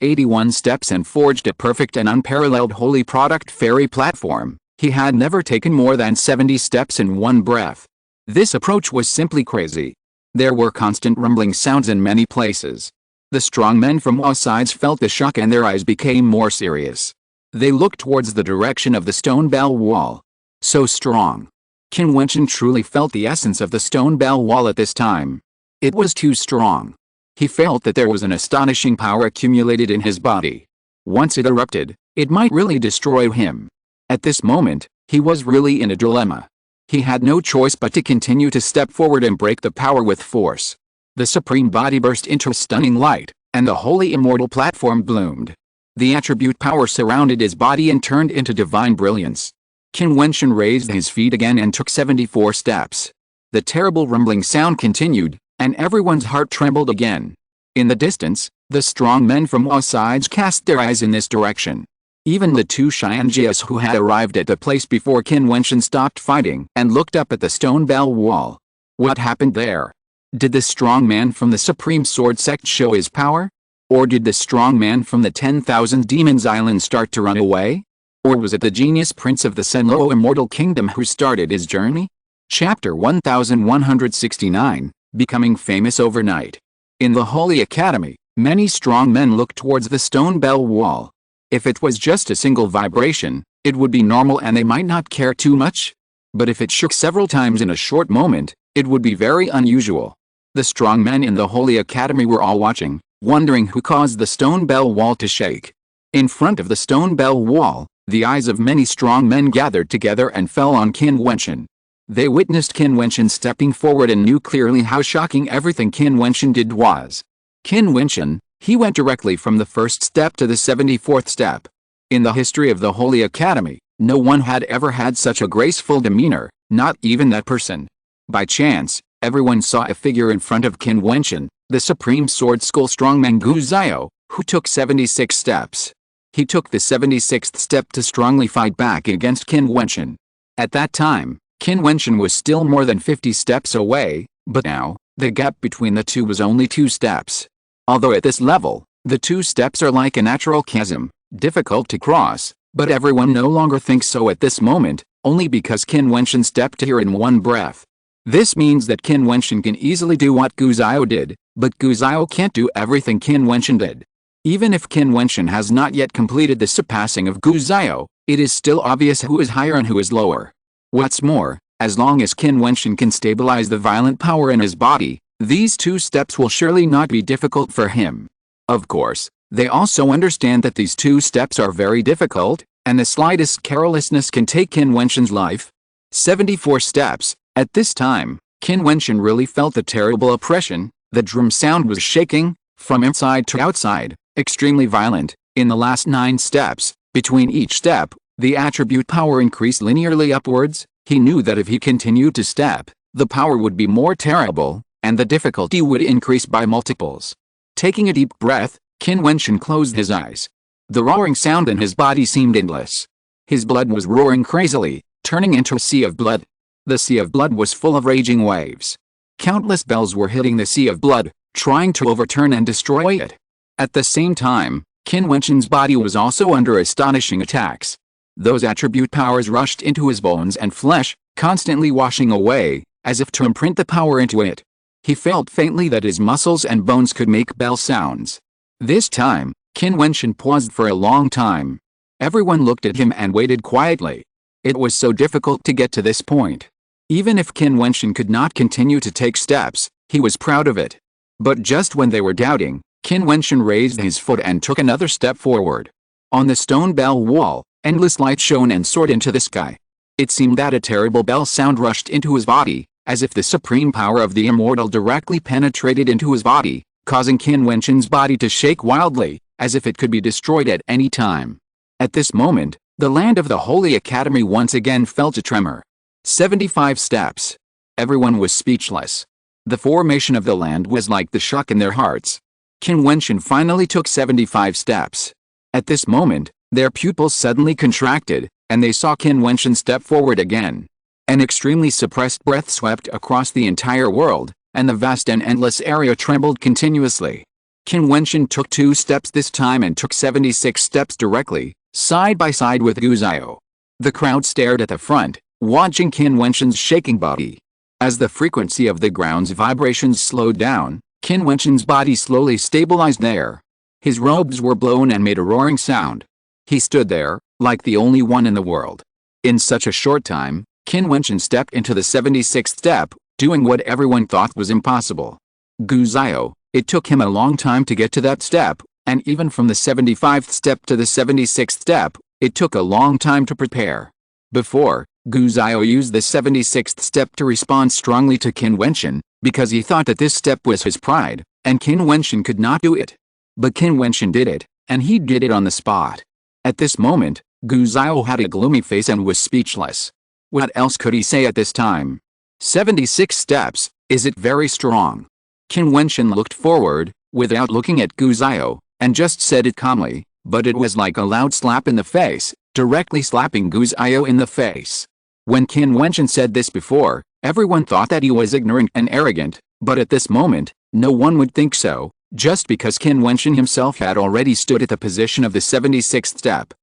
81 steps and forged a perfect and unparalleled holy product fairy platform, he had never taken more than 70 steps in one breath. This approach was simply crazy. There were constant rumbling sounds in many places. The strong men from all sides felt the shock and their eyes became more serious. They looked towards the direction of the stone bell wall. So strong. Qin Wentian truly felt the essence of the stone bell wall at this time. It was too strong. He felt that there was an astonishing power accumulated in his body. Once it erupted, it might really destroy him. At this moment, he was really in a dilemma. He had no choice but to continue to step forward and break the power with force. The supreme body burst into stunning light, and the holy immortal platform bloomed. The attribute power surrounded his body and turned into divine brilliance. Qin Wentian raised his feet again and took 74 steps. The terrible rumbling sound continued, and everyone's heart trembled again. In the distance, the strong men from all sides cast their eyes in this direction. Even the 2 Xianjias who had arrived at the place before Qin Wentian stopped fighting and looked up at the stone bell wall. What happened there? Did the strong man from the Supreme Sword Sect show his power? Or did the strong man from the 10,000 Demons Island start to run away? Or was it the genius prince of the Senluo Immortal Kingdom who started his journey? Chapter 1169, Becoming Famous Overnight. In the Holy Academy, many strong men looked towards the stone bell wall. If it was just a single vibration, it would be normal and they might not care too much. But if it shook several times in a short moment, it would be very unusual. The strong men in the Holy Academy were all watching, wondering who caused the stone bell wall to shake. In front of the stone bell wall, the eyes of many strong men gathered together and fell on Qin Wentian. They witnessed Qin Wentian stepping forward and knew clearly how shocking everything Qin Wentian did was. Qin Wentian, he went directly from the first step to the 74th step. In the history of the Holy Academy, no one had ever had such a graceful demeanor, not even that person. By chance, everyone saw a figure in front of Qin Wentian, the Supreme Sword Skull strongman Gu Zhao, who took 76 steps. He took the 76th step to strongly fight back against Qin Wentian. At that time, Qin Wentian was still more than 50 steps away, but now, the gap between the two was only 2 steps. Although at this level, the 2 steps are like a natural chasm, difficult to cross, but everyone no longer thinks so at this moment, only because Qin Wentian stepped here in one breath. This means that Qin Wentian can easily do what Gu Zhao did, but Gu Zhao can't do everything Qin Wentian did. Even if Qin Wentian has not yet completed the surpassing of Gu Zhao, it is still obvious who is higher and who is lower. What's more, as long as Qin Wentian can stabilize the violent power in his body, these 2 steps will surely not be difficult for him. Of course, they also understand that these 2 steps are very difficult, and the slightest carelessness can take Qin Wentian's life. 74 steps. At this time, Qin Wentian really felt the terrible oppression. The drum sound was shaking, from inside to outside, extremely violent. In the last 9 steps, between each step, the attribute power increased linearly upwards. He knew that if he continued to step, the power would be more terrible, and the difficulty would increase by multiples. Taking a deep breath, Qin Wentian closed his eyes. The roaring sound in his body seemed endless. His blood was roaring crazily, turning into a sea of blood. The sea of blood was full of raging waves. Countless bells were hitting the sea of blood, trying to overturn and destroy it. At the same time, Qin Wentian's body was also under astonishing attacks. Those attribute powers rushed into his bones and flesh, constantly washing away, as if to imprint the power into it. He felt faintly that his muscles and bones could make bell sounds. This time, Qin Wentian paused for a long time. Everyone looked at him and waited quietly. It was so difficult to get to this point. Even if Qin Wentian could not continue to take steps, he was proud of it. But just when they were doubting, Qin Wentian raised his foot and took another step forward. On the stone bell wall, endless light shone and soared into the sky. It seemed that a terrible bell sound rushed into his body, as if the supreme power of the immortal directly penetrated into his body, causing Qin Wentian's body to shake wildly, as if it could be destroyed at any time. At this moment, the land of the Holy Academy once again felt a tremor. 75 steps. Everyone was speechless. The formation of the land was like the shock in their hearts. Qin Wentian finally took 75 steps. At this moment, their pupils suddenly contracted, and they saw Qin Wentian step forward again. An extremely suppressed breath swept across the entire world, and the vast and endless area trembled continuously. Qin Wentian took 2 steps this time and took 76 steps directly, side by side with Gu Zhao. The crowd stared at the front, watching Qin Wentian's shaking body. As the frequency of the ground's vibrations slowed down, Qin Wentian's body slowly stabilized there. His robes were blown and made a roaring sound. He stood there, like the only one in the world. In such a short time, Qin Wentian stepped into the 76th step, doing what everyone thought was impossible. Gu Zhao, it took him a long time to get to that step, and even from the 75th step to the 76th step, it took a long time to prepare. Before, Gu Zhao used the 76th step to respond strongly to Qin Wentian, because he thought that this step was his pride, and Qin Wentian could not do it. But Qin Wentian did it, and he did it on the spot. At this moment, Gu Zhao had a gloomy face and was speechless. What else could he say at this time? 76 steps, is it very strong? Qin Wentian looked forward, without looking at Gu Zhao, and just said it calmly, but it was like a loud slap in the face, directly slapping Gu Zhao in the face. When Qin Wentian said this before, everyone thought that he was ignorant and arrogant, but at this moment, no one would think so, just because Qin Wentian himself had already stood at the position of the 76th step.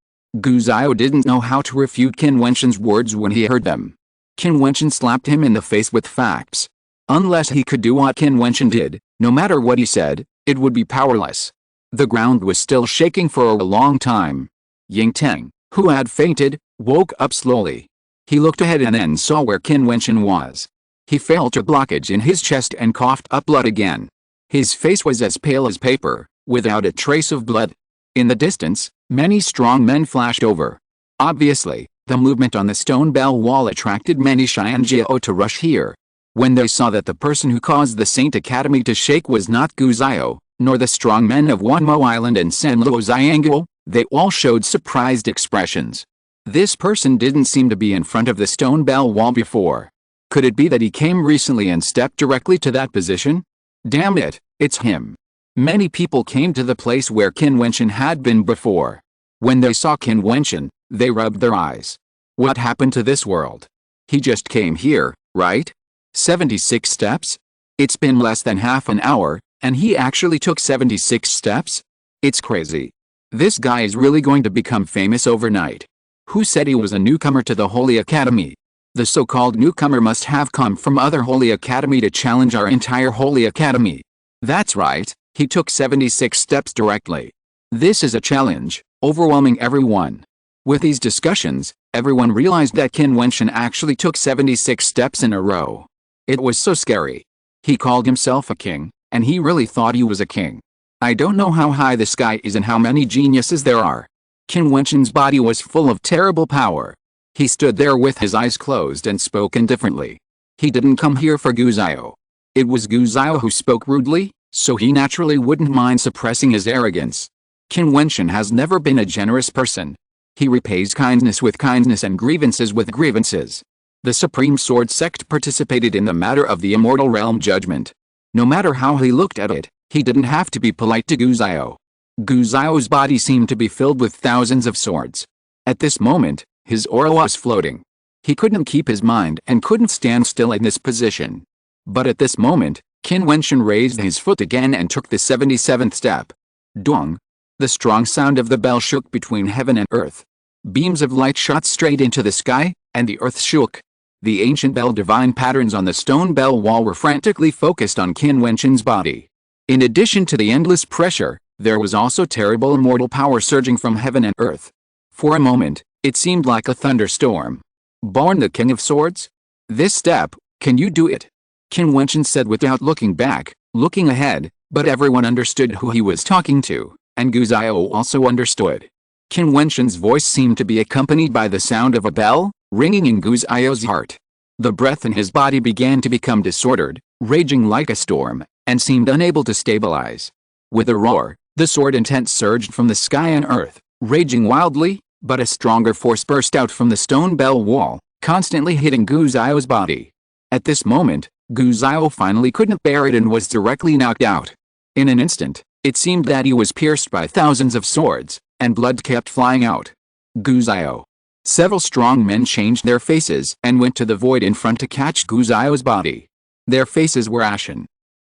Gu Zhao didn't know how to refute Qin Wentian's words when he heard them. Qin Wentian slapped him in the face with facts. Unless he could do what Qin Wentian did, no matter what he said, it would be powerless. The ground was still shaking for a long time. Ying Teng, who had fainted, woke up slowly. He looked ahead and then saw where Qin Wentian was. He felt a blockage in his chest and coughed up blood again. His face was as pale as paper, without a trace of blood. In the distance, many strong men flashed over. Obviously, the movement on the stone bell wall attracted many Xianjiao to rush here. When they saw that the person who caused the Saint Academy to shake was not Gu Zhao, nor the strong men of Wanmo Island and Sanluo Xiangguo, they all showed surprised expressions. This person didn't seem to be in front of the stone bell wall before. Could it be that he came recently and stepped directly to that position? Damn it, it's him. Many people came to the place where Qin Wentian had been before. When they saw Qin Wentian, they rubbed their eyes. What happened to this world? He just came here, right? 76 steps? It's been less than half an hour, and he actually took 76 steps? It's crazy. This guy is really going to become famous overnight. Who said he was a newcomer to the Holy Academy? The so-called newcomer must have come from other Holy Academy to challenge our entire Holy Academy. That's right, he took 76 steps directly. This is a challenge, overwhelming everyone. With these discussions, everyone realized that Qin Wentian actually took 76 steps in a row. It was so scary. He called himself a king, and he really thought he was a king. I don't know how high the sky is and how many geniuses there are. Qin Wentian's body was full of terrible power. He stood there with his eyes closed and spoke indifferently. He didn't come here for Gu Zhao. It was Gu Zhao who spoke rudely, so he naturally wouldn't mind suppressing his arrogance. Qin Wentian has never been a generous person. He repays kindness with kindness and grievances with grievances. The Supreme Sword Sect participated in the matter of the Immortal Realm judgment. No matter how he looked at it, he didn't have to be polite to Gu Zhao. Gu Zhao's body seemed to be filled with thousands of swords. At this moment, his aura was floating. He couldn't keep his mind and couldn't stand still in this position. But at this moment, Qin Wentian raised his foot again and took the 77th step. Dong! The strong sound of the bell shook between heaven and earth. Beams of light shot straight into the sky, and the earth shook. The ancient bell divine patterns on the stone bell wall were frantically focused on Qin Wentian's body. In addition to the endless pressure, there was also terrible immortal power surging from heaven and earth. For a moment, it seemed like a thunderstorm. Born the King of Swords? This step, can you do it? Qin Wentian said without looking back, looking ahead, but everyone understood who he was talking to, and Gu Zhao also understood. Qin Wentian's voice seemed to be accompanied by the sound of a bell, ringing in Gu Zhao's heart. The breath in his body began to become disordered, raging like a storm, and seemed unable to stabilize. With a roar, the sword intent surged from the sky and earth, raging wildly, but a stronger force burst out from the stone bell wall, constantly hitting Gu Zhao's body. At this moment, Gu Zhao finally couldn't bear it and was directly knocked out. In an instant, it seemed that he was pierced by thousands of swords, and blood kept flying out. Gu Zhao. Several strong men changed their faces and went to the void in front to catch Gu Zhao's body. Their faces were ashen.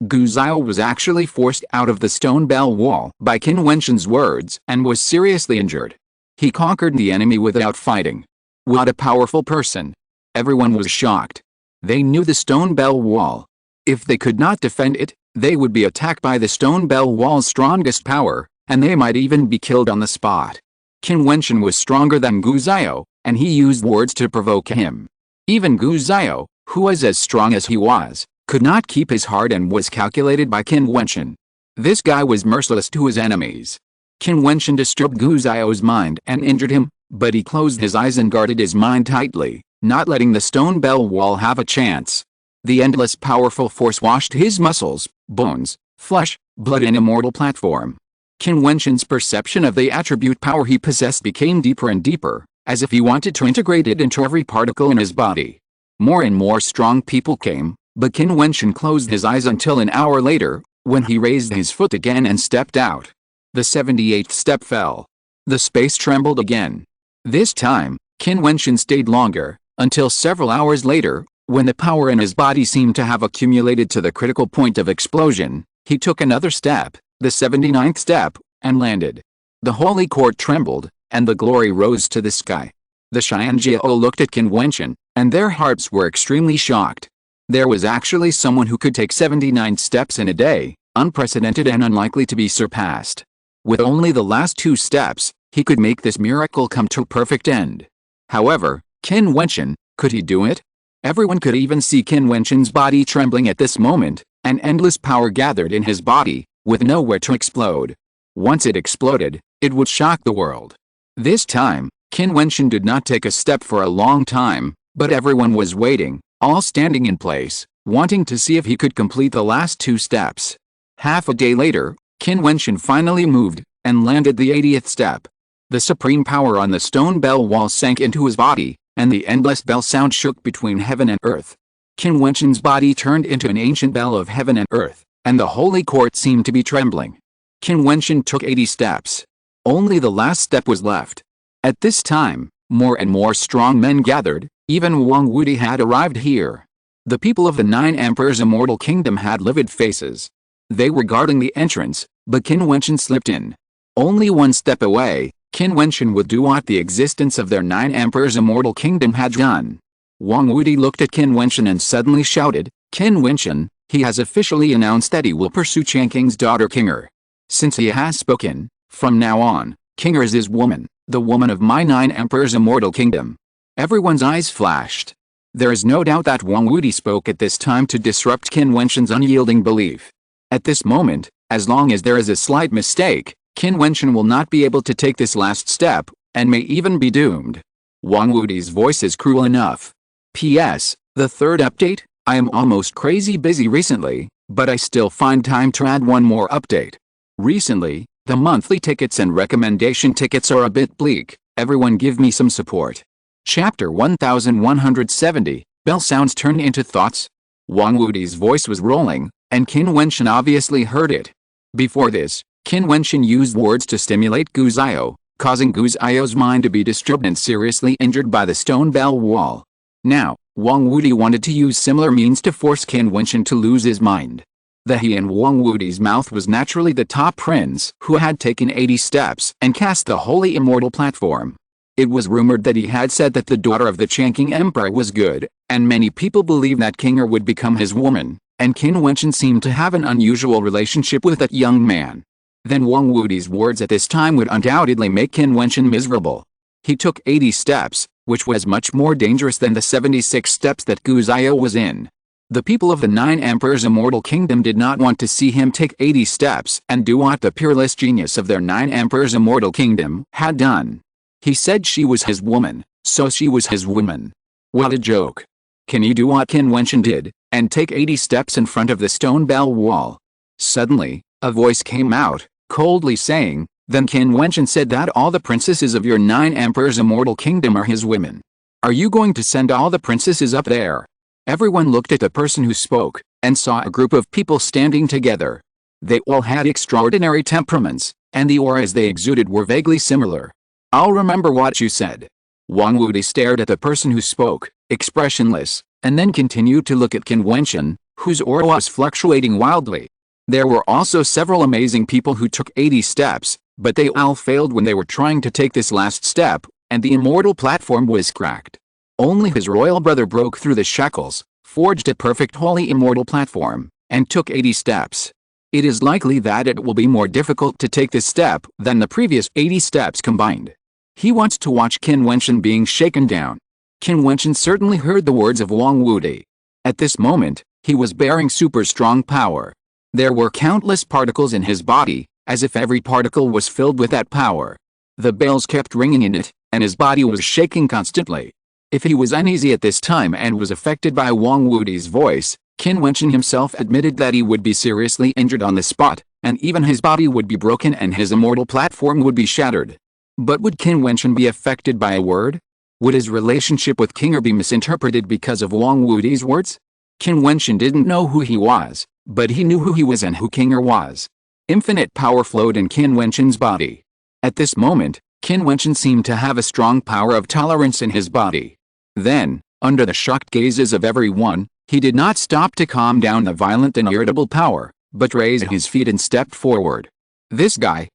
Gu Zhao was actually forced out of the stone bell wall by Qin Wentian's words and was seriously injured. He conquered the enemy without fighting. What a powerful person! Everyone was shocked. They knew the stone bell wall. If they could not defend it, they would be attacked by the stone bell wall's strongest power, and they might even be killed on the spot. Qin Wentian was stronger than Gu Zhao, and he used words to provoke him. Even Gu Zhao, who was as strong as he was, could not keep his heart and was calculated by Qin Wentian. This guy was merciless to his enemies. Qin Wentian disturbed Gu Zhao's mind and injured him, but he closed his eyes and guarded his mind tightly, not letting the stone bell wall have a chance. The endless powerful force washed his muscles, bones, flesh, blood and immortal platform. Qin Wentian's perception of the attribute power he possessed became deeper and deeper, as if he wanted to integrate it into every particle in his body. More and more strong people came, but Qin Wentian closed his eyes until an hour later, when he raised his foot again and stepped out. The 78th step fell. The space trembled again. This time, Qin Wentian stayed longer, until several hours later, when the power in his body seemed to have accumulated to the critical point of explosion, he took another step, the 79th step, and landed. The holy court trembled, and the glory rose to the sky. The Xianjiao looked at Qin Wentian, and their hearts were extremely shocked. There was actually someone who could take 79 steps in a day, unprecedented and unlikely to be surpassed. With only the last 2 steps, he could make this miracle come to a perfect end. However, Qin Wentian, could he do it? Everyone could even see Qin Wentian's body trembling at this moment, and endless power gathered in his body, with nowhere to explode. Once it exploded, it would shock the world. This time, Qin Wentian did not take a step for a long time, but everyone was waiting, all standing in place, wanting to see if he could complete the last 2 steps. Half a day later, Qin Wentian finally moved, and landed the 80th step. The supreme power on the stone bell wall sank into his body, and the endless bell sound shook between heaven and earth. Qin Wentian's body turned into an ancient bell of heaven and earth, and the holy court seemed to be trembling. Qin Wentian took 80 steps. Only the last step was left. At this time, more and more strong men gathered, even Wang Wudi had arrived here. The people of the 9 Emperors' immortal kingdom had livid faces. They were guarding the entrance, but Qin Wentian slipped in. Only 1 step away, Qin Wentian would do what the existence of their 9 Emperors' immortal kingdom had done. Wang Wudi looked at Qin Wentian and suddenly shouted, "Qin Wentian, he has officially announced that he will pursue Changqing's daughter Qinger. Since he has spoken, from now on, Qinger is his woman, the woman of my 9 Emperors' immortal kingdom." Everyone's eyes flashed. There is no doubt that Wang Wudi spoke at this time to disrupt Qin Wentian's unyielding belief. At this moment, as long as there is a slight mistake, Qin Wentian will not be able to take this last step, and may even be doomed. Wang Wudi's voice is cruel enough. P.S. The 3rd update, I am almost crazy busy recently, but I still find time to add one more update. Recently, the monthly tickets and recommendation tickets are a bit bleak, everyone give me some support. Chapter 1170, Bell Sounds Turn into Thoughts. Wang Wudi's voice was rolling, and Qin Wentian obviously heard it. Before this, Qin Wentian used words to stimulate Gu Zhao, causing Gu Zhao's mind to be disturbed and seriously injured by the stone bell wall. Now, Wang Wudi wanted to use similar means to force Qin Wentian to lose his mind. The he in Wang Wudi's mouth was naturally the top prince who had taken 80 steps and cast the holy immortal platform. It was rumored that he had said that the daughter of the Changqing Emperor was good, and many people believed that King Er would become his woman, and Qin Wentian seemed to have an unusual relationship with that young man. Then Wang Wudi's words at this time would undoubtedly make Qin Wentian miserable. He took 80 steps, which was much more dangerous than the 76 steps that Gu Ziyou was in. The people of the 9 Emperors' immortal kingdom did not want to see him take 80 steps and do what the peerless genius of their 9 Emperors' immortal kingdom had done. He said she was his woman, so she was his woman. What a joke. Can you do what Qin Wentian did, and take 80 steps in front of the stone bell wall? Suddenly, a voice came out, coldly saying, "Then Qin Wentian said that all the princesses of your 9 Emperors' immortal kingdom are his women. Are you going to send all the princesses up there?" Everyone looked at the person who spoke, and saw a group of people standing together. They all had extraordinary temperaments, and the auras they exuded were vaguely similar. "I'll remember what you said." Wang Wudi stared at the person who spoke, expressionless, and then continued to look at Qin Wentian, whose aura was fluctuating wildly. There were also several amazing people who took 80 steps, but they all failed when they were trying to take this last step, and the immortal platform was cracked. Only his royal brother broke through the shackles, forged a perfect holy immortal platform, and took 80 steps. It is likely that it will be more difficult to take this step than the previous 80 steps combined. He wants to watch Qin Wentian being shaken down. Qin Wentian certainly heard the words of Wang Wudi. At this moment, he was bearing super strong power. There were countless particles in his body, as if every particle was filled with that power. The bells kept ringing in it, and his body was shaking constantly. If he was uneasy at this time and was affected by Wang Wudi's voice, Qin Wentian himself admitted that he would be seriously injured on the spot, and even his body would be broken and his immortal platform would be shattered. But would Qin Wentian be affected by a word? Would his relationship with King Er be misinterpreted because of Wang Wudi's words? Qin Wentian didn't know who he was, but he knew who he was and who King Er was. Infinite power flowed in Qin Wentian's body. At this moment, Qin Wentian seemed to have a strong power of tolerance in his body. Then, under the shocked gazes of everyone, he did not stop to calm down the violent and irritable power, but raised his feet and stepped forward. This guy.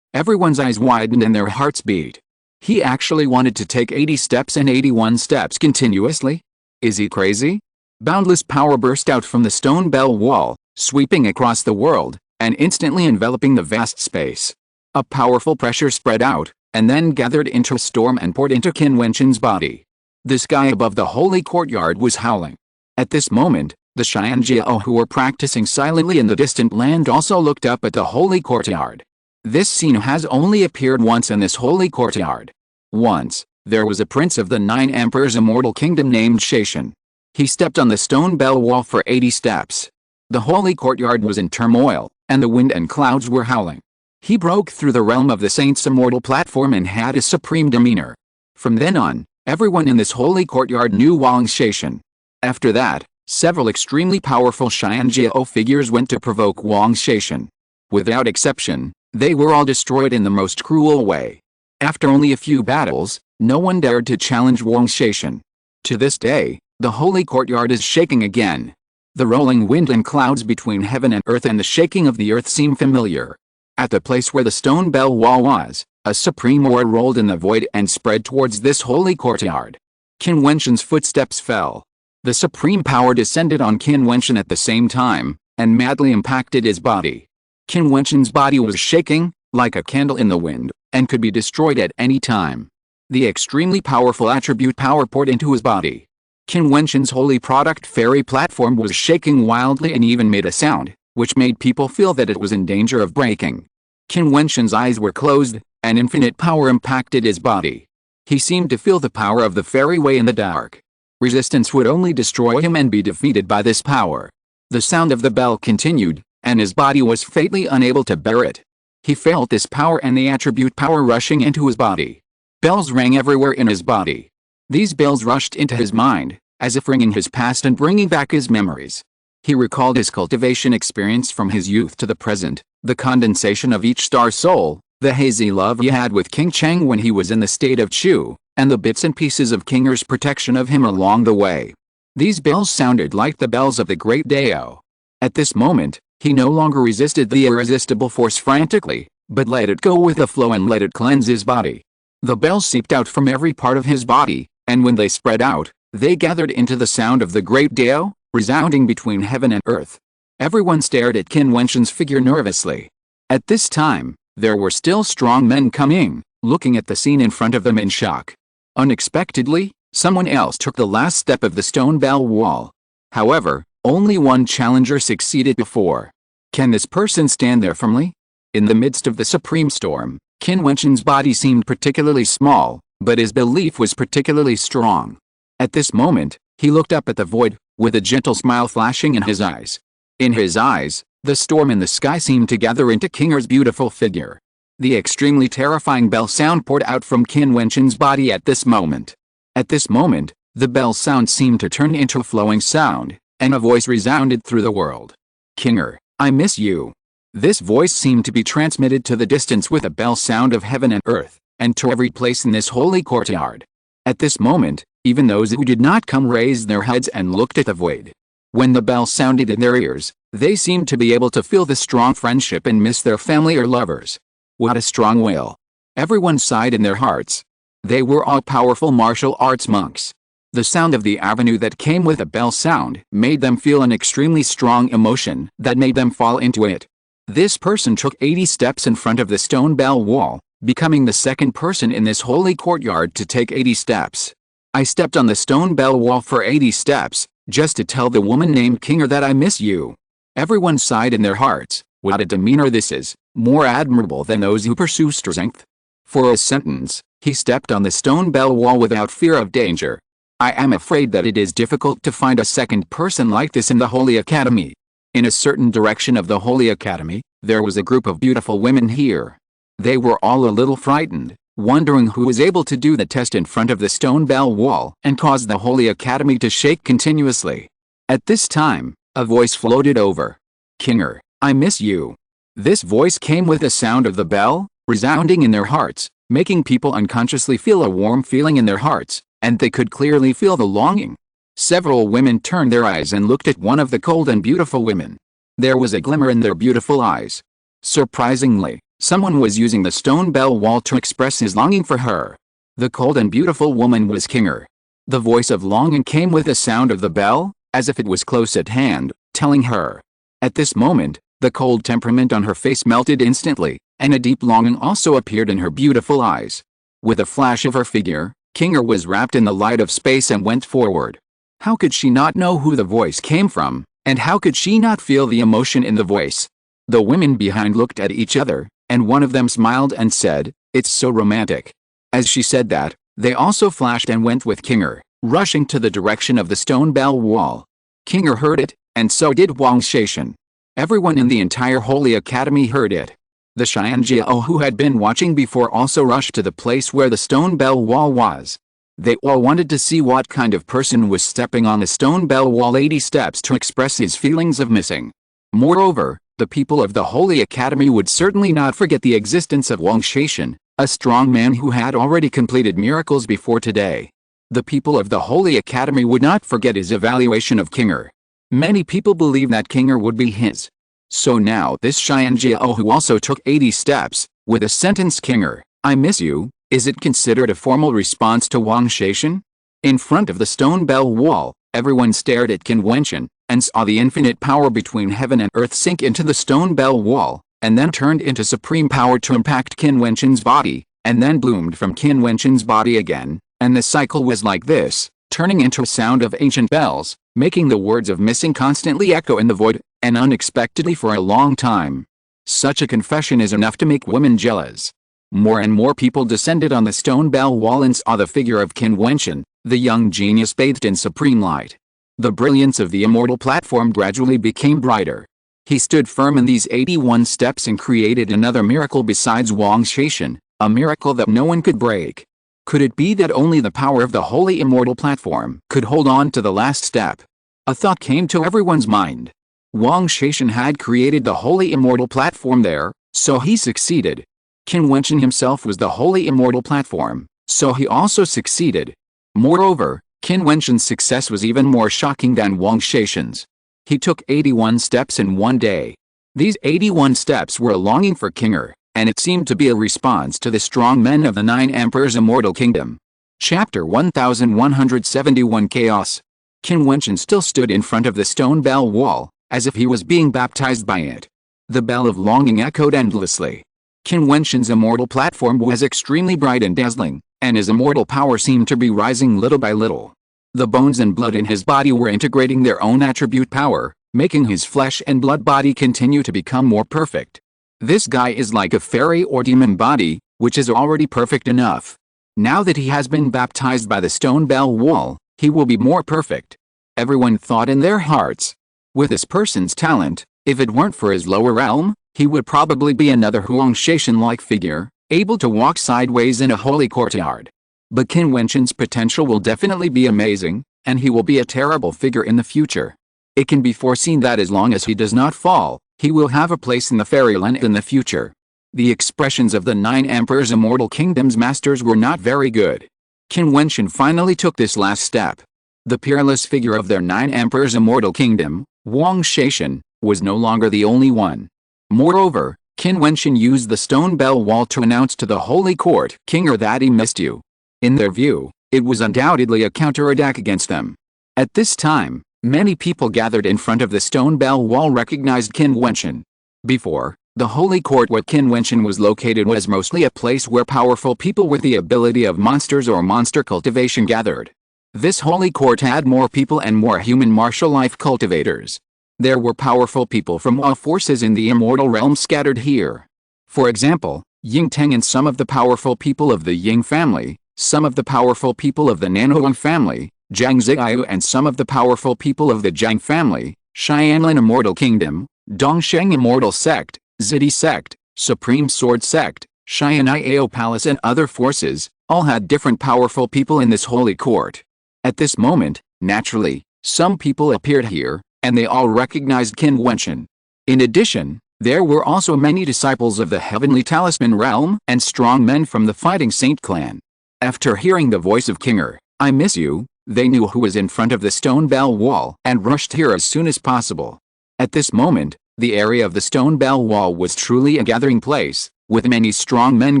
Everyone's eyes widened and their hearts beat. He actually wanted to take 80 steps and 81 steps continuously? Is he crazy? Boundless power burst out from the stone bell wall, sweeping across the world, and instantly enveloping the vast space. A powerful pressure spread out, and then gathered into a storm and poured into Qin Wentian's body. The sky above the holy courtyard was howling. At this moment, the Xianjiao who were practicing silently in the distant land also looked up at the holy courtyard. This scene has only appeared once in this holy courtyard. Once, there was a prince of the 9 Emperors' immortal kingdom named Jiutian. He stepped on the stone bell wall for 80 steps. The holy courtyard was in turmoil, and the wind and clouds were howling. He broke through the realm of the saint's immortal platform and had a supreme demeanor. From then on, everyone in this holy courtyard knew Wang Jiutian. After that, several extremely powerful Xianjiao figures went to provoke Wang Jiutian. Without exception, they were all destroyed in the most cruel way. After only a few battles, no one dared to challenge Wang Jiutian. To this day, the holy courtyard is shaking again. The rolling wind and clouds between heaven and earth and the shaking of the earth seem familiar. At the place where the stone bell wall was, a supreme aura rolled in the void and spread towards this holy courtyard. Qin Wentian's footsteps fell. The supreme power descended on Qin Wentian at the same time, and madly impacted his body. Qin Wentian's body was shaking, like a candle in the wind, and could be destroyed at any time. The extremely powerful attribute power poured into his body. Qin Wentian's holy product fairy platform was shaking wildly and even made a sound, which made people feel that it was in danger of breaking. Qin Wentian's eyes were closed, and infinite power impacted his body. He seemed to feel the power of the fairy way in the dark. Resistance would only destroy him and be defeated by this power. The sound of the bell continued, and his body was fatally unable to bear it. He felt this power and the attribute power rushing into his body. Bells rang everywhere in his body. These bells rushed into his mind, as if ringing his past and bringing back his memories. He recalled his cultivation experience from his youth to the present, the condensation of each star soul, the hazy love he had with King Chang when he was in the state of Chu, and the bits and pieces of King Er's protection of him along the way. These bells sounded like the bells of the great Dao. At this moment, he no longer resisted the irresistible force frantically, but let it go with the flow and let it cleanse his body. The bells seeped out from every part of his body, and when they spread out, they gathered into the sound of the great Dao, resounding between heaven and earth. Everyone stared at Qin Wentian's figure nervously. At this time, there were still strong men coming, looking at the scene in front of them in shock. Unexpectedly, someone else took the last step of the stone bell wall. However, only one challenger succeeded before. Can this person stand there firmly? In the midst of the supreme storm, Qin Wentian's body seemed particularly small, but his belief was particularly strong. At this moment, he looked up at the void, with a gentle smile flashing in his eyes. In his eyes, the storm in the sky seemed to gather into Qinger's beautiful figure. The extremely terrifying bell sound poured out from Qin Wentian's body at this moment. At this moment, the bell sound seemed to turn into a flowing sound, and a voice resounded through the world. "Qinger, I miss you." This voice seemed to be transmitted to the distance with a bell sound of heaven and earth, and to every place in this holy courtyard. At this moment, even those who did not come raised their heads and looked at the void. When the bell sounded in their ears, they seemed to be able to feel the strong friendship and miss their family or lovers. What a strong will! Everyone sighed in their hearts. They were all powerful martial arts monks. The sound of the avenue that came with the bell sound made them feel an extremely strong emotion that made them fall into it. This person took 80 steps in front of the stone bell wall, becoming the second person in this holy courtyard to take 80 steps. I stepped on the stone bell wall for 80 steps, just to tell the woman named Qinger that I miss you. Everyone sighed in their hearts. What a demeanor this is, more admirable than those who pursue strength. For a sentence, he stepped on the stone bell wall without fear of danger. I am afraid that it is difficult to find a second person like this in the Holy Academy. In a certain direction of the Holy Academy, there was a group of beautiful women here. They were all a little frightened, wondering who was able to do the test in front of the stone bell wall and cause the Holy Academy to shake continuously. At this time, a voice floated over. "Qinger, I miss you." This voice came with the sound of the bell, resounding in their hearts, making people unconsciously feel a warm feeling in their hearts, and they could clearly feel the longing. Several women turned their eyes and looked at one of the cold and beautiful women. There was a glimmer in their beautiful eyes. Surprisingly, someone was using the stone bell wall to express his longing for her. The cold and beautiful woman was Qinger. The voice of longing came with the sound of the bell, as if it was close at hand, telling her. At this moment, the cold temperament on her face melted instantly, and a deep longing also appeared in her beautiful eyes. With a flash of her figure, Qinger was wrapped in the light of space and went forward. How could she not know who the voice came from, and how could she not feel the emotion in the voice? The women behind looked at each other, and one of them smiled and said, "It's so romantic." As she said that, they also flashed and went with Qinger, rushing to the direction of the stone bell wall. Qinger heard it, and so did Wang Shaishan. Everyone in the entire Holy Academy heard it. The Xianjiao who had been watching before also rushed to the place where the stone bell wall was. They all wanted to see what kind of person was stepping on the stone bell wall 80 steps to express his feelings of missing. Moreover, the people of the Holy Academy would certainly not forget the existence of Wang Shaishan, a strong man who had already completed miracles before today. The people of the Holy Academy would not forget his evaluation of Qinger. Many people believed that Qinger would be his. So now this Xianjiao who also took 80 steps, with a sentence "Qinger, I miss you," is it considered a formal response to Wang Shaishan? In front of the stone bell wall, everyone stared at Qin Wentian, and saw the infinite power between heaven and earth sink into the stone bell wall, and then turned into supreme power to impact Qin Wentian's body, and then bloomed from Qin Wentian's body again, and the cycle was like this, turning into a sound of ancient bells, making the words of missing constantly echo in the void, and unexpectedly for a long time. Such a confession is enough to make women jealous. More and more people descended on the stone bell wall and saw the figure of Qin Wentian, the young genius bathed in supreme light. The brilliance of the immortal platform gradually became brighter. He stood firm in these 81 steps and created another miracle besides Wang Shaishan, a miracle that no one could break. Could it be that only the power of the holy immortal platform could hold on to the last step? A thought came to everyone's mind. Wang Shaishan had created the holy immortal platform there, so he succeeded. Qin Wentian himself was the holy immortal platform, so he also succeeded. Moreover, Qin Wentian's success was even more shocking than Wang Shaishan's. He took 81 steps in one day. These 81 steps were a longing for Qinger, and it seemed to be a response to the strong men of the 9 Emperors' immortal kingdom. Chapter 1171 Chaos. Qin Wentian still stood in front of the stone bell wall, as if he was being baptized by it. The bell of longing echoed endlessly. Qin Wentian's immortal platform was extremely bright and dazzling, and his immortal power seemed to be rising little by little. The bones and blood in his body were integrating their own attribute power, making his flesh and blood body continue to become more perfect. This guy is like a fairy or demon body, which is already perfect enough. Now that he has been baptized by the stone bell wall, he will be more perfect. Everyone thought in their hearts. With this person's talent, if it weren't for his lower realm, he would probably be another Huangshan-like figure, able to walk sideways in a holy courtyard. But Qin Wentian's potential will definitely be amazing, and he will be a terrible figure in the future. It can be foreseen that as long as he does not fall, he will have a place in the fairyland in the future. The expressions of the 9 Emperors' immortal kingdom's masters were not very good. Qin Wentian finally took this last step. The peerless figure of their 9 Emperors' immortal kingdom, Wang Shaishan, was no longer the only one. Moreover, Qin Wentian used the stone bell wall to announce to the holy court Kinger that he missed you. In their view, it was undoubtedly a counterattack against them. At this time, many people gathered in front of the stone bell wall recognized Qin Wentian. Before, the holy court where Qin Wentian was located was mostly a place where powerful people with the ability of monsters or monster cultivation gathered. This holy court had more people and more human martial life cultivators. There were powerful people from all forces in the immortal realm scattered here. For example, Ying Teng and some of the powerful people of the Ying family, some of the powerful people of the Nanhuang family, Zhang Ziyu and some of the powerful people of the Zhang family, Xianlin Immortal Kingdom, Dongsheng Immortal Sect, Zidi Sect, Supreme Sword Sect, Xian'ai Palace and other forces, all had different powerful people in this holy court. At this moment, naturally, some people appeared here, and they all recognized Qin Wentian. In addition, there were also many disciples of the Heavenly Talisman realm and strong men from the Fighting Saint clan. After hearing the voice of Kinger, I miss you, they knew who was in front of the stone bell wall and rushed here as soon as possible. At this moment, the area of the stone bell wall was truly a gathering place, with many strong men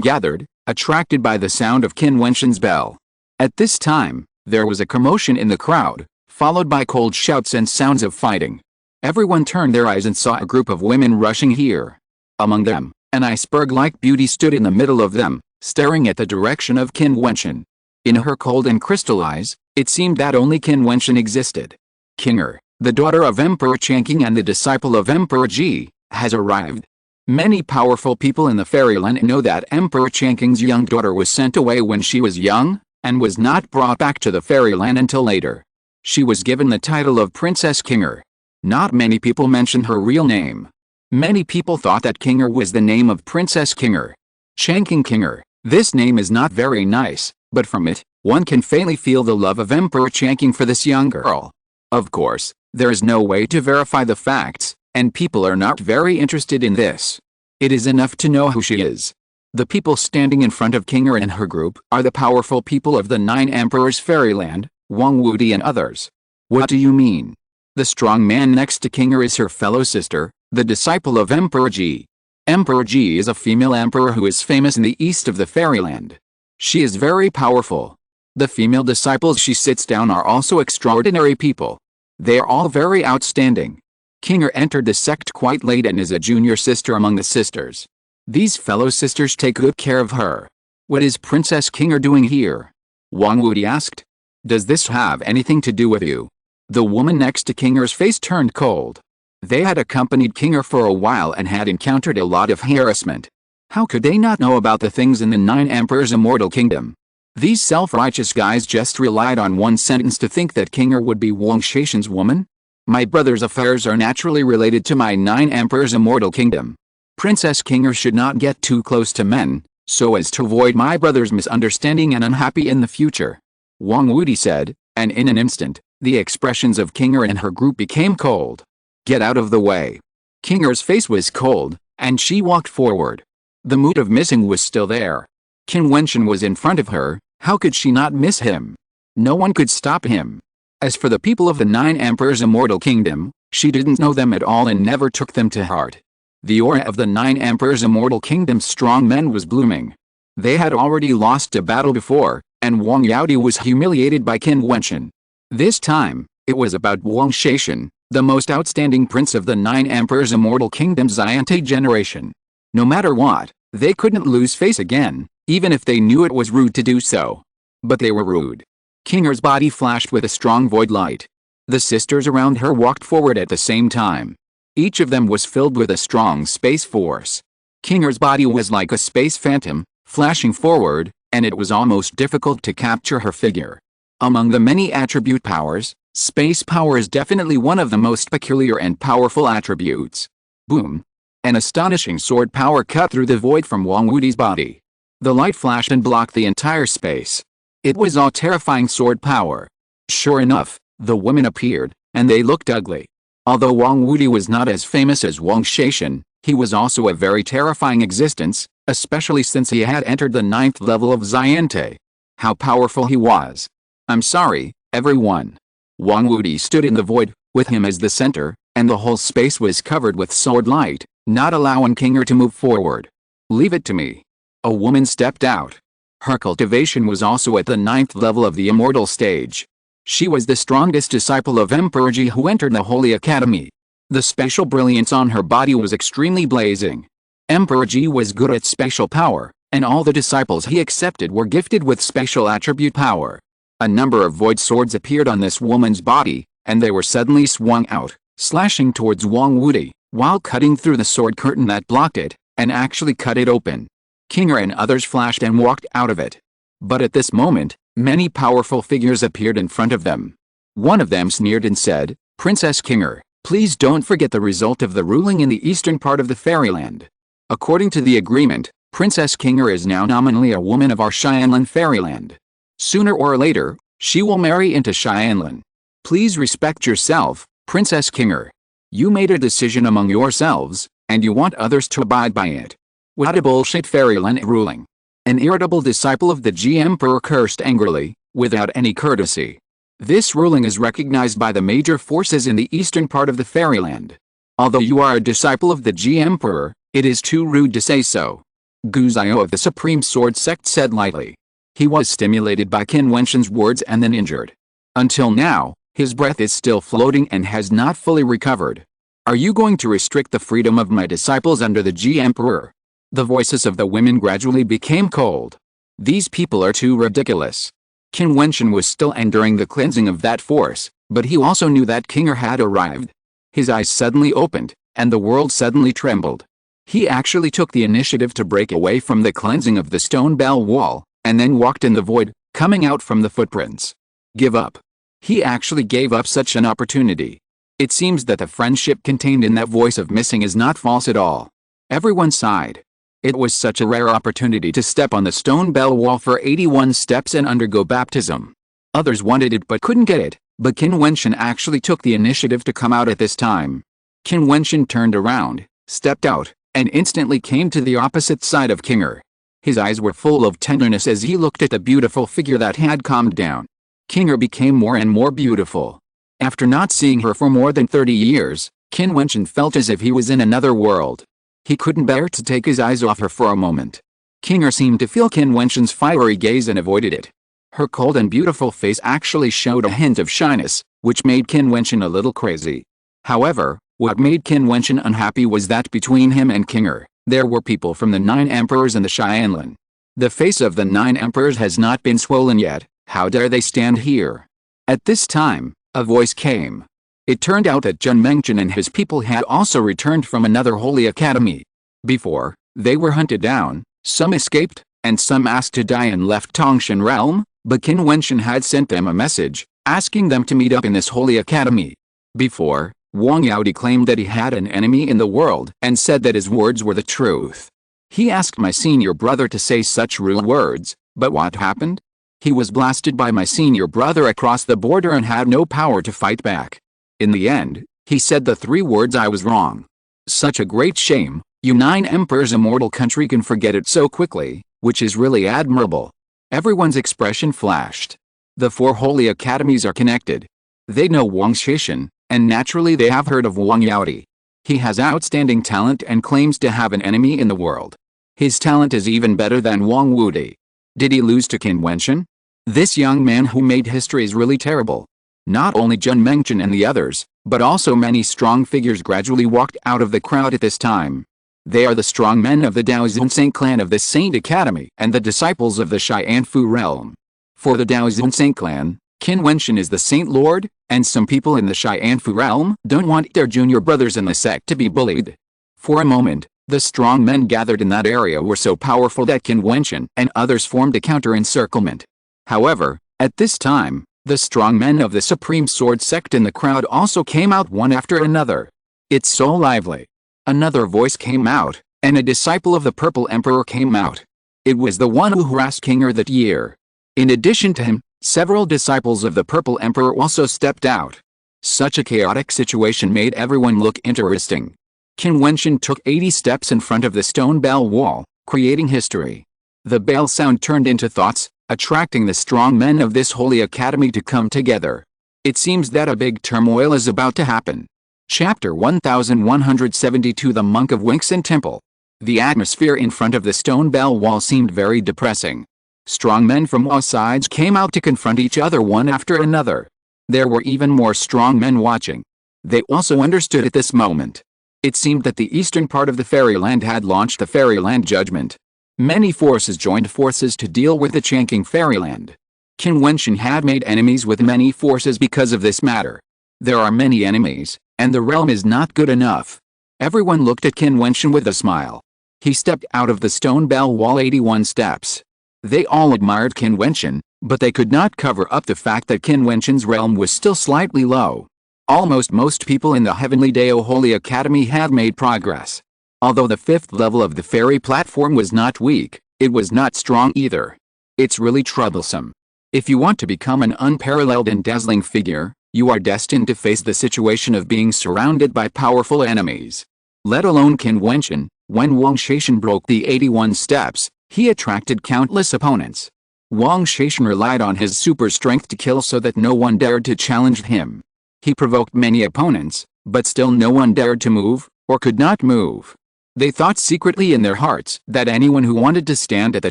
gathered, attracted by the sound of Qin Wentian's bell. At this time, there was a commotion in the crowd, followed by cold shouts and sounds of fighting. Everyone turned their eyes and saw a group of women rushing here. Among them, an iceberg-like beauty stood in the middle of them, staring at the direction of Qin Wentian. In her cold and crystal eyes, it seemed that only Qin Wentian existed. Kinger, the daughter of Emperor Changqing and the disciple of Emperor Ji, has arrived. Many powerful people in the fairyland know that Emperor Changqing's young daughter was sent away when she was young, and was not brought back to the fairyland until later. She was given the title of Princess Kinger. Not many people mentioned her real name. Many people thought that Kinger was the name of Princess Kinger. Changqing Kinger, this name is not very nice, but from it, one can faintly feel the love of Emperor Changqing for this young girl. Of course, there is no way to verify the facts, and people are not very interested in this. It is enough to know who she is. The people standing in front of Kinger and her group are the powerful people of the 9 Emperors Fairyland, Wang Wudi and others. What do you mean? The strong man next to Kinger is her fellow sister, the disciple of Emperor Ji. Emperor Ji is a female emperor who is famous in the east of the fairyland. She is very powerful. The female disciples she sits down are also extraordinary people. They are all very outstanding. Kinger entered the sect quite late and is a junior sister among the sisters. These fellow sisters take good care of her. What is Princess Kinger doing here? Wang Wudi asked. Does this have anything to do with you? The woman next to Kinger's face turned cold. They had accompanied Kinger for a while and had encountered a lot of harassment. How could they not know about the things in the 9 Emperors' immortal kingdom? These self-righteous guys just relied on one sentence to think that Kinger would be Wang Shaishan's woman? My brother's affairs are naturally related to my 9 Emperors' immortal kingdom. Princess Kinger should not get too close to men, so as to avoid my brother's misunderstanding and unhappy in the future. Wang Wudi said, and in an instant, the expressions of Kinger and her group became cold. Get out of the way. Kinger's face was cold, and she walked forward. The mood of missing was still there. Qin Wentian was in front of her, how could she not miss him? No one could stop him. As for the people of the 9 Emperors' immortal kingdom, she didn't know them at all and never took them to heart. The aura of the 9 Emperors' immortal kingdom's strong men was blooming. They had already lost a battle before, and Wang Yaodi was humiliated by Qin Wentian. This time, it was about Wang Shaishan, the most outstanding prince of the 9 Emperors' immortal kingdom's Xiante generation. No matter what, they couldn't lose face again, even if they knew it was rude to do so. But they were rude. Qinger's body flashed with a strong void light. The sisters around her walked forward at the same time. Each of them was filled with a strong space force. Qinger's body was like a space phantom, flashing forward, and it was almost difficult to capture her figure. Among the many attribute powers, space power is definitely one of the most peculiar and powerful attributes. Boom! An astonishing sword power cut through the void from Wang Wudi's body. The light flashed and blocked the entire space. It was all terrifying sword power. Sure enough, the women appeared, and they looked ugly. Although Wang Wudi was not as famous as Wang Shaishan, he was also a very terrifying existence, especially since he had entered the 9th level of Xiante. How powerful he was! I'm sorry, everyone. Wang Wudi stood in the void, with him as the center, and the whole space was covered with sword light, not allowing Qinger to move forward. Leave it to me. A woman stepped out. Her cultivation was also at the 9th level of the immortal stage. She was the strongest disciple of Emperor Ji who entered the Holy Academy. The spatial brilliance on her body was extremely blazing. Emperor Ji was good at spatial power, and all the disciples he accepted were gifted with spatial attribute power. A number of void swords appeared on this woman's body, and they were suddenly swung out, slashing towards Wang Wudi, while cutting through the sword curtain that blocked it, and actually cut it open. Qinger and others flashed and walked out of it. But at this moment, many powerful figures appeared in front of them. One of them sneered and said, "Princess Qinger, please don't forget the result of the ruling in the eastern part of the fairyland. According to the agreement, Princess Qinger is now nominally a woman of our Xianlan fairyland. Sooner or later, she will marry into Xianlan. Please respect yourself, Princess Qinger. You made a decision among yourselves, and you want others to abide by it. What a bullshit fairyland ruling." An irritable disciple of the Ji Emperor cursed angrily, without any courtesy. This ruling is recognized by the major forces in the eastern part of the fairyland. Although you are a disciple of the Ji Emperor, it is too rude to say so. Gu Zio of the Supreme Sword Sect said lightly. He was stimulated by Qin Wentian's words and then injured. Until now, his breath is still floating and has not fully recovered. Are you going to restrict the freedom of my disciples under the Ji Emperor? The voices of the women gradually became cold. These people are too ridiculous. Qin Wentian was still enduring the cleansing of that force, but he also knew that Qinger had arrived. His eyes suddenly opened, and the world suddenly trembled. He actually took the initiative to break away from the cleansing of the stone bell wall, and then walked in the void, coming out from the footprints. Give up. He actually gave up such an opportunity. It seems that the friendship contained in that voice of missing is not false at all. Everyone sighed. It was such a rare opportunity to step on the stone bell wall for 81 steps and undergo baptism. Others wanted it but couldn't get it, but Qin Wentian actually took the initiative to come out at this time. Qin Wentian turned around, stepped out, and instantly came to the opposite side of Qinger. His eyes were full of tenderness as he looked at the beautiful figure that had calmed down. Qinger became more and more beautiful. After not seeing her for more than 30 years, Qin Wentian felt as if he was in another world. He couldn't bear to take his eyes off her for a moment. Qinger seemed to feel Qin Wentian's fiery gaze and avoided it. Her cold and beautiful face actually showed a hint of shyness, which made Qin Wentian a little crazy. However, what made Qin Wentian unhappy was that between him and Qinger, there were people from the 9 emperors and the Xianlan. The face of the 9 emperors has not been swollen yet, how dare they stand here? At this time, a voice came. It turned out that Zhen Mengchen and his people had also returned from another holy academy. Before, they were hunted down, some escaped, and some asked to die and left Tongshan realm, but Qin Wentian had sent them a message, asking them to meet up in this holy academy. Before, Wang Yaodi claimed that he had an enemy in the world and said that his words were the truth. He asked my senior brother to say such rude words, but what happened? He was blasted by my senior brother across the border and had no power to fight back. In the end, he said the 3 words I was wrong. Such a great shame, you 9 emperors immortal country can forget it so quickly, which is really admirable. Everyone's expression flashed. The 4 holy academies are connected. They know Wang Shaishan, and naturally they have heard of Wang Yaodi. He has outstanding talent and claims to have an enemy in the world. His talent is even better than Wang Wudi. Did he lose to Qin Wentian? This young man who made history is really terrible. Not only Jian Mengchen and the others, but also many strong figures gradually walked out of the crowd at this time. They are the strong men of the Daozhunseng clan of the Saint Academy and the disciples of the Xianfu realm. For the Daozhunseng clan, Qin Wentian is the Saint Lord, and some people in the Xianfu realm don't want their junior brothers in the sect to be bullied. For a moment, the strong men gathered in that area were so powerful that Qin Wentian and others formed a counter-encirclement. However, at this time, the strong men of the Supreme Sword sect in the crowd also came out one after another. It's so lively. Another voice came out, and a disciple of the Purple Emperor came out. It was the one who harassed King that year. In addition to him, several disciples of the Purple Emperor also stepped out. Such a chaotic situation made everyone look interesting. Qin Wentian took 80 steps in front of the stone bell wall, creating history. The bell sound turned into thoughts, attracting the strong men of this holy academy to come together. It seems that a big turmoil is about to happen. Chapter 1172 The Monk of Wingsun Temple. The atmosphere in front of the stone bell wall seemed very depressing. Strong men from all sides came out to confront each other one after another. There were even more strong men watching. They also understood at this moment. It seemed that the eastern part of the fairyland had launched the fairyland judgment. Many forces joined forces to deal with the Changqing fairyland. Qin Wentian had made enemies with many forces because of this matter. There are many enemies, and the realm is not good enough. Everyone looked at Qin Wentian with a smile. He stepped out of the stone bell wall 81 steps. They all admired Qin Wentian, but they could not cover up the fact that Qin Wentian's realm was still slightly low. Almost most people in the Heavenly Dao Holy Academy had made progress. Although the 5th level of the fairy platform was not weak, it was not strong either. It's really troublesome. If you want to become an unparalleled and dazzling figure, you are destined to face the situation of being surrounded by powerful enemies. Let alone Qin Wentian, when Wang Shaishan broke the 81 steps, he attracted countless opponents. Wang Shaishan relied on his super strength to kill so that no one dared to challenge him. He provoked many opponents, but still no one dared to move, or could not move. They thought secretly in their hearts that anyone who wanted to stand at the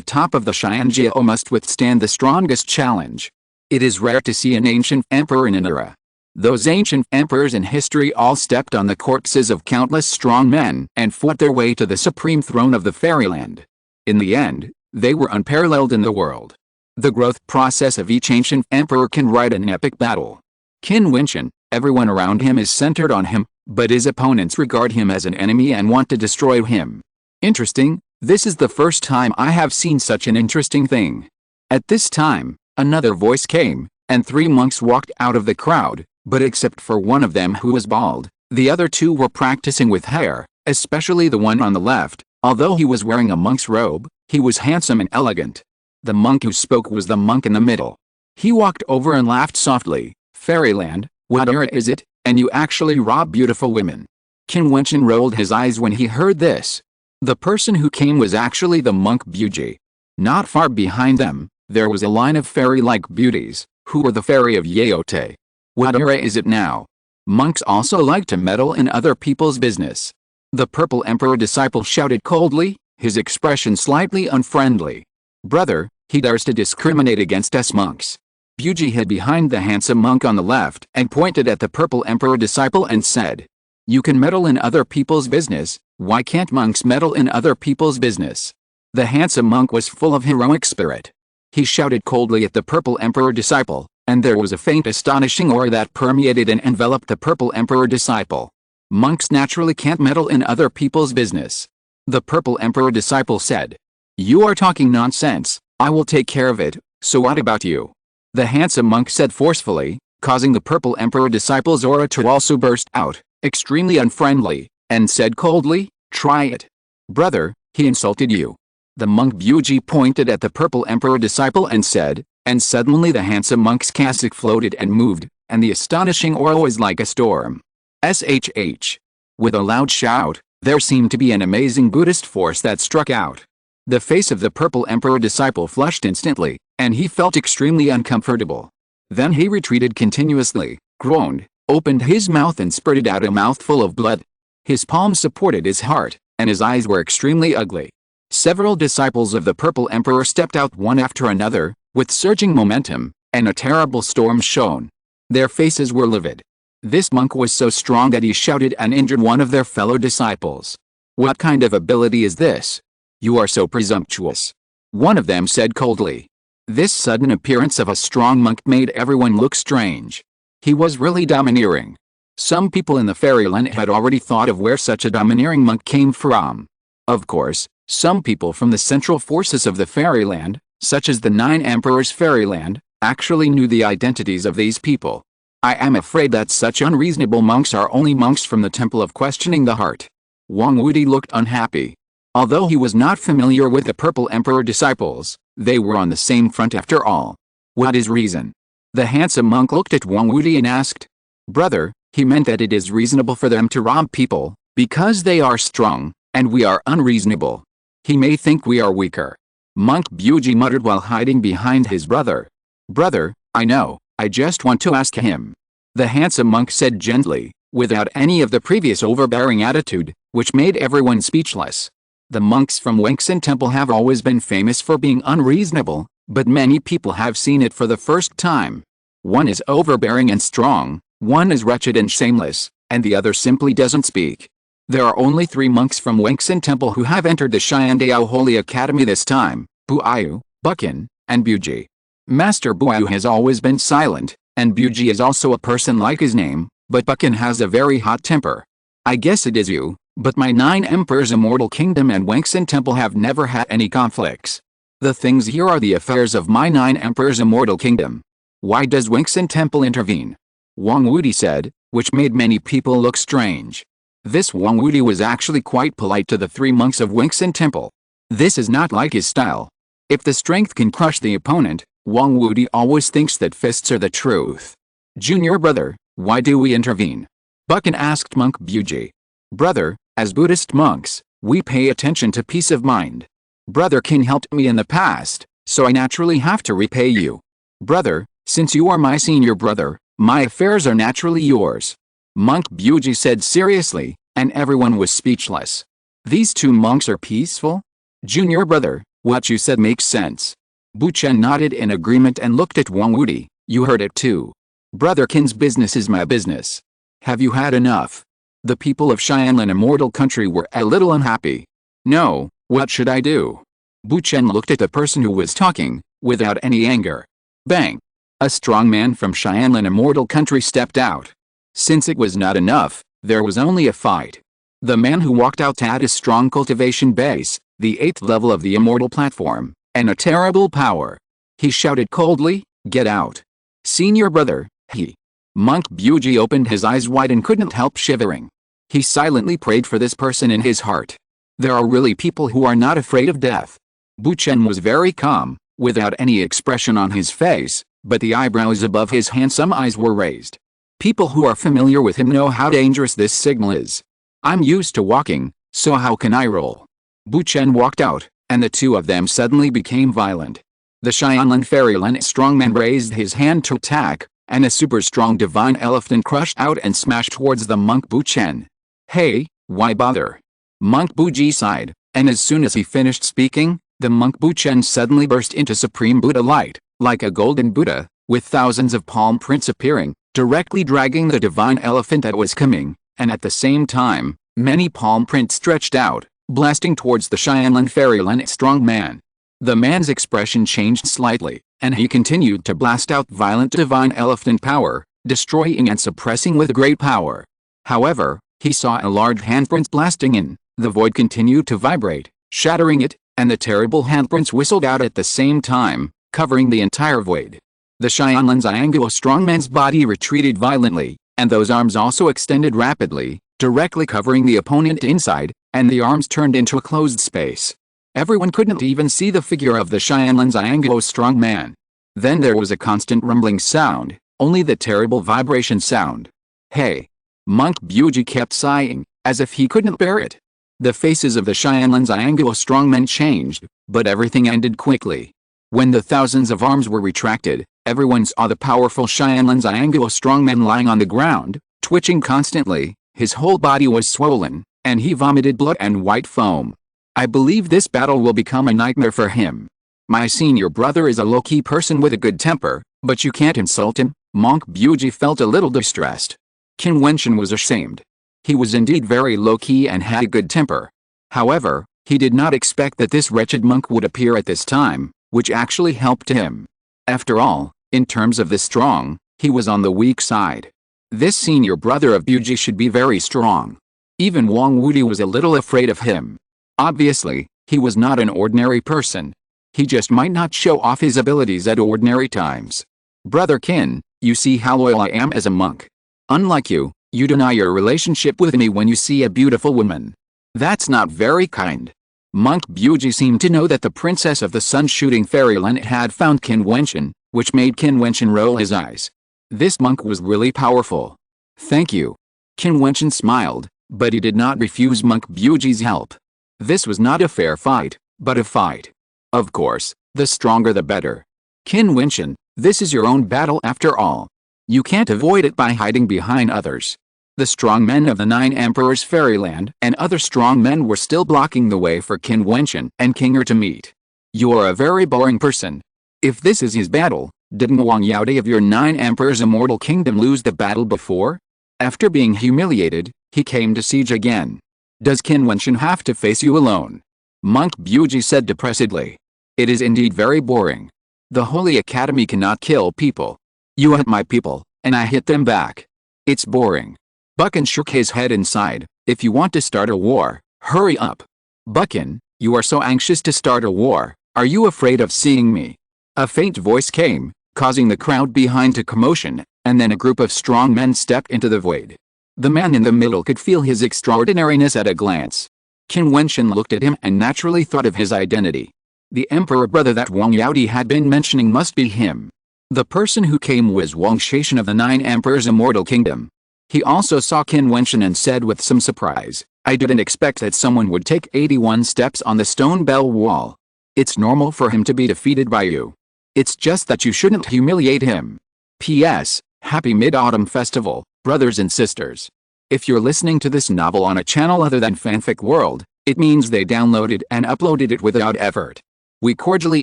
top of the Xianjiao must withstand the strongest challenge. It is rare to see an ancient emperor in an era. Those ancient emperors in history all stepped on the corpses of countless strong men and fought their way to the supreme throne of the fairyland. In the end, they were unparalleled in the world. The growth process of each ancient emperor can write an epic battle. Qin Wentian, everyone around him is centered on him, but his opponents regard him as an enemy and want to destroy him. Interesting, this is the first time I have seen such an interesting thing. At this time, another voice came, and 3 monks walked out of the crowd, but except for one of them who was bald, the other 2 were practicing with hair, especially the one on the left. Although he was wearing a monk's robe, he was handsome and elegant. The monk who spoke was the monk in the middle. He walked over and laughed softly. Fairyland, what era is it, and you actually rob beautiful women? Qin Wentian rolled his eyes when he heard this. The person who came was actually the monk Buji. Not far behind them, there was a line of fairy-like beauties, who were the fairy of Yaote. What era is it now? Monks also like to meddle in other people's business. The Purple Emperor disciple shouted coldly, his expression slightly unfriendly. Brother, he dares to discriminate against us monks. Buji hid behind the handsome monk on the left and pointed at the Purple Emperor disciple and said, "You can meddle in other people's business, why can't monks meddle in other people's business?" The handsome monk was full of heroic spirit. He shouted coldly at the Purple Emperor disciple, and there was a faint astonishing aura that permeated and enveloped the Purple Emperor disciple. Monks naturally can't meddle in other people's business. The Purple Emperor disciple said, "You are talking nonsense, I will take care of it, so what about you?" The handsome monk said forcefully, causing the Purple Emperor disciple's aura to also burst out, extremely unfriendly, and said coldly, "Try it. Brother, he insulted you." The monk Buji pointed at the Purple Emperor disciple and said, and suddenly the handsome monk's cassock floated and moved, and the astonishing aura was like a storm. SHH. With a loud shout, there seemed to be an amazing Buddhist force that struck out. The face of the Purple Emperor disciple flushed instantly, and he felt extremely uncomfortable. Then he retreated continuously, groaned, opened his mouth and spurted out a mouthful of blood. His palms supported his heart, and his eyes were extremely ugly. Several disciples of the Purple Emperor stepped out one after another, with surging momentum, and a terrible storm shone. Their faces were livid. This monk was so strong that he shouted and injured one of their fellow disciples. "What kind of ability is this? You are so presumptuous," one of them said coldly. This sudden appearance of a strong monk made everyone look strange. He was really domineering. Some people in the fairyland had already thought of where such a domineering monk came from. Of course, some people from the central forces of the fairyland, such as the 9 Emperors Fairyland, actually knew the identities of these people. I am afraid that such unreasonable monks are only monks from the Temple of Questioning the Heart. Wang Wudi looked unhappy. Although he was not familiar with the Purple Emperor disciples, they were on the same front after all. What is reason? The handsome monk looked at Wang Wudi and asked. Brother, he meant that it is reasonable for them to rob people, because they are strong, and we are unreasonable. He may think we are weaker. Monk Buji muttered while hiding behind his brother. Brother, I know, I just want to ask him. The handsome monk said gently, without any of the previous overbearing attitude, which made everyone speechless. The monks from Wentian Temple have always been famous for being unreasonable, but many people have seen it for the first time. One is overbearing and strong, one is wretched and shameless, and the other simply doesn't speak. There are only 3 monks from Wentian Temple who have entered the Xiandao Holy Academy this time, Buayu, Bukin, and Buji. Master Buayu has always been silent, and Buji is also a person like his name, but Bukin has a very hot temper. I guess it is you, but my 9 Emperors Immortal Kingdom and Wentian Temple have never had any conflicts. The things here are the affairs of my 9 Emperors Immortal Kingdom. Why does Wentian Temple intervene? Wang Wudi said, which made many people look strange. This Wang Wudi was actually quite polite to the 3 monks of Wentian Temple. This is not like his style. If the strength can crush the opponent, Wang Wudi always thinks that fists are the truth. Junior brother, why do we intervene? Bukin asked Monk Buji. Brother, as Buddhist monks, we pay attention to peace of mind. Brother Qin helped me in the past, so I naturally have to repay you. Brother, since you are my senior brother, my affairs are naturally yours. Monk Buji said seriously, and everyone was speechless. These 2 monks are peaceful? Junior brother, what you said makes sense. Buchen nodded in agreement and looked at Wang Wudi. You heard it too. Brother Qin's business is my business. Have you had enough? The people of Xianlan Immortal Country were a little unhappy. No, what should I do? Buchen looked at the person who was talking, without any anger. Bang! A strong man from Xianlan Immortal Country stepped out. Since it was not enough, there was only a fight. The man who walked out had a strong cultivation base, the 8th level of the immortal platform, and a terrible power. He shouted coldly, "Get out! Senior brother, he." Monk Buji opened his eyes wide and couldn't help shivering. He silently prayed for this person in his heart. There are really people who are not afraid of death. Buchen was very calm, without any expression on his face, but the eyebrows above his handsome eyes were raised. People who are familiar with him know how dangerous this signal is. I'm used to walking, so how can I roll? Buchen walked out, and the 2 of them suddenly became violent. The Xianlan Fairyland strongman raised his hand to attack, and a super strong divine elephant crushed out and smashed towards the monk Buchen. Hey, why bother? Monk Buji sighed, and as soon as he finished speaking, the monk Buchen suddenly burst into supreme Buddha light, like a golden Buddha, with thousands of palm prints appearing, directly dragging the divine elephant that was coming, and at the same time, many palm prints stretched out, blasting towards the Xianlan Fairyland strong man. The man's expression changed slightly, and he continued to blast out violent divine elephant power, destroying and suppressing with great power. However, he saw a large handprint blasting in, the void continued to vibrate, shattering it, and the terrible handprints whistled out at the same time, covering the entire void. The Xianlan Xianguo strongman's body retreated violently, and those arms also extended rapidly, directly covering the opponent inside, and the arms turned into a closed space. Everyone couldn't even see the figure of the Xianlan Xianguo strongman. Then there was a constant rumbling sound, only the terrible vibration sound. Hey! Monk Buji kept sighing, as if he couldn't bear it. The faces of the Xianlan Xianguo strongmen changed, but everything ended quickly. When the thousands of arms were retracted, everyone saw the powerful Xianlan Xianguo strongman lying on the ground, twitching constantly, His whole body was swollen, and he vomited blood and white foam. I believe this battle will become a nightmare for him. My senior brother is a low-key person with a good temper, but you can't insult him. Monk Buji felt a little distressed. Qin Wentian was ashamed. He was indeed very low-key and had a good temper. However, he did not expect that this wretched monk would appear at this time, which actually helped him. After all, in terms of the strong, he was on the weak side. This senior brother of Buji should be very strong. Even Wang Wudi was a little afraid of him. Obviously, he was not an ordinary person. He just might not show off his abilities at ordinary times. Brother Qin, you see how loyal I am as a monk. Unlike you, you deny your relationship with me when you see a beautiful woman. That's not very kind. Monk Buji seemed to know that the princess of the sun-shooting fairyland had found Qin Wentian, which made Qin Wentian roll his eyes. This monk was really powerful. Thank you. Qin Wentian smiled, but he did not refuse Monk Buji's help. This was not a fair fight, but a fight. Of course, the stronger the better. Qin Wentian, this is your own battle after all. You can't avoid it by hiding behind others. The strong men of the 9 Emperors Fairyland and other strong men were still blocking the way for Qin Wentian and Kinger to meet. You are a very boring person. If this is his battle, didn't Wang Yaodi of your 9 Emperors Immortal Kingdom lose the battle before? After being humiliated, he came to siege again. Does Qin Wentian have to face you alone? Monk Buji said depressedly. It is indeed very boring. The Holy Academy cannot kill people. You hit my people, and I hit them back. It's boring. Buchan shook his head and sighed. If you want to start a war, hurry up. Buchan, you are so anxious to start a war, are you afraid of seeing me? A faint voice came, causing the crowd behind to commotion, and then a group of strong men stepped into the void. The man in the middle could feel his extraordinariness at a glance. Qin Wentian looked at him and naturally thought of his identity. The emperor brother that Wang Yaodi had been mentioning must be him. The person who came was Wang Shaishan of the 9 Emperors Immortal Kingdom. He also saw Qin Wentian and said with some surprise, I didn't expect that someone would take 81 steps on the stone bell wall. It's normal for him to be defeated by you. It's just that you shouldn't humiliate him. P.S. Happy Mid-Autumn Festival, brothers and sisters. If you're listening to this novel on a channel other than Fanfic World, it means they downloaded and uploaded it without effort. We cordially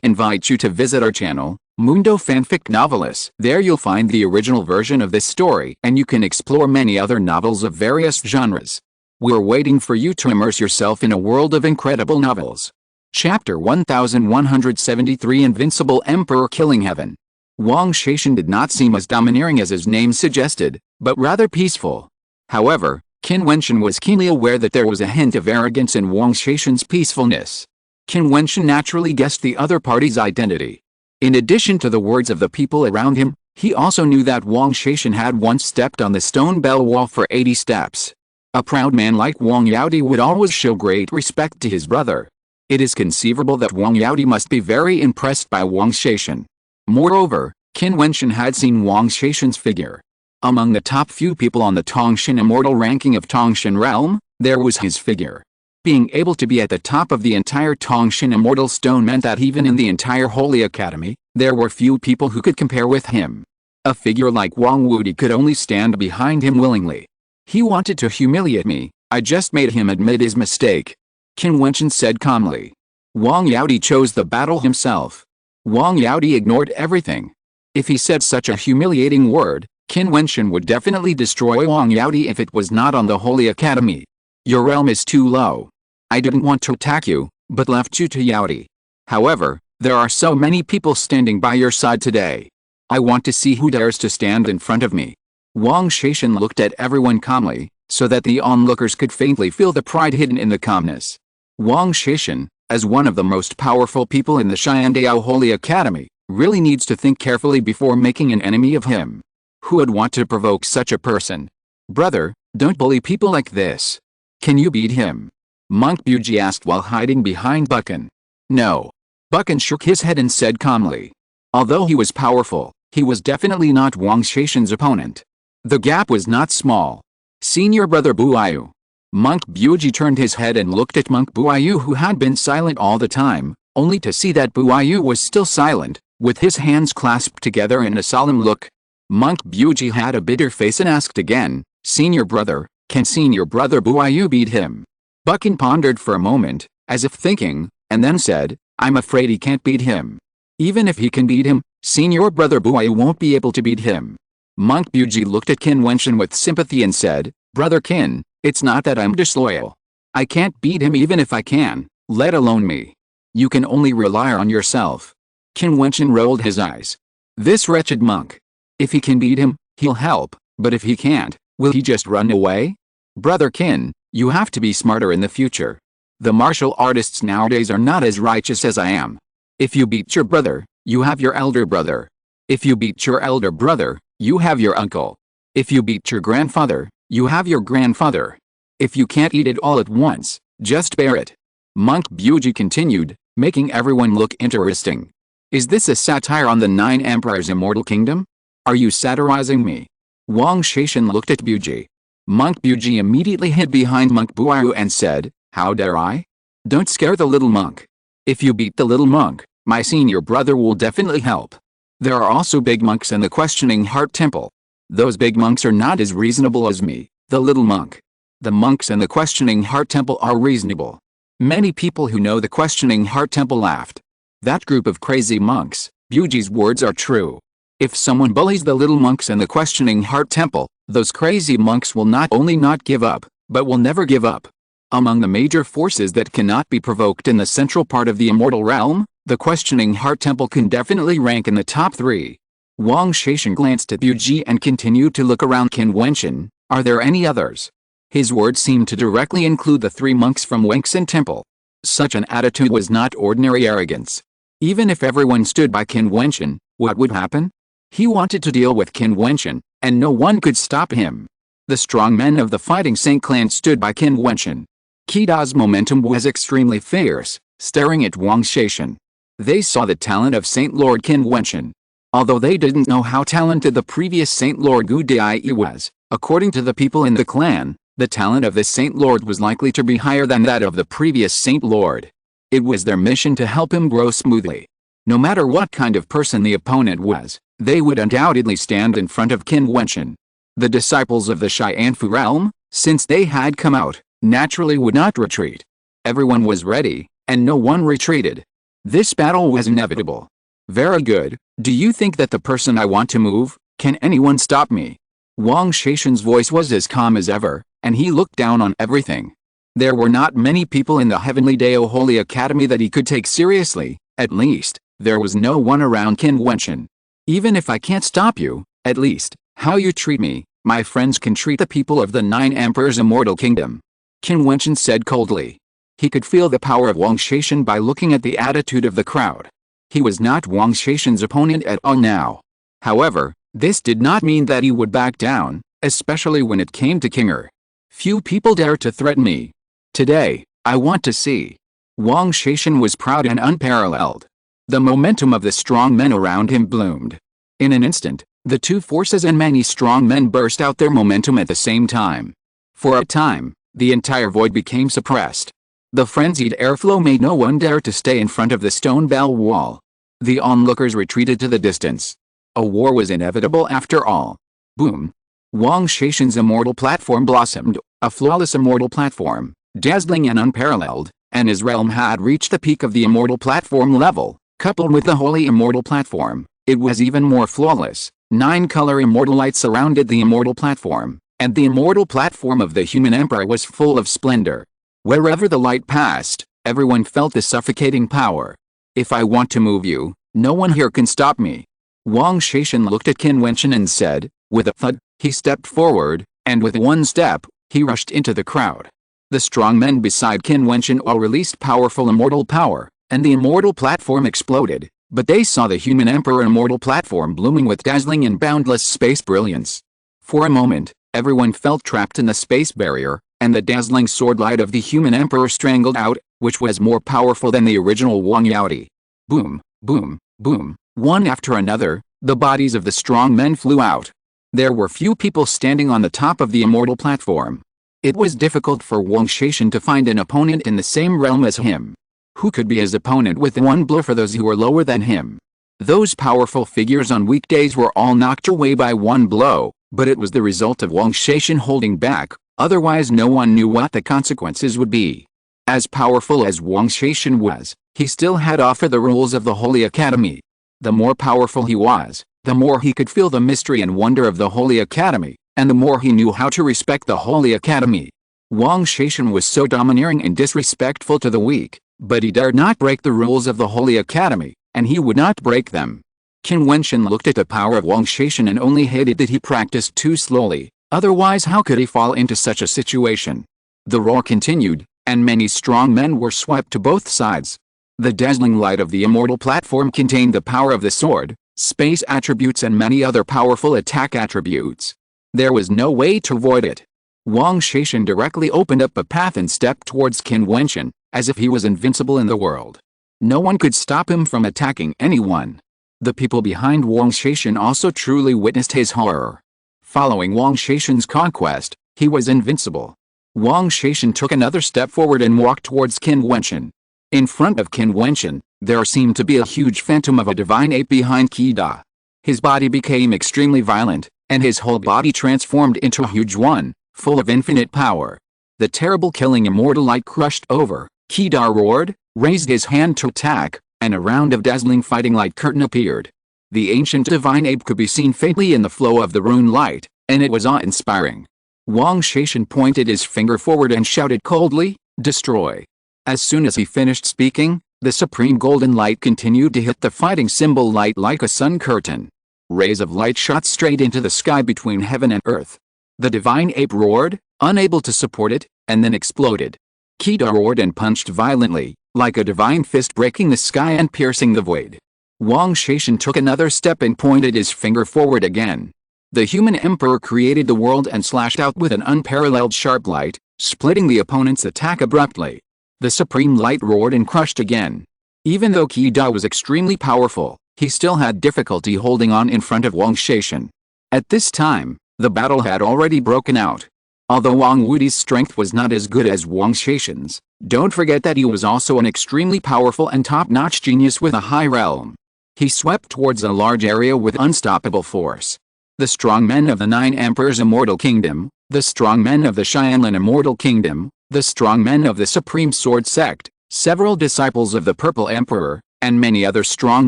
invite you to visit our channel, Mundo Fanfic Novelis. There you'll find the original version of this story and you can explore many other novels of various genres. We're waiting for you to immerse yourself in a world of incredible novels. Chapter 1173 Invincible Emperor Killing Heaven. Wang Shaishan did not seem as domineering as his name suggested, but rather peaceful. However, Qin Wentian was keenly aware that there was a hint of arrogance in Wang Shaishan's peacefulness. Qin Wentian naturally guessed the other party's identity. In addition to the words of the people around him, he also knew that Wang Shaishan had once stepped on the stone bell wall for 80 steps. A proud man like Wang Yaodi would always show great respect to his brother. It is conceivable that Wang Yaodi must be very impressed by Wang Shaishan. Moreover, Qin Wentian had seen Wang Shaishan's figure. Among the top few people on the Tongshan Immortal ranking of Tongshan Realm, there was his figure. Being able to be at the top of the entire Tongshan Immortal Stone meant that even in the entire Holy Academy, there were few people who could compare with him. A figure like Wang Wudi could only stand behind him willingly. He wanted to humiliate me, I just made him admit his mistake. Qin Wentian said calmly. Wang Yaodi chose the battle himself. Wang Yaodi ignored everything. If he said such a humiliating word, Qin Wentian would definitely destroy Wang Yaodi if it was not on the Holy Academy. Your realm is too low. I didn't want to attack you, but left you to Yaodi. However, there are so many people standing by your side today. I want to see who dares to stand in front of me. Wang Shaishan looked at everyone calmly, so that the onlookers could faintly feel the pride hidden in the calmness. Wang Shaishan, as one of the most powerful people in the Xiandao Holy Academy, really needs to think carefully before making an enemy of him. Who would want to provoke such a person? Brother, don't bully people like this. Can you beat him? Monk Buji asked while hiding behind Buchan. No. Buchan shook his head and said calmly. Although he was powerful, he was definitely not Wang Shaishan's opponent. The gap was not small. Senior brother Buayu. Monk Buji turned his head and looked at Monk Buayu, who had been silent all the time, only to see that Buayu was still silent, with his hands clasped together in a solemn look. Monk Buji had a bitter face and asked again, Senior brother, Can senior brother Buayu beat him? Buchan pondered for a moment, as if thinking, and then said, I'm afraid he can't beat him. Even if he can beat him, senior brother Buayu won't be able to beat him. Monk Buji looked at Qin Wentian with sympathy and said, Brother Qin, it's not that I'm disloyal. I can't beat him even if I can, let alone me. You can only rely on yourself. Qin Wentian rolled his eyes. This wretched monk. If he can beat him, he'll help, but if he can't, will he just run away? Brother Qin, you have to be smarter in the future. The martial artists nowadays are not as righteous as I am. If you beat your brother, you have your elder brother. If you beat your elder brother, you have your uncle. If you beat your grandfather, you have your grandfather. If you can't eat it all at once, just bear it. Monk Buji continued, making everyone look interesting. Is this a satire on the 9 emperors' immortal kingdom? Are you satirizing me? Wang Shaishan looked at Buji. Monk Buji immediately hid behind Monk Buayu and said, How dare I? Don't scare the little monk. If you beat the little monk, my senior brother will definitely help. There are also big monks in the Questioning Heart Temple. Those big monks are not as reasonable as me, the little monk. The monks in the Questioning Heart Temple are reasonable. Many people who know the Questioning Heart Temple laughed. That group of crazy monks, Buji's words are true. If someone bullies the little monks in the Questioning Heart Temple, those crazy monks will not only not give up, but will never give up. Among the major forces that cannot be provoked in the central part of the immortal realm, the Questioning Heart Temple can definitely rank in the top 3. Wang Shaishan glanced at Buji and continued to look around Qin Wentian. Are there any others? His words seemed to directly include the 3 monks from Wengxin Temple. Such an attitude was not ordinary arrogance. Even if everyone stood by Qin Wentian, what would happen? He wanted to deal with Qin Wentian, and no one could stop him. The strong men of the Fighting Saint clan stood by Qin Wentian. Kida's momentum was extremely fierce, staring at Wang Shaishan. They saw the talent of Saint Lord Qin Wentian. Although they didn't know how talented the previous Saint Lord Gu Dai was, according to the people in the clan, the talent of the Saint Lord was likely to be higher than that of the previous Saint Lord. It was their mission to help him grow smoothly. No matter what kind of person the opponent was, they would undoubtedly stand in front of Qin Wentian. The disciples of the Xianfu realm, since they had come out, naturally would not retreat. Everyone was ready, and no one retreated. This battle was inevitable. Very good. Do you think that the person I want to move, can anyone stop me? Wang Shaishan's voice was as calm as ever, and he looked down on everything. There were not many people in the Heavenly Dao Holy Academy that he could take seriously. At least, there was no one around Qin Wentian. Even if I can't stop you, at least, how you treat me, my friends can treat the people of the 9 emperors' immortal kingdom. Qin Wentian said coldly. He could feel the power of Wang Shaishan by looking at the attitude of the crowd. He was not Wang Shaishan's opponent at all now. However, this did not mean that he would back down, especially when it came to Kinger. Few people dare to threaten me. Today, I want to see. Wang Shaishan was proud and unparalleled. The momentum of the strong men around him bloomed. In an instant, the 2 forces and many strong men burst out their momentum at the same time. For a time, the entire void became suppressed. The frenzied airflow made no one dare to stay in front of the stone bell wall. The onlookers retreated to the distance. A war was inevitable after all. Boom. Wang Shaishan's immortal platform blossomed, a flawless immortal platform, dazzling and unparalleled, and his realm had reached the peak of the immortal platform level. Coupled with the holy immortal platform, it was even more flawless. 9-color immortal light surrounded the immortal platform, and the immortal platform of the human emperor was full of splendor. Wherever the light passed, everyone felt the suffocating power. If I want to move you, no one here can stop me. Wang Shaishan looked at Qin Wentian and said, with a thud, he stepped forward, and with one step, he rushed into the crowd. The strong men beside Qin Wentian all released powerful immortal power, and the immortal platform exploded, but they saw the human emperor immortal platform blooming with dazzling and boundless space brilliance. For a moment, everyone felt trapped in the space barrier, and the dazzling sword light of the human emperor strangled out, which was more powerful than the original Wang Yaodi. Boom, boom, boom, one after another, the bodies of the strong men flew out. There were few people standing on the top of the immortal platform. It was difficult for Wang Shaishan to find an opponent in the same realm as him. Who could be his opponent with one blow for those who were lower than him? Those powerful figures on weekdays were all knocked away by one blow, but it was the result of Wang Shaishan holding back, Otherwise no one knew what the consequences would be. As powerful as Wang Shaishan was, he still had to offer the rules of the Holy Academy. The more powerful he was, the more he could feel the mystery and wonder of the Holy Academy, and the more he knew how to respect the Holy Academy. Wang Shaishan was so domineering and disrespectful to the weak, but he dared not break the rules of the Holy Academy, and he would not break them. Qin Wentian looked at the power of Wang Shaishan and only hated that he practiced too slowly, otherwise how could he fall into such a situation? The roar continued, and many strong men were swept to both sides. The dazzling light of the immortal platform contained the power of the sword, space attributes and many other powerful attack attributes. There was no way to avoid it. Wang Shaishan directly opened up a path and stepped towards Qin Wentian, as if he was invincible in the world. No one could stop him from attacking anyone. The people behind Wang Shaishan also truly witnessed his horror. Following Wang Shaishan's conquest, he was invincible. Wang Shaishan took another step forward and walked towards Qin Wentian. In front of Qin Wentian, there seemed to be a huge phantom of a divine ape behind Qi. His body became extremely violent, and his whole body transformed into a huge one, full of infinite power. The terrible killing immortal light crushed over. Qi roared, raised his hand to attack, and a round of dazzling fighting light curtain appeared. The ancient divine ape could be seen faintly in the flow of the rune light, and it was awe-inspiring. Wang Shaishan pointed his finger forward and shouted coldly, "Destroy." As soon as he finished speaking, the supreme golden light continued to hit the fighting symbol light like a sun curtain. Rays of light shot straight into the sky between heaven and earth. The divine ape roared, unable to support it, and then exploded. Qi roared and punched violently, like a divine fist breaking the sky and piercing the void. Wang Shaishan took another step and pointed his finger forward again. The human emperor created the world and slashed out with an unparalleled sharp light, splitting the opponent's attack abruptly. The supreme light roared and crushed again. Even though Qi was extremely powerful, he still had difficulty holding on in front of Wang Shaishan. At this time, the battle had already broken out. Although Wang Wudi's strength was not as good as Wang Shaishan's, don't forget that he was also an extremely powerful and top-notch genius with a high realm. He swept towards a large area with unstoppable force. The strong men of the Nine Emperors Immortal Kingdom, the strong men of the Xianlin Immortal Kingdom, the strong men of the Supreme Sword Sect, several disciples of the Purple Emperor, and many other strong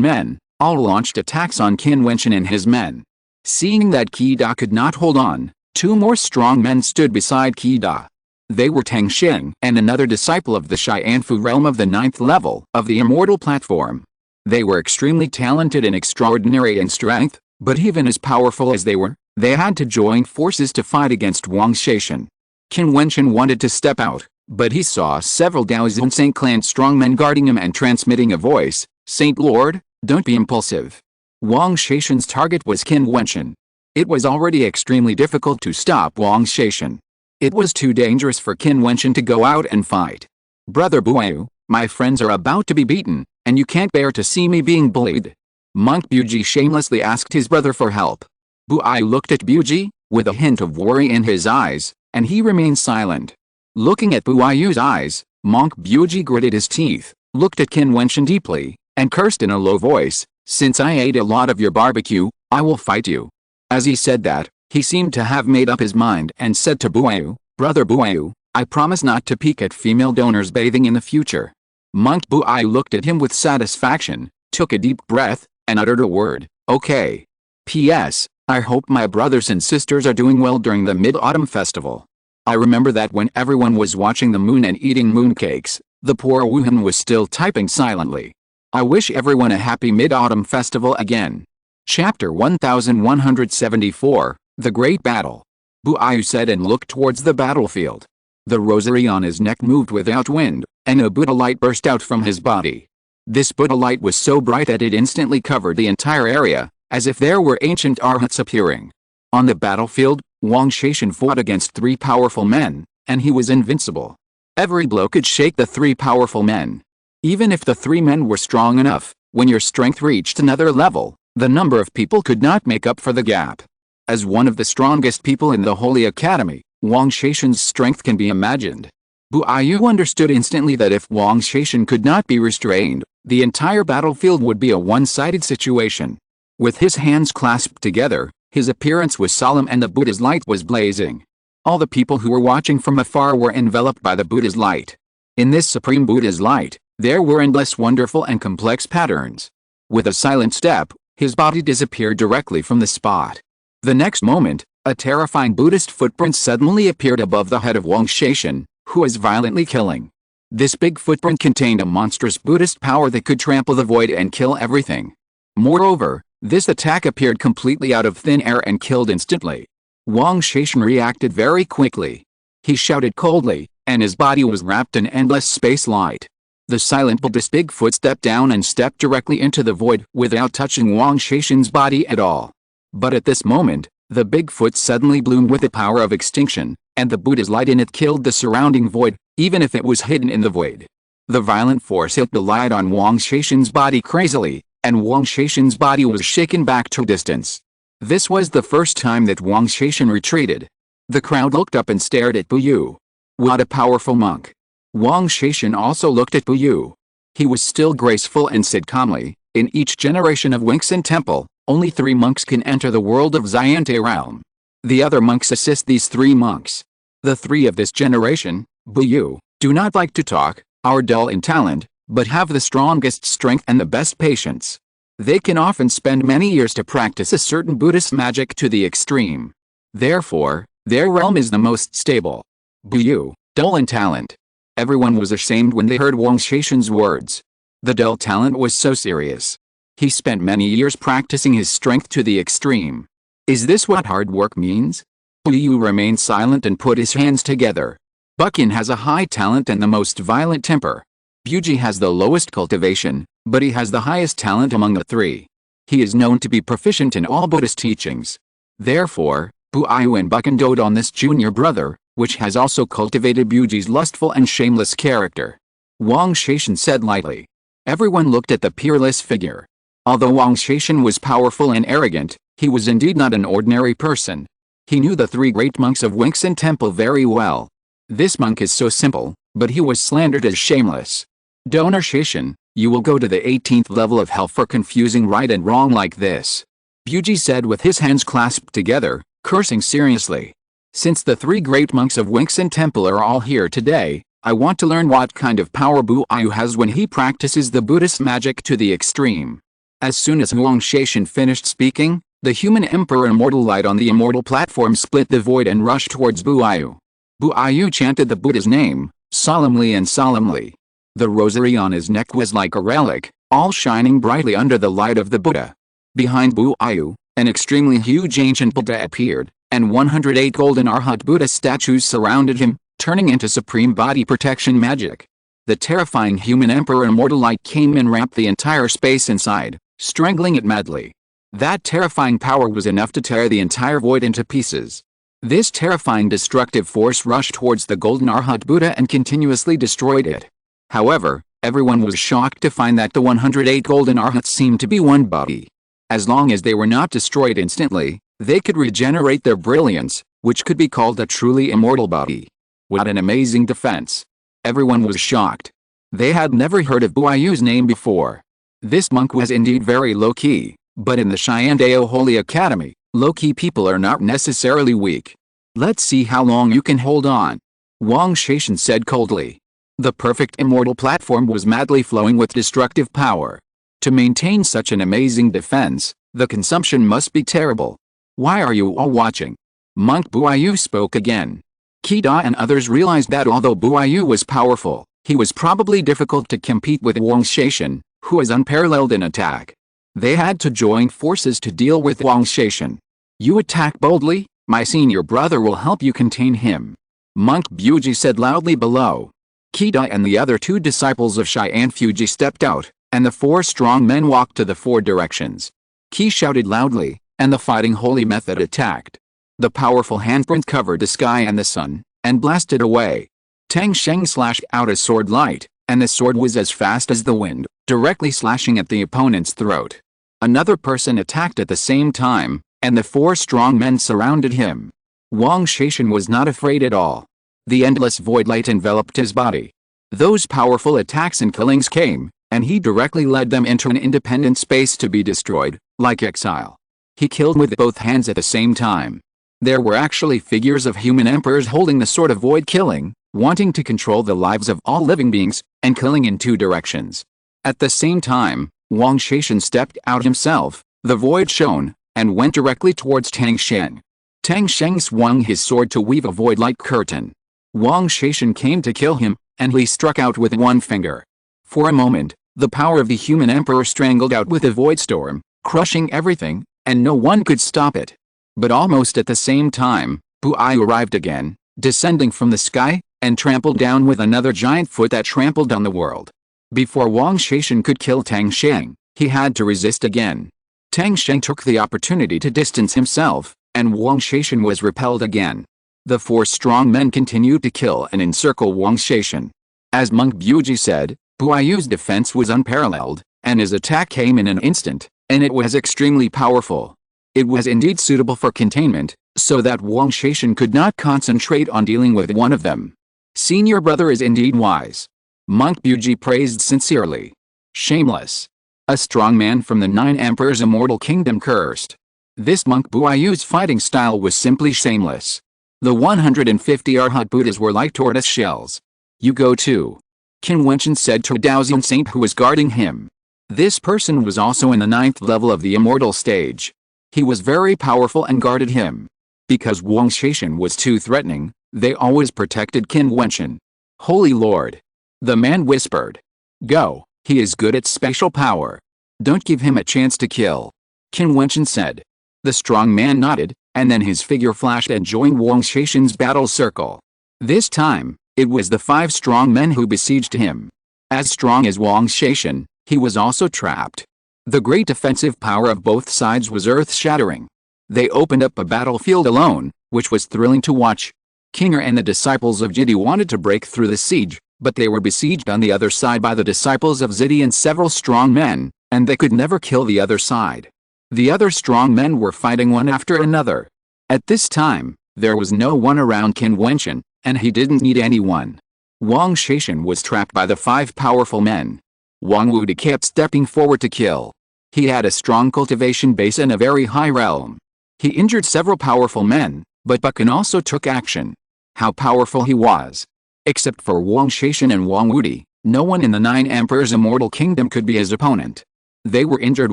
men, all launched attacks on Qin Wentian and his men. Seeing that Qi could not hold on, two more strong men stood beside Qi. They were Tang Xing and another disciple of the Xianfu realm of the 9th level of the Immortal Platform. They were extremely talented and extraordinary in strength, but even as powerful as they were, they had to join forces to fight against Wang Shaishan. Qin Wentian wanted to step out, but he saw several Daozun Saint clan strongmen guarding him and transmitting a voice, "Saint Lord, don't be impulsive." Wang Shaishan's target was Qin Wentian. It was already extremely difficult to stop Wang Shaishan. It was too dangerous for Qin Wentian to go out and fight. "Brother Buayu, my friends are about to be beaten, and you can't bear to see me being bullied." Monk Buji shamelessly asked his brother for help. Buayu looked at Buji, with a hint of worry in his eyes, and he remained silent. Looking at Buayu's eyes, Monk Buji gritted his teeth, looked at Qin Wentian deeply, and cursed in a low voice, "Since I ate a lot of your barbecue, I will fight you." As he said that, he seemed to have made up his mind and said to Buayu, "Brother Buayu, I promise not to peek at female donors bathing in the future." Monk Buayu looked at him with satisfaction, took a deep breath, and uttered a word, "Okay. P.S. I hope my brothers and sisters are doing well during the Mid-Autumn Festival. I remember that when everyone was watching the moon and eating mooncakes, the poor Wuhan was still typing silently. I wish everyone a happy Mid-Autumn Festival again." Chapter 1174, The Great Battle. Buayu said and looked towards the battlefield. The rosary on his neck moved without wind, and a Buddha light burst out from his body. This Buddha light was so bright that it instantly covered the entire area, as if there were ancient arhats appearing. On the battlefield, Wang Shaishan fought against three powerful men, and he was invincible. Every blow could shake the three powerful men. Even if the three men were strong enough, when your strength reached another level, the number of people could not make up for the gap. As one of the strongest people in the Holy Academy, Wang Shaishan's strength can be imagined. Buayu understood instantly that if Wang Shaishan could not be restrained, the entire battlefield would be a one-sided situation. With his hands clasped together, his appearance was solemn and the Buddha's light was blazing. All the people who were watching from afar were enveloped by the Buddha's light. In this supreme Buddha's light, there were endless wonderful and complex patterns. With a silent step, his body disappeared directly from the spot. The next moment, a terrifying Buddhist footprint suddenly appeared above the head of Wang Shaishan, who was violently killing. This big footprint contained a monstrous Buddhist power that could trample the void and kill everything. Moreover, this attack appeared completely out of thin air and killed instantly. Wang Shaishan reacted very quickly. He shouted coldly, and his body was wrapped in endless space light. The silent Buddhist Bigfoot stepped down and stepped directly into the void without touching Wang Shaishan's body at all. But at this moment, the Bigfoot suddenly bloomed with the power of extinction, and the Buddha's light in it killed the surrounding void, even if it was hidden in the void. The violent force hit the light on Wang Shaishan's body crazily, and Wang Shaishan's body was shaken back to distance. This was the first time that Wang Shaishan retreated. The crowd looked up and stared at Buyu. What a powerful monk! Wang Shaishan also looked at Buyu. He was still graceful and said calmly, "In each generation of Wentian Temple, only 3 monks can enter the world of Xiante realm. The other monks assist these 3 monks. The 3 of this generation, Buyu, do not like to talk, are dull in talent, but have the strongest strength and the best patience. They can often spend many years to practice a certain Buddhist magic to the extreme. Therefore, their realm is the most stable. Buyu, dull in talent." Everyone was ashamed when they heard Wang Shaishan's words. The dull talent was so serious. He spent many years practicing his strength to the extreme. Is this what hard work means? Buyu remained silent and put his hands together. Bukin has a high talent and the most violent temper. Buji has the lowest cultivation, but he has the highest talent among the 3. He is known to be proficient in all Buddhist teachings. Therefore, Buyu and Bukin dote on this junior brother, which has also cultivated Buji's lustful and shameless character. Wang Shaishan said lightly. Everyone looked at the peerless figure. Although Wang Shaishan was powerful and arrogant, he was indeed not an ordinary person. He knew the 3 great monks of Wentian Temple very well. This monk is so simple, but he was slandered as shameless. Donor Shaishan, you will go to the 18th level of hell for confusing right and wrong like this. Buji said with his hands clasped together, cursing seriously. Since the 3 great monks of Wentian Temple are all here today, I want to learn what kind of power Buyu has when he practices the Buddhist magic to the extreme. As soon as Wang Shaishan finished speaking, the human emperor immortal light on the immortal platform split the void and rushed towards Buyu. Buyu chanted the Buddha's name, solemnly and solemnly. The rosary on his neck was like a relic, all shining brightly under the light of the Buddha. Behind Buyu, an extremely huge ancient Buddha appeared, and 108 golden Arhat Buddha statues surrounded him, turning into supreme body protection magic. The terrifying human emperor immortal light came and wrapped the entire space inside, strangling it madly. That terrifying power was enough to tear the entire void into pieces. This terrifying destructive force rushed towards the golden Arhat Buddha and continuously destroyed it. However, everyone was shocked to find that the 108 golden Arhats seemed to be one body. As long as they were not destroyed instantly, they could regenerate their brilliance, which could be called a truly immortal body. What an amazing defense! Everyone was shocked. They had never heard of Buyu's name before. This monk was indeed very low-key, but in the Xiandao Holy Academy, low-key people are not necessarily weak. Let's see how long you can hold on. Wang Shaishan said coldly. The perfect immortal platform was madly flowing with destructive power. To maintain such an amazing defense, the consumption must be terrible. Why are you all watching? Monk Buyu spoke again. Qida and others realized that although Buyu was powerful, he was probably difficult to compete with Wang Shaishan, who is unparalleled in attack. They had to join forces to deal with Wang Shaishan. You attack boldly, my senior brother will help you contain him. Monk Buji said loudly below. Qida and the other 2 disciples of Xian Fuji stepped out, and the 4 strong men walked to the 4 directions. Qi shouted loudly, and the fighting holy method attacked. The powerful handprint covered the sky and the sun, and blasted away. Tang Sheng slashed out a sword light, and the sword was as fast as the wind, directly slashing at the opponent's throat. Another person attacked at the same time, and the 4 strong men surrounded him. Wang Shaishan was not afraid at all. The endless void light enveloped his body. Those powerful attacks and killings came, and he directly led them into an independent space to be destroyed, like exile. He killed with both hands at the same time. There were actually figures of human emperors holding the sword of void killing, wanting to control the lives of all living beings, and killing in two directions. At the same time, Wang Shaishan stepped out himself, the void shone, and went directly towards Tang Sheng. Tang Sheng swung his sword to weave a void-like curtain. Wang Shaishan came to kill him, and he struck out with one finger. For a moment, the power of the human emperor strangled out with a void storm, crushing everything, and no one could stop it. But almost at the same time, Pu'ai arrived again, descending from the sky, and trampled down with another giant foot that trampled on the world. Before Wang Shaishan could kill Tang Sheng, he had to resist again. Tang Sheng took the opportunity to distance himself, and Wang Shaishan was repelled again. The four strong men continued to kill and encircle Wang Shaishan. As Monk Buji said, Pu'ai's defense was unparalleled, and his attack came in an instant, and it was extremely powerful. It was indeed suitable for containment, so that Wang Shaishan could not concentrate on dealing with one of them. Senior brother is indeed wise. Monk Buji praised sincerely. Shameless. A strong man from the 9 Emperors' immortal kingdom cursed. This monk Pu'ai's fighting style was simply shameless. The 150 Arhat Buddhas were like tortoise shells. You go too. Qin Wentian said to a Daoxian saint who was guarding him. This person was also in the 9th level of the immortal stage. He was very powerful and guarded him. Because Wang Shaishan was too threatening, they always protected Qin Wentian. Holy Lord. The man whispered. Go, he is good at special power. Don't give him a chance to kill. Qin Wentian said. The strong man nodded, and then his figure flashed and joined Wang Shaishan's battle circle. This time, it was the 5 strong men who besieged him. As strong as Wang Shaishan, he was also trapped. The great defensive power of both sides was earth-shattering. They opened up a battlefield alone, which was thrilling to watch. Kinger and the disciples of Jidi wanted to break through the siege, but they were besieged on the other side by the disciples of Zidi and several strong men, and they could never kill the other side. The other strong men were fighting one after another. At this time, there was no one around Qin Wentian, and he didn't need anyone. Wang Shaishan was trapped by the 5 powerful men. Wang Wudi kept stepping forward to kill. He had a strong cultivation base and a very high realm. He injured several powerful men, but Buchan also took action. How powerful he was! Except for Wang Shaishan and Wang Wudi, no one in the 9 Emperors' immortal kingdom could be his opponent. They were injured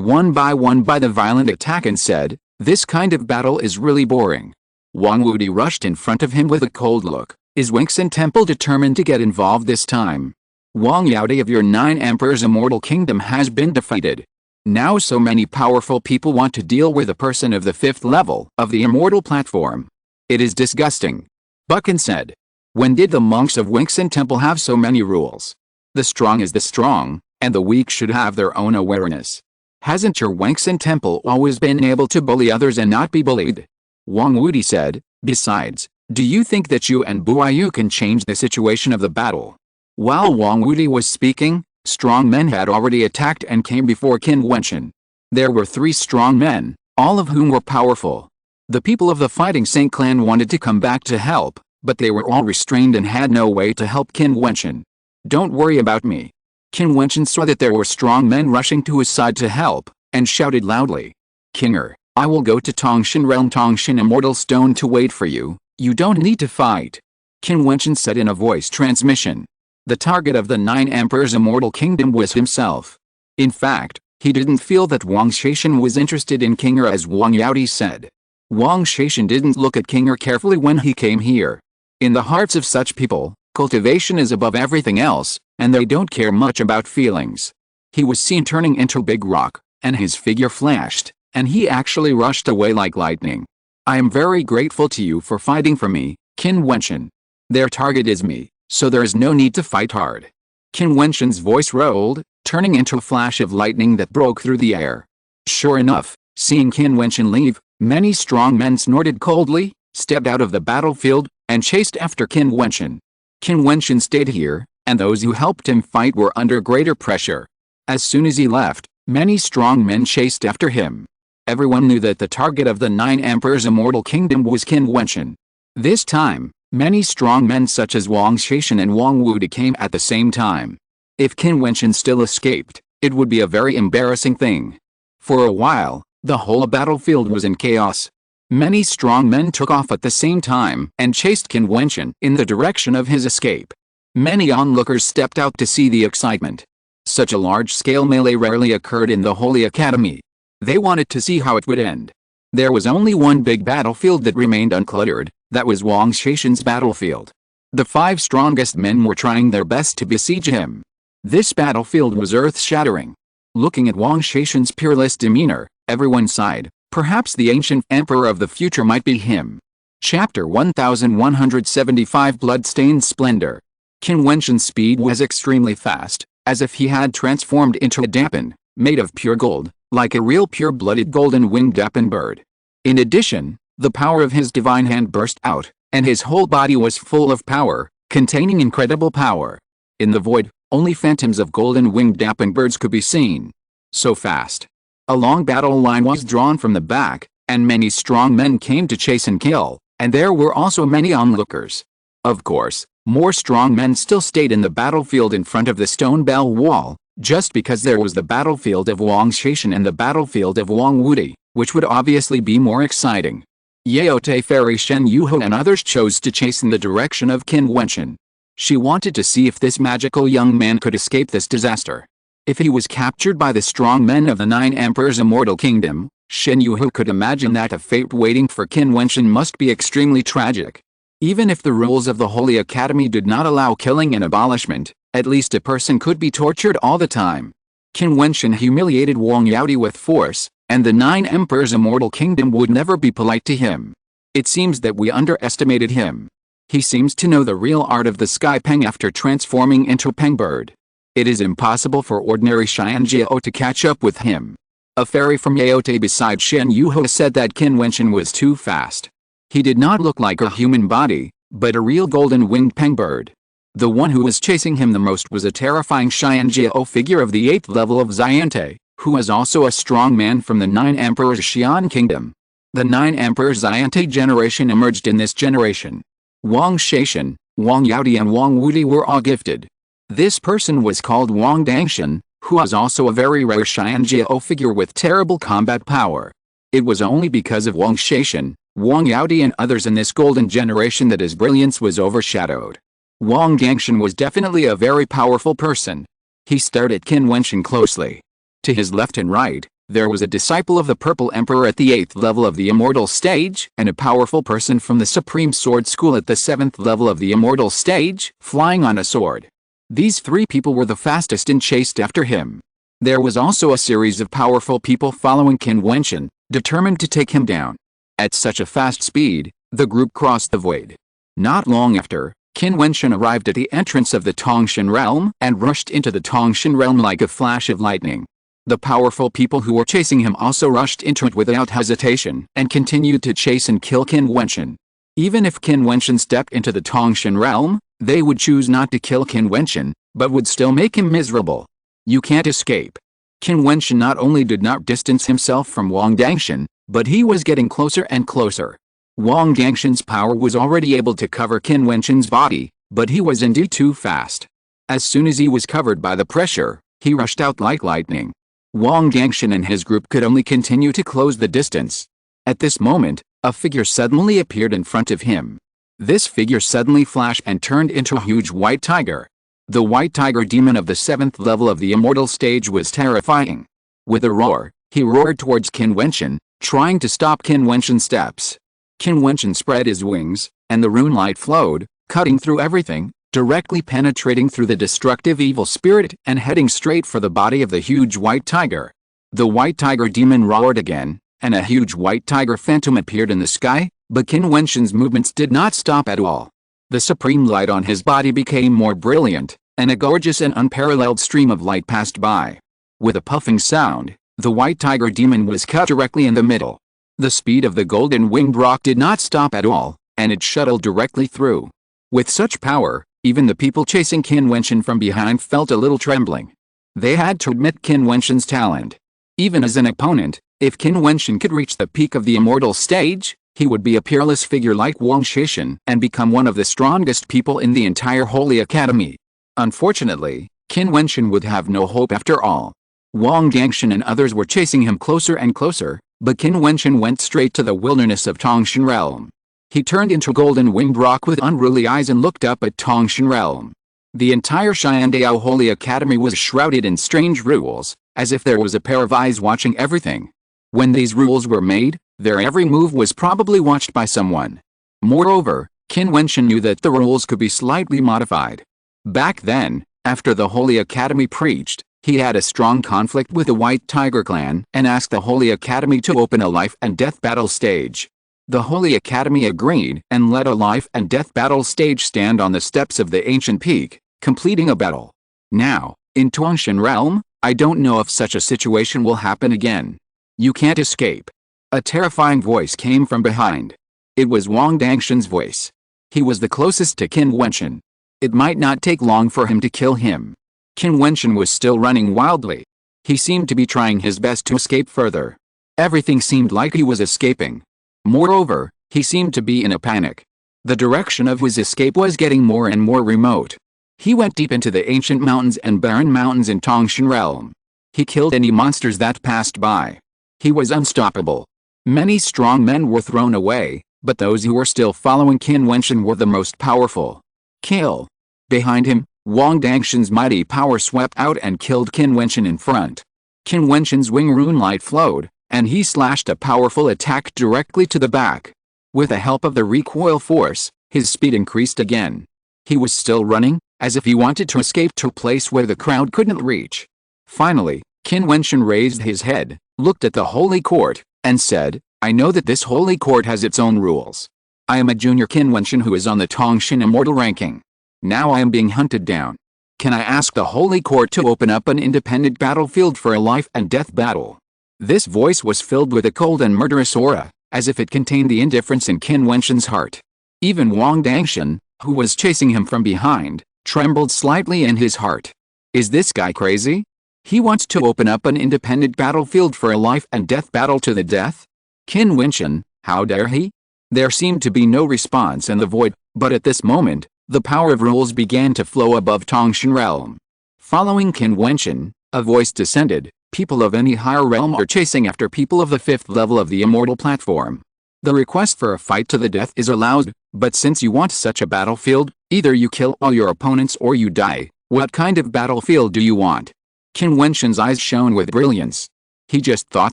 one by the violent attack and said, this kind of battle is really boring. Wang Wudi rushed in front of him with a cold look. Is Wingsun Temple determined to get involved this time? Wang Yaodi of your 9 Emperors' immortal kingdom has been defeated. Now so many powerful people want to deal with a person of the 5th level of the immortal platform. It is disgusting. Buchan said. When did the monks of Wingsun Temple have so many rules? The strong is the strong, and the weak should have their own awareness. Hasn't your Wingsun Temple always been able to bully others and not be bullied? Wang Wudi said. Besides, do you think that you and Buayu can change the situation of the battle? While Wang Wudi was speaking, strong men had already attacked and came before Qin Wentian. There were 3 strong men, all of whom were powerful. The people of the Fighting Saint clan wanted to come back to help, but they were all restrained and had no way to help Qin Wentian. Don't worry about me. Qin Wentian saw that there were strong men rushing to his side to help, and shouted loudly. Kinger, I will go to Tongshan Realm Tongshan Immortal Stone to wait for you, you don't need to fight. Qin Wentian said in a voice transmission. The target of the 9 Emperors' immortal kingdom was himself. In fact, he didn't feel that Wang Shaishan was interested in Kinger as Wang Yaodi said. Wang Shaishan didn't look at Kinger carefully when he came here. In the hearts of such people, cultivation is above everything else, and they don't care much about feelings. He was seen turning into big rock, and his figure flashed, and he actually rushed away like lightning. I am very grateful to you for fighting for me, Qin Wentian. Their target is me, so there is no need to fight hard. Qin Wentian's voice rolled, turning into a flash of lightning that broke through the air. Sure enough, seeing Qin Wentian leave, many strong men snorted coldly, stepped out of the battlefield, and chased after Qin Wentian. Qin Wentian stayed here, and those who helped him fight were under greater pressure. As soon as he left, many strong men chased after him. Everyone knew that the target of the 9 Emperors' immortal kingdom was Qin Wentian. This time, many strong men such as Wang Shaishan and Wang Wudi came at the same time. If Qin Wentian still escaped, it would be a very embarrassing thing. For a while, the whole battlefield was in chaos. Many strong men took off at the same time and chased Qin Wentian in the direction of his escape. Many onlookers stepped out to see the excitement. Such a large-scale melee rarely occurred in the Holy Academy. They wanted to see how it would end. There was only one big battlefield that remained uncluttered, that was Wang Shaishan's battlefield. The 5 strongest men were trying their best to besiege him. This battlefield was earth-shattering. Looking at Wang Shaishan's peerless demeanor, everyone sighed. Perhaps the ancient emperor of the future might be him. Chapter 1175 Bloodstained Splendor. Qin Wentian's speed was extremely fast, as if he had transformed into a dappen, made of pure gold, like a real pure-blooded golden-winged dappen bird. In addition, the power of his divine hand burst out, and his whole body was full of power, containing incredible power. In the void, only phantoms of golden-winged dappen birds could be seen. So fast. A long battle line was drawn from the back, and many strong men came to chase and kill, and there were also many onlookers. Of course, more strong men still stayed in the battlefield in front of the stone bell wall, just because there was the battlefield of Wang Shaishan and the battlefield of Wang Wudi, which would obviously be more exciting. Yaote Fairy Shen Yuho and others chose to chase in the direction of Qin Wentian. She wanted to see if this magical young man could escape this disaster. If he was captured by the strong men of the 9 Emperors' immortal kingdom, Shen Yuho could imagine that a fate waiting for Qin Wentian must be extremely tragic. Even if the rules of the Holy Academy did not allow killing and abolishment, at least a person could be tortured all the time. Qin Wentian humiliated Wang Yaodi with force, and the 9 Emperors' immortal kingdom would never be polite to him. It seems that we underestimated him. He seems to know the real art of the Sky Peng after transforming into Peng Bird. It is impossible for ordinary Xianjiao to catch up with him. A fairy from Yaote beside Shen Yuho said that Qin Wentian was too fast. He did not look like a human body, but a real golden-winged Peng Bird. The one who was chasing him the most was a terrifying Xianjiao figure of the 8th level of Xiante, who was also a strong man from the 9 Emperors' Xian Kingdom. The 9 Emperors' Xiante generation emerged in this generation. Wang Shaishan, Wang Yaodi and Wang Wudi were all gifted. This person was called Wang Dangshan, who was also a very rare Xianjiao figure with terrible combat power. It was only because of Wang Shaishan, Wang Yaodi and others in this golden generation that his brilliance was overshadowed. Wang Dangshan was definitely a very powerful person. He stared at Qin Wentian closely. To his left and right, there was a disciple of the Purple Emperor at the 8th level of the Immortal Stage, and a powerful person from the Supreme Sword School at the 7th level of the Immortal Stage, flying on a sword. These 3 people were the fastest and chased after him. There was also a series of powerful people following Qin Wentian, determined to take him down. At such a fast speed, the group crossed the void. Not long after, Qin Wentian arrived at the entrance of the Tongshan realm and rushed into the Tongshan realm like a flash of lightning. The powerful people who were chasing him also rushed into it without hesitation and continued to chase and kill Qin Wentian. Even if Qin Wentian stepped into the Tongshan realm, they would choose not to kill Qin Wentian, but would still make him miserable. You can't escape. Qin Wentian not only did not distance himself from Wang Dangshan, but he was getting closer and closer. Wang Dangshan's power was already able to cover Qin Wentian's body, but he was indeed too fast. As soon as he was covered by the pressure, he rushed out like lightning. Wang Dangshan and his group could only continue to close the distance. At this moment, a figure suddenly appeared in front of him. This figure suddenly flashed and turned into a huge white tiger. The white tiger demon of the 7th level of the Immortal Stage was terrifying. With a roar, he roared towards Qin Wentian, trying to stop Qin Wentian's steps. Qin Wentian spread his wings, and the rune light flowed, cutting through everything, directly penetrating through the destructive evil spirit and heading straight for the body of the huge white tiger. The white tiger demon roared again, and a huge white tiger phantom appeared in the sky, but Qin Wentian's movements did not stop at all. The supreme light on his body became more brilliant, and a gorgeous and unparalleled stream of light passed by. With a puffing sound, the white tiger demon was cut directly in the middle. The speed of the golden winged rock did not stop at all, and it shuttled directly through. With such power, even the people chasing Qin Wentian from behind felt a little trembling. They had to admit Qin Wentian's talent. Even as an opponent, if Qin Wentian could reach the peak of the Immortal Stage, he would be a peerless figure like Wang Shaishan and become one of the strongest people in the entire Holy Academy. Unfortunately, Qin Wentian would have no hope after all. Wang Dangshan and others were chasing him closer and closer, But Qin Wentian went straight to the wilderness of Tongshan realm. He turned into golden winged rock with unruly eyes and looked up at Tongshan realm. The entire Xiandao Holy Academy was shrouded in strange rules, as if there was a pair of eyes watching everything. When these rules were made, their every move was probably watched by someone. Moreover, Qin Wentian knew that the rules could be slightly modified. Back then, after the Holy Academy preached, he had a strong conflict with the White Tiger clan and asked the Holy Academy to open a life and death battle stage. The Holy Academy agreed and let a life and death battle stage stand on the steps of the ancient peak, completing a battle. Now, in Tongshan realm, I don't know if such a situation will happen again. You can't escape. A terrifying voice came from behind. It was Wang Dangshan's voice. He was the closest to Qin Wentian. It might not take long for him to kill him. Qin Wentian was still running wildly. He seemed to be trying his best to escape further. Everything seemed like he was escaping. Moreover, he seemed to be in a panic. The direction of his escape was getting more and more remote. He went deep into the ancient mountains and barren mountains in Tongshan realm. He killed any monsters that passed by. He was unstoppable. Many strong men were thrown away, but those who were still following Qin Wentian were the most powerful. Kill. Behind him, Wang Dangshan's mighty power swept out and killed Qin Wentian in front. Qin Wentian's wing rune light flowed, and he slashed a powerful attack directly to the back. With the help of the recoil force, his speed increased again. He was still running, as if he wanted to escape to a place where the crowd couldn't reach. Finally, Qin Wentian raised his head, looked at the holy court, and said, I know that this holy court has its own rules. I am a junior Qin Wentian who is on the Tongshan immortal ranking. Now I am being hunted down. Can I ask the holy court to open up an independent battlefield for a life and death battle? This voice was filled with a cold and murderous aura, as if it contained the indifference in Qin Wentian's heart. Even Wang Dangshan, who was chasing him from behind, trembled slightly in his heart. Is this guy crazy? He wants to open up an independent battlefield for a life and death battle to the death? Qin Wentian, how dare he? There seemed to be no response in the void, but at this moment, the power of rules began to flow above Tongshan realm. Following Qin Wentian, a voice descended, people of any higher realm are chasing after people of the 5th level of the immortal platform. The request for a fight to the death is allowed, but since you want such a battlefield, either you kill all your opponents or you die. What kind of battlefield do you want? Qin Wentian's eyes shone with brilliance. He just thought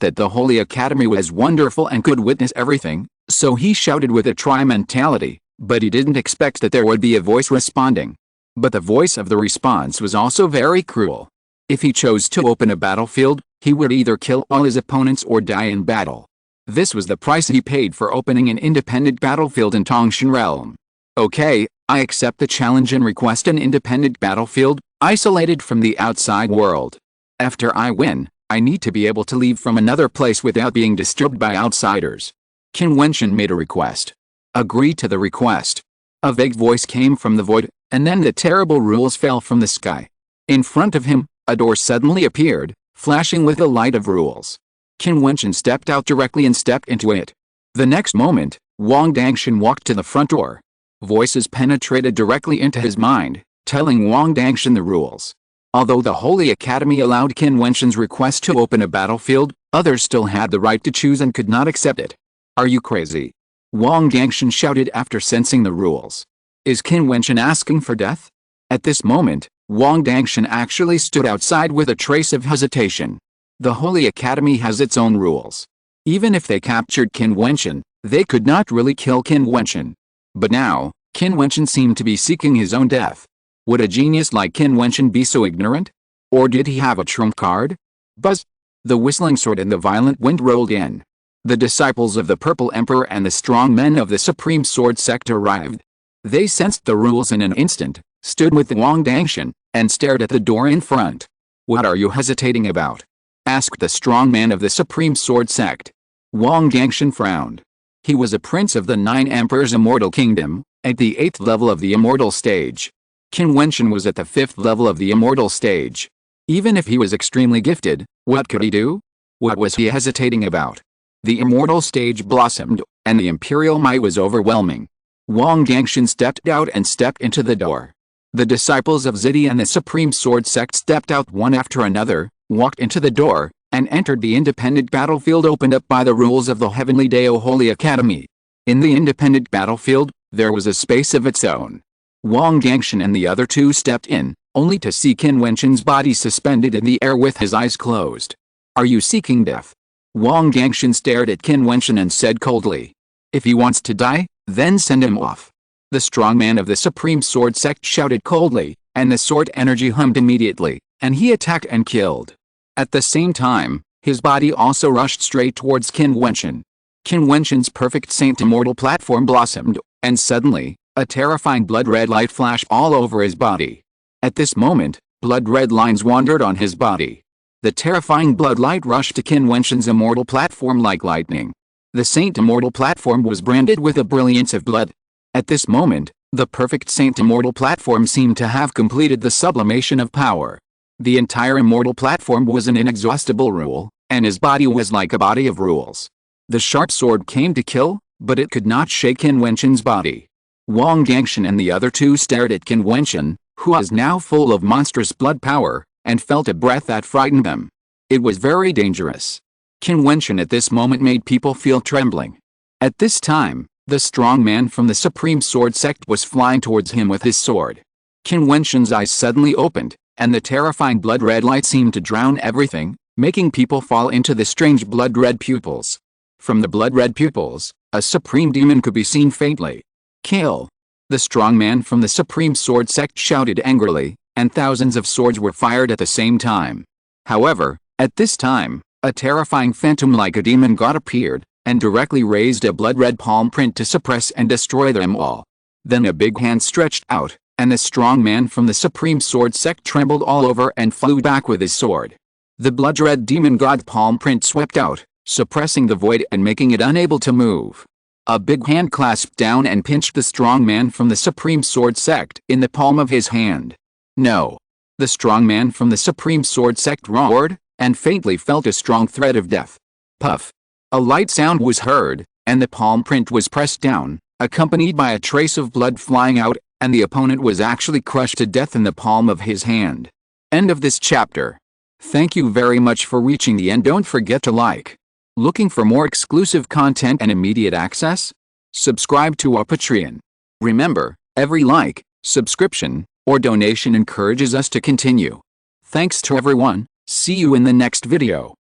that the Holy Academy was wonderful and could witness everything, so he shouted with a try mentality, but he didn't expect that there would be a voice responding. But the voice of the response was also very cruel. If he chose to open a battlefield, he would either kill all his opponents or die in battle. This was the price he paid for opening an independent battlefield in Tongshan realm. Okay, I accept the challenge and request an independent battlefield, isolated from the outside world. After I win, I need to be able to leave from another place without being disturbed by outsiders. Qin Wentian made a request. Agree to the request. A vague voice came from the void, and then the terrible rules fell from the sky. In front of him, a door suddenly appeared, flashing with the light of rules. Qin Wentian stepped out directly and stepped into it. The next moment, Wang Dangshan walked to the front door. Voices penetrated directly into his mind, telling Wang Dangshan the rules. Although the Holy Academy allowed Qin Wentian's request to open a battlefield, others still had the right to choose and could not accept it. Are you crazy? Wang Dangshan shouted after sensing the rules. Is Qin Wentian asking for death? At this moment, Wang Dangshan actually stood outside with a trace of hesitation. The Holy Academy has its own rules. Even if they captured Qin Wentian, they could not really kill Qin Wentian. But now, Qin Wentian seemed to be seeking his own death. Would a genius like Qin Wentian be so ignorant? Or did he have a trump card? Buzz! The whistling sword and the violent wind rolled in. The disciples of the Purple Emperor and the strong men of the Supreme Sword Sect arrived. They sensed the rules in an instant, stood with Wang Dangshan, and stared at the door in front. What are you hesitating about? Asked the strong man of the Supreme Sword Sect. Wang Dangshan frowned. He was a prince of the 9 Emperors' Immortal Kingdom, at the 8th level of the Immortal Stage. Qin Wentian was at the 5th level of the Immortal Stage. Even if he was extremely gifted, what could he do? What was he hesitating about? The Immortal Stage blossomed, and the Imperial might was overwhelming. Wang Dangshan stepped out and stepped into the door. The disciples of Zidi and the Supreme Sword Sect stepped out one after another, walked into the door, and entered the independent battlefield opened up by the rules of the Heavenly Dao Holy Academy. In the independent battlefield, there was a space of its own. Wang Gangshan and the other two stepped in, only to see Qin Wentian's body suspended in the air with his eyes closed. "Are you seeking death?" Wang Gangshan stared at Qin Wentian and said coldly. "If he wants to die, then send him off." The strong man of the Supreme Sword Sect shouted coldly, and the sword energy hummed immediately, and he attacked and killed. At the same time, his body also rushed straight towards Qin Wentian. Qin Wentian's perfect saint immortal platform blossomed, and suddenly, a terrifying blood-red light flashed all over his body. At this moment, blood-red lines wandered on his body. The terrifying blood light rushed to Qin Wentian's immortal platform like lightning. The saint immortal platform was branded with a brilliance of blood. At this moment, the perfect saint immortal platform seemed to have completed the sublimation of power. The entire immortal platform was an inexhaustible rule, and his body was like a body of rules. The sharp sword came to kill, but it could not shake Qin Wentian's body. Wang Gangshan and the other two stared at Qin Wentian, who was now full of monstrous blood power, and felt a breath that frightened them. It was very dangerous. Qin Wentian at this moment made people feel trembling. At this time, the strong man from the Supreme Sword Sect was flying towards him with his sword. Qin Wentian's eyes suddenly opened, and the terrifying blood-red light seemed to drown everything, making people fall into the strange blood-red pupils. From the blood-red pupils, a supreme demon could be seen faintly. "Kill!" The strong man from the Supreme Sword Sect shouted angrily, and thousands of swords were fired at the same time. However, at this time, a terrifying phantom like a demon god appeared, and directly raised a blood-red palm print to suppress and destroy them all. Then a big hand stretched out, and the strong man from the Supreme Sword Sect trembled all over and flew back with his sword. The blood-red demon god palm print swept out, suppressing the void and making it unable to move. A big hand clasped down and pinched the strong man from the Supreme Sword Sect in the palm of his hand. "No!" The strong man from the Supreme Sword Sect roared, and faintly felt a strong threat of death. Puff! A light sound was heard, and the palm print was pressed down, accompanied by a trace of blood flying out, and the opponent was actually crushed to death in the palm of his hand. End of this chapter. Thank you very much for reaching the end. Don't forget to like. Looking for more exclusive content and immediate access? Subscribe to our Patreon. Remember, every like, subscription, or donation encourages us to continue. Thanks to everyone. See you in the next video.